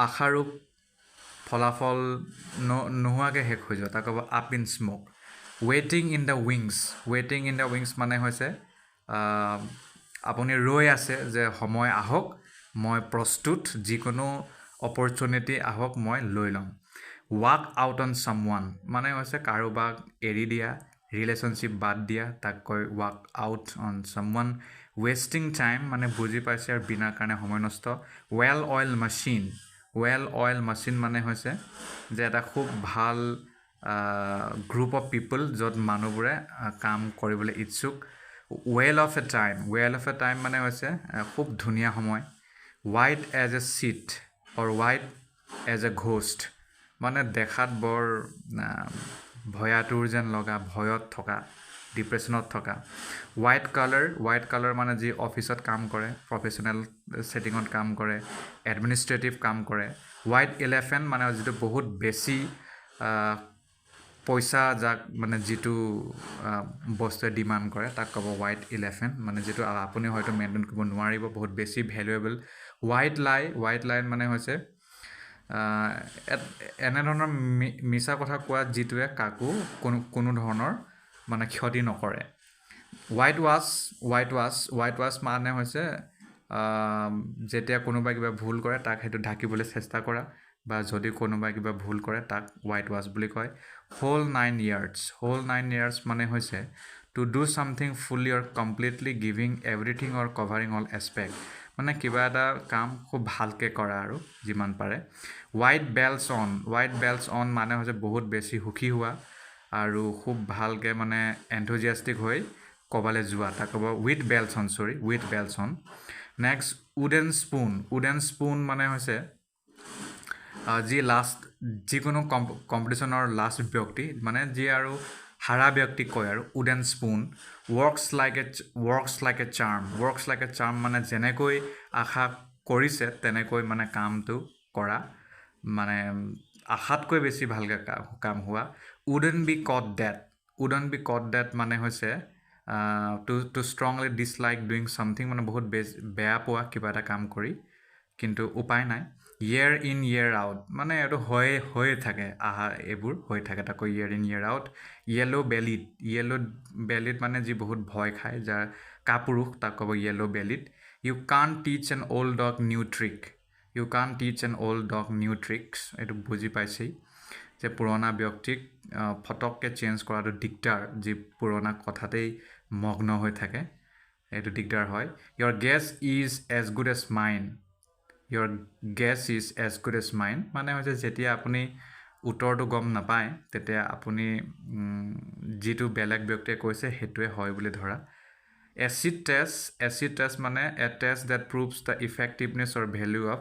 আশাৰূপ ফলাফল নোহোৱাকৈ শেষ হৈ যোৱা তাক ক'ব আপ ইন স্ম'ক ৱেইটিং ইন দ্য উইংছ মানে হৈছে আপুনি ৰৈ আছে যে সময় আহক মই প্ৰস্তুত যিকোনো অপৰচুনিটি আহক মই লৈ ল'ম ৱাক আউট অন ছামৱান মানে হৈছে কাৰোবাক এৰি দিয়া ৰিলেশ্যনশ্বিপ বাদ দিয়া তাক কয় walk out on someone wasting time মানে বুজি পাইছে আৰু বিনা কাৰণে সময় নষ্ট ৱেল অইল মেচিন মানে হৈছে যে এটা খুব ভাল গ্ৰুপ অফ পিপল য'ত মানুহবোৰে কাম কৰিবলৈ ইচ্ছুক ৱেল অফ এ টাইম মানে হৈছে খুব ধুনীয়া সময় white as a sheet or white as a ghost মানে দেখাত বৰ ভয়াতুৰ যেন লগা ভয়ত থকা ডিপ্ৰেশ্যনত থকা হোৱাইট কালাৰ মানে যি অফিচত কাম কৰে প্ৰফেশ্যনেল ছেটিঙত কাম কৰে এডমিনিষ্ট্ৰেটিভ কাম কৰে হোৱাইট এলিফেণ্ট মানে যিটো বহুত বেছি পইচা যাক মানে যিটো বস্তুৱে ডিমাণ্ড কৰে তাক ক'ব হোৱাইট এলিফেণ্ট মানে যিটো আপুনি হয়তো মেইনটেইন কৰিব নোৱাৰিব বহুত বেছি ভেলুৱেবল হোৱাইট লাইন মানে হৈছে এনেধৰণৰ মিছা কথা কোৱা যিটোৱে কাকো কোনো ধৰণৰ মানে ক্ষতি নকৰে হোৱাইট ৱাছ মানে হৈছে যেতিয়া কোনোবাই কিবা ভুল কৰে তাক সেইটো ঢাকিবলৈ চেষ্টা কৰা বা যদি কোনোবাই কিবা ভুল কৰে তাক হোৱাইট ৱাছ বুলি কয় হোল 9 ইয়াৰ্ছ মানে হৈছে টু ডু ছামথিং ফুলি অৰ কমপ্লিটলি গিভিং এভৰিথিং অৰ কভাৰিং অল এছপেক্ট মানে কিবা এটা কাম খুব ভালকৈ কৰা আৰু যিমান পাৰে হোৱাইট বেলছ অন মানে হৈছে বহুত বেছি সুখী হোৱা আৰু খুব ভালকৈ মানে এনথুজিয়াষ্টিক হৈ ক'বালৈ যোৱা তাক ক'ব with bells on next wooden spoon মানে হৈছে যি যিকোনো কম্পিটিশ্যনৰ লাষ্ট ব্যক্তি মানে যি আৰু হাৰা ব্যক্তিক কয় আৰু wooden spoon works like a charm মানে যেনেকৈ আশা কৰিছে তেনেকৈ মানে কামটো কৰা মানে আশাতকৈ বেছি ভালকৈ কাম হোৱা উডেন বি কট ডেট মানে হৈছে to strongly dislike doing something মানে বহুত বেয়া পোৱা কিবা এটা কাম কৰি কিন্তু উপায় নাই year in year out মানে এইটো হৈয়ে থাকে এইবোৰ হৈ থাকে তাকো year in year out yellow bellied মানে যি বহুত ভয় খায় যাৰ কাপুৰুষ তাক ক'ব yellow bellied you can't teach an old dog new tricks এইটো বুজি পাইছেই যে পুৰণা ব্যক্তিক ফটককৈ চেঞ্জ কৰাটো দিগদাৰ যি পুৰণা কথাতেই মগ্ন হৈ থাকে এইটো দিগদাৰ হয় your guess is as good as mine মানে হৈছে যেতিয়া আপুনি উত্তৰটো গম নাপায় তেতিয়া আপুনি যিটো বেলেগ ব্যক্তিয়ে কৈছে সেইটোৱে হয় বুলি ধৰা এচিড টেষ্ট মানে a test that proves the effectiveness or value of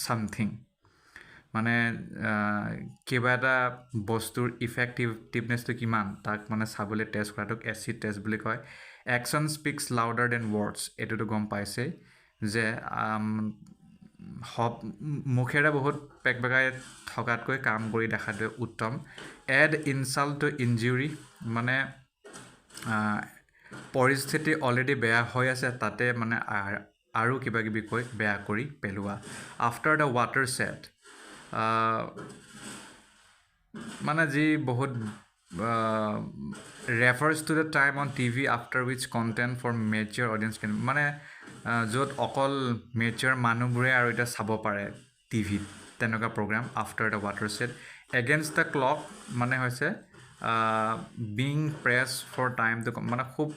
something মানে কিবা এটা বস্তুৰ ইফেক্টিভনেছটো কিমান তাক মানে চাবলৈ টেষ্ট কৰাটোক এচিড টেষ্ট বুলি কয় একশ্যন স্পীক্স লাউডাৰ দেন ৱৰ্ডছ এইটোতো গম পাইছেই যে মুখেৰে বহুত পেকপেকাই থকাতকৈ কাম কৰি দেখাটোৱে উত্তম এড ইনচাল্ট টু ইনজুৰি মানে পৰিস্থিতি অলৰেডি বেয়া হৈ আছে তাতে মানে আৰু কিবা কিবি কৈ বেয়া কৰি পেলোৱা আফটাৰ দ্য ৱাটাৰ ছেট মানে যি বহুত refers to the time on TV after which content for mature audience can মানে য'ত অকল মেচিয়ৰ মানুহবোৰে আৰু এতিয়া চাব পাৰে টিভিত তেনেকুৱা programme after the water set against the clock মানে হৈছে being press for time to মানে খুব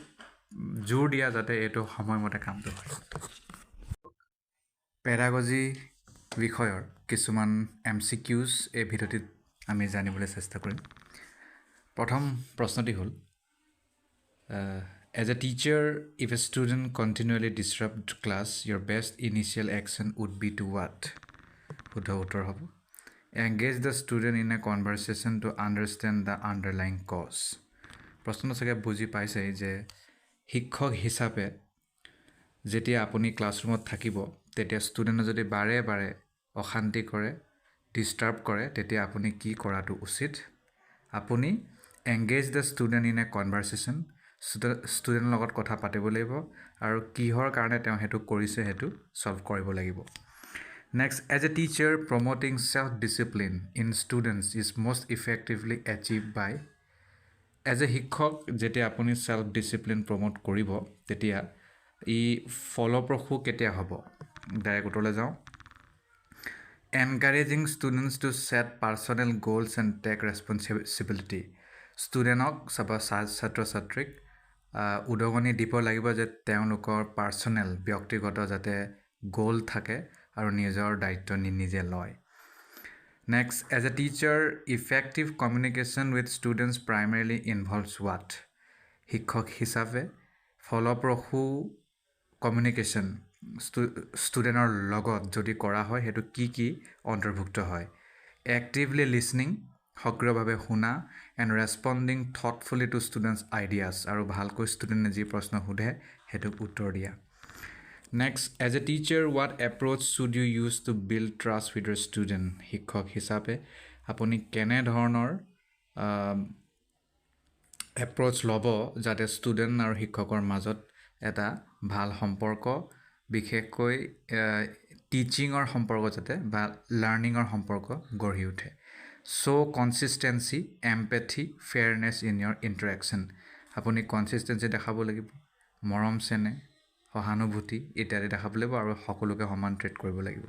জোৰ দিয়া যাতে এইটো সময়মতে কামটো হয় পেডাগজি বিষয়ৰ কিছুমান MCQs এই ভিডিঅ'টিত আমি জানিবলৈ চেষ্টা কৰিম প্ৰথম প্ৰশ্নটি হ'ল as a teacher if a student continually disrupt class your best initial action would be to what শুদ্ধ উত্তৰ হ'ব engage the student in a conversation to understand the underlying cause প্ৰশ্নটো চাগে বুজি পাইছে যে শিক্ষক হিচাপে যেতিয়া আপুনি ক্লাছৰুমত থাকিব তেতিয়া ষ্টুডেণ্টে যদি বাৰে বাৰে অশান্তি কৰে ডিষ্টাৰ্ব কৰে তেতিয়া আপুনি কি কৰাটো উচিত আপুনি engage the student in a conversation ষ্টুডেণ্টৰ লগত কথা পাতিব লাগিব আৰু কিহৰ কাৰণে তেওঁ সেইটো কৰিছে সেইটো ছল্ভ কৰিব লাগিব next as a teacher promoting self discipline in students is most effectively achieve by as a শিক্ষক যেতিয়া আপুনি ছেল্ফ ডিচিপ্লিন প্ৰমোট কৰিব তেতিয়া ই ফলপ্ৰসূ কেতিয়া হ'ব ডাইৰেক্ট উত্তৰলৈ যাওঁ encouraging students to set personal goals and take responsibility ষ্টুডেণ্টক বা ছাত্ৰ ছাত্ৰীক উদগনি দিব লাগিব যে তেওঁলোকৰ পাৰ্চনেল ব্যক্তিগত যাতে গ'ল থাকে আৰু নিজৰ দায়িত্ব নিজে লয় next as a teacher effective communication with students primarily involves what শিক্ষক হিচাপে ফলপ্ৰসূ কমিউনিকেশ্যন ষ্টুডেণ্টৰ লগত যদি কৰা হয় সেইটো কি অন্তৰ্ভুক্ত হয় এক্টিভলি লিছনিং সক্ৰিয়ভাৱে শুনা and responding thoughtfully to students ideas আৰু ভালকৈ ষ্টুডেণ্টে যি প্ৰশ্ন সোধে সেইটোক উত্তৰ দিয়া next as a teacher what approach should you use to build trust with your student শিক্ষক হিচাপে আপুনি কেনেধৰণৰ এপ্ৰ'চ ল'ব যাতে ষ্টুডেণ্ট আৰু শিক্ষকৰ মাজত এটা ভাল সম্পৰ্ক বিশেষকৈ টিচিঙৰ সম্পৰ্ক যাতে বা লাৰ্ণিঙৰ সম্পৰ্ক গঢ়ি উঠে show' consistency empathy fairness in your interaction আপুনি কনচিষ্টেঞ্চি দেখাব লাগিব মৰম চেনেহ সহানুভূতি ইত্যাদি দেখাব লাগিব আৰু সকলোকে সমান ট্ৰিট কৰিব লাগিব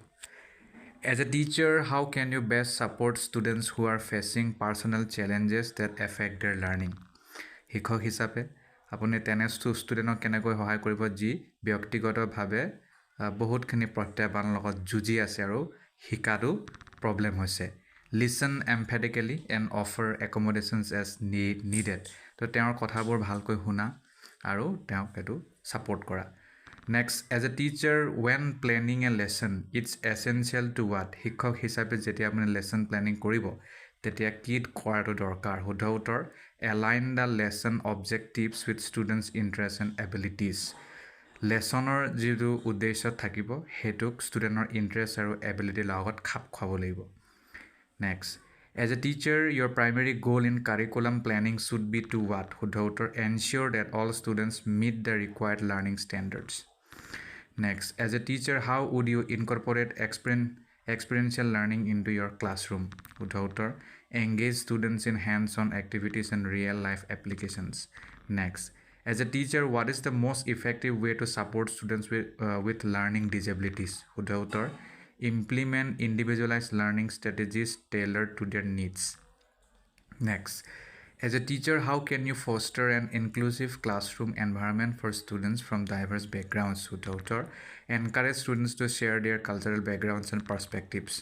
as a teacher how can you best support students who are facing personal challenges that affect their learning শিক্ষক হিচাপে আপুনি তেনে ষ্টুডেণ্টক কেনেকৈ সহায় কৰিব যি ব্যক্তিগতভাৱে বহুতখিনি প্ৰত্যাহ্বানৰ লগত যুঁজি আছে আৰু শিকাটো প্ৰব্লেম হৈছে লিছন এম্ফেটিকেলি এণ্ড অফাৰ একমডেশ্যনছ এজ নিডেড তো তেওঁৰ কথাবোৰ ভালকৈ শুনা আৰু তেওঁক সেইটো ছাপৰ্ট কৰা next as a teacher when planning a lesson it's essential to what শিক্ষক হিচাপে যেতিয়া আপুনি লেচন প্লেনিং কৰিব তেতিয়া কি কৰাটো দৰকাৰ শুদ্ধ উত্তৰ align the lesson objectives with students interest and abilities লেচনৰ যিটো উদ্দেশ্য থাকিব সেইটোক ষ্টুডেণ্টৰ ইণ্টাৰেষ্ট আৰু এবিলিটিৰ লগত খাপ খুৱাব লাগিব next as a teacher your primary goal in curriculum planning should be to what শুদ্ধ উত্তৰ ensure that all students meet the required learning standards next as a teacher how would you incorporate experiential learning into your classroom শুদ্ধ উত্তৰ engage students in hands-on activities and real-life applications next as a teacher what is the most effective way to support students with learning disabilities শুদ্ধ উত্তৰ implement individualized learning strategies tailored to their needs next as a teacher how can you foster an inclusive classroom environment for students from diverse backgrounds শুদ্ধ উত্তৰ encourage students to share their cultural backgrounds and perspectives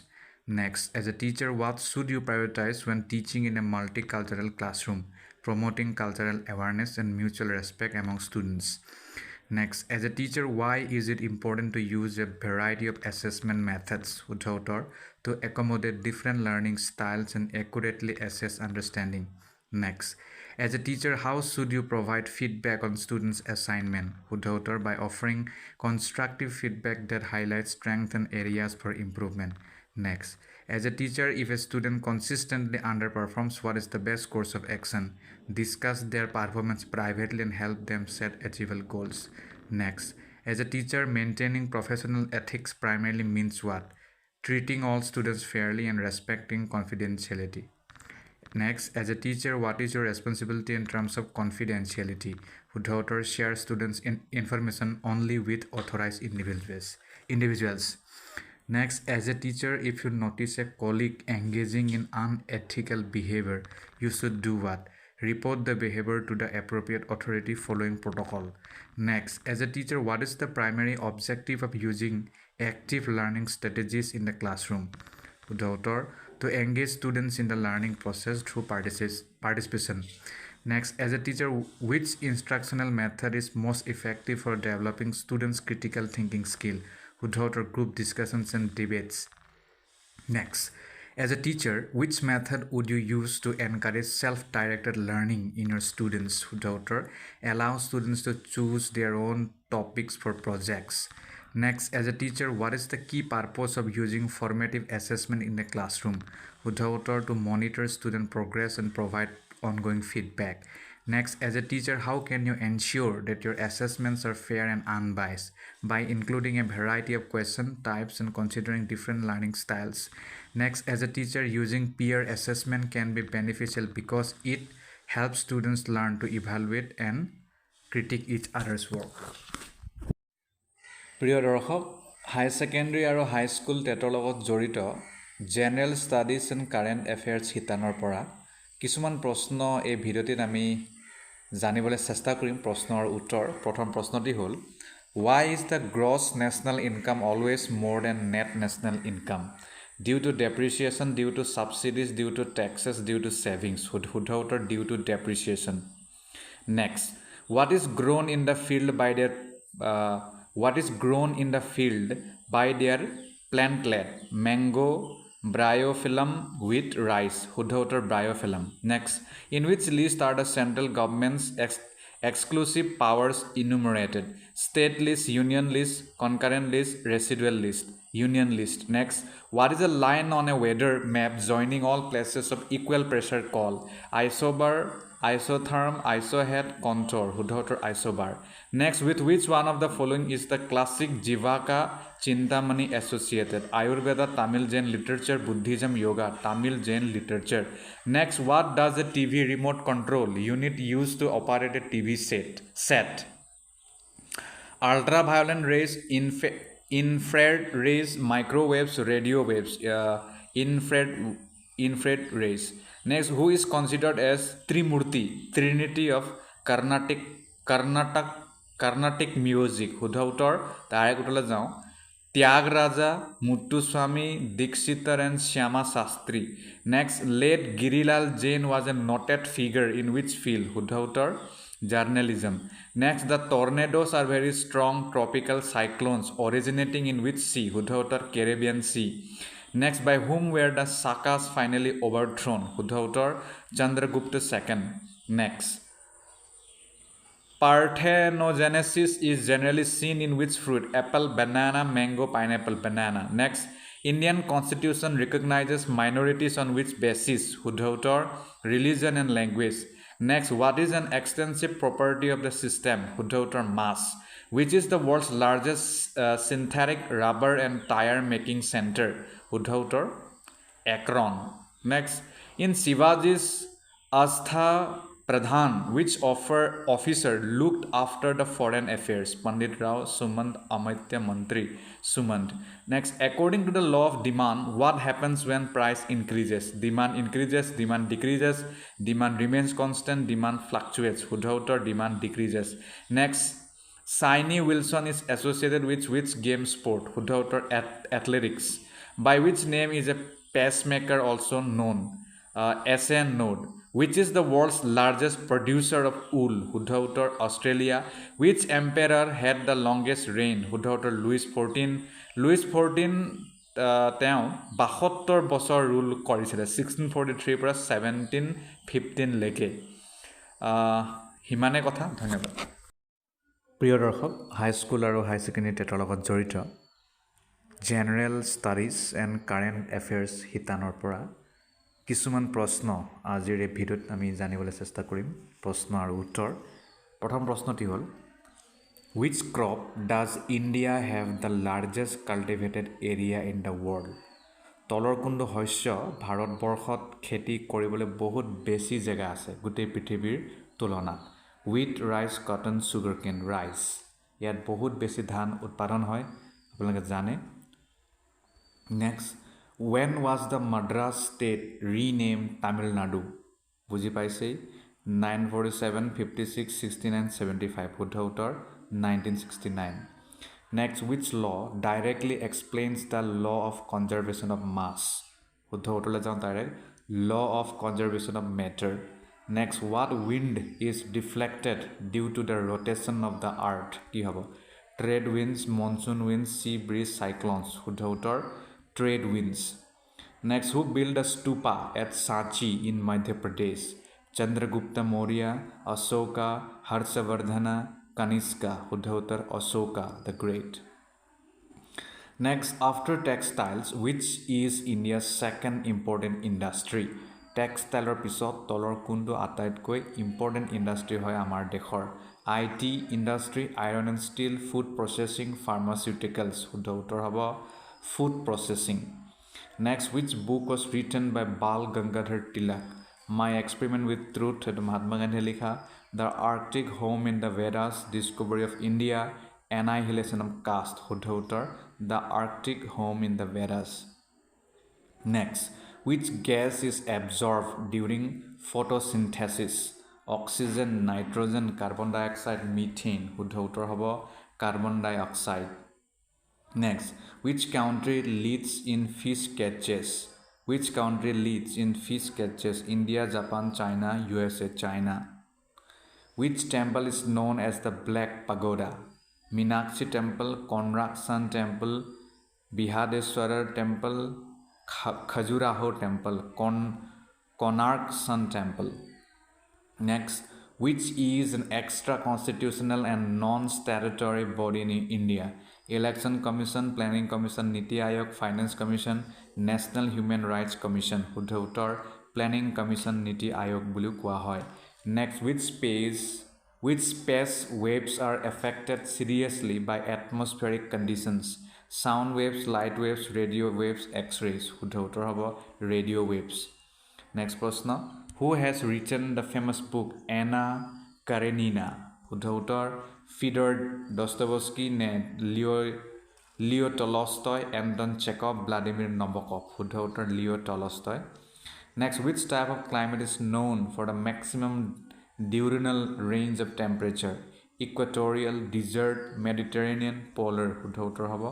next as a teacher what should you prioritize when teaching in a multicultural classroom promoting cultural awareness and mutual respect among students next as a teacher why is it important to use a variety of assessment methods শুদ্ধ উত্তৰ to accommodate different learning styles and accurately assess understanding next As a teacher, how should you provide feedback on students' assignment? Udhautor, by offering constructive feedback that highlights strengths and areas for improvement. Next, as a teacher, if a student consistently underperforms, what is the best course of action? Discuss their performance privately and help them set achievable goals. Next, as a teacher, maintaining professional ethics primarily means what? Treating all students fairly and respecting confidentiality. Next, as a teacher, what is your responsibility in terms of confidentiality? Udhautor, share students' information only with authorized individuals. Next, as a teacher, if you notice a colleague engaging in unethical behavior, you should do what? Report the behavior to the appropriate authority following protocol. Next, as a teacher, what is the primary objective of using active learning strategies in the classroom? Udhautor, to engage students in the learning process through participation. Next, as a teacher, which instructional method is most effective for developing students' critical thinking skill? Udhautor, group discussions and debates. Next, as a teacher, which method would you use to encourage self-directed learning in your students? Udhautor, allow students to choose their own topics for projects. Next, as a teacher, what is the key purpose of using formative assessment in the classroom? Udhautor, to monitor student progress and provide ongoing feedback. Next, as a teacher, how can you ensure that your assessments are fair and unbiased? By including a variety of question types and considering different learning styles. Next, as a teacher, using peer assessment can be beneficial because it helps students learn to evaluate and critique each other's work. প্ৰিয় দৰ্শক, হাই secondary আৰু হাই school টেটৰ লগত জড়িত general studies and current affairs শিতানৰ পৰা কিছুমান প্ৰশ্ন এই ভিডিঅ'টিত আমি জানিবলৈ চেষ্টা কৰিম। প্ৰশ্নৰ উত্তৰ, প্ৰথম প্ৰশ্নটি হ'ল, why is the gross national income always more than net national income? Due to depreciation, due to subsidies, due to taxes, due to savings? Udhautor, due to depreciation. Next, what is grown in the field by their plantlet? Mango, bryophyllum, wheat, rice. Udhautor, bryophyllum. Next, in which list are the central government's exclusive powers enumerated? State list, union list, concurrent list, residual list. Union list. Next, what is a line on a weather map joining all places of equal pressure called? Isobar, isotherm, isohead, contour. Udhautor, isobar. Next, with which one of the following is the classic Jivaka Chintamani associated? Ayurveda, Tamil Jain literature, Buddhism, yoga. Tamil Jain literature. Next, what does a TV remote control unit use to operate a TV set? Ultraviolet rays, infrared rays, microwaves, radio waves. Infrared rays. Next, who is considered as Trimurti, Trinity of Carnatic music? Udhautor, তাৰে উত্তৰলৈ যাওঁ, Tyagaraja, Muthuswamy, Dikshitar and Shyama Sastry. Next, late Girilal Jain was a noted figure in which field? Udhautor, journalism. Next, the tornadoes are very strong tropical cyclones originating in which sea? Udhautor, Caribbean Sea. Next, by whom were the Sakas finally overthrown? Udhautor, Chandragupta II. Next, parthenogenesis is generally seen in which fruit? Apple, banana, mango, pineapple, banana. Next, Indian constitution recognizes minorities on which basis? Udhautor, religion and language. Next, what is an extensive property of the system? Udhautor, mass. Which is the world's largest synthetic rubber and tire making center? Udhautor, Akron. Next, in Shivaji's Astha Pradhan, which officer looked after the foreign affairs? Pandit Rao, Sumant, Amitya Mantri, Sumant. Next, according to the law of demand, what happens when price increases? Demand increases, demand decreases, demand remains constant, demand fluctuates. Udhautor, demand decreases. Next, Saini Wilson is associated with which game sport? Udhautor, athletics. By which name is a pacemaker also known? SN node. Which is the world's largest producer of wool? Udhautor, Australia. Which emperor had the longest reign? Udhautor, Louis XIV. Louis XIV তেওঁ 72 বছৰ rule কৰিছিলে 1643 পৰা 1715 লৈকে। সিমানে কথা ধন্যবাদ প্ৰিয় দৰ্শক হাইস্কুল আৰু হাই ছেকেণ্ডেৰী টেটৰ লগত জড়িত general studies and current affairs শিতানৰ পৰা কিছুমান প্ৰশ্ন আজিৰ এই ভিডিঅ'ত আমি জানিবলৈ চেষ্টা কৰিম প্ৰশ্ন আৰু উত্তৰ প্ৰথম প্ৰশ্নটি হ'ল Which crop does India have the largest cultivated area in the world? তলৰ কোনটো শস্য ভাৰতবৰ্ষত খেতি কৰিবলৈ বহুত বেছি জেগা আছে গোটেই পৃথিৱীৰ তুলনাত হুইট ৰাইচ কটন সুগাৰ কেন ৰাইচ ইয়াত বহুত বেছি ধান উৎপাদন হয় আপোনালোকে জানে next when was the Madras state renamed Tamil Nadu বুজি পাইছেই 947 56 69 75 শুদ্ধ উত্তৰ 1969 next which law directly explains the law of conservation of mass শুদ্ধ উত্তৰলৈ যাওঁ direct law of conservation of matter next what wind is deflected due to the rotation of the earth কি হ'ব trade winds monsoon winds sea breeze cyclones শুদ্ধ উত্তৰ trade winds next who built a stupa at Sanchi in Madhya Pradesh Chandragupta Maurya Ashoka Harshavardhana Kanishka শুদ্ধ উত্তৰ Ashoka the great next after textiles which is India's second important industry textile পিছত তলৰ কোনটো আটাইতকৈ important industry হয় আমাৰ দেশৰ IT industry iron and steel food processing pharmaceuticals শুদ্ধ উত্তৰ হ'ব food processing next which book was written by Bal Gangadhar Tilak My Experiment with Truth এটো মহাত্মা গান্ধীয়ে লিখা The Arctic Home in the Vedas Discovery of India Annihilation of Caste শুদ্ধ উত্তৰ The Arctic Home in the Vedas next which gas is absorbed during photosynthesis oxygen nitrogen carbon dioxide methane শুদ্ধ উত্তৰ হ'ব carbon dioxide next which country leads in fish catches which country leads in fish catches India Japan China USA China which temple is known as the Black Pagoda Meenakshi temple Konark Sun temple Bihadeswarar temple Khajuraho temple Konark Sun temple next which is an extra constitutional and non-statutory body in India Election Commission Planning Commission Niti Aayog Finance Commission National Human Rights Commission শুদ্ধ উত্তৰ Planning Commission Niti Aayog বুলি কোৱা হয় next which space waves are affected seriously by atmospheric conditions sound waves light waves radio waves x-rays শুদ্ধ উত্তৰ হ'ব radio waves next প্ৰশ্ন who has written the famous book Anna Karenina শুদ্ধ উত্তৰ Fyodor Dostoevsky নে Leo Tolstoy Anton Chekhov Vladimir Nabokov শুদ্ধ উত্তৰ Leo Tolstoy next which type of climate is known for the maximum diurnal range of temperature equatorial desert Mediterranean polar শুদ্ধ উত্তৰ হ'ব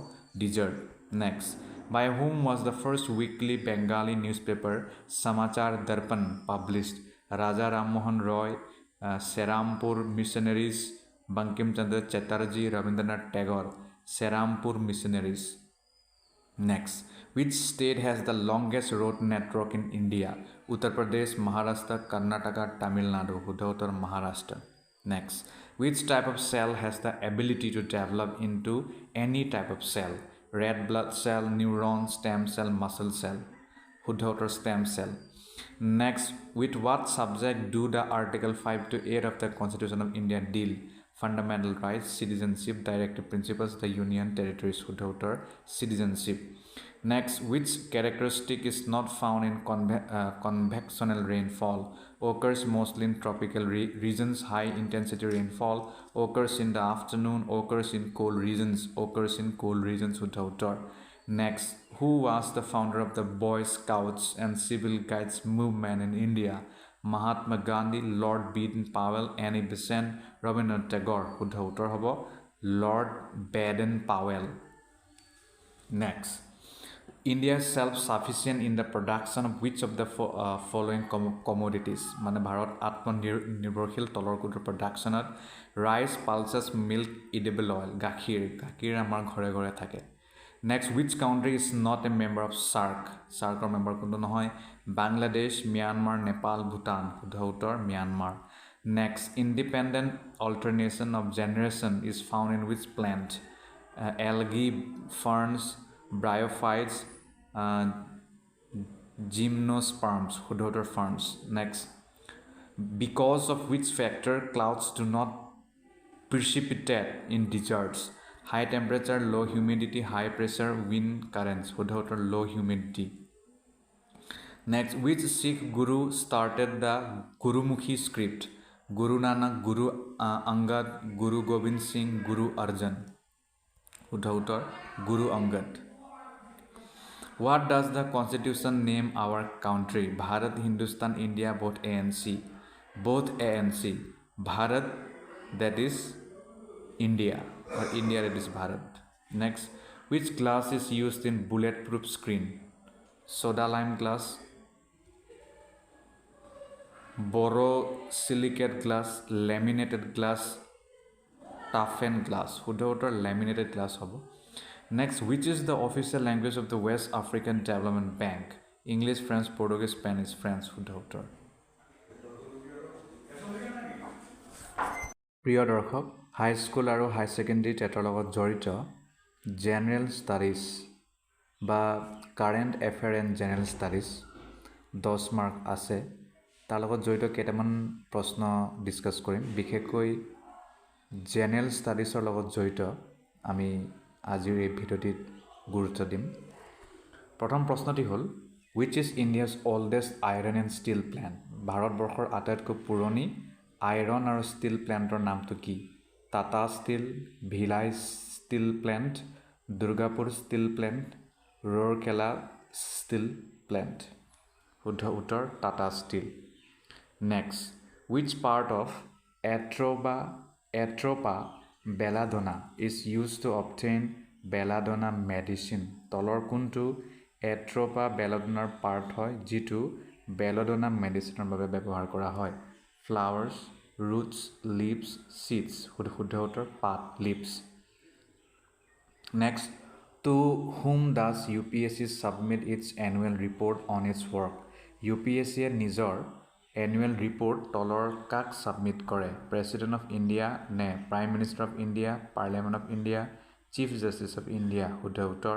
desert next by whom was the first weekly Bengali newspaper Samachar Darpan published Raja Ram Mohan Roy Serampur missionaries Bankim Chandra Chatterjee Rabindranath Tagore Serampur missionaries next which state has the longest road network in India Uttar Pradesh Maharashtra Karnataka Tamil Nadu শুদ্ধ উত্তৰ Maharashtra next which type of cell has the ability to develop into any type of cell red blood cell neuron stem cell muscle cell শুদ্ধ উত্তৰ stem cell next with what subject do the article 5 to 8 of the Constitution of India deal fundamental rights citizenship directive principles the union territories শুদ্ধ উত্তৰ citizenship next which characteristic is not found in convectional rainfall occurs mostly in tropical regions high intensity rainfall occurs in the afternoon occurs in cold regions occurs in cold regions শুদ্ধ উত্তৰ next who was the founder of the Boy Scouts and Civil Guides movement in India Mahatma Gandhi Lord Baden-Powell Annie Besant Rabindranath Tagore শুদ্ধ উত্তৰ হ'ব Lord Baden-Powell next India is self-sufficient in the production of which of the following commodities মানে ভাৰত আত্মনিৰ্ভৰশীল তলৰ কোনটো প্ৰডাকশ্যনত rice পালছেছ milk edible oil গাখীৰ আমাৰ ঘৰে ঘৰে থাকে next which country is not a member of SAARCৰ মেম্বাৰ কোনটো নহয় বাংলাদেশ Myanmar Nepal Bhutan শুদ্ধ উত্তৰ Myanmar Next, independent alternation of generation is found in which plant? Algae, ferns, bryophytes, uh, gymnosperms, শুদ্ধ ferns. Next, because of which factor clouds do not precipitate in deserts? High temperature, low humidity, high pressure, wind currents, শুদ্ধ low humidity. Next, which Sikh Guru started the Gurumukhi script? Guru Nanak, Guru Angad, Guru Gobind Singh, Guru Arjan. Utter Guru Angad. What does the constitution name our country? Bharat, Hindustan, India, both ANC. Both ANC. Bharat, that is India, or India, that is Bharat. Next, which glass is used in bulletproof screen? Soda lime glass, borosilicate glass, laminated glass, toughened glass. শুদ্ধ laminated glass হ'ব. Next, which is the official language of the West African Development Bank? English, French, Portuguese, Spanish, French. শুদ্ধ উত্তৰ। প্ৰিয় দৰ্শক, হাই school আৰু হাই secondary টেটৰ লগত জড়িত জেনেৰেল ষ্টাডিজ বা current affair and general studies 10 mark আছে। তাৰ লগত জড়িত কেইটামান প্ৰশ্ন ডিছকাছ কৰিম। বিশেষকৈ জেনেৰেল ষ্টাডিজৰ লগত জড়িত আমি আজিৰ এই ভিডিঅ'টিত গুৰুত্ব দিম। প্ৰথম প্ৰশ্নটি হ'ল, which is India's oldest iron and steel plant? ভাৰতবৰ্ষৰ আটাইতকৈ পুৰণি আইৰণ আৰু ষ্টিল প্লেণ্টৰ নামটো কি? Tata steel, Bhilai steel plant, Durgapur steel plant, Rourkela steel plant. শুদ্ধ উত্তৰ Tata steel. Next, which part of Atropa belladonna is used to obtain belladonna medicine? তলৰ কোনটো Atropa belladonnaৰ পাৰ্ট হয় যিটো belladonna মেডিচিনৰ বাবে ব্যৱহাৰ কৰা হয়? Flowers, roots, leaves, seeds. শুদ্ধ উত্তৰ পাত, leaves. Next, to whom does UPSC submit its annual report on its work? UPSC নিজৰ এনুৱেল ৰিপৰ্ট তলৰ কাক ছাবমিট কৰে? প্ৰেছিডেণ্ট অফ ইণ্ডিয়া নে prime minister of India, parliament of India, chief justice of India? শুদ্ধ উত্তৰ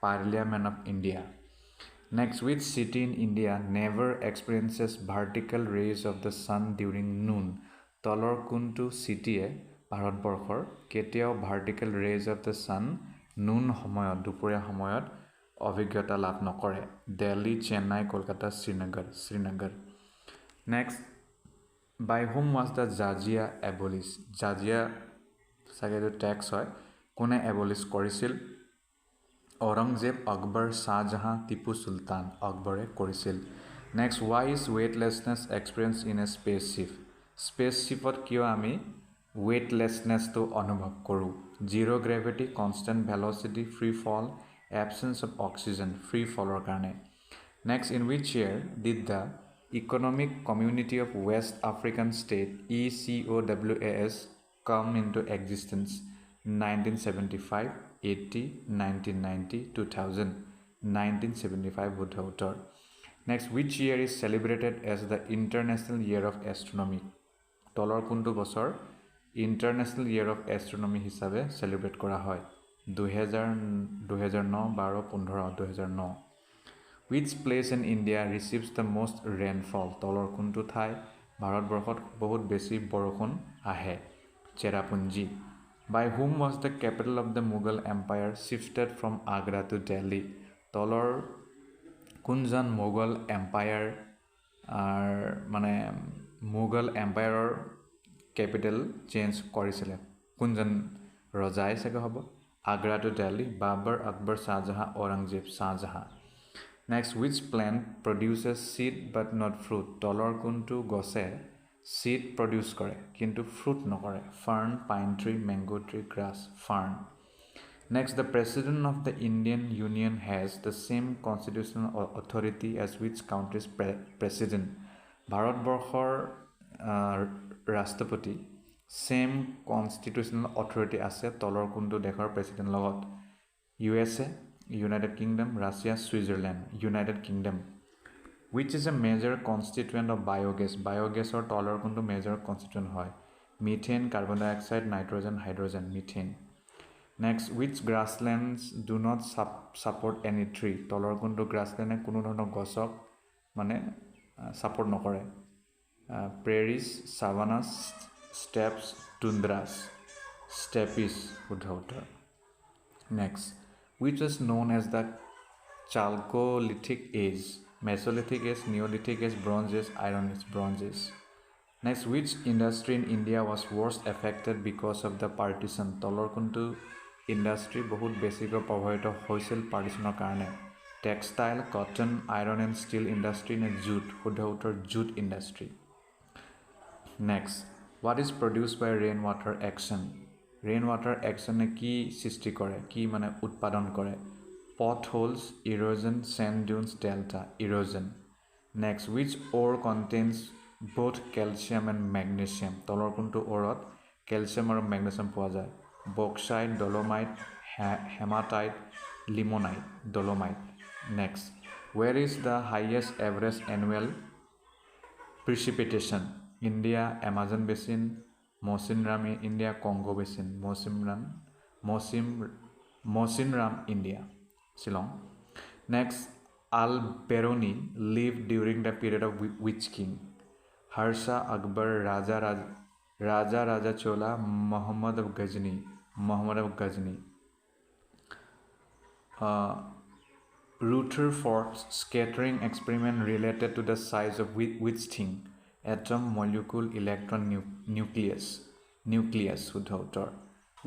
parliament of India. Next, which city in India never experiences vertical rays of the sun during noon? তলৰ কোনটো চিটিয়ে ভাৰতবৰ্ষৰ কেতিয়াও vertical rays of the sun noon সময়ত, দুপৰীয়া সময়ত অভিজ্ঞতা লাভ নকৰে? Delhi, Chennai, Kolkata, Srinagar. Next, by whom was the Jizya abolished? Jizya চাগে এইটো টেক্স হয়, কোনে এবলিছ কৰিছিল? ঔৰংজেব, আকবৰ, শ্বাহজাহান, টিপু চুলতান। আকবৰে কৰিছিল। Next, why is weightlessness experienced in a spaceship? স্পেচশ্বিপত কিয় আমি weightlessnessটো অনুভৱ কৰোঁ? Zero' gravity, constant velocity, free ফল, এবচেঞ্চ অফ অক্সিজেন। ফ্ৰী ফলৰ কাৰণে। Next, in which year did the Economic Community of West African State ECOWAS come into existence? 1975, 80, 1990, 2000. 1975 শুদ্ধ উত্তৰ। Next, which year is celebrated as the International Year of Astronomy? তলৰ কোনটো বছৰ international year of astronomy হিচাপে celebrate কৰা হয়? 2009, 12, 15, 2009। Which place in India receives the most rainfall? তলৰ কোনটো ঠাই ভাৰতবৰ্ষত বহুত বেছি বৰষুণ আহে? Cherrapunji. By whom was the capital of the Mughal Empire shifted from Agra to Delhi? তলৰ কোনজন মোগল এম্পায়াৰ মানে মোগল এম্পায়াৰৰ কেপিটেল চেঞ্জ কৰিছিলে? কোনজন ৰজাই চাগে হ'ব? Agra two Delhi, Babar, Akbar, Shah Jahan, Aurangzeb. Shah Jahan. Next, which plant produces seed but not fruit? তলৰ কোনটো গছে seed produce কৰে কিন্তু fruit নকৰে? Fern, pine tree, mango tree, grass. Fern. Next, the President of the Indian Union has the same constitutional authority as which country's president? ভাৰতবৰ্ষৰ ৰাষ্ট্ৰপতি same constitutional authority আছে তলৰ কোনটো দেশৰ প্ৰেছিডেণ্ট লগত? USA, United kingdom, Russia, Switzerland. United kingdom. Which is a major constituent of biogas? Biogas or taller kuntu major constituent hoy. Methane, carbon dioxide, nitrogen, hydrogen, methane. Next, which grasslands do not support any tree? Taller kuntu grassland kuno dhৰণৰ গছক মানে support নকৰে. Prairies, savannas, steppes, tundras. Steppes শুদ্ধ উত্তৰ. Next, which was known as the Chalcolithic age? Mesolithic age, Neolithic age, Bronze age, Iron age, Bronze age. Next, which industry in India was worst affected because of the partition? Tolor kuntu industry বহুত বেছিকৈ প্ৰভাৱিত হৈছিল partitionৰ কাৰণে. Textile, cotton, iron and steel industry নে jute? শুদ্ধ উত্তৰ jute industry. Next, what is produced by rainwater action? Rainwater action কি সৃষ্টি কৰে, কি মানে উৎপাদন কৰে? Potholes, erosion, sand dunes, delta, erosion. Next, which ore contains both calcium and magnesium? তলৰ কোনটো ওৰত calcium আৰু magnesium পোৱা যায়? Bauxite, dolomite, hematite, limonite, dolomite. Next, where is the highest average annual precipitation? India, Amazon basin, Mosinram India, Congo basin, Mosinram India, Shillong. Next, Al-Biruni lived during the period of which king? Harsha, Akbar, Raja Chola, Muhammad of Ghazni. Rutherford's scattering experiment related to the size of which thing? Atom, molecule, electron, nucleus. শুদ্ধ উত্তৰ.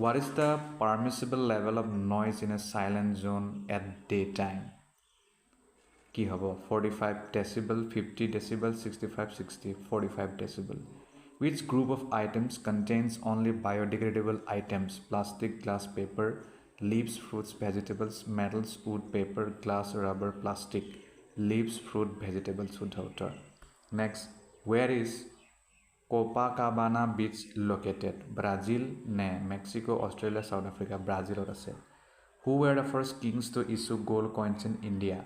What is the permissible level of noise in a silent zone at daytime? কি হ'ব? 45 decibel, 50 decibel, 65, 60, 45 decibel. Which group of items contains only biodegradable items? Plastic, glass, paper, leaves, fruits, vegetables, metals, wood, paper, glass, rubber, plastic. Leaves, fruit, vegetables. শুদ্ধ উত্তৰ. Next, where is Copacabana Beach located? Brazil ne Mexico, Australia, South Africa? Brazil আছে. Who were the first kings to issue gold coins in India?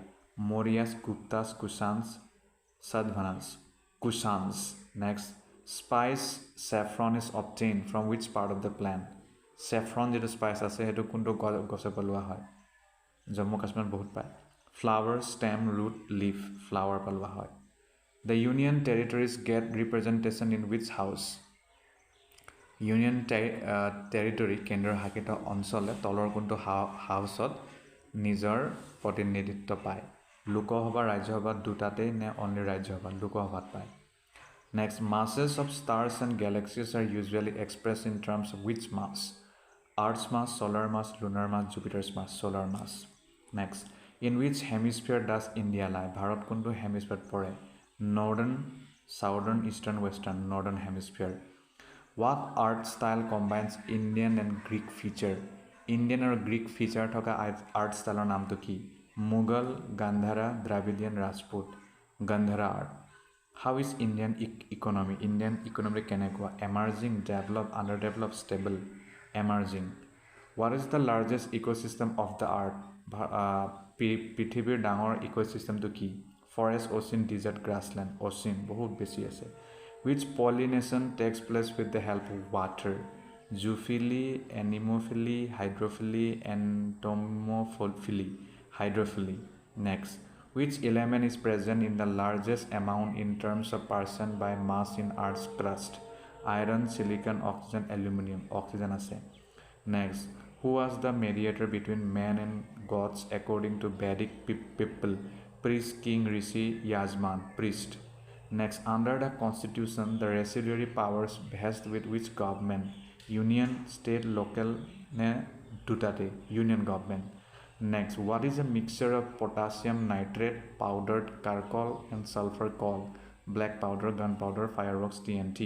Mauryas, Guptas, Kushans, Sadhvanas. Kushans. Next, spice saffron is obtained from which part of the plant? Saffron যেটো spice আছে হেতু কোনটো গছে পলোৱা হয়? জম্মু কাশ্মীৰত বহুত পায়. Flower, stem, root, leaf. Flower পলোৱা হয়. The Union territories get representation in which house? Union territory কেন্দ্ৰৰ শাসিত অঞ্চলে তলৰ কোনটো হাউচত নিজৰ প্ৰতিনিধিত্ব পায়? লোকসভা, ৰাজ্যসভা দুটাতেই নে অনলি ৰাজ্যসভা? লোকসভাত পায়. Next, masses of stars and galaxies are usually expressed in terms of which mass? Earth's mass, solar mass, lunar mass, Jupiter's mass. Solar mass. Next, in which hemisphere does India lie? Bharat কোনটো হেমিস্ফিয়াৰত পৰে? Northern, southern, eastern, western. Northern hemisphere. What art style combines Indian and Greek feature? Indian or Greek feature থকা art styleৰ নামটো কি? Mughal, Gandhara, Dravidian, Rajput. Gandhara art. How is Indian economy? Indian economy কেনেকুৱা? Emerging, developed, underdeveloped, stable. Emerging. What is the largest ecosystem of the earth? পৃথিৱীৰ ডাঙৰ ইক'চিষ্টেমটো কি? Forest, ocean, desert, grassland. Ocean বহুত বেছি আছে. Which pollination takes place with the help of water? Zoophily, anemophily, hydrophily, entomophily. Hydrophily. Next, which element is present in the largest amount in terms of percent by mass in Earth's crust? Iron, silicon, oxygen, aluminum. Oxygen আছে. Next, who was the mediator between man and gods according to Vedic people? Priest, king, rishi, yajman. Priest. Next, under the constitution, the residuary powers vest with which government? Union, state, local, ne dutate. Union government. Next, what is a mixture of potassium nitrate, powdered charcoal, and sulfur coal? Black powder, gunpowder, fireworks, TNT.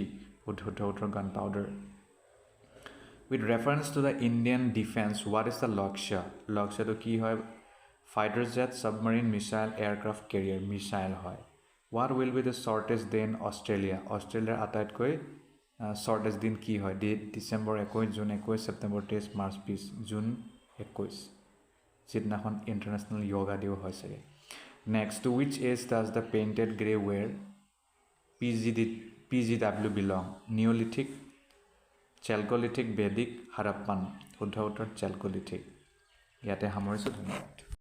Gunpowder. With reference to the Indian defense, what is the Lakshya? Lakshya to ki hoy? Fighter jet, submarine, missile, aircraft carrier. Missile hoy. What will be the shortest day in Australia? Australia আটাইতকৈ shortest দিন কি হয়? December 21, June 21, September 23, March 20, June 21. যিদিনাখন international yoga day হয় চাগে. Next, to which age does the painted grey wear PGW belong? Neolithic, Chalcolithic, Vedic, Harappan. শুদ্ধ উত্তৰ Chalcolithic. ইয়াতে সামৰিছোঁ, ধন্যবাদ।